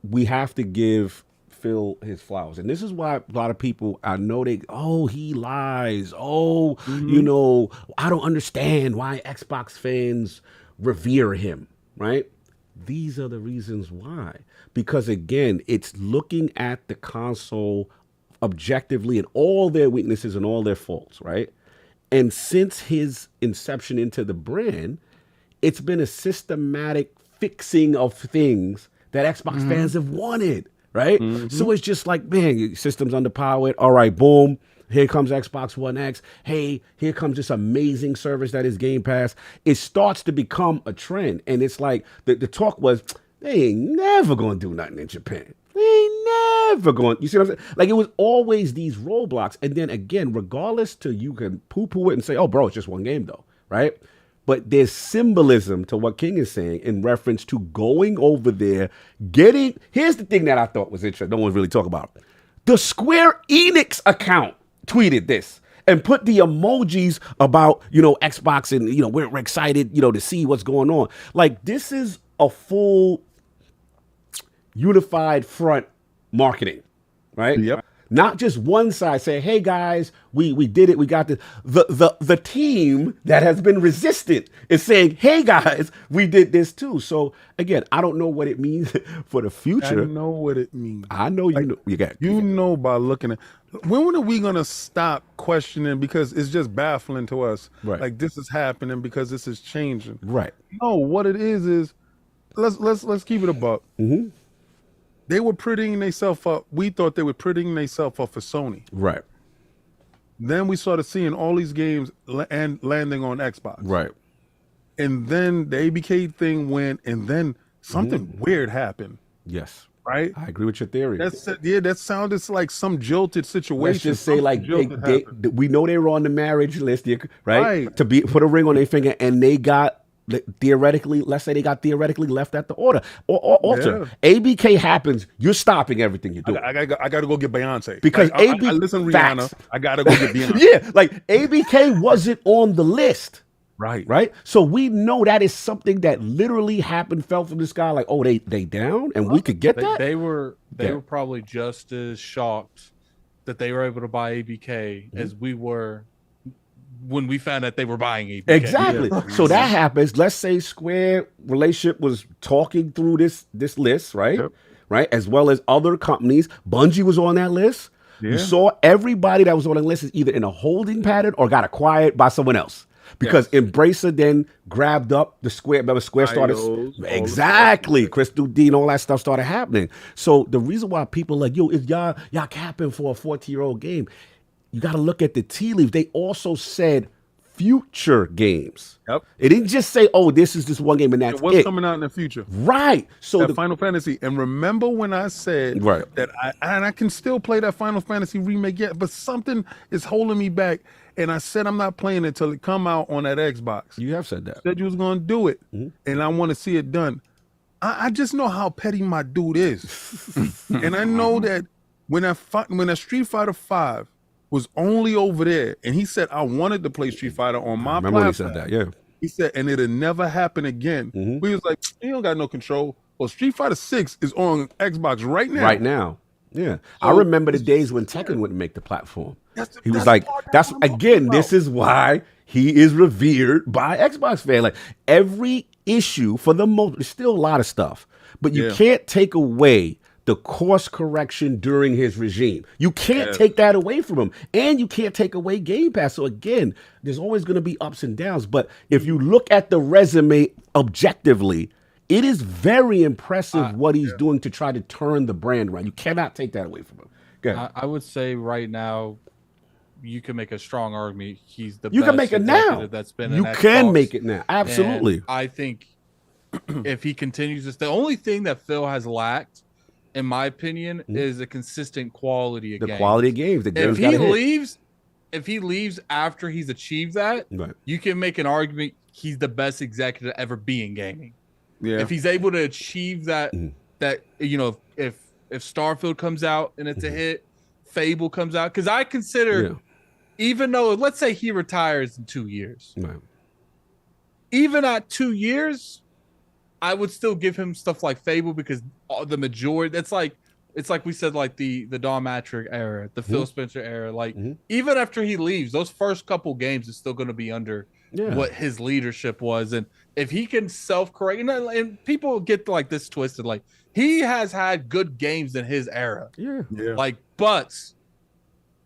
we have to give Phil his flowers. And this is why a lot of people, I know he lies. You know, I don't understand why Xbox fans revere him, right? These are the reasons why. Because again, it's looking at the console objectively and all their weaknesses and all their faults, right? And since his inception into the brand, it's been a systematic fixing of things that Xbox fans have wanted, right? So it's just like, man, your system's underpowered. All right, boom. Here comes Xbox One X. Hey, here comes this amazing service that is Game Pass. It starts to become a trend. And it's like, the talk was, they ain't never going to do nothing in Japan. They ain't never going, you see what I'm saying? Like, it was always these roadblocks. And then again, regardless to, you can poo-poo it and say, oh, bro, it's just one game though, right? But there's symbolism to what King is saying in reference to going over there, here's the thing that I thought was interesting. No one's really talking about. The Square Enix account tweeted this and put the emojis about, you know, Xbox and, you know, we're excited, you know, to see what's going on. Like, this is a full unified front marketing, right? Yep. Not just one side saying, hey guys, we did it, we got this. The team that has been resistant is saying, hey guys, we did this too. So again, I don't know what it means for the future. I know what it means. I know you know. You know by looking at, when are we gonna stop questioning, because it's just baffling to us. Right. Like, this is happening because this is changing. Right. No, what it is let's keep it a buck. They were prettying themselves up. We thought they were prettying themselves up for Sony. Right. Then we started seeing all these games landing on Xbox. Right. And then the ABK thing went, and then something weird happened. Yes. Right? I agree with your theory. That sounded like some jilted situation. Let's just say, like, we know they were on the marriage list, right? To put a ring on their finger, and they got theoretically, let's say they got theoretically left at the altar. ABK happens, you're stopping everything you're doing. I gotta go get Beyonce. Because I listen, Rihanna, facts. I gotta go get Beyonce. Yeah, like ABK wasn't on the list. Right. So we know that is something that literally happened, fell from the sky, like, oh, they down, and we could get that? They were probably just as shocked that they were able to buy ABK as we were when we found out they were buying ABK. Exactly. So that happens. Let's say Square relationship was talking through this list, right? Yep. Right, as well as other companies. Bungie was on that list. You saw everybody that was on the list is either in a holding pattern or got acquired by someone else. Because Embracer then grabbed up the Square. Remember, Square started exactly. Crystal D and all that stuff started happening. So the reason why people are like, yo, is y'all capping for a 14-year-old game? You got to look at the tea leaves. They also said future games. Yep. It didn't just say, oh, this is just one game and that's what's coming out in the future. Right. So that Final Fantasy. And remember when I said that I can still play that Final Fantasy remake yet, but something is holding me back. And I said I'm not playing it until it come out on that Xbox. You have said that. You said you was going to do it. And I want to see it done. I just know how petty my dude is. And I know that when a Street Fighter 5 was only over there, and he said, I wanted to play Street Fighter on my platform. Remember when he said that, yeah. He said, and it'll never happen again. We was like, you don't got no control. Well, Street Fighter 6 is on Xbox right now. Right now. Yeah. So, I remember the days when Tekken wouldn't make the platform. He was like, this is why he is revered by Xbox fans. Like, every issue, for the most, there's still a lot of stuff, but you can't take away the course correction during his regime. You can't take that away from him. And you can't take away Game Pass. So again, there's always going to be ups and downs. But if you look at the resume objectively, it is very impressive what he's doing to try to turn the brand around. You cannot take that away from him. Go ahead. I would say right now, you can make a strong argument. He's the you best can make it now. That's been you can make it now. Absolutely. And I think if he continues this, the only thing that Phil has lacked, in my opinion, is a consistent quality of games. The quality of games. If he leaves after he's achieved that, you can make an argument he's the best executive to ever be in gaming. Yeah. If he's able to achieve that, if if Starfield comes out and it's a hit, Fable comes out, because I consider, even though let's say he retires in 2 years, even at 2 years, I would still give him stuff like Fable, because the majority, it's like we said, like the Don Matrick era, the Phil Spencer era, like even after he leaves, those first couple games is still going to be under what his leadership was. And if he can self-correct, and people get like this twisted, like he has had good games in his era, like, but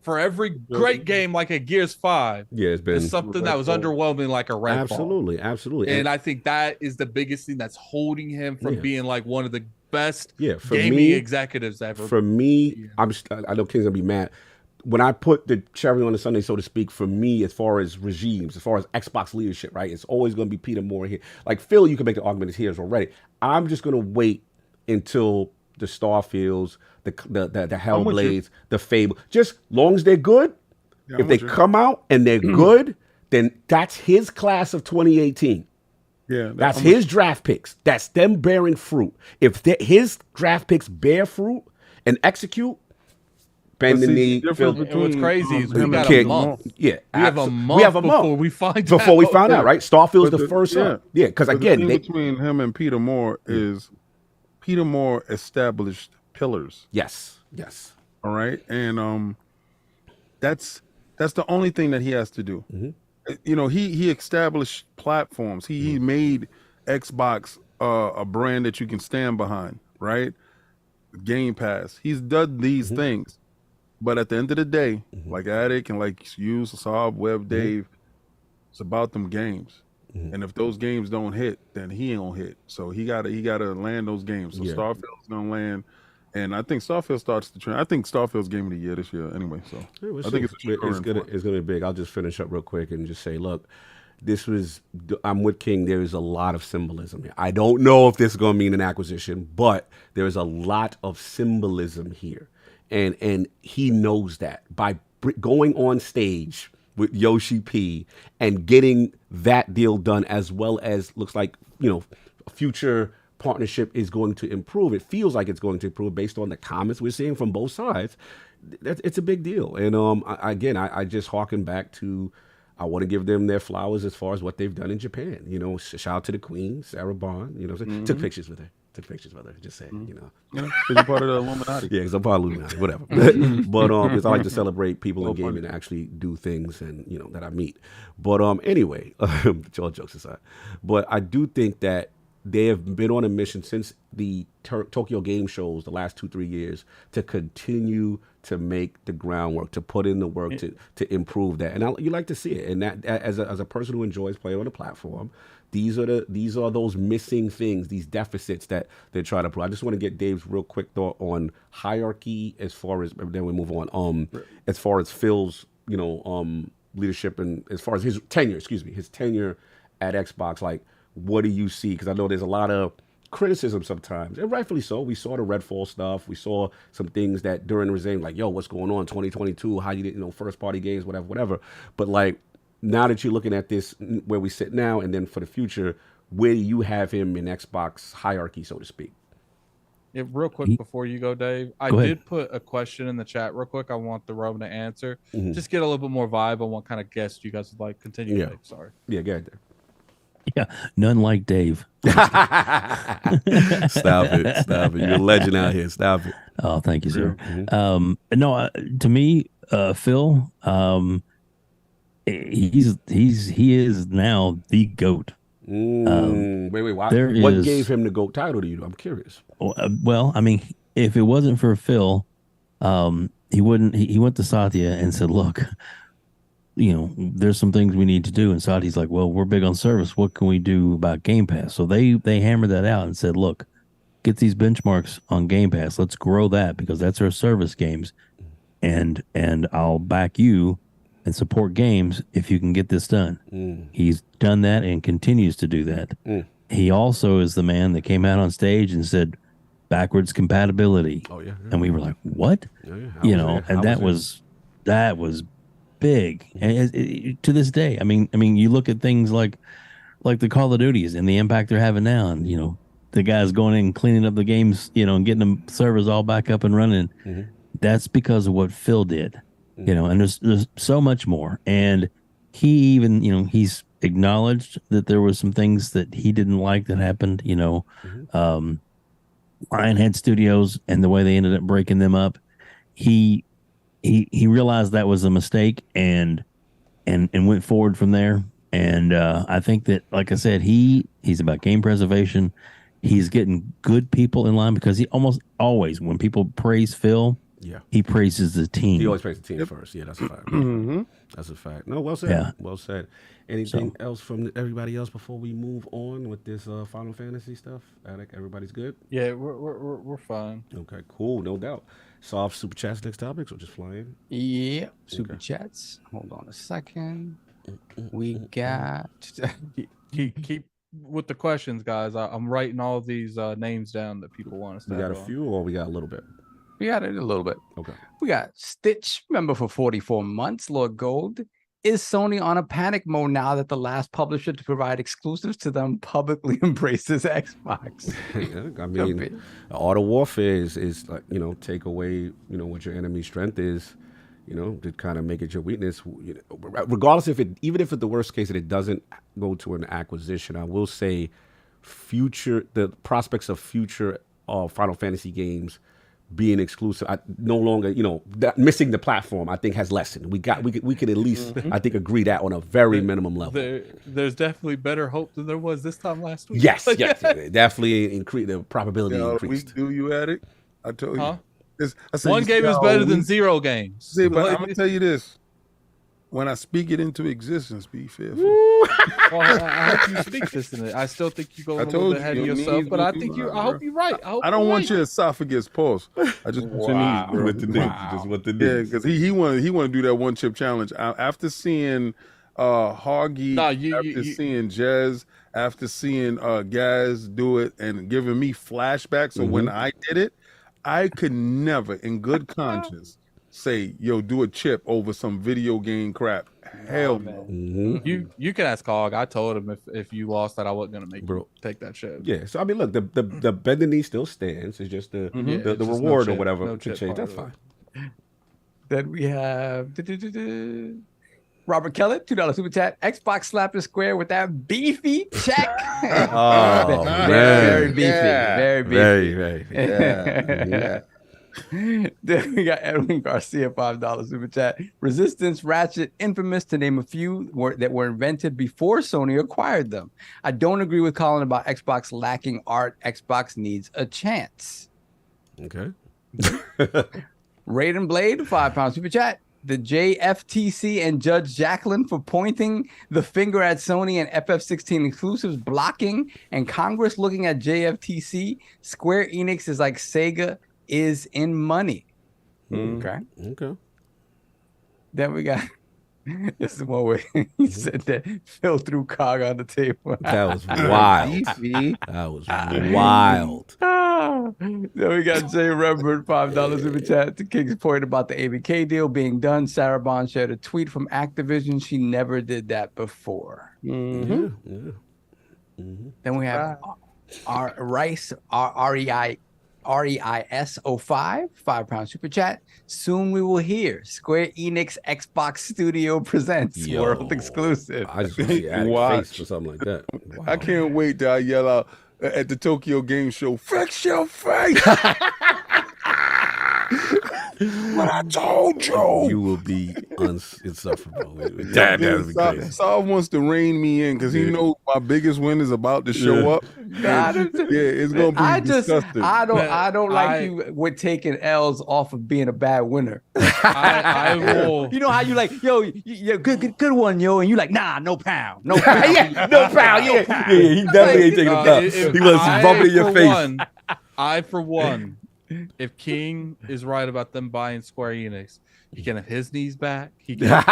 for every great game like a Gears 5, it's been something that was underwhelming, like a Redfall. Absolutely. And I think that is the biggest thing that's holding him from being like one of the best for gaming executives ever. For me, I know King's gonna be mad. When I put the cherry on the Sunday, so to speak, for me, as far as regimes, as far as Xbox leadership, right, it's always going to be Peter Moore here. Like Phil, you can make the argument is here already. I'm just going to wait until the Starfields, the Hellblades, the Fable, just long as they're good. If they come out and they're good, then that's his class of 2018. Yeah, that's his draft picks. That's them bearing fruit. If his draft picks bear fruit and execute, bend the knee. What's crazy is we got a month. Yeah, we have a month before we find out. Right? Starfield's the first one. Yeah, because again, between him and Peter Moore is Peter Moore established pillars. Yes. All right, and that's the only thing that he has to do. You know, he established platforms. He made Xbox a brand that you can stand behind. Right, Game Pass. He's done these things. But at the end of the day, like Attic and like you, Saab, WEBDAVE, it's about them games. And if those games don't hit, then he ain't gonna hit. So he gotta land those games. So Starfield's gonna land, and I think Starfield starts the trend. I think Starfield's game of the year this year anyway. So I think it's gonna be big. I'll just finish up real quick and just say, look, I'm with King. There is a lot of symbolism here. I don't know if this is gonna mean an acquisition, but there is a lot of symbolism here. And he knows that by going on stage with Yoshi P and getting that deal done, as well as looks like, future partnership is going to improve. It feels like it's going to improve based on the comments we're seeing from both sides. It's a big deal. And I just harken back to, I want to give them their flowers as far as what they've done in Japan. Shout out to the Queen, Sarah Bond. Took pictures with her. Just saying, because you're part of the Illuminati. Yeah, because I'm part of the Illuminati, whatever. But because I like to celebrate people in gaming and actually do things and that I meet. But anyway, all jokes aside, but I do think that they have been on a mission since the Tokyo Game Shows the last 2-3 years to continue to make the groundwork, to put in the work to improve that, and you like to see it. And that as a person who enjoys playing on the platform. These are those missing things, these deficits that they try to prove. I just want to get Dave's real quick thought on hierarchy as far as, then we move on. As far as Phil's, leadership, and as far as his tenure at Xbox, like, what do you see? Because I know there's a lot of criticism sometimes, and rightfully so. We saw the Redfall stuff. We saw some things that during the regime, like, yo, what's going on 2022? How you didn't, first party games, whatever. But like, now that you're looking at this, where we sit now, and then for the future, where do you have him in Xbox hierarchy, so to speak? Yeah, real quick before you go, Dave, I did put a question in the chat real quick. I want the Roman to answer. Just get a little bit more vibe on what kind of guest you guys would like. Continue, Dave. Sorry. Yeah, go ahead, Dave. Yeah, none like Dave. Stop it. You're a legend out here. Stop it. Oh, thank you, sir. No, to me, Phil, he is now the GOAT. Wait, why? What gave him the GOAT title to you? I'm curious. Well, I mean, if it wasn't for Phil, he wouldn't. He went to Satya and said, "Look, there's some things we need to do." And Satya's like, "Well, we're big on service. What can we do about Game Pass?" So they hammered that out and said, "Look, get these benchmarks on Game Pass. Let's grow that, because that's our service games, and I'll back you and support games if you can get this done." He's done that and continues to do that. He also is the man that came out on stage and said backwards compatibility. Oh yeah. And we were like, what? That was big. And to this day, I mean, you look at things like the Call of Duties and the impact they're having now, and the guys going in and cleaning up the games, and getting them servers all back up and running. Mhm. That's because of what Phil did, and there's so much more. And he even, he's acknowledged that there was some things that he didn't like that happened, Lionhead Studios and the way they ended up breaking them up. He realized that was a mistake and went forward from there. And I think that, like I said, he's about game preservation. He's getting good people in line because he almost always, when people praise Phil, he praises the team. He always praises the team first. Yeah, that's a fact. That's a fact. No, well said. Yeah. Well said. Anything else from everybody else before we move on with this Final Fantasy stuff? Attic, everybody's good? Yeah, we're fine. Okay, cool. No doubt. Soft super chats, next topics, or just flying? Yeah, super chats. Hold on a second. We got. Keep with the questions, guys. I'm writing all these names down that people want us to. We got a few, or we got a little bit? We got it a little bit. Okay. We got Stitch, member for 44 months, Lord Gold. Is Sony on a panic mode now that the last publisher to provide exclusives to them publicly embraces Xbox? I mean, Art of Warfare is like, take away, what your enemy's strength is, to kind of make it your weakness. Regardless even if it's the worst case that it doesn't go to an acquisition, I will say the prospects of future Final Fantasy games being exclusive, no longer, missing the platform, I think has lessened. We could at least, I think, agree that on a very minimum level. There's definitely better hope than there was this time last week. Yes, definitely increase the probability increased. Do you at it? I told you. Huh? I said one game is better than 0 games. See, but I'm gonna tell you this: when I speak it into existence, be fearful. Well, I hope you speak this in it. I still think you go a little bit ahead of yourself, but I think I hope you're right. I don't want your esophagus pulse. I just want you what to do. Just what to do. Yeah, because he want to do that one chip challenge. After seeing Hoggy, after seeing Jez, after seeing Gaz do it, and giving me flashbacks of when I did it, I could never, in good conscience, say, "Yo, do a chip over some video game crap." Hell no. You can ask Hog. I told him if you lost that, I wasn't gonna make you take that chip. Yeah. So I mean, look, the bend the knee still stands. It's just the reward or whatever to change. That's fine. Then we have Robert Kelly, $2 super chat. Xbox slapped the Square with that beefy check. Oh, very beefy. Very beefy. Very. Yeah. Then we got Edwin Garcia, $5 super chat. Resistance, Ratchet, Infamous, to name a few that were invented before Sony acquired them. I don't agree with Colin about Xbox lacking art. Xbox needs a chance. Okay. Raiden Blade, £5 super chat. The JFTC and Judge Jacqueline for pointing the finger at Sony and FF16 exclusives blocking, and Congress looking at JFTC. Square Enix is like Sega is in money. Okay. Then we got this is one way he said that Phil threw Cog on the table. That was wild. That was wild. Then we got Jay Rembert, $5 super chat. To King's point about the ABK deal being done, Sarah Bond shared a tweet from Activision. She never did that before. Then we have Rice, REIS 05, £5 super chat. Soon we will hear Square Enix Xbox Studio presents world exclusive. I just want to see Attic face or something like that. Wow. I can't wait till I yell out at the Tokyo Game Show, "Fix your face!" What I told you. You will be insufferable. That would be crazy. Saul wants to rein me in because he knows my biggest win is about to show up. It's gonna be disgusting. I don't like you with taking L's off of being a bad winner. I will. You know how you like, yo, good one, yo, and you like, nah, no pound. No pound. No pound. Yeah, he definitely ain't taking a pound. He wants to bump it in your face. I, for one, if King is right about them buying Square Enix, he can have his knees back. He can,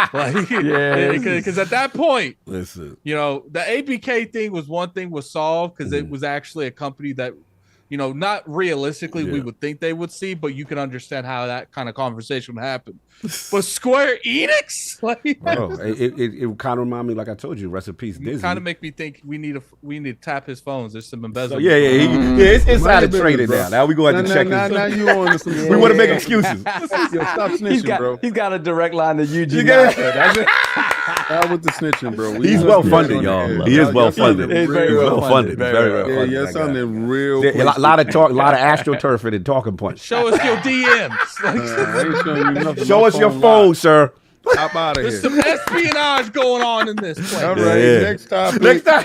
because at that point, listen, the ABK thing was solved because it was actually a company that not realistically we Yeah. would think they would see, but you can understand how that kind of conversation would happen. But Square Enix, like, Bro, it kind of remind me, like I told you, rest in peace, Disney. kind of make me think we need to tap his phones. There's some So, embezzlement. it's insider Mind trading bro. now. Now we go have to check Now this. you on to some. We want to make excuses. Yo, stop snitching, bro. He's got a direct line to Eugene. You got Alfred. That's it. Out with the snitching, bro. He's well funded, y'all. He is well funded. He's very well funded. Very well Yeah, funded. yeah, that guy. something real. A lot of talk, a lot of astroturfing and talking points. Show us your DMs. Like, I ain't showing you nothing. Show My us your phone phone, locked. sir. Hop out of there's here. some espionage going on in this place. All right, Yeah. next topic. Next time.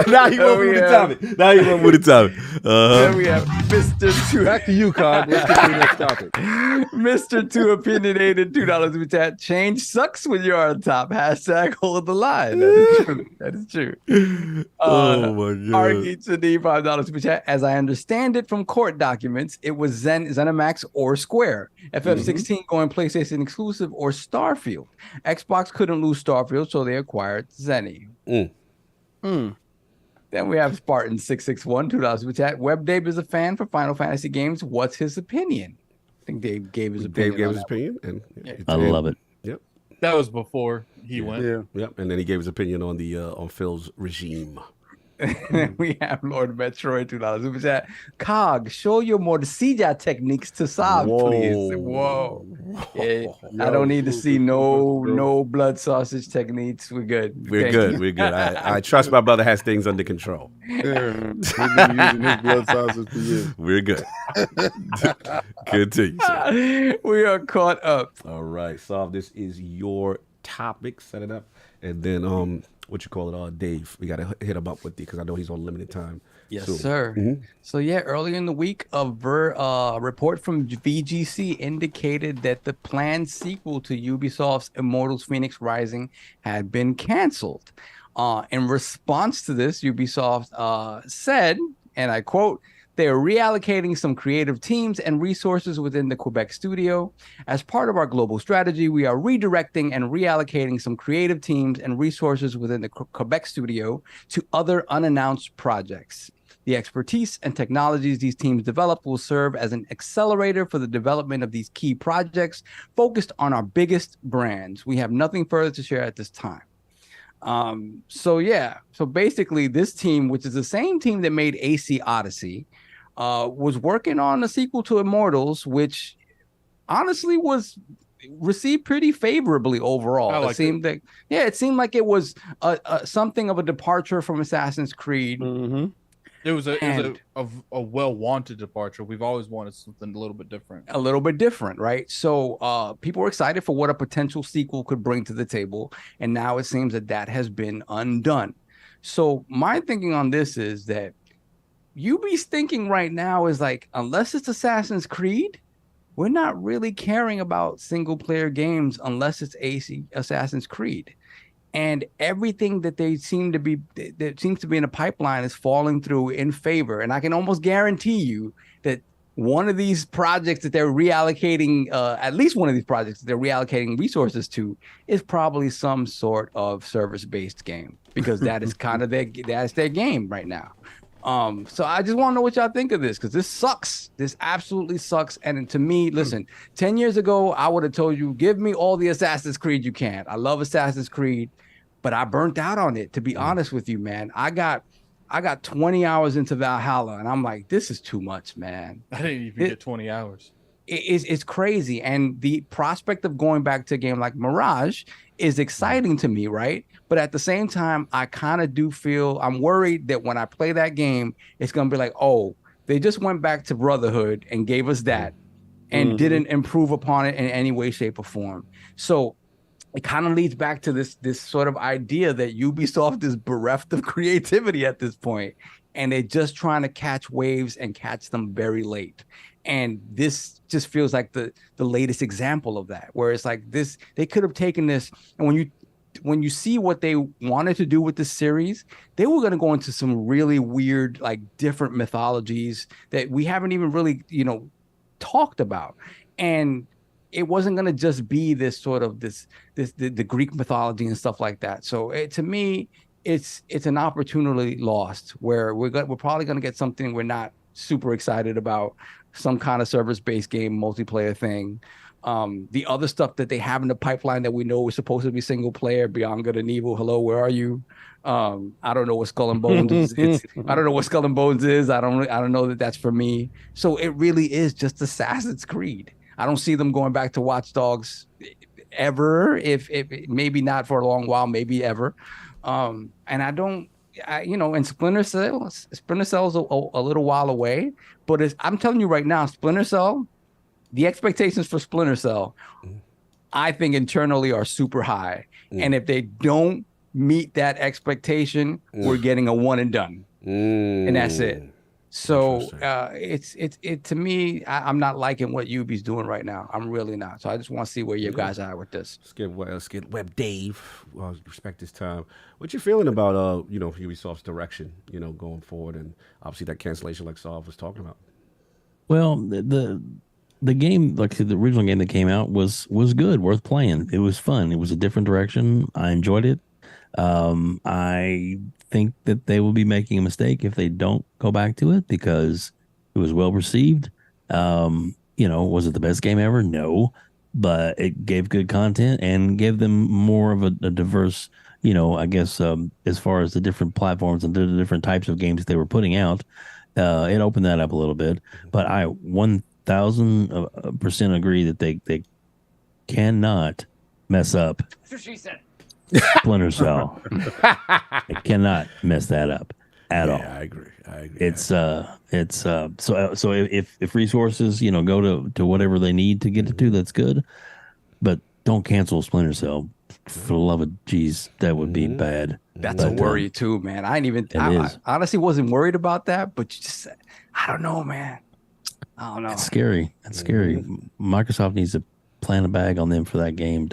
Now he went with the topic. Now he went with the topic. Then we have Mr. Two. Back to you, Cog. Let's get to the next topic. Mr. Two Opinionated, $2 super chat. Change sucks when you're on top. Hashtag hold the line. That is true. That is true. Oh my god. RG2D, $5 super chat. As I understand it from court documents, it was ZeniMax or Square. FF16 going PlayStation exclusive or Starfield. Xbox couldn't lose Starfield, so they acquired Zenny. Then we have Spartan661, $2 super chat. WebDave is a fan for Final Fantasy games. What's his opinion? I think Dave gave his opinion. Dave gave on his that opinion, and I love it. Yep, That was before he went. Yeah. yep. And then he gave his opinion on the on Phil's regime. We have Lord Metroid, $2 super chat. Cog, show your morcilla techniques to solve, please. Whoa. Yeah, I don't need to see no blood sausage techniques. We're good. We're Thank good. you. We're good. I trust my brother has things under control. Yeah. We've been using his blood sausage for years. We're good. Good to you, sir. We are caught up. All right, Solve. This is your topic. Set it up, and then what you call it? Dave. We gotta hit him up with you because I know he's on limited time. Yes, soon. sir. So yeah, earlier in the week, a report from VGC indicated that the planned sequel to Ubisoft's Immortals Fenyx Rising had been canceled. In response to this, Ubisoft said, and I quote, "They are reallocating some creative teams and resources within the Quebec studio. As part of our global strategy, we are redirecting and reallocating some creative teams and resources within the Quebec studio to other unannounced projects. The expertise and technologies these teams develop will serve as an accelerator for the development of these key projects focused on our biggest brands. We have nothing further to share at this time." So basically this team, which is the same team that made AC Odyssey, was working on a sequel to Immortals, which honestly was received pretty favorably overall. It seemed like it was something of a departure from Assassin's Creed. It was a well-wanted departure. We've always wanted something a little bit different. Right? So people were excited for what a potential sequel could bring to the table, and now it seems that has been undone. So my thinking on this is that Ubi's thinking right now is like, unless it's Assassin's Creed, we're not really caring about single-player games unless it's Assassin's Creed. And everything that seems to be in the pipeline is falling through in favor. And I can almost guarantee you that one of these projects that they're reallocating, at least one of these projects that they're reallocating resources to, is probably some sort of service-based game, because that is kind of that's their game right now. So I just want to know what y'all think of this, because this sucks. This absolutely sucks. And to me, listen, 10 years ago, I would have told you, give me all the Assassin's Creed you can. I love Assassin's Creed, but I burnt out on it, to be honest with you, man. I got 20 hours into Valhalla, and I'm like, this is too much, man. I didn't even get 20 hours. It's crazy. And the prospect of going back to a game like Mirage is exciting to me, right? But at the same time, I kind of do feel, I'm worried that when I play that game, it's going to be like, oh, they just went back to Brotherhood and gave us that and didn't improve upon it in any way, shape, or form. So it kind of leads back to this sort of idea that Ubisoft is bereft of creativity at this point, and they're just trying to catch waves and catch them very late. And this just feels like the latest example of that, where it's like this, they could have taken this, and when you see what they wanted to do with this series, they were going to go into some really weird, like different mythologies that we haven't even really, talked about. And it wasn't going to just be this sort of the Greek mythology and stuff like that. So to me, it's an opportunity lost, where we're probably going to get something we're not super excited about some kind of service-based game, multiplayer thing. The other stuff that they have in the pipeline that we know is supposed to be single player, Beyond Good and Evil. Hello, where are you? I don't know what Skull and Bones is. I don't know what Skull and Bones is. I don't know that that's for me. So it really is just Assassin's Creed. I don't see them going back to Watch Dogs ever. If maybe not for a long while, maybe ever. And and Splinter Cell is a little while away. But I'm telling you right now, Splinter Cell, the expectations for Splinter Cell, I think internally are super high. And if they don't meet that expectation, we're getting a one and done. And that's it. So it's to me, I'm not liking what Ubi's doing right now. I'm really not. So I just want to see where you guys are with this. Let's get WebDave. Respect his time. What you feeling about Ubisoft's direction, going forward, and obviously that cancellation like Saul was talking about? Well, the game, like the original game that came out, was good, worth playing. It was fun. It was a different direction. I enjoyed it. I think that they will be making a mistake if they don't go back to it, because it was well received. Was it the best game ever? No, but it gave good content and gave them more of a diverse, I guess, as far as the different platforms and the different types of games they were putting out. It opened that up a little bit, but I 1000% agree that they cannot mess up. That's what she said. Splinter Cell. They cannot mess that up at all. I agree. It's so if resources, go to whatever they need to get it to, that's good. But don't cancel Splinter Cell. For the love of jeez, that would be bad. That's a worry too, man. I honestly wasn't worried about that, but I don't know, man. I don't know. It's scary. It's scary. Microsoft needs to plant a bag on them for that game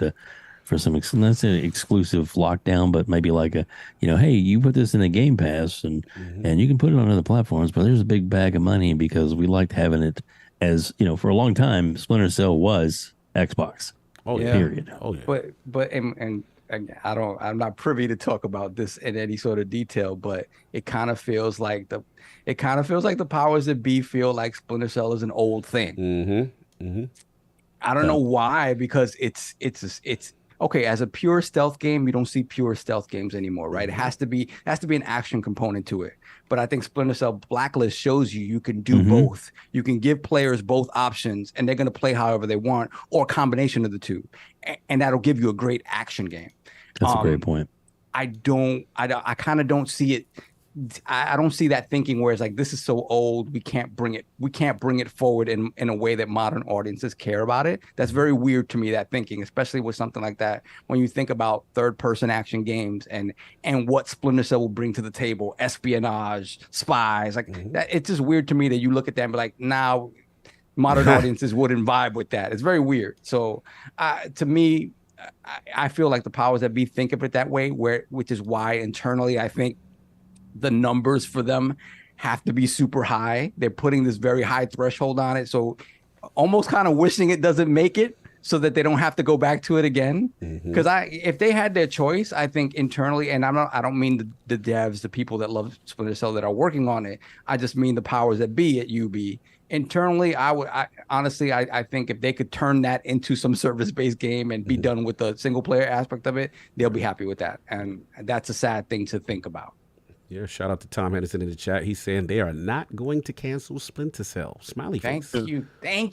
for some let's say exclusive lockdown, but maybe like hey, you put this in a Game Pass and you can put it on other platforms, but there's a big bag of money because we liked having it as, for a long time, Splinter Cell was Xbox. Oh yeah. Period. Oh yeah. But I'm not privy to talk about this in any sort of detail, but it kind of feels like the powers that be feel like Splinter Cell is an old thing. I don't know why, because it's okay, as a pure stealth game, you don't see pure stealth games anymore, right? It has to be an action component to it. But I think Splinter Cell Blacklist shows you can do both. You can give players both options, and they're going to play however they want, or a combination of the two, and that'll give you a great action game. That's a great point. I kind of don't see it. I don't see that thinking where it's like, this is so old, we can't bring it forward in a way that modern audiences care about it. That's very weird to me, that thinking, especially with something like that. When you think about third-person action games and what Splinter Cell will bring to the table, espionage, spies, that, it's just weird to me that you look at that and be like, now modern audiences wouldn't vibe with that. It's very weird. So to me, I feel like the powers that be think of it that way, which is why internally I think the numbers for them have to be super high. They're putting this very high threshold on it. So almost kind of wishing it doesn't make it so that they don't have to go back to it again. Because if they had their choice, I think internally, and I don't mean the devs, the people that love Splinter Cell that are working on it. I just mean the powers that be at UB. Internally, I honestly think if they could turn that into some service-based game and be done with the single-player aspect of it, they'll be happy with that. And that's a sad thing to think about. Yeah, shout out to Tom Henderson in the chat. He's saying they are not going to cancel Splinter Cell. Smiley face. Thank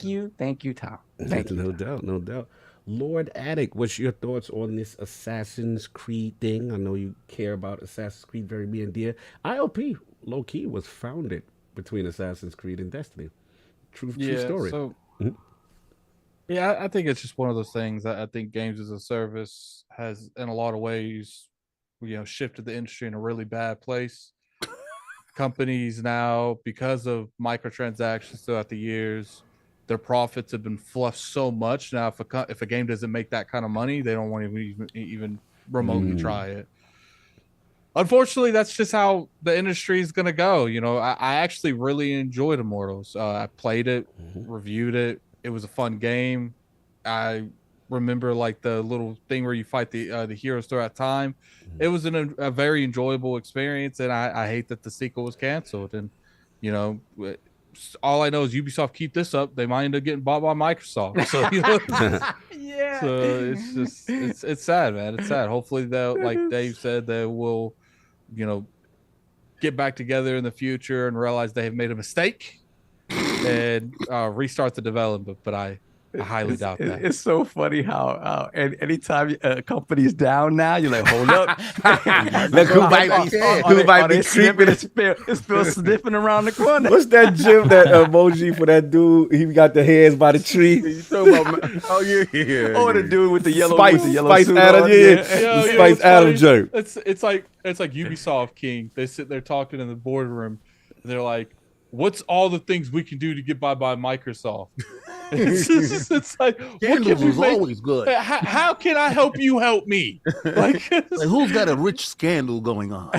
you, Tom. Thank you. No doubt. Lord Addict, what's your thoughts on this Assassin's Creed thing? I know you care about Assassin's Creed very near and dear. IOP, low key, was founded between Assassin's Creed and Destiny. True story. So, yeah, I think it's just one of those things. I think games as a service has, in a lot of ways, shifted the industry in a really bad place. Companies now, because of microtransactions throughout the years, their profits have been fluffed so much. Now, if a game doesn't make that kind of money, they don't want to even remotely try it. Unfortunately, that's just how the industry is going to go. I actually really enjoyed Immortals. I played it, reviewed it. It was a fun game. I remember the little thing where you fight the heroes throughout time. It was a very enjoyable experience, and I hate that the sequel was canceled. And all I know is Ubisoft keep this up, they might end up getting bought by Microsoft. So Yeah. so it's just it's sad, man. It's sad. Hopefully they'll, like Dave said, they will, get back together in the future and realize they have made a mistake and restart the development. But I highly doubt that. It's so funny how anytime a company's down now, you're like, hold up. Look who might be creeping. It's still sniffing around the corner. What's that Jim? That emoji for that dude? He got the hands by the tree. You talking about? Oh yeah. Oh, the dude with the yellow Spice, with the yellow Spice suit Adam, on. yeah. Yo, Spice it's Adam funny. joke. It's like Ubisoft King. They sit there talking in the boardroom. And they're like, "What's all the things we can do to get by Microsoft?" It's like, Candles was always good. How can I help you help me? Like who's got a rich scandal going on?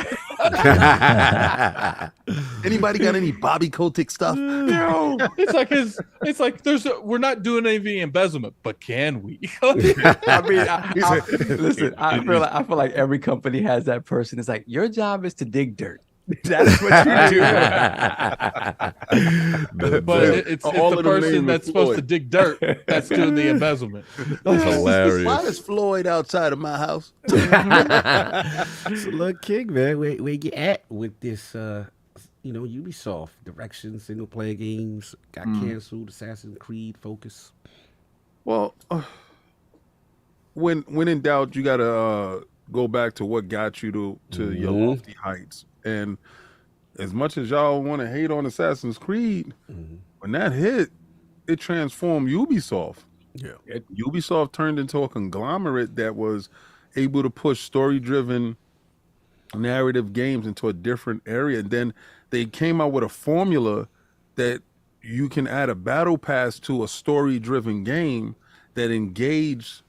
Anybody got any Bobby Kotick stuff? No. It's like we're not doing any embezzlement, but can we? I mean, listen. I feel like every company has that person. It's like, your job is to dig dirt. That's what you do. But it's the person that's supposed to dig dirt that's doing the embezzlement. That's hilarious. Why is Floyd outside of my house? So look, King, man, where you at with this? Ubisoft direction, single player games got canceled. Assassin's Creed focus. Well, when in doubt, you gotta go back to what got you to your lofty heights. And as much as y'all want to hate on Assassin's Creed, when that hit, it transformed Ubisoft. Yeah. Ubisoft turned into a conglomerate that was able to push story-driven narrative games into a different area. And then they came out with a formula that you can add a battle pass to a story-driven game that engaged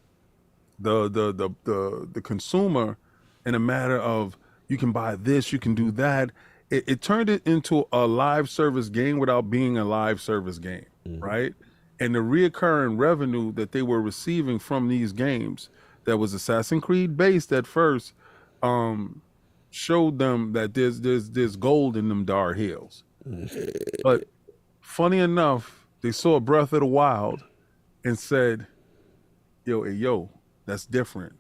the consumer in a matter of, you can buy this, you can do that. It turned it into a live service game without being a live service game, right? And the reoccurring revenue that they were receiving from these games that was Assassin's Creed based at first showed them that there's gold in them Dar Hills. But funny enough, they saw Breath of the Wild and said, yo, that's different.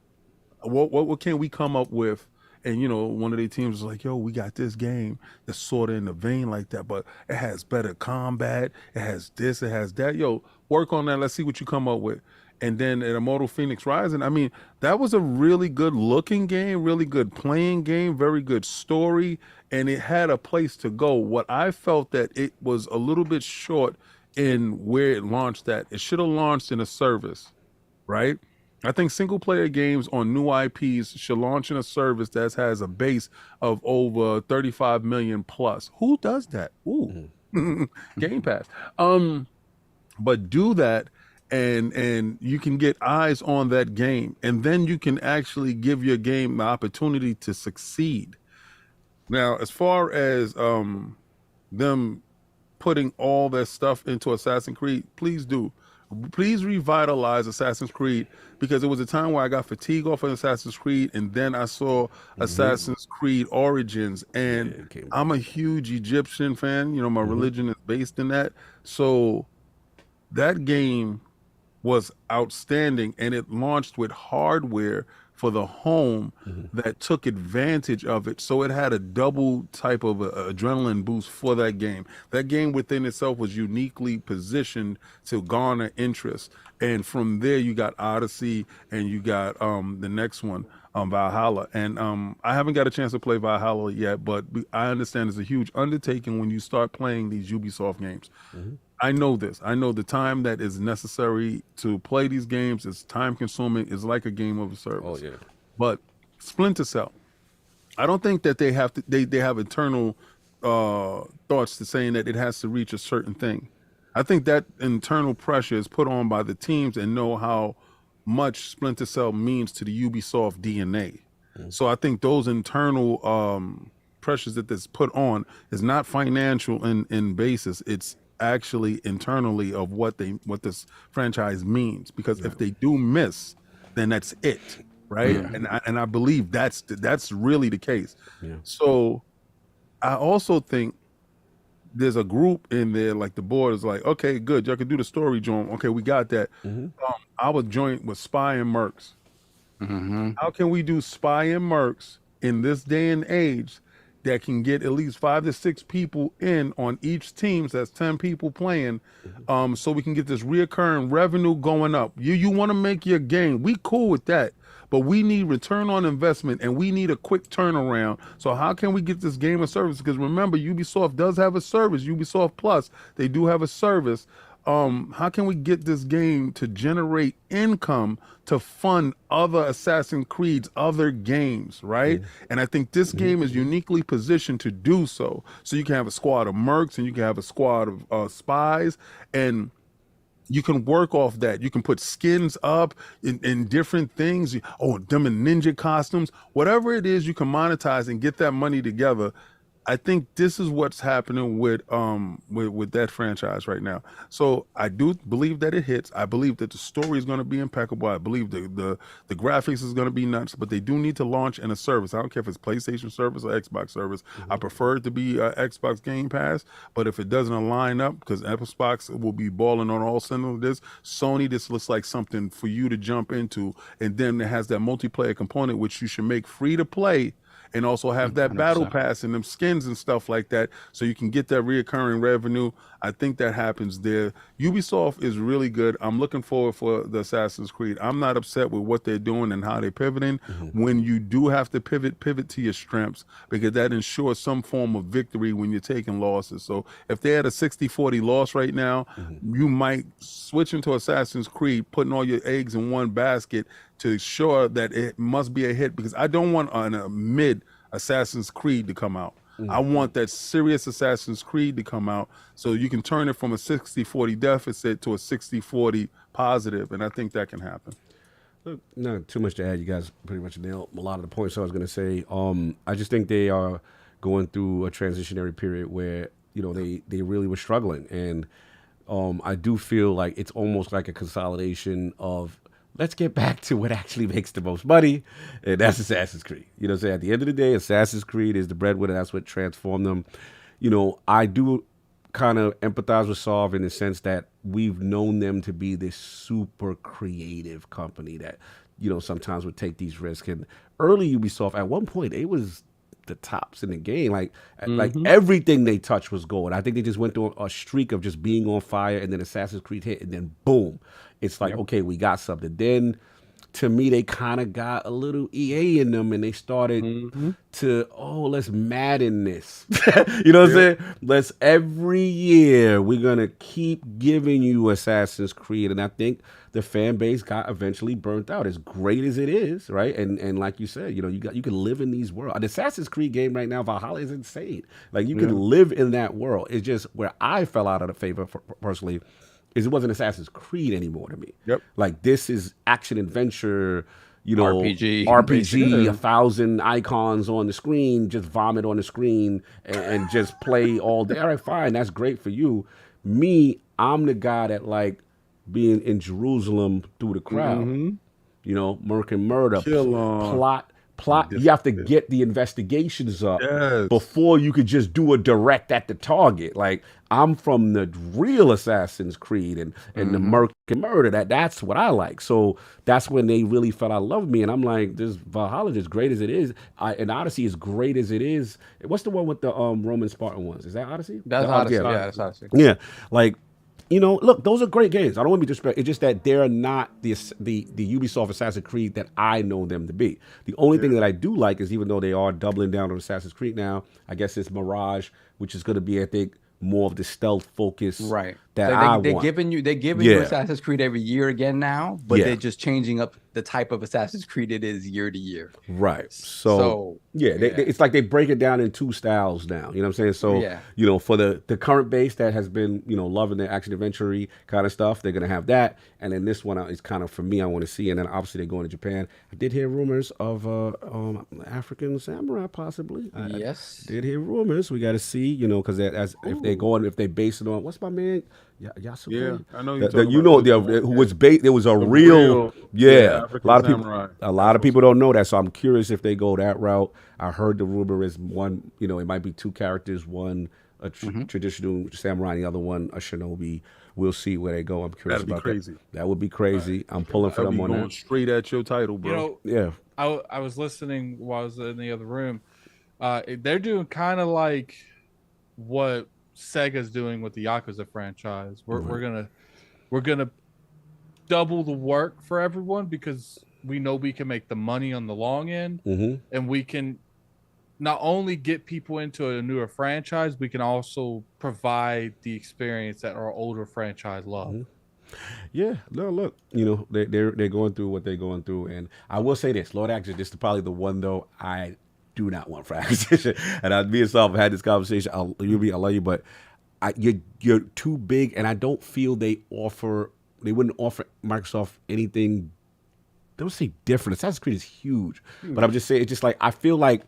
What can we come up with? And, one of their teams was like, yo, we got this game that's sort of in the vein like that, but it has better combat. It has this, it has that. Yo, work on that. Let's see what you come up with. And then at ImmortalsFenyxRising, I mean, that was a really good looking game, really good playing game, very good story, and it had a place to go. What I felt that it was a little bit short in where it launched at. It should have launched in a service, right? I think single player games on new IPs should launch in a service that has a base of over 35 million plus. Who does that? Ooh, Game Pass. But do that, and you can get eyes on that game, and then you can actually give your game the opportunity to succeed. Now, as far as them putting all that stuff into Assassin's Creed, please do. Please revitalize Assassin's Creed, because it was a time where I got fatigue off of Assassin's Creed, and then I saw Assassin's Creed Origins, and I'm a huge Egyptian fan. My religion is based in that. So that game was outstanding, and it launched with hardware for the home that took advantage of it. So it had a double type of adrenaline boost for that game. That game within itself was uniquely positioned to garner interest. And from there, you got Odyssey, and you got the next one, Valhalla. And I haven't got a chance to play Valhalla yet, but I understand it's a huge undertaking when you start playing these Ubisoft games. I know this. I know the time that is necessary to play these games is time consuming. It's like a game of a service. Oh yeah. But Splinter Cell, I don't think that they have to. They have internal thoughts to saying that it has to reach a certain thing. I think that internal pressure is put on by the teams and know how much Splinter Cell means to the Ubisoft DNA. So I think those internal pressures that that's put on is not financial in basis. It's actually internally of what this franchise means, because if they do miss, then that's it, right? And I believe that's really the case. So I also think there's a group in there, like the board is like, okay, good, y'all can do the story joint. Okay, we got that. I would join with Spy and Mercs. How can we do Spy and Mercs in this day and age that can get at least 5 to 6 people in on each team? So that's 10 people playing. So we can get this reoccurring revenue going up. You want to make your game. We cool with that. But we need return on investment and we need a quick turnaround. So how can we get this game a service? Because remember, Ubisoft does have a service, Ubisoft Plus. They do have a service. How can we get this game to generate income to fund other Assassin's Creed's other games, right? And I think this game is uniquely positioned to do so. So you can have a squad of mercs and you can have a squad of spies, and you can work off that. You can put skins up in different things. Them in ninja costumes, whatever it is, you can monetize and get that money together. I think this is what's happening with that franchise right now. So I do believe that it hits. I believe that the story is going to be impeccable. I believe the graphics is going to be nuts. But they do need to launch in a service. I don't care if it's PlayStation service or Xbox service. I prefer it to be Xbox Game Pass. But if it doesn't line up, because Xbox will be balling on all cylinders, Sony, this looks like something for you to jump into. And then it has that multiplayer component, which you should make free to play, and also have that 100%. battle pass and them skins and stuff like that, so you can get that reoccurring revenue. I think that happens there. Ubisoft is really good. I'm looking forward for the Assassin's Creed. I'm not upset with what they're doing and how they're pivoting. When you do have to pivot to your strengths, because that ensures some form of victory when you're taking losses. So if they had a 60-40 loss right now, you might switch into Assassin's Creed, putting all your eggs in one basket to ensure that it must be a hit, because I don't want a mid Assassin's Creed to come out. I want that serious Assassin's Creed to come out, so you can turn it from a 60-40 deficit to a 60-40 positive, and I think that can happen. Look, not too much to add. You guys pretty much nailed a lot of the points I was going to say. I just think they are going through a transitionary period where, they really were struggling, and I do feel like it's almost like a consolidation of, let's get back to what actually makes the most money, and that's Assassin's Creed. You know what I'm saying? At the end of the day, Assassin's Creed is the breadwinner. That's what transformed them. I do kind of empathize with Solve in the sense that we've known them to be this super creative company that, sometimes would take these risks. And early Ubisoft, at one point, it was the tops in the game. Like everything they touched was gold. I think they just went through a streak of just being on fire, and then Assassin's Creed hit, and then boom. It's like, okay, we got something. Then, to me, they kind of got a little EA in them, and they started to, let's Madden this. You know what I'm saying? Let's, every year, we're going to keep giving you Assassin's Creed. And I think the fan base got eventually burnt out, as great as it is, right? And like you said, you can live in these worlds. An Assassin's Creed game right now, Valhalla, is insane. Like, you can live in that world. It's just where I fell out of the favor, personally, is it wasn't Assassin's Creed anymore to me. Like, this is action adventure, RPG, 1,000 icons on the screen, just vomit on the screen and just play all day. All right, fine, that's great for you. Me, I'm the guy that like being in Jerusalem through the crowd. Murk and murder, plot. You have to get the investigations up before you could just do a direct at the target. Like, I'm from the real Assassin's Creed and the Merc and Murder. That's what I like. So that's when they really felt I love me. And I'm like, this Valhalla, as great as it is, and Odyssey, as great as it is. What's the one with the Roman Spartan ones? Is that Odyssey? That's Odyssey. Yeah, that's Odyssey. Yeah, like, look, those are great games. I don't want to be disrespectful. It's just that they're not the Ubisoft Assassin's Creed that I know them to be. The only thing that I do like is, even though they are doubling down on Assassin's Creed now, I guess it's Mirage, which is going to be, I think, more of the stealth focus right that they're want. giving you Assassin's Creed every year again now, but they're just changing up the type of Assassin's Creed it is year to year. Right. So it's like they break it down in two styles now. You know what I'm saying? So for the current base that has been loving the action adventure kind of stuff, they're gonna have that, and then this one is kind of for me. I want to see, and then obviously they're going to Japan. I did hear rumors of African Samurai possibly. I did hear rumors. We got to see, because if they base it on, what's my man? Yasuke? Yeah, I know who was based. There was a real a lot of people don't know that, so I'm curious if they go that route. I heard the rumor is one, it might be two characters, one a traditional samurai, and the other one a shinobi. We'll see where they go. I'm curious That'd be about crazy. That would be crazy. I'm pulling for I'll be them on going that. straight at your title, bro. You know, Yeah. I was listening while I was in the other room. They're doing kind of like what Sega's doing with the Yakuza franchise. We're gonna double the work for everyone because we know we can make the money on the long end, and we can not only get people into a newer franchise, we can also provide the experience that our older franchise love. Yeah, no, look, you know, they're going through what they're going through, and I will say this: Lord Acquisition, this is probably the one though I do not want for acquisition. And me and Sal have had this conversation. I love you, but you're too big, and I don't feel they wouldn't offer Microsoft anything. Don't say different. Assassin's Creed is huge, but I'm just saying, it's just like I feel like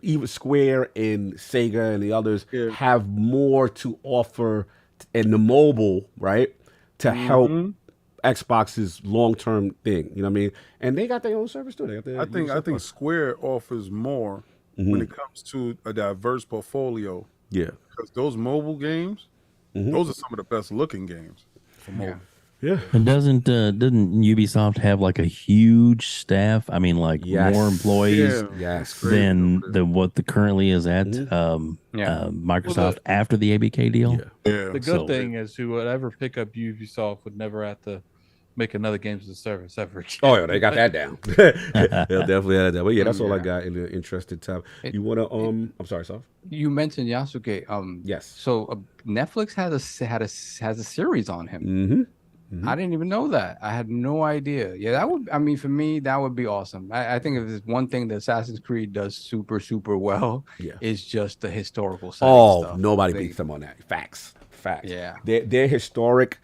even Square and Sega and the others have more to offer in the mobile, right, to help Xbox's long-term thing. You know what I mean? And they got their own service too. They got their I think Square offers more when it comes to a diverse portfolio. Yeah, because those mobile games, those are some of the best looking games for mobile. Yeah. And doesn't Ubisoft have like a huge staff? I mean, like more employees than what the currently is at Microsoft after the ABK deal. Yeah. The good thing is who would ever pick up Ubisoft would never have to make another games as a service ever again. Oh yeah, they got that down. They'll definitely have that. But yeah, that's all I got in the interesting time. You wanna I'm sorry, Sal? You mentioned Yasuke. Yes. So Netflix has a series on him. I didn't even know that. I had no idea. Yeah, that would. I mean, for me, that would be awesome. I think if there's one thing that Assassin's Creed does super well, is just the historical side. Oh, nobody beats them on that. Facts. Yeah, they're historic,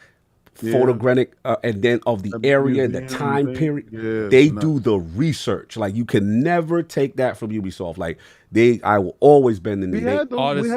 photogenic, and then of the area, the time period. They do the research. Like you can never take that from Ubisoft. Like I will always bend in the. We had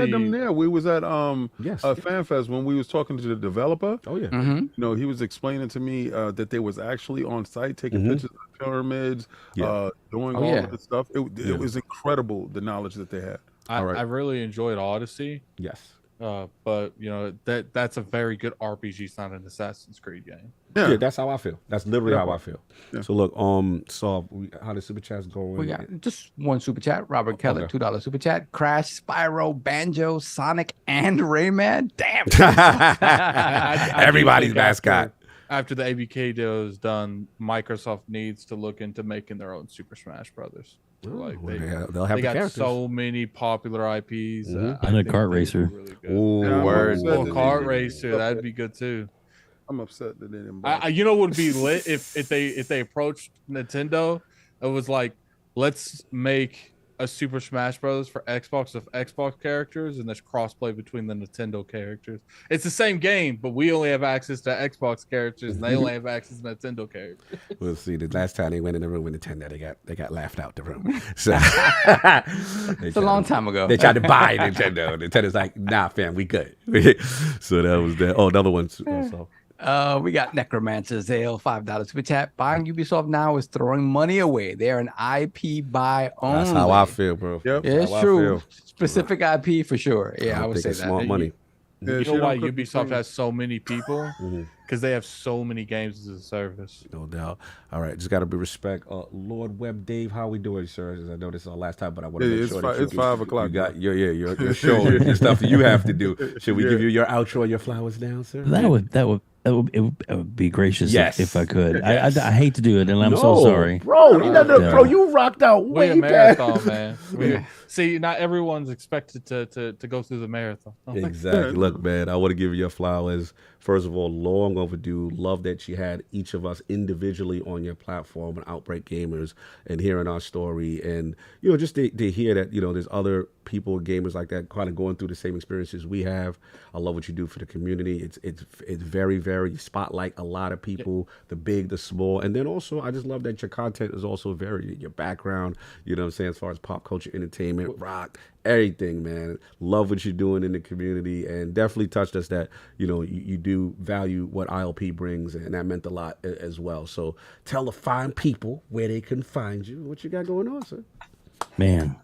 them there. We was at FanFest when we was talking to the developer. Oh yeah. You know, he was explaining to me that they was actually on site taking pictures of the pyramids, doing all of this stuff. It was incredible, the knowledge that they had. I really enjoyed Odyssey. Yes. But you know that's a very good RPG. It's not an Assassin's Creed game. Yeah, that's how I feel. That's literally how I feel. Yeah. So look, how the super chats going? We got just one super chat. Robert Keller, $2 super chat. Crash, Spyro, Banjo, Sonic, and Rayman. Damn. Everybody's mascot. After the ABK deal is done, Microsoft needs to look into making their own Super Smash Brothers. Like they'll have they got so many popular IPs. And a kart racer. Word. Kart racer, that'd be good too. I'm upset that they didn't. You know what would be lit if they approached Nintendo? It was like, let's make a Super Smash Brothers for Xbox of Xbox characters, and there's crossplay between the Nintendo characters. It's the same game, but we only have access to Xbox characters, and they only have access to Nintendo characters. We'll see. The last time they went in the room with Nintendo, they got laughed out the room. So it's a long time ago. They tried to buy Nintendo. Nintendo's like, nah, fam, we good. So that was that. Oh, another one. Also. We got Necromancer Zale, $5 super chat. Buying Ubisoft now is throwing money away. They're an IP buy only. That's how I feel, bro. Yep. Yeah, it's true. Specific IP for sure. Yeah, I would say that. Smart money. You know why Ubisoft has so many people? Because they have so many games as a service. No doubt. All right, just got to be respect. Lord WEBDAVE, how we doing, sir? I know this is our last time, but I want to make sure that it's 5 o'clock. You got your show and stuff that you have to do. Should we give you your outro and your flowers now, sir? It would be gracious if I could. I hate to do it, and I'm so sorry, bro. You rocked out way a marathon, man. See, not everyone's expected to go through the marathon. Exactly. Look, man, I want to give you your flowers. First of all, long overdue. Love that you had each of us individually on your platform and Outbreak Gamers and hearing our story, and just to hear that there's other people, gamers like that, kind of going through the same experiences we have. I love what you do for the community. It's very, very spotlight a lot of people, the big, the small, and then also I just love that your content is also varied. Your background, what I'm saying, as far as pop culture, entertainment, rock, everything, man. Love what you're doing in the community, and definitely touched us that you do value what ILP brings, and that meant a lot as well. So tell the fine people where they can find you. What you got going on, sir? Man,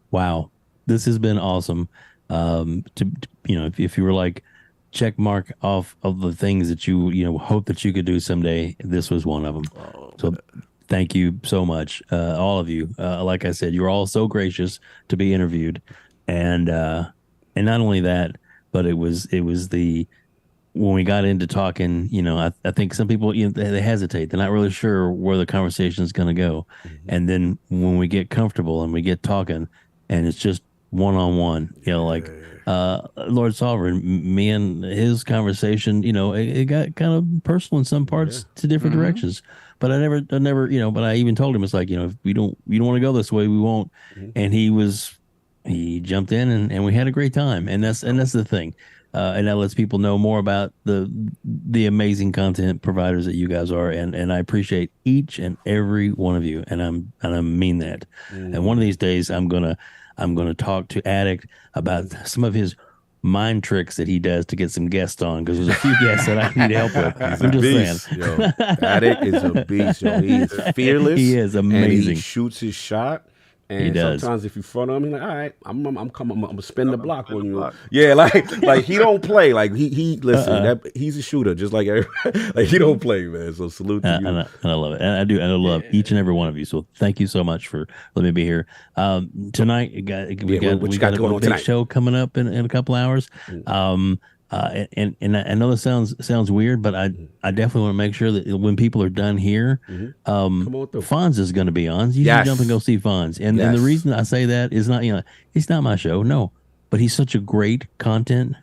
wow. This has been awesome. If you were like check mark off of the things that you hope that you could do someday, this was one of them. So thank you so much, all of you. Like I said, you're all so gracious to be interviewed, and not only that, but it was when we got into talking, I think some people, they hesitate. They're not really sure where the conversation is going to go. And then when we get comfortable and we get talking and it's just one-on-one, Lord Sovereign, me and his conversation, it got kind of personal in some parts to different directions. But I never, but I even told him, it's like, if you don't want to go this way, we won't. And he jumped in and we had a great time. And that's the thing. And that lets people know more about the amazing content providers that you guys are, and I appreciate each and every one of you, and I mean that. And one of these days, I'm gonna talk to Addict about some of his mind tricks that he does to get some guests on, because there's a few guests that I need help with. I'm just saying, yo. Addict is a beast, yo. He's fearless. He is amazing. And he shoots his shot. And he does. Sometimes if you front him, he's like, all right, I'm gonna spin the block on you. Yeah, like he don't play. Like he listen, he's a shooter, just like everybody. Like he don't play, man. So salute to you. And I love it. And I do, and I love each and every one of you. So thank you so much for letting me be here. Tonight we got a big show coming up in a couple hours. And I know this sounds weird, but I definitely want to make sure that when people are done here, Fonz is going to be on. You should jump and go see Fonz. And the reason I say that is not, it's not my show, no, but he's such a great content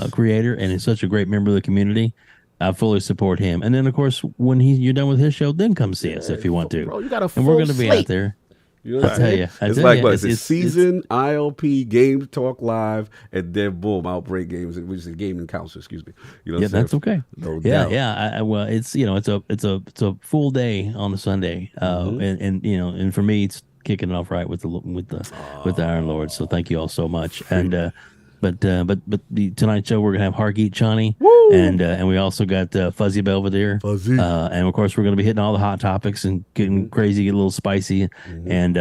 creator, and he's such a great member of the community. I fully support him. And then of course, when you're done with his show, then come see us if you want to. Bro, you got a and we're going to be out there. I tell you, it's season, ILP, Game Talk Live, and then boom, Outbreak Games, which is a gaming council. Excuse me. That's okay. No doubt. Well, it's it's a full day on a Sunday, and for me, it's kicking it off right with the Iron Lord. So thank you all so much. And but the tonight's show, we're gonna have Hargeet Chani, and we also got Fuzzy Belvedere, and of course we're gonna be hitting all the hot topics and getting crazy, get a little spicy, and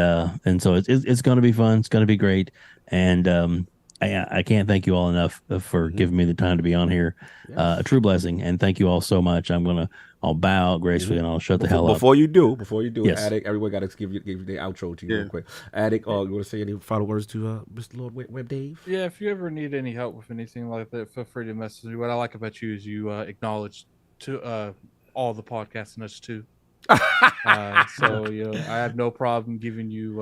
so it's gonna be fun. It's gonna be great, and I can't thank you all enough for giving me the time to be on here. A true blessing, and thank you all so much. I'll bow out gracefully and I'll shut the hell up. Before you do, yes. Addict, everyone got to give you the outro to you real quick. Addict, you want to say any final words to Mr. Lord WEBDAVE? Yeah, if you ever need any help with anything like that, feel free to message me. What I like about you is you acknowledge to all the podcasts and us too. So I have no problem giving you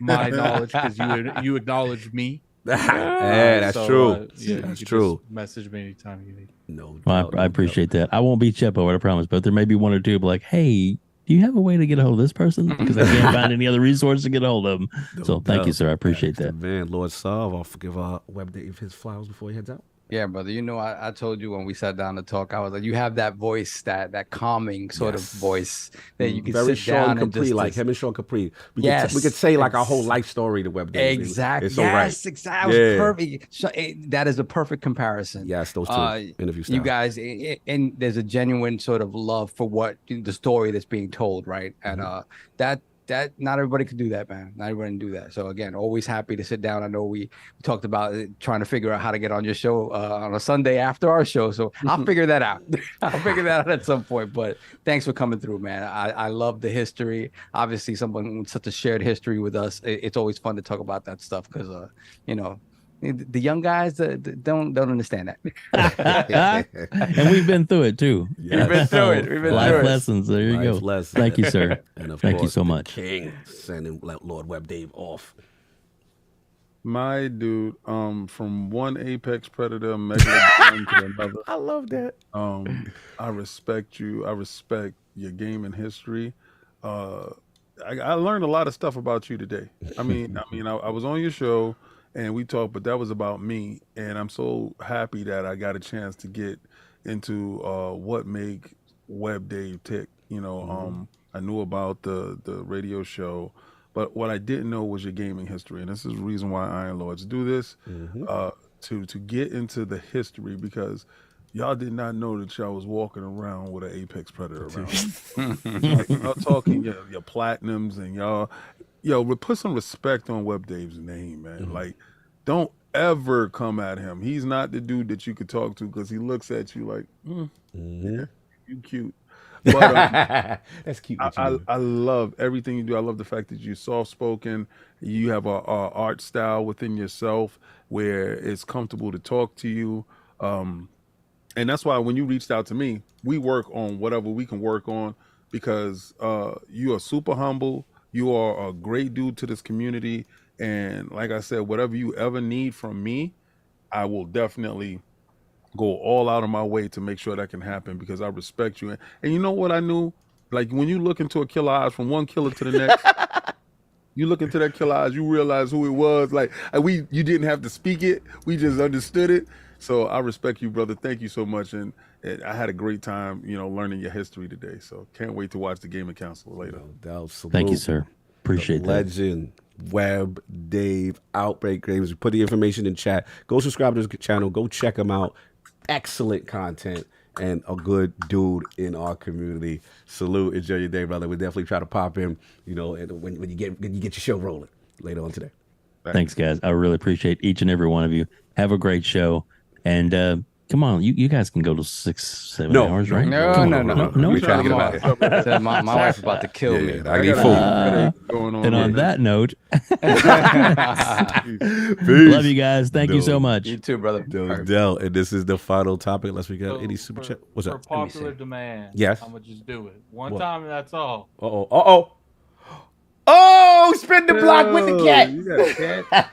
my knowledge because you acknowledge me. That's true. That's true. Message me anytime you need. No, well, I appreciate that. I won't beat you up over it, I promise. But there may be one or two, like, hey, do you have a way to get a hold of this person? Because I can't find any other resource to get a hold of them. So thank you, sir. I appreciate that. Man, Lord Sav, I'll forgive WEBDAVE his flowers before he heads out. Yeah, brother. I told you when we sat down to talk, I was like, you have that voice, that calming sort of voice that you can very sit down and Capri, just like him and Sean Capri. We could say like our whole life story to WEBDAVE. Exactly. It's so right. Exactly. That was perfect. So, that is a perfect comparison. Yes, those two interview styles. You guys, and there's a genuine sort of love for what the story that's being told, right? And that not everybody can do that, man. Not everybody can do that. So again, always happy to sit down. I know we talked about trying to figure out how to get on your show on a Sunday after our show. So I'll figure that out. I'll figure that out at some point. But thanks for coming through, man. I love the history. Obviously, someone with such a shared history with us. It's always fun to talk about that stuff because, the young guys don't understand that. And we've been through it too. Yes. We've been through it. We've been life through lessons. There you go. Lessons. Thank you, sir. And of Thank course, you so much. King sending Lord WEBDAVE off. My dude, from one apex predator megalodon to another. I love that. I respect you. I respect your gaming history. I learned a lot of stuff about you today. I was on your show and we talked, but that was about me. And I'm so happy that I got a chance to get into what make WEBDAVE tick. I knew about the radio show, but what I didn't know was your gaming history. And this is the reason why Iron Lords do this, to get into the history, because y'all did not know that y'all was walking around with an apex predator around. Y'all talking your platinums and y'all, put some respect on WEBDAVE's name, man. Like, don't ever come at him. He's not the dude that you could talk to because he looks at you like, yeah, you cute. But that's cute. I love everything you do. I love the fact that you're soft spoken. You have a art style within yourself where it's comfortable to talk to you. And that's why when you reached out to me, we work on whatever we can work on because you are super humble. You are a great dude to this community. And like I said, whatever you ever need from me, I will definitely go all out of my way to make sure that can happen because I respect you. And you know what I knew? Like when you look into a killer eyes from one killer to the next, you look into that killer eyes, you realize who it was. Like you didn't have to speak it. We just understood it. So I respect you, brother. Thank you so much. And I had a great time, learning your history today. So can't wait to watch the Gaming Council later. Thank you, sir. Appreciate that. Legend. WEBDAVE, Outbreak Games. We put the information in chat. Go subscribe to his channel. Go check him out. Excellent content and a good dude in our community. Salute. Enjoy your day, brother. We definitely try to pop in, when you get your show rolling later on today. Thanks, guys. I really appreciate each and every one of you. Have a great show. And come on, you guys can go to 6-7 hours, right? No. We're trying to get out. My wife's about to kill me. I need food. And on that note, love you guys. Thank you so much. You too, brother. Del, and this is the final topic unless we got any super chat. What's for up? popular demand, yes. I'm gonna just do it one time and that's all. Oh, spin the block with the cat. You got a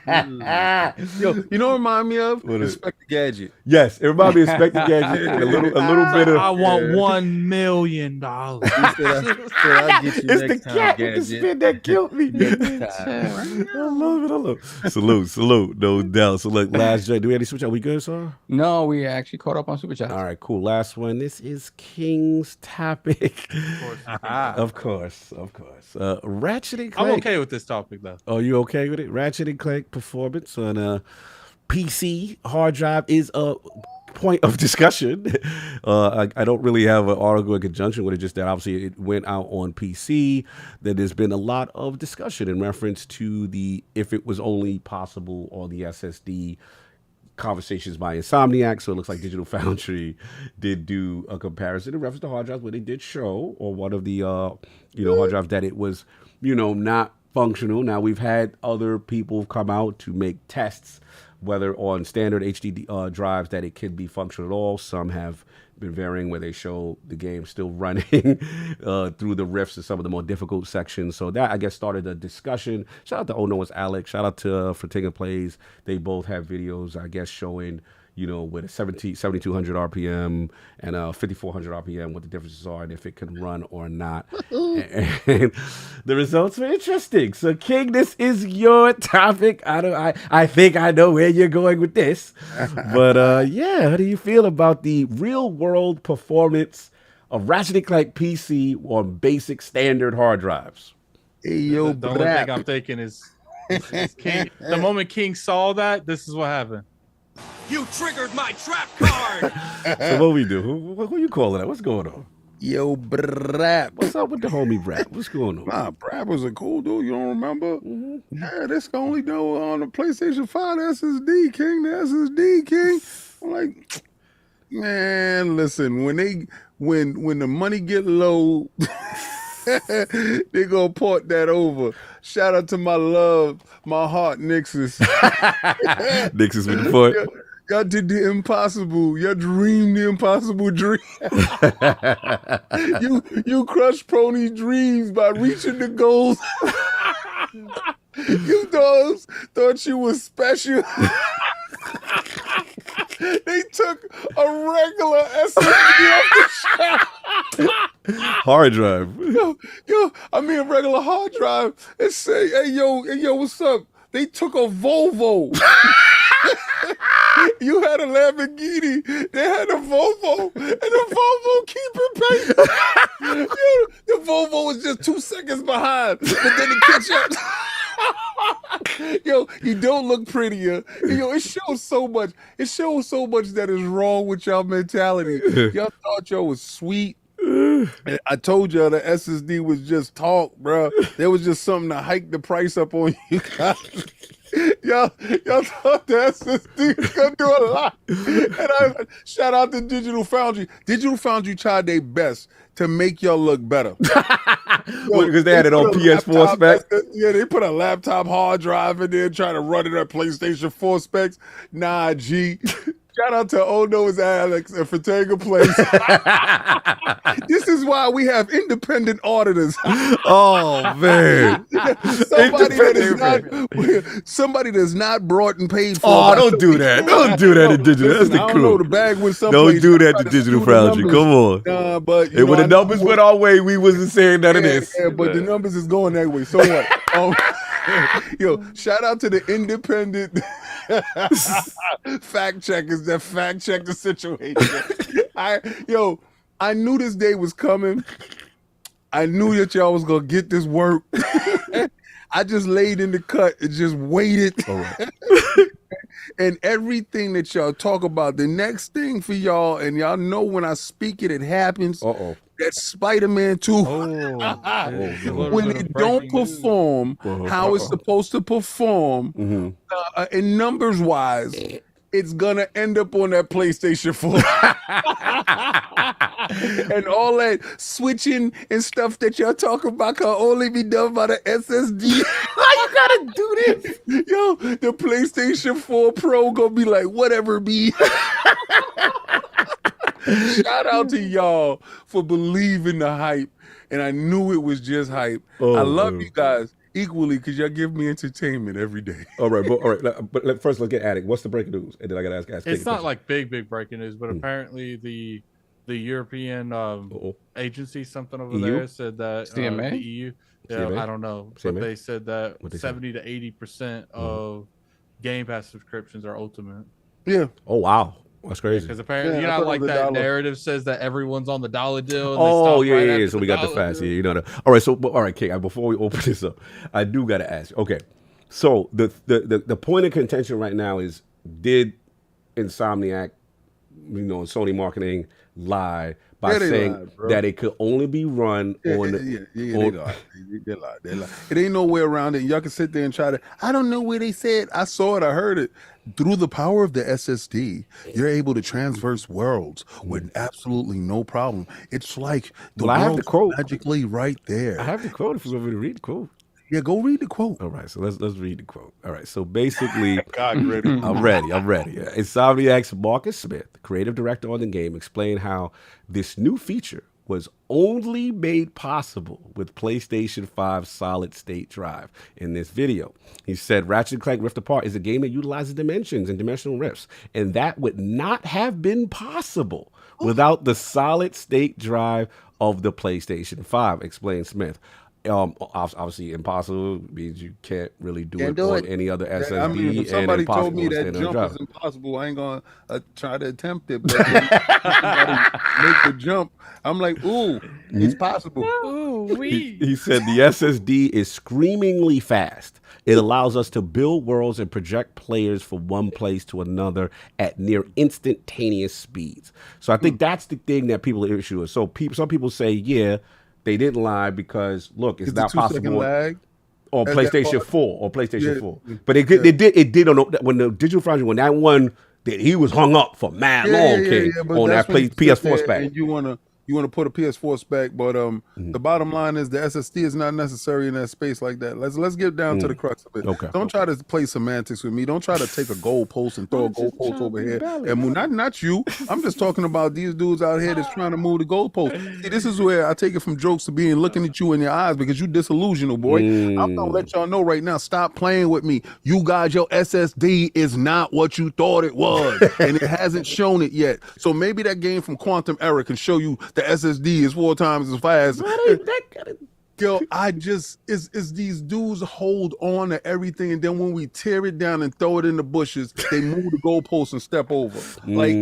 cat? Yo, you know what it remind me of? Inspector Gadget. Yes, it reminds me of Inspector Gadget. A little bit of. I want $1 million. I'll get you It's the next time, cat with the Gadget. spin that killed me. I love it. Salute, no doubt. So look, last joint. Do we have any switch? Are we good, sir? No, we actually caught up on Super Chat. All right, cool. Last one. This is King's topic. Of course. Ratchet and Clank. I'm okay with this topic though. Oh, you okay with it? Ratchet and Clank performance on PC hard drive is a point of discussion. I don't really have an article in conjunction with it, just that obviously it went out on PC. That there's been a lot of discussion in reference to if it was only possible on the SSD. Conversations by Insomniac, so it looks like Digital Foundry did do a comparison in reference to hard drives, where they did show on one of the hard drives that it was not functional. Now we've had other people come out to make tests, whether on standard HDD drives that it can be functional at all. Some have been varying where they show the game still running through the rifts and some of the more difficult sections. So that, I guess, started a discussion. Shout out to Oh No It's Alex. Shout out to Fortinga Plays. They both have videos, I guess, showing, with a 7,200 RPM and a 5,400 RPM, what the differences are and if it can run or not. And the results are interesting. So, King, this is your topic. I think I know where you're going with this. But, how do you feel about the real-world performance of Ratchet & Clank PC on basic standard hard drives? Hey, yo, The only thing I'm thinking is King. The moment King saw that, this is what happened. You triggered my trap card. So what we do? Who you calling that? What's going on? Yo, Brap. What's up with the homie Brap? What's going on? Nah, Brad was a cool dude. You don't remember? Yeah, this can only do on the PlayStation 5 SSD, King. The SSD, King. I'm like, man, listen. When the money get low, they gonna port that over. Shout out to my heart, Nixus. Nixus with the foot. Y'all did the impossible. Y'all dreamed the impossible dream. you crushed Prony's dreams by reaching the goals. You thought you was special. They took a regular SSD off the shelf. Hard drive. A regular hard drive. And say, hey, yo, what's up? They took a Volvo. You had a Lamborghini. They had a Volvo, and the Volvo keeping pace. The Volvo was just 2 seconds behind, but then it catch up. Yo, you don't look prettier. Yo, it shows so much. It shows so much that is wrong with y'all mentality. Y'all thought y'all was sweet. And I told y'all the SSD was just talk, bro. There was just something to hike the price up on you guys. y'all thought the SSD was gonna do a lot. And I shout out to Digital Foundry. Digital Foundry tried their best to make y'all look better. Because they had it on PS4 specs. Yeah, they put a laptop hard drive in there trying to run it at PlayStation 4 specs. Nah, G. Shout out to Oh Noah's Alex and Fatega Place. This is why we have independent auditors. Oh man. Somebody that's not brought and paid for. Oh, don't do that. Don't do that to Digital. That's the I crew. don't know, the bag went Don't someplace. do that to Digital Foundry. Come on. Nah, but And when the numbers went our way, we wasn't saying none of this. Yeah, but the numbers is going that way. So what? Yo, shout out to the independent fact checkers that fact check the situation. I knew this day was coming. I knew that y'all was gonna get this work. I just laid in the cut and just waited. All right. And everything that y'all talk about, the next thing for y'all, and y'all know when I speak it, it happens. That's Spider-Man 2. When it don't perform how it's supposed to perform, in numbers wise, it's gonna end up on that PlayStation 4. And all that switching and stuff that y'all talk about can only be done by the SSD. Why you gotta do this? Yo, the PlayStation 4 Pro gonna be like, whatever be. Shout out to y'all for believing the hype. And I knew it was just hype. I love you guys equally because y'all give me entertainment every day. All right, but first let's get at it. What's the breaking news? And then I gotta ask. It's not like big breaking news, but apparently the European agency, something over there, said that CMA? the EU. Yeah, CMA? I don't know, CMA? but they said that What'd they 70 to 80% of Game Pass subscriptions are Ultimate. Yeah. Oh wow, that's crazy. Because apparently, Yeah, you I know, thought like it was that $1. narrative says that everyone's on the dollar deal. And Oh they stop right yeah. after So we got the dollar fast. deal. Yeah, you know that. All right. So all right, Kate. Before we open this up, I do gotta ask you. Okay. So the point of contention right now is, did Insomniac, Sony marketing lie by saying lied, bro. that it could only be run on They lied. They lied. It ain't no way around it. Y'all can sit there and try to. I don't know where they said. I saw it. I heard it. Through the power of the SSD, you're able to transverse worlds with absolutely no problem. It's like the Well, I have the world's quote. magically right there. I have the quote if you want me to read the quote. Yeah, go read the quote. All right, so let's read the quote. All right, so basically, God, you ready? I'm ready. Yeah. Insomniac's Marcus Smith, creative director on the game, explained how this new feature was only made possible with PlayStation 5 solid-state drive in this video. He said, Ratchet & Clank Rift Apart is a game that utilizes dimensions and dimensional rifts, and that would not have been possible without the solid-state drive of the PlayStation 5, explained Smith. Obviously, impossible means you can't really do it on any other SSD. I mean, if and somebody told me impossible that on jump drive. is impossible, I ain't gonna try to attempt it. But somebody make the jump. I'm like, ooh, it's possible. He said the SSD is screamingly fast. It allows us to build worlds and project players from one place to another at near instantaneous speeds. So I think that's the thing that people are issue with. So some people say, yeah, they didn't lie because look, it's not possible lag on at PlayStation that 4 or PlayStation Yeah. 4. But it did on when the Digital Foundry, when that one that he was hung up for mad long, King, but on that's that when you sit PS4 there spec. and you wanna put a PS4 spec, but the bottom line is the SSD is not necessary in that space like that. Let's get down to the crux of it. Okay. Don't try to play semantics with me. Don't try to take a goalpost and throw a goalpost over here and move. Not you. I'm just talking about these dudes out here that's trying to move the goalpost. See, this is where I take it from jokes to being looking at you in your eyes because you disillusional, boy. I'm gonna let y'all know right now. Stop playing with me. You guys, your SSD is not what you thought it was, and it hasn't shown it yet. So maybe that game from Quantum Error can show you the SSD is 4 times as fast. Yo, it's these dudes hold on to everything, and then when we tear it down and throw it in the bushes, they move the goalposts and step over. Like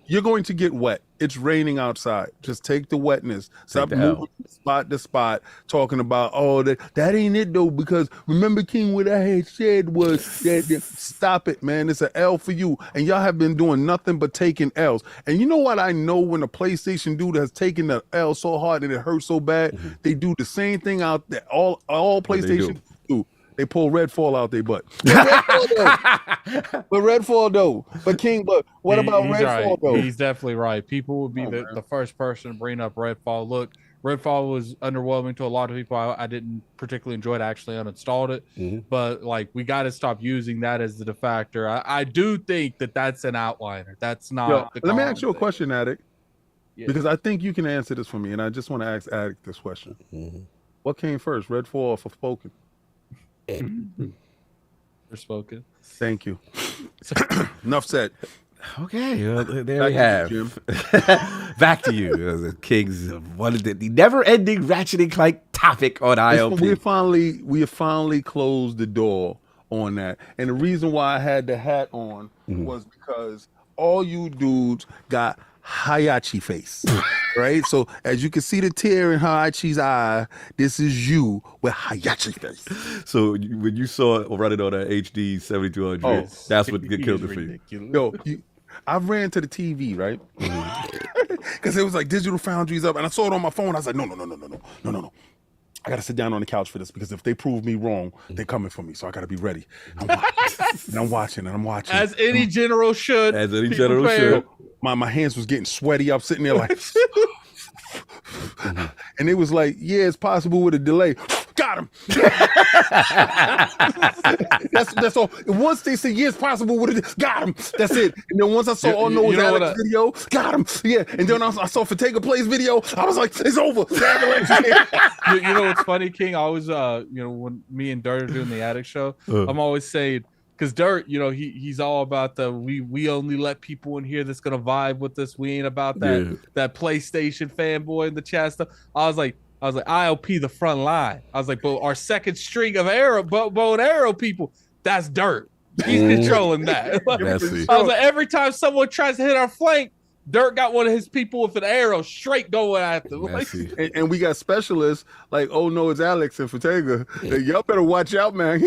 you're going to get wet. It's raining outside. Just take the wetness. Stop the moving L. from spot to spot, talking about, oh, that ain't it though, because remember, King, what I had said was that stop it, man. It's an L for you. And y'all have been doing nothing but taking L's. And you know what I know when a PlayStation dude has taken the L so hard and it hurts so bad, they do the same thing out there. All PlayStation do. They pull Redfall out their butt. But Redfall though. But King, but what about He's Redfall right. though? He's definitely right. People would be the first person to bring up Redfall. Look, Redfall was underwhelming to a lot of people. I didn't particularly enjoy it. I actually uninstalled it. But like, we got to stop using that as the de factor. I do think that that's an outliner. That's not. Let me ask you a question, Addict. Yeah. Because I think you can answer this for me, and I just want to ask Addict this question. What came first, Redfall or Forspoken? Forspoken. Thank you. Enough said. Okay, there we have. Back to you, the Kings. One of the never-ending Ratchet and Clank topic on IOP. We have finally closed the door on that, and the reason why I had the hat on was because all you dudes got Hayachi face, right? So as you can see the tear in Hayachi's eye, this is you with Hayachi face. So when you saw it running on that HD 7200, that's what killed it for you. Yo, I ran to the TV, right? Because it was like Digital Foundry's up, and I saw it on my phone. I was like, no. I gotta sit down on the couch for this, because if they prove me wrong, they're coming for me. So I gotta be ready. I'm watching. As any general should. As any general should. My hands was getting sweaty. I'm sitting there like, and it was like, yeah, it's possible with a delay. Got him. That's all. Once they say, yeah, it's possible with it, got him. That's it. And then once I saw All Knows Alex video, got him. Yeah. And then I saw Fatega Plays video. I was like, it's over. You know what's funny, King? I always, when me and Dirt are doing the Addict show, I'm always saying, because Dirt, he's all about we only let people in here that's gonna vibe with us. We ain't about that PlayStation fanboy in the chat stuff. I was like IOP the front line. I was like, but our second string of bow and arrow people, that's Dirt. He's controlling that. I was like, every time someone tries to hit our flank, Dirt got one of his people with an arrow straight going at them. And we got specialists like, oh no, it's Alex and Fatega. Y'all better watch out, man.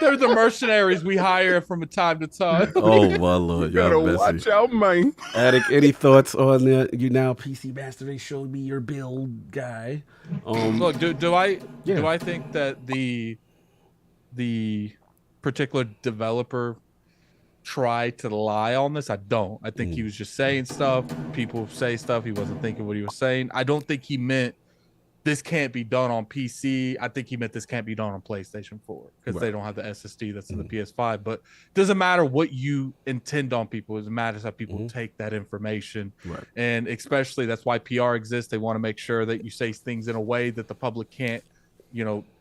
They're the mercenaries we hire from time to time. Oh my Lord, you better watch out, man. Addict, any thoughts on you now? PC Master Race showed me your build guy. Look, do I think that the particular developer try to lie on this? I don't. I think he was just saying stuff. People say stuff. He wasn't thinking what he was saying. I don't think he meant this can't be done on PC. I think he meant this can't be done on PlayStation 4 because they don't have the SSD that's in the PS5. But it doesn't matter what you intend on people. It matters how people take that information. And especially that's why PR exists. They want to make sure that you say things in a way that the public can't,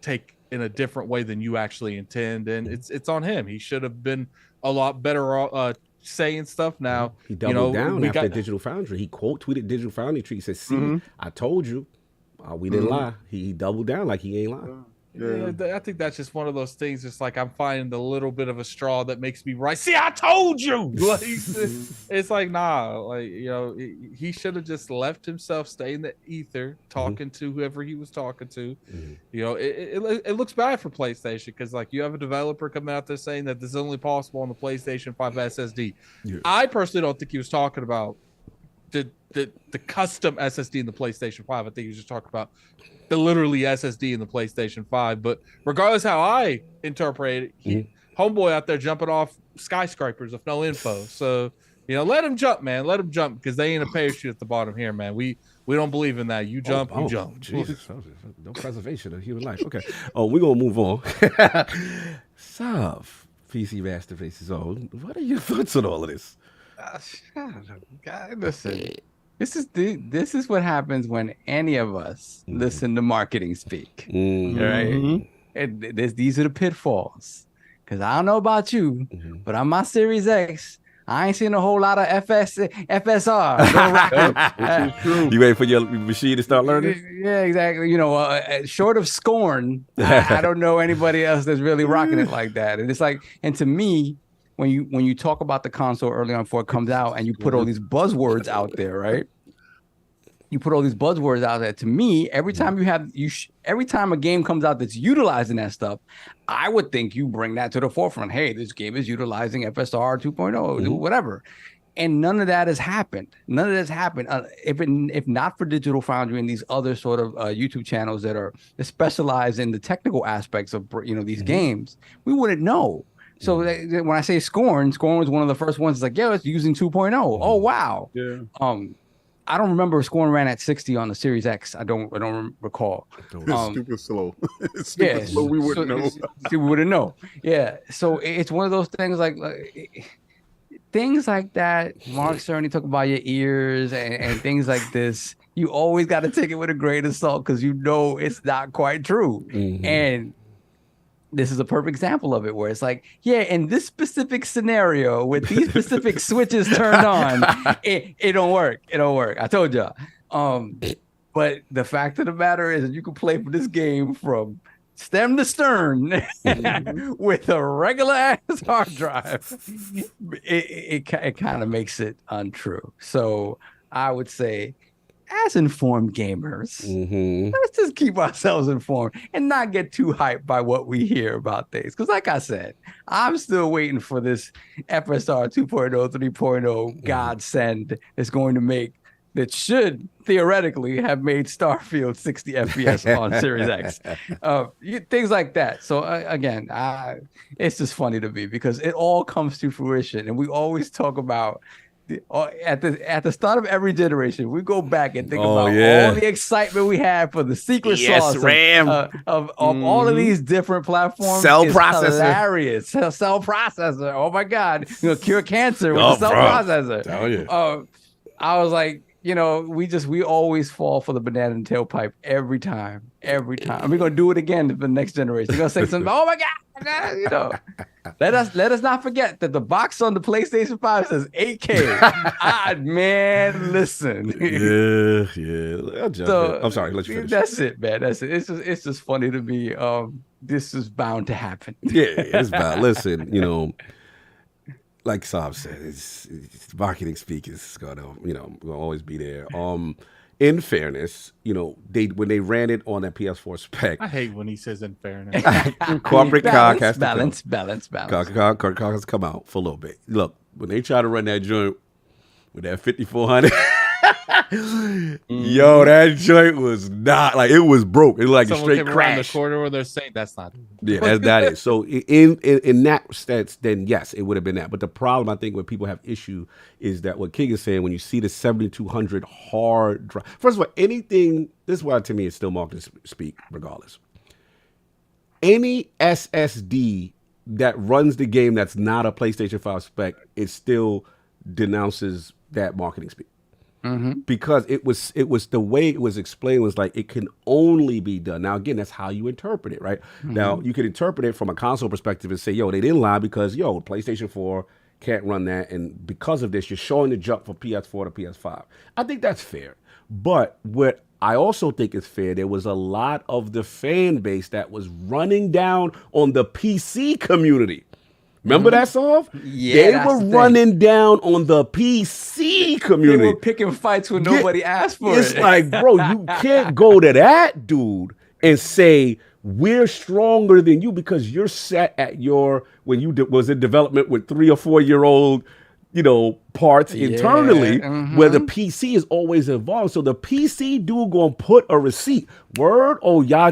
take in a different way than you actually intend. And it's on him. He should have been a lot better saying stuff now. He doubled down after Digital Foundry. He quote tweeted Digital Foundry. He said, see, I told you. We didn't lie. He doubled down like he ain't lying. Yeah, I think that's just one of those things. It's like I'm finding the little bit of a straw that makes me right. See, I told you. Like, it's like, nah. Like, he should have just left himself, stay in the ether, talking to whoever he was talking to. It looks bad for PlayStation because like you have a developer coming out there saying that this is only possible on the PlayStation 5 SSD. I personally don't think he was talking about the custom SSD in the PlayStation 5. I think he was just talking about the literally SSD in the PlayStation 5. But regardless how I interpret it, homeboy out there jumping off skyscrapers with no info. So, let him jump, man. Let him jump because they ain't a parachute at the bottom here, man. We don't believe in that. You jump, you jump. Jesus. No preservation of human life. Okay. We're going to move on. So, PC Master Race's on. What are your thoughts on all of this? God, listen. This is what happens when any of us listen to marketing speak, right? And these are the pitfalls. Because I don't know about you, but on my Series X, I ain't seen a whole lot of FSR. You ready for your machine to start learning? Yeah, exactly. Short of Scorn, I don't know anybody else that's really rocking it like that. And it's like, and to me, when you talk about the console early on before it comes out, and you put all these buzzwords out there, right? You put all these buzzwords out there. To me, every time every time a game comes out that's utilizing that stuff, I would think you bring that to the forefront. Hey, this game is utilizing FSR 2.0, whatever. And none of that has happened. None of that's happened. If not for Digital Foundry and these other sort of YouTube channels that specialize in the technical aspects of these games, we wouldn't know. So when I say Scorn was one of the first ones. It's like, yeah, it's using 2.0. Oh wow. Yeah. I don't remember Scorn ran at 60 on the Series X. I don't recall. It's stupid slow. It's stupid slow. We wouldn't know. We wouldn't know. Yeah. So it's one of those things like things like that. Mark Cerny talk about your ears and things like this. You always got to take it with a grain of salt because it's not quite true. And this is a perfect example of it where it's like, yeah, in this specific scenario with these specific switches turned on, it don't work. It don't work. I told y'all. But the fact of the matter is that you can play for this game from stem to stern with a regular ass hard drive. It kind of makes it untrue. So I would say, as informed gamers, let's just keep ourselves informed and not get too hyped by what we hear about things. Because like I said, I'm still waiting for this FSR 2.0, 3.0 godsend that's going to that should theoretically have made Starfield 60 FPS on Series X. Things like that. So again, it's just funny to me because it all comes to fruition. And we always talk about at the start of every generation, we go back and think about all the excitement we had for the secret sauce of all of these different platforms. Cell processor, hilarious. Cell processor. Oh my God, cure cancer with the cell processor. Tell you. I was like, we always fall for the banana and tailpipe every time. And we're gonna do it again for the next generation. We're gonna say something. Oh my God, Let us not forget that the box on the PlayStation 5 says 8K. Man, listen. Yeah. So, I'm sorry. Let you finish. That's it, man. That's it. It's just funny to me. This is bound to happen. Yeah, it's bound. Listen, like Saab said, it's marketing speak is gonna always be there. In fairness, when they ran it on that PS4 spec, I hate when he says "in fairness." corporate cog has balance. Cog has come out for a little bit. Look, when they try to run that joint with that 5400, yo, that joint was not like it was broke. It was like someone a straight came crash. around the corner where they're saying that's not. Yeah, that is. So in that sense, then yes, it would have been that. But the problem I think where people have issue is that what King is saying when you see the 7200 hard drive. First of all, anything. This is why to me it's still marketing speak, regardless. Any SSD that runs the game that's not a PlayStation 5 spec, it still denounces that marketing speak. Because it was the way it was explained was like it can only be done. Now again, that's how you interpret it, right? Now you can interpret it from a console perspective and say, yo, they didn't lie because PlayStation 4 can't run that, and because of this, you're showing the jump from PS4 to PS5. I think that's fair. But what I also think is fair, there was a lot of the fan base that was running down on the PC community. Remember that, Solve? Yeah, they were running down on the PC community. They were picking fights when nobody asked for it. It's like, bro, you can't go to that dude and say, we're stronger than you because you're set at when you was in development with 3 or 4 year old, parts internally, where the PC is always involved. So the PC dude gonna put a receipt. Word? Oh, y'all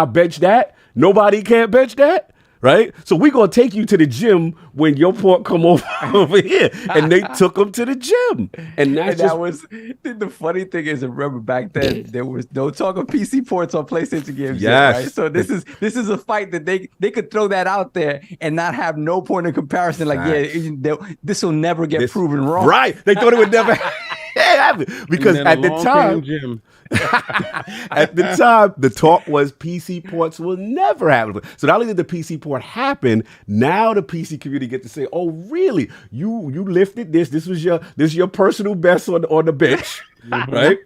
bench that? Nobody can't bench that? Right? So we're going to take you to the gym when your port come over here. And they took him to the gym. And that was the funny thing is, remember back then, there was no talk of PC ports on PlayStation games. Yes. Yet, right? So this is a fight that they could throw that out there and not have no point of comparison. Like, this will never get proven wrong. Right. They thought it would never happen. Because at the time, the talk was PC ports will never happen. So not only did the PC port happen, now the PC community get to say, "Oh, really? You lifted this? This was your personal best on the bench, right?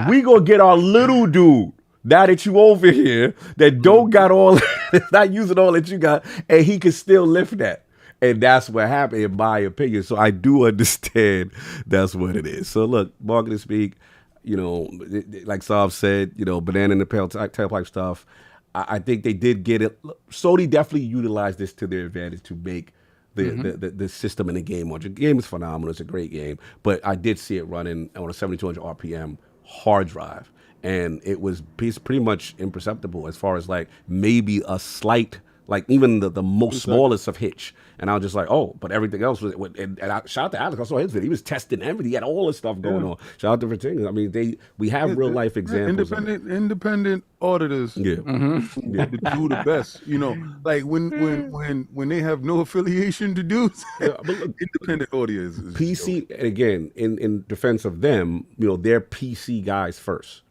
We gonna get our little dude now that you over here that don't got all, not using all that you got, and he can still lift that." And that's what happened, in my opinion. So I do understand that's what it is. So look, marketing speak, like Saab said, banana in the tailpipe stuff. I think they did get it. Sony definitely utilized this to their advantage to make the system in the game. The game is phenomenal. It's a great game. But I did see it running on a 7200 RPM hard drive. And it was pretty much imperceptible as far as like maybe a slight, like even the most smallest of hitch. And I was just like, oh, but everything else was, and I shout out to Alex. I saw his video. He was testing everything. He had all this stuff going on. Shout out to Virginia. I mean, we have real life examples. Independent auditors. Yeah. To do the best. Like when they have no affiliation to do, independent audience. PC, again, in defense of them, they're PC guys first,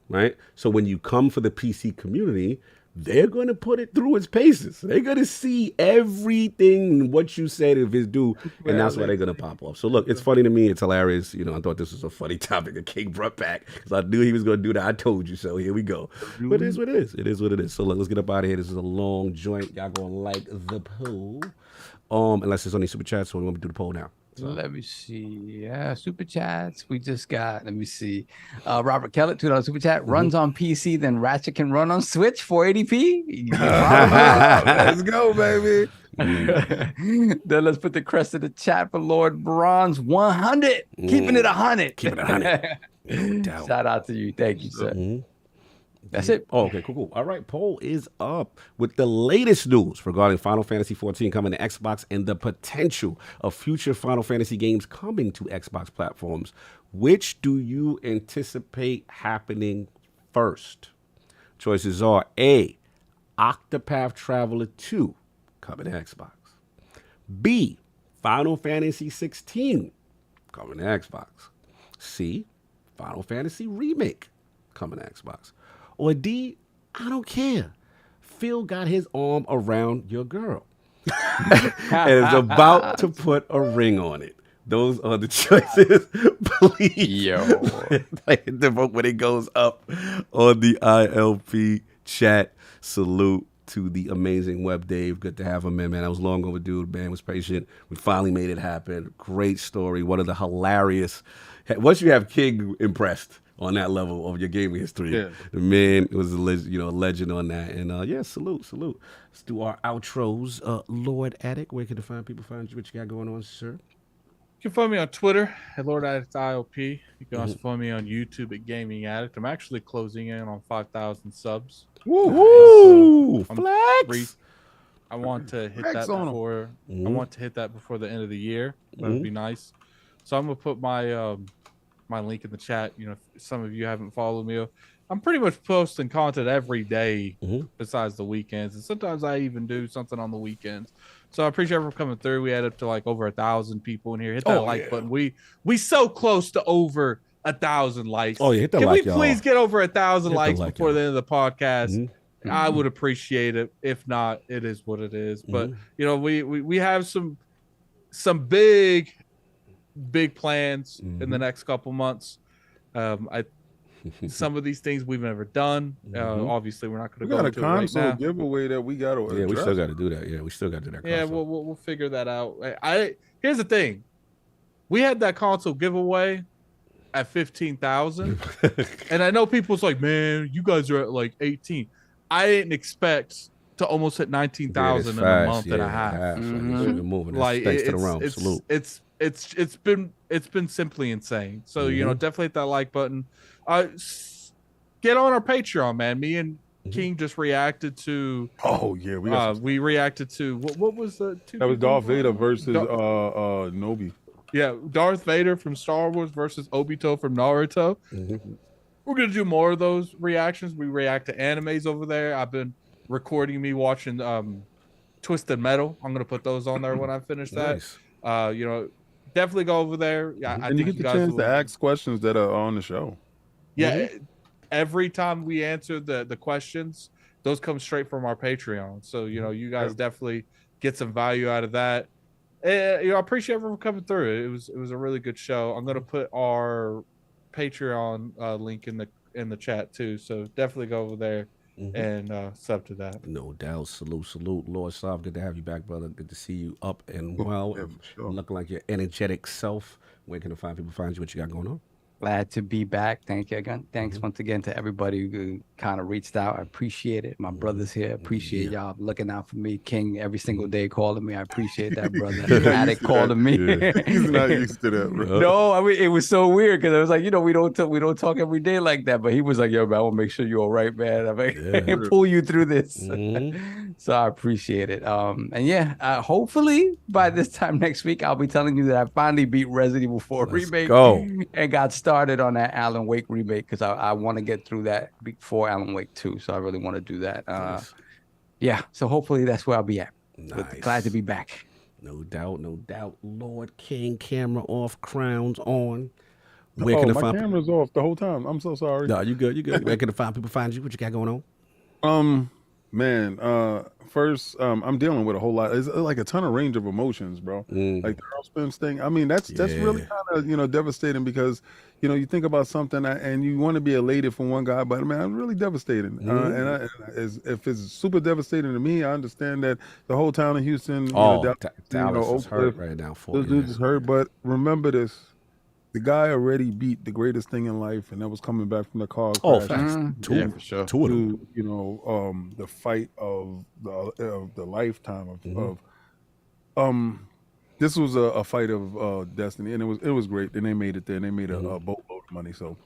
right? So when you come for the PC community, they're going to put it through its paces. They're going to see everything, what you said, if it's due, and that's why they're going to pop off. So look, it's funny to me. It's hilarious. I thought this was a funny topic that King brought back because I knew he was going to do that. I told you so. Here we go. But it is what it is. It is what it is. So look, let's get up out of here. This is a long joint. Y'all going to like the poll. Unless it's on these super chats, so we want to do the poll now. So. Let me see. Yeah, super chats. We just got, let me see. Robert Kellett, $2 super chat. Runs on PC, then Ratchet can run on Switch, 480p. Let's go, baby. Then let's put the crest of the chat for Lord Bronze 100. Keeping it 100. Keep it 100. Shout out to you. Thank you, sir. That's it. Oh, okay, cool. All right, poll is up with the latest news regarding Final Fantasy XIV coming to Xbox and the potential of future Final Fantasy games coming to Xbox platforms. Which do you anticipate happening first? Choices are A, Octopath Traveler 2 coming to Xbox. B, Final Fantasy 16 coming to Xbox. C, Final Fantasy Remake coming to Xbox. Or D, I don't care. Phil got his arm around your girl and is about to put a ring on it. Those are the choices. Please. Hit the vote when it goes up on the ILP chat. Salute to the amazing WEBDAVE. Good to have him in, man. I was long overdue. Man was patient. We finally made it happen. Great story. One of the hilarious. Once you have King impressed on that level of your gaming history, the man was a legend on that. And salute. Let's do our outros. Lord Addict, where can the people find you? What you got going on, sir? You can find me on Twitter at Lord Addict ILP. You can also find me on YouTube at Gaming Addict. I'm actually closing in on 5,000 subs. Woo! Flex! I want to hit that before. I want to hit that before the end of the year. That would be nice. So I'm gonna put my my link in the chat. If some of you haven't followed me, I'm pretty much posting content every day besides the weekends, and sometimes I even do something on the weekends. So I appreciate everyone coming through. We had up to like over 1,000 people in here. Hit that like button. We so close to over 1,000 likes. Oh yeah, hit that Can like, we please get over 1,000 likes before the end of the podcast? Mm-hmm. I would appreciate it. If not, it is what it is. But we have some big plans in the next couple months. Some of these things we've never done. Obviously, we're not going to go into it right now. We got a console giveaway that we got to. Yeah, we still got to do that. Yeah, we still got to do that. Yeah, we'll figure that out. Here's the thing: we had that console giveaway at 15,000, and I know people's like, "Man, you guys are at like 18." I didn't expect to almost hit 19,000 in a month and a half. Moving. Like, thanks to the realm. Salute. It's been simply insane. So definitely hit that like button. Get on our Patreon, man. Me and King just reacted to. Oh yeah, we reacted to what was the two? That was Darth Vader versus Nobi. Yeah, Darth Vader from Star Wars versus Obito from Naruto. We're gonna do more of those reactions. We react to animes over there. I've been recording me watching Twisted Metal. I'm gonna put those on there when I finish that. Nice. Definitely go over there. Yeah, I think you get the chance to ask questions that are on the show. Yeah, every time we answer the questions, those come straight from our Patreon. So you guys definitely get some value out of that. I appreciate everyone coming through. It was a really good show. I'm gonna put our Patreon link in the chat too. So definitely go over there and sub to that. No doubt. Salute. Lord Soft, good to have you back, brother. Good to see you up and well. Yeah, And for sure. looking like your energetic self. Where can the fine people find you? What you got going on? Glad to be back. Thank you again. Thanks once again to everybody who kind of reached out. I appreciate it. My brothers here, appreciate y'all looking out for me. King every single day calling me. I appreciate that, brother. Addict calling me. He's not used to that, bro. No, I mean it was so weird because I was like, we don't talk every day like that. But he was like, yo, man, I want to make sure you're all right, man. I'm like, pull you through this. So I appreciate it. And yeah, hopefully by this time next week, I'll be telling you that I finally beat Resident Evil 4 remake and got started on that Alan Wake remake because I want to get through that before Alan Wake 2. So I really want to do that. Yeah, so hopefully that's where I'll be at. But glad to be back. No doubt. Lord King, camera off, crowns on. Where can my camera's off the whole time. I'm so sorry. No, you good. Where can the fine people find you? What you got going on? Man, first, I'm dealing with a whole lot. It's like a ton of range of emotions, bro. Like the Earl Spence thing. I mean, that's really kind of devastating because you think about something and you want to be elated for one guy, but man, it's really devastating. If it's super devastating to me, I understand that the whole town of Houston, Dallas is hurt right now. Those dudes is hurt, but remember this. The guy already beat the greatest thing in life, and that was coming back from the car crash. For sure. Two of them. The fight of the lifetime of this was a fight of destiny, and it was great. And they made it there, and they made a boatload of money. So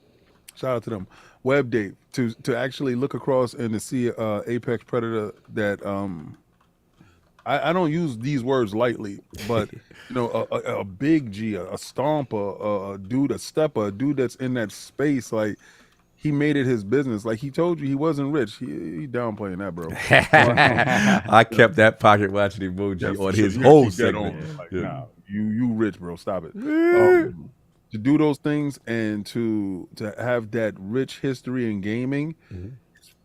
shout out to them. WEBDAVE to actually look across and to see apex predator that I don't use these words lightly, but a big G, a stomper, a dude, a stepper, a dude that's in that space, like he made it his business. Like he told you he wasn't rich. He downplaying that, bro. I kept that pocket watching emoji on his whole segment. Like, nah, you rich, bro. Stop it. To do those things and to have that rich history in gaming.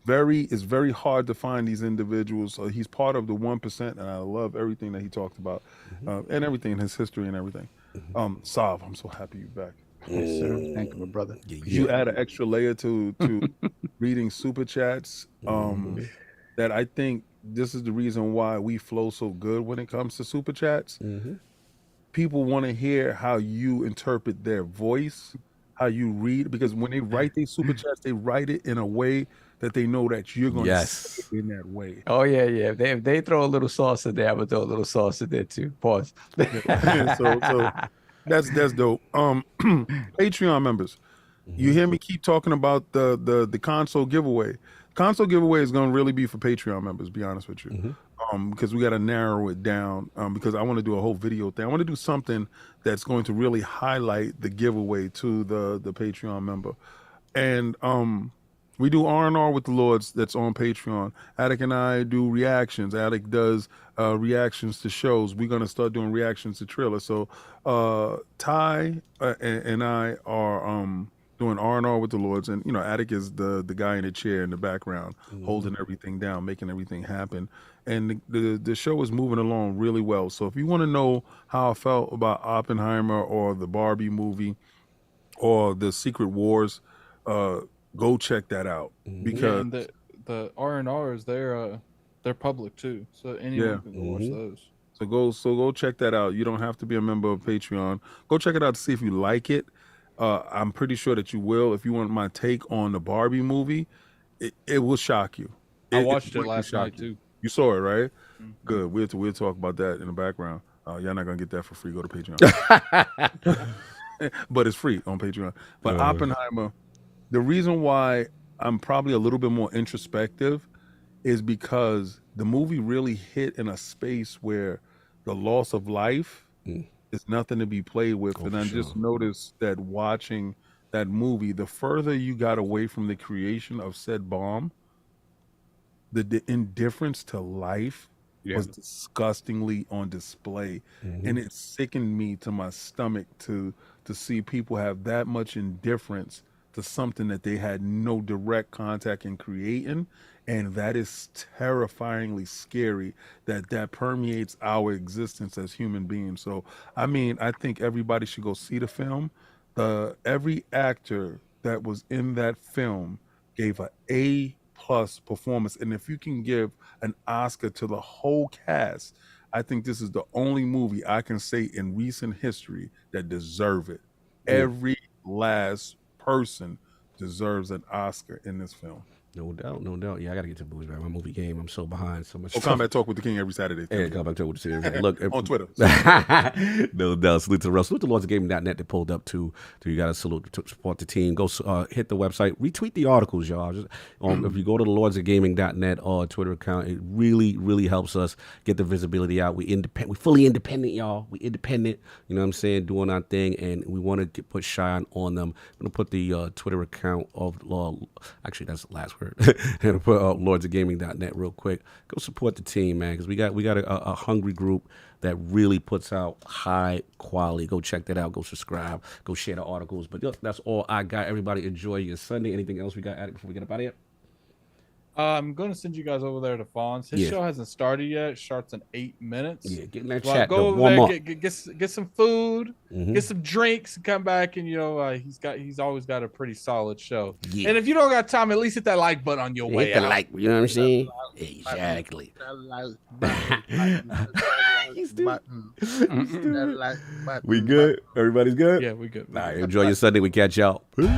It's very hard to find these individuals. So he's part of the 1%, and I love everything that he talked about, and everything in his history and everything. Sav, I'm so happy you're back. Yes, sir. Thank you, my brother. You add an extra layer to reading super chats. That I think this is the reason why we flow so good when it comes to super chats. People want to hear how you interpret their voice, how you read, because when they write these super chats, they write it in a way that they know that you're going to say it in that way. Oh yeah. If they throw a little sauce in there, I would throw a little sauce in there too. Pause. so that's dope. Patreon members, you hear me keep talking about the console giveaway. Console giveaway is going to really be for Patreon members. Be honest with you, because we got to narrow it down. Because I want to do a whole video thing. I want to do something that's going to really highlight the giveaway to the Patreon member, and we do R&R with the Lords that's on Patreon. Attic and I do reactions. Attic does reactions to shows. We're going to start doing reactions to trailers. So Ty and I are doing R&R with the Lords. And, Attic is the guy in the chair in the background, holding everything down, making everything happen. And the show is moving along really well. So if you want to know how I felt about Oppenheimer or the Barbie movie or the Secret Wars, go check that out, because the R&Rs they're public too, so anyone can go watch those. So go check that out. You don't have to be a member of Patreon. Go check it out to see if you like it. I'm pretty sure that you will. If you want my take on the Barbie movie, it will shock you. I watched it last night too. You saw it, right? Good. We'll talk about that in the background. You're not gonna get that for free. Go to Patreon. But it's free on Patreon. But Oppenheimer. The reason why I'm probably a little bit more introspective is because the movie really hit in a space where the loss of life is nothing to be played with. And I just noticed that watching that movie, the further you got away from the creation of said bomb, the indifference to life was disgustingly on display. And it sickened me to my stomach to see people have that much indifference to something that they had no direct contact in creating. And that is terrifyingly scary that permeates our existence as human beings. So, I mean, I think everybody should go see the film. Every actor that was in that film gave a A+ plus performance. And if you can give an Oscar to the whole cast, I think this is the only movie I can say in recent history that deserve it. Every last person deserves an Oscar in this film. No doubt, no doubt. Yeah, I gotta get to movies, man. My movie game, I'm so behind. So much. Combat Talk with the King every Saturday. Yeah, Combat Talk with the King. Look on Twitter. No doubt. Salute to Russ. Salute to LordsGaming.net that pulled up too. You gotta salute to support the team. Go hit the website. Retweet the articles, y'all. Just if you go to the LordsGaming.net Twitter account, it really, really helps us get the visibility out. We fully independent, y'all. We independent. You know what I'm saying? Doing our thing, and we want to put shine on them. I'm gonna put the Twitter account of actually that's the last. And put up LordsGaming.net real quick. Go support the team, man, because we got a hungry group that really puts out high quality. Go check that out. Go subscribe. Go share the articles. But look, that's all I got. Everybody enjoy your Sunday. Anything else we got added before we get up out of here? I'm going to send you guys over there to Fawn's. His show hasn't started yet. It starts in 8 minutes. Yeah, get in that chat. Go over there, get some food, get some drinks, and come back. And he's always got a pretty solid show. Yeah. And if you don't got time, at least hit that like button on your way out. Like, you know what I'm saying? Exactly. We good? Everybody's good? Yeah, we good. All right, enjoy your Sunday. We catch y'all. Peace.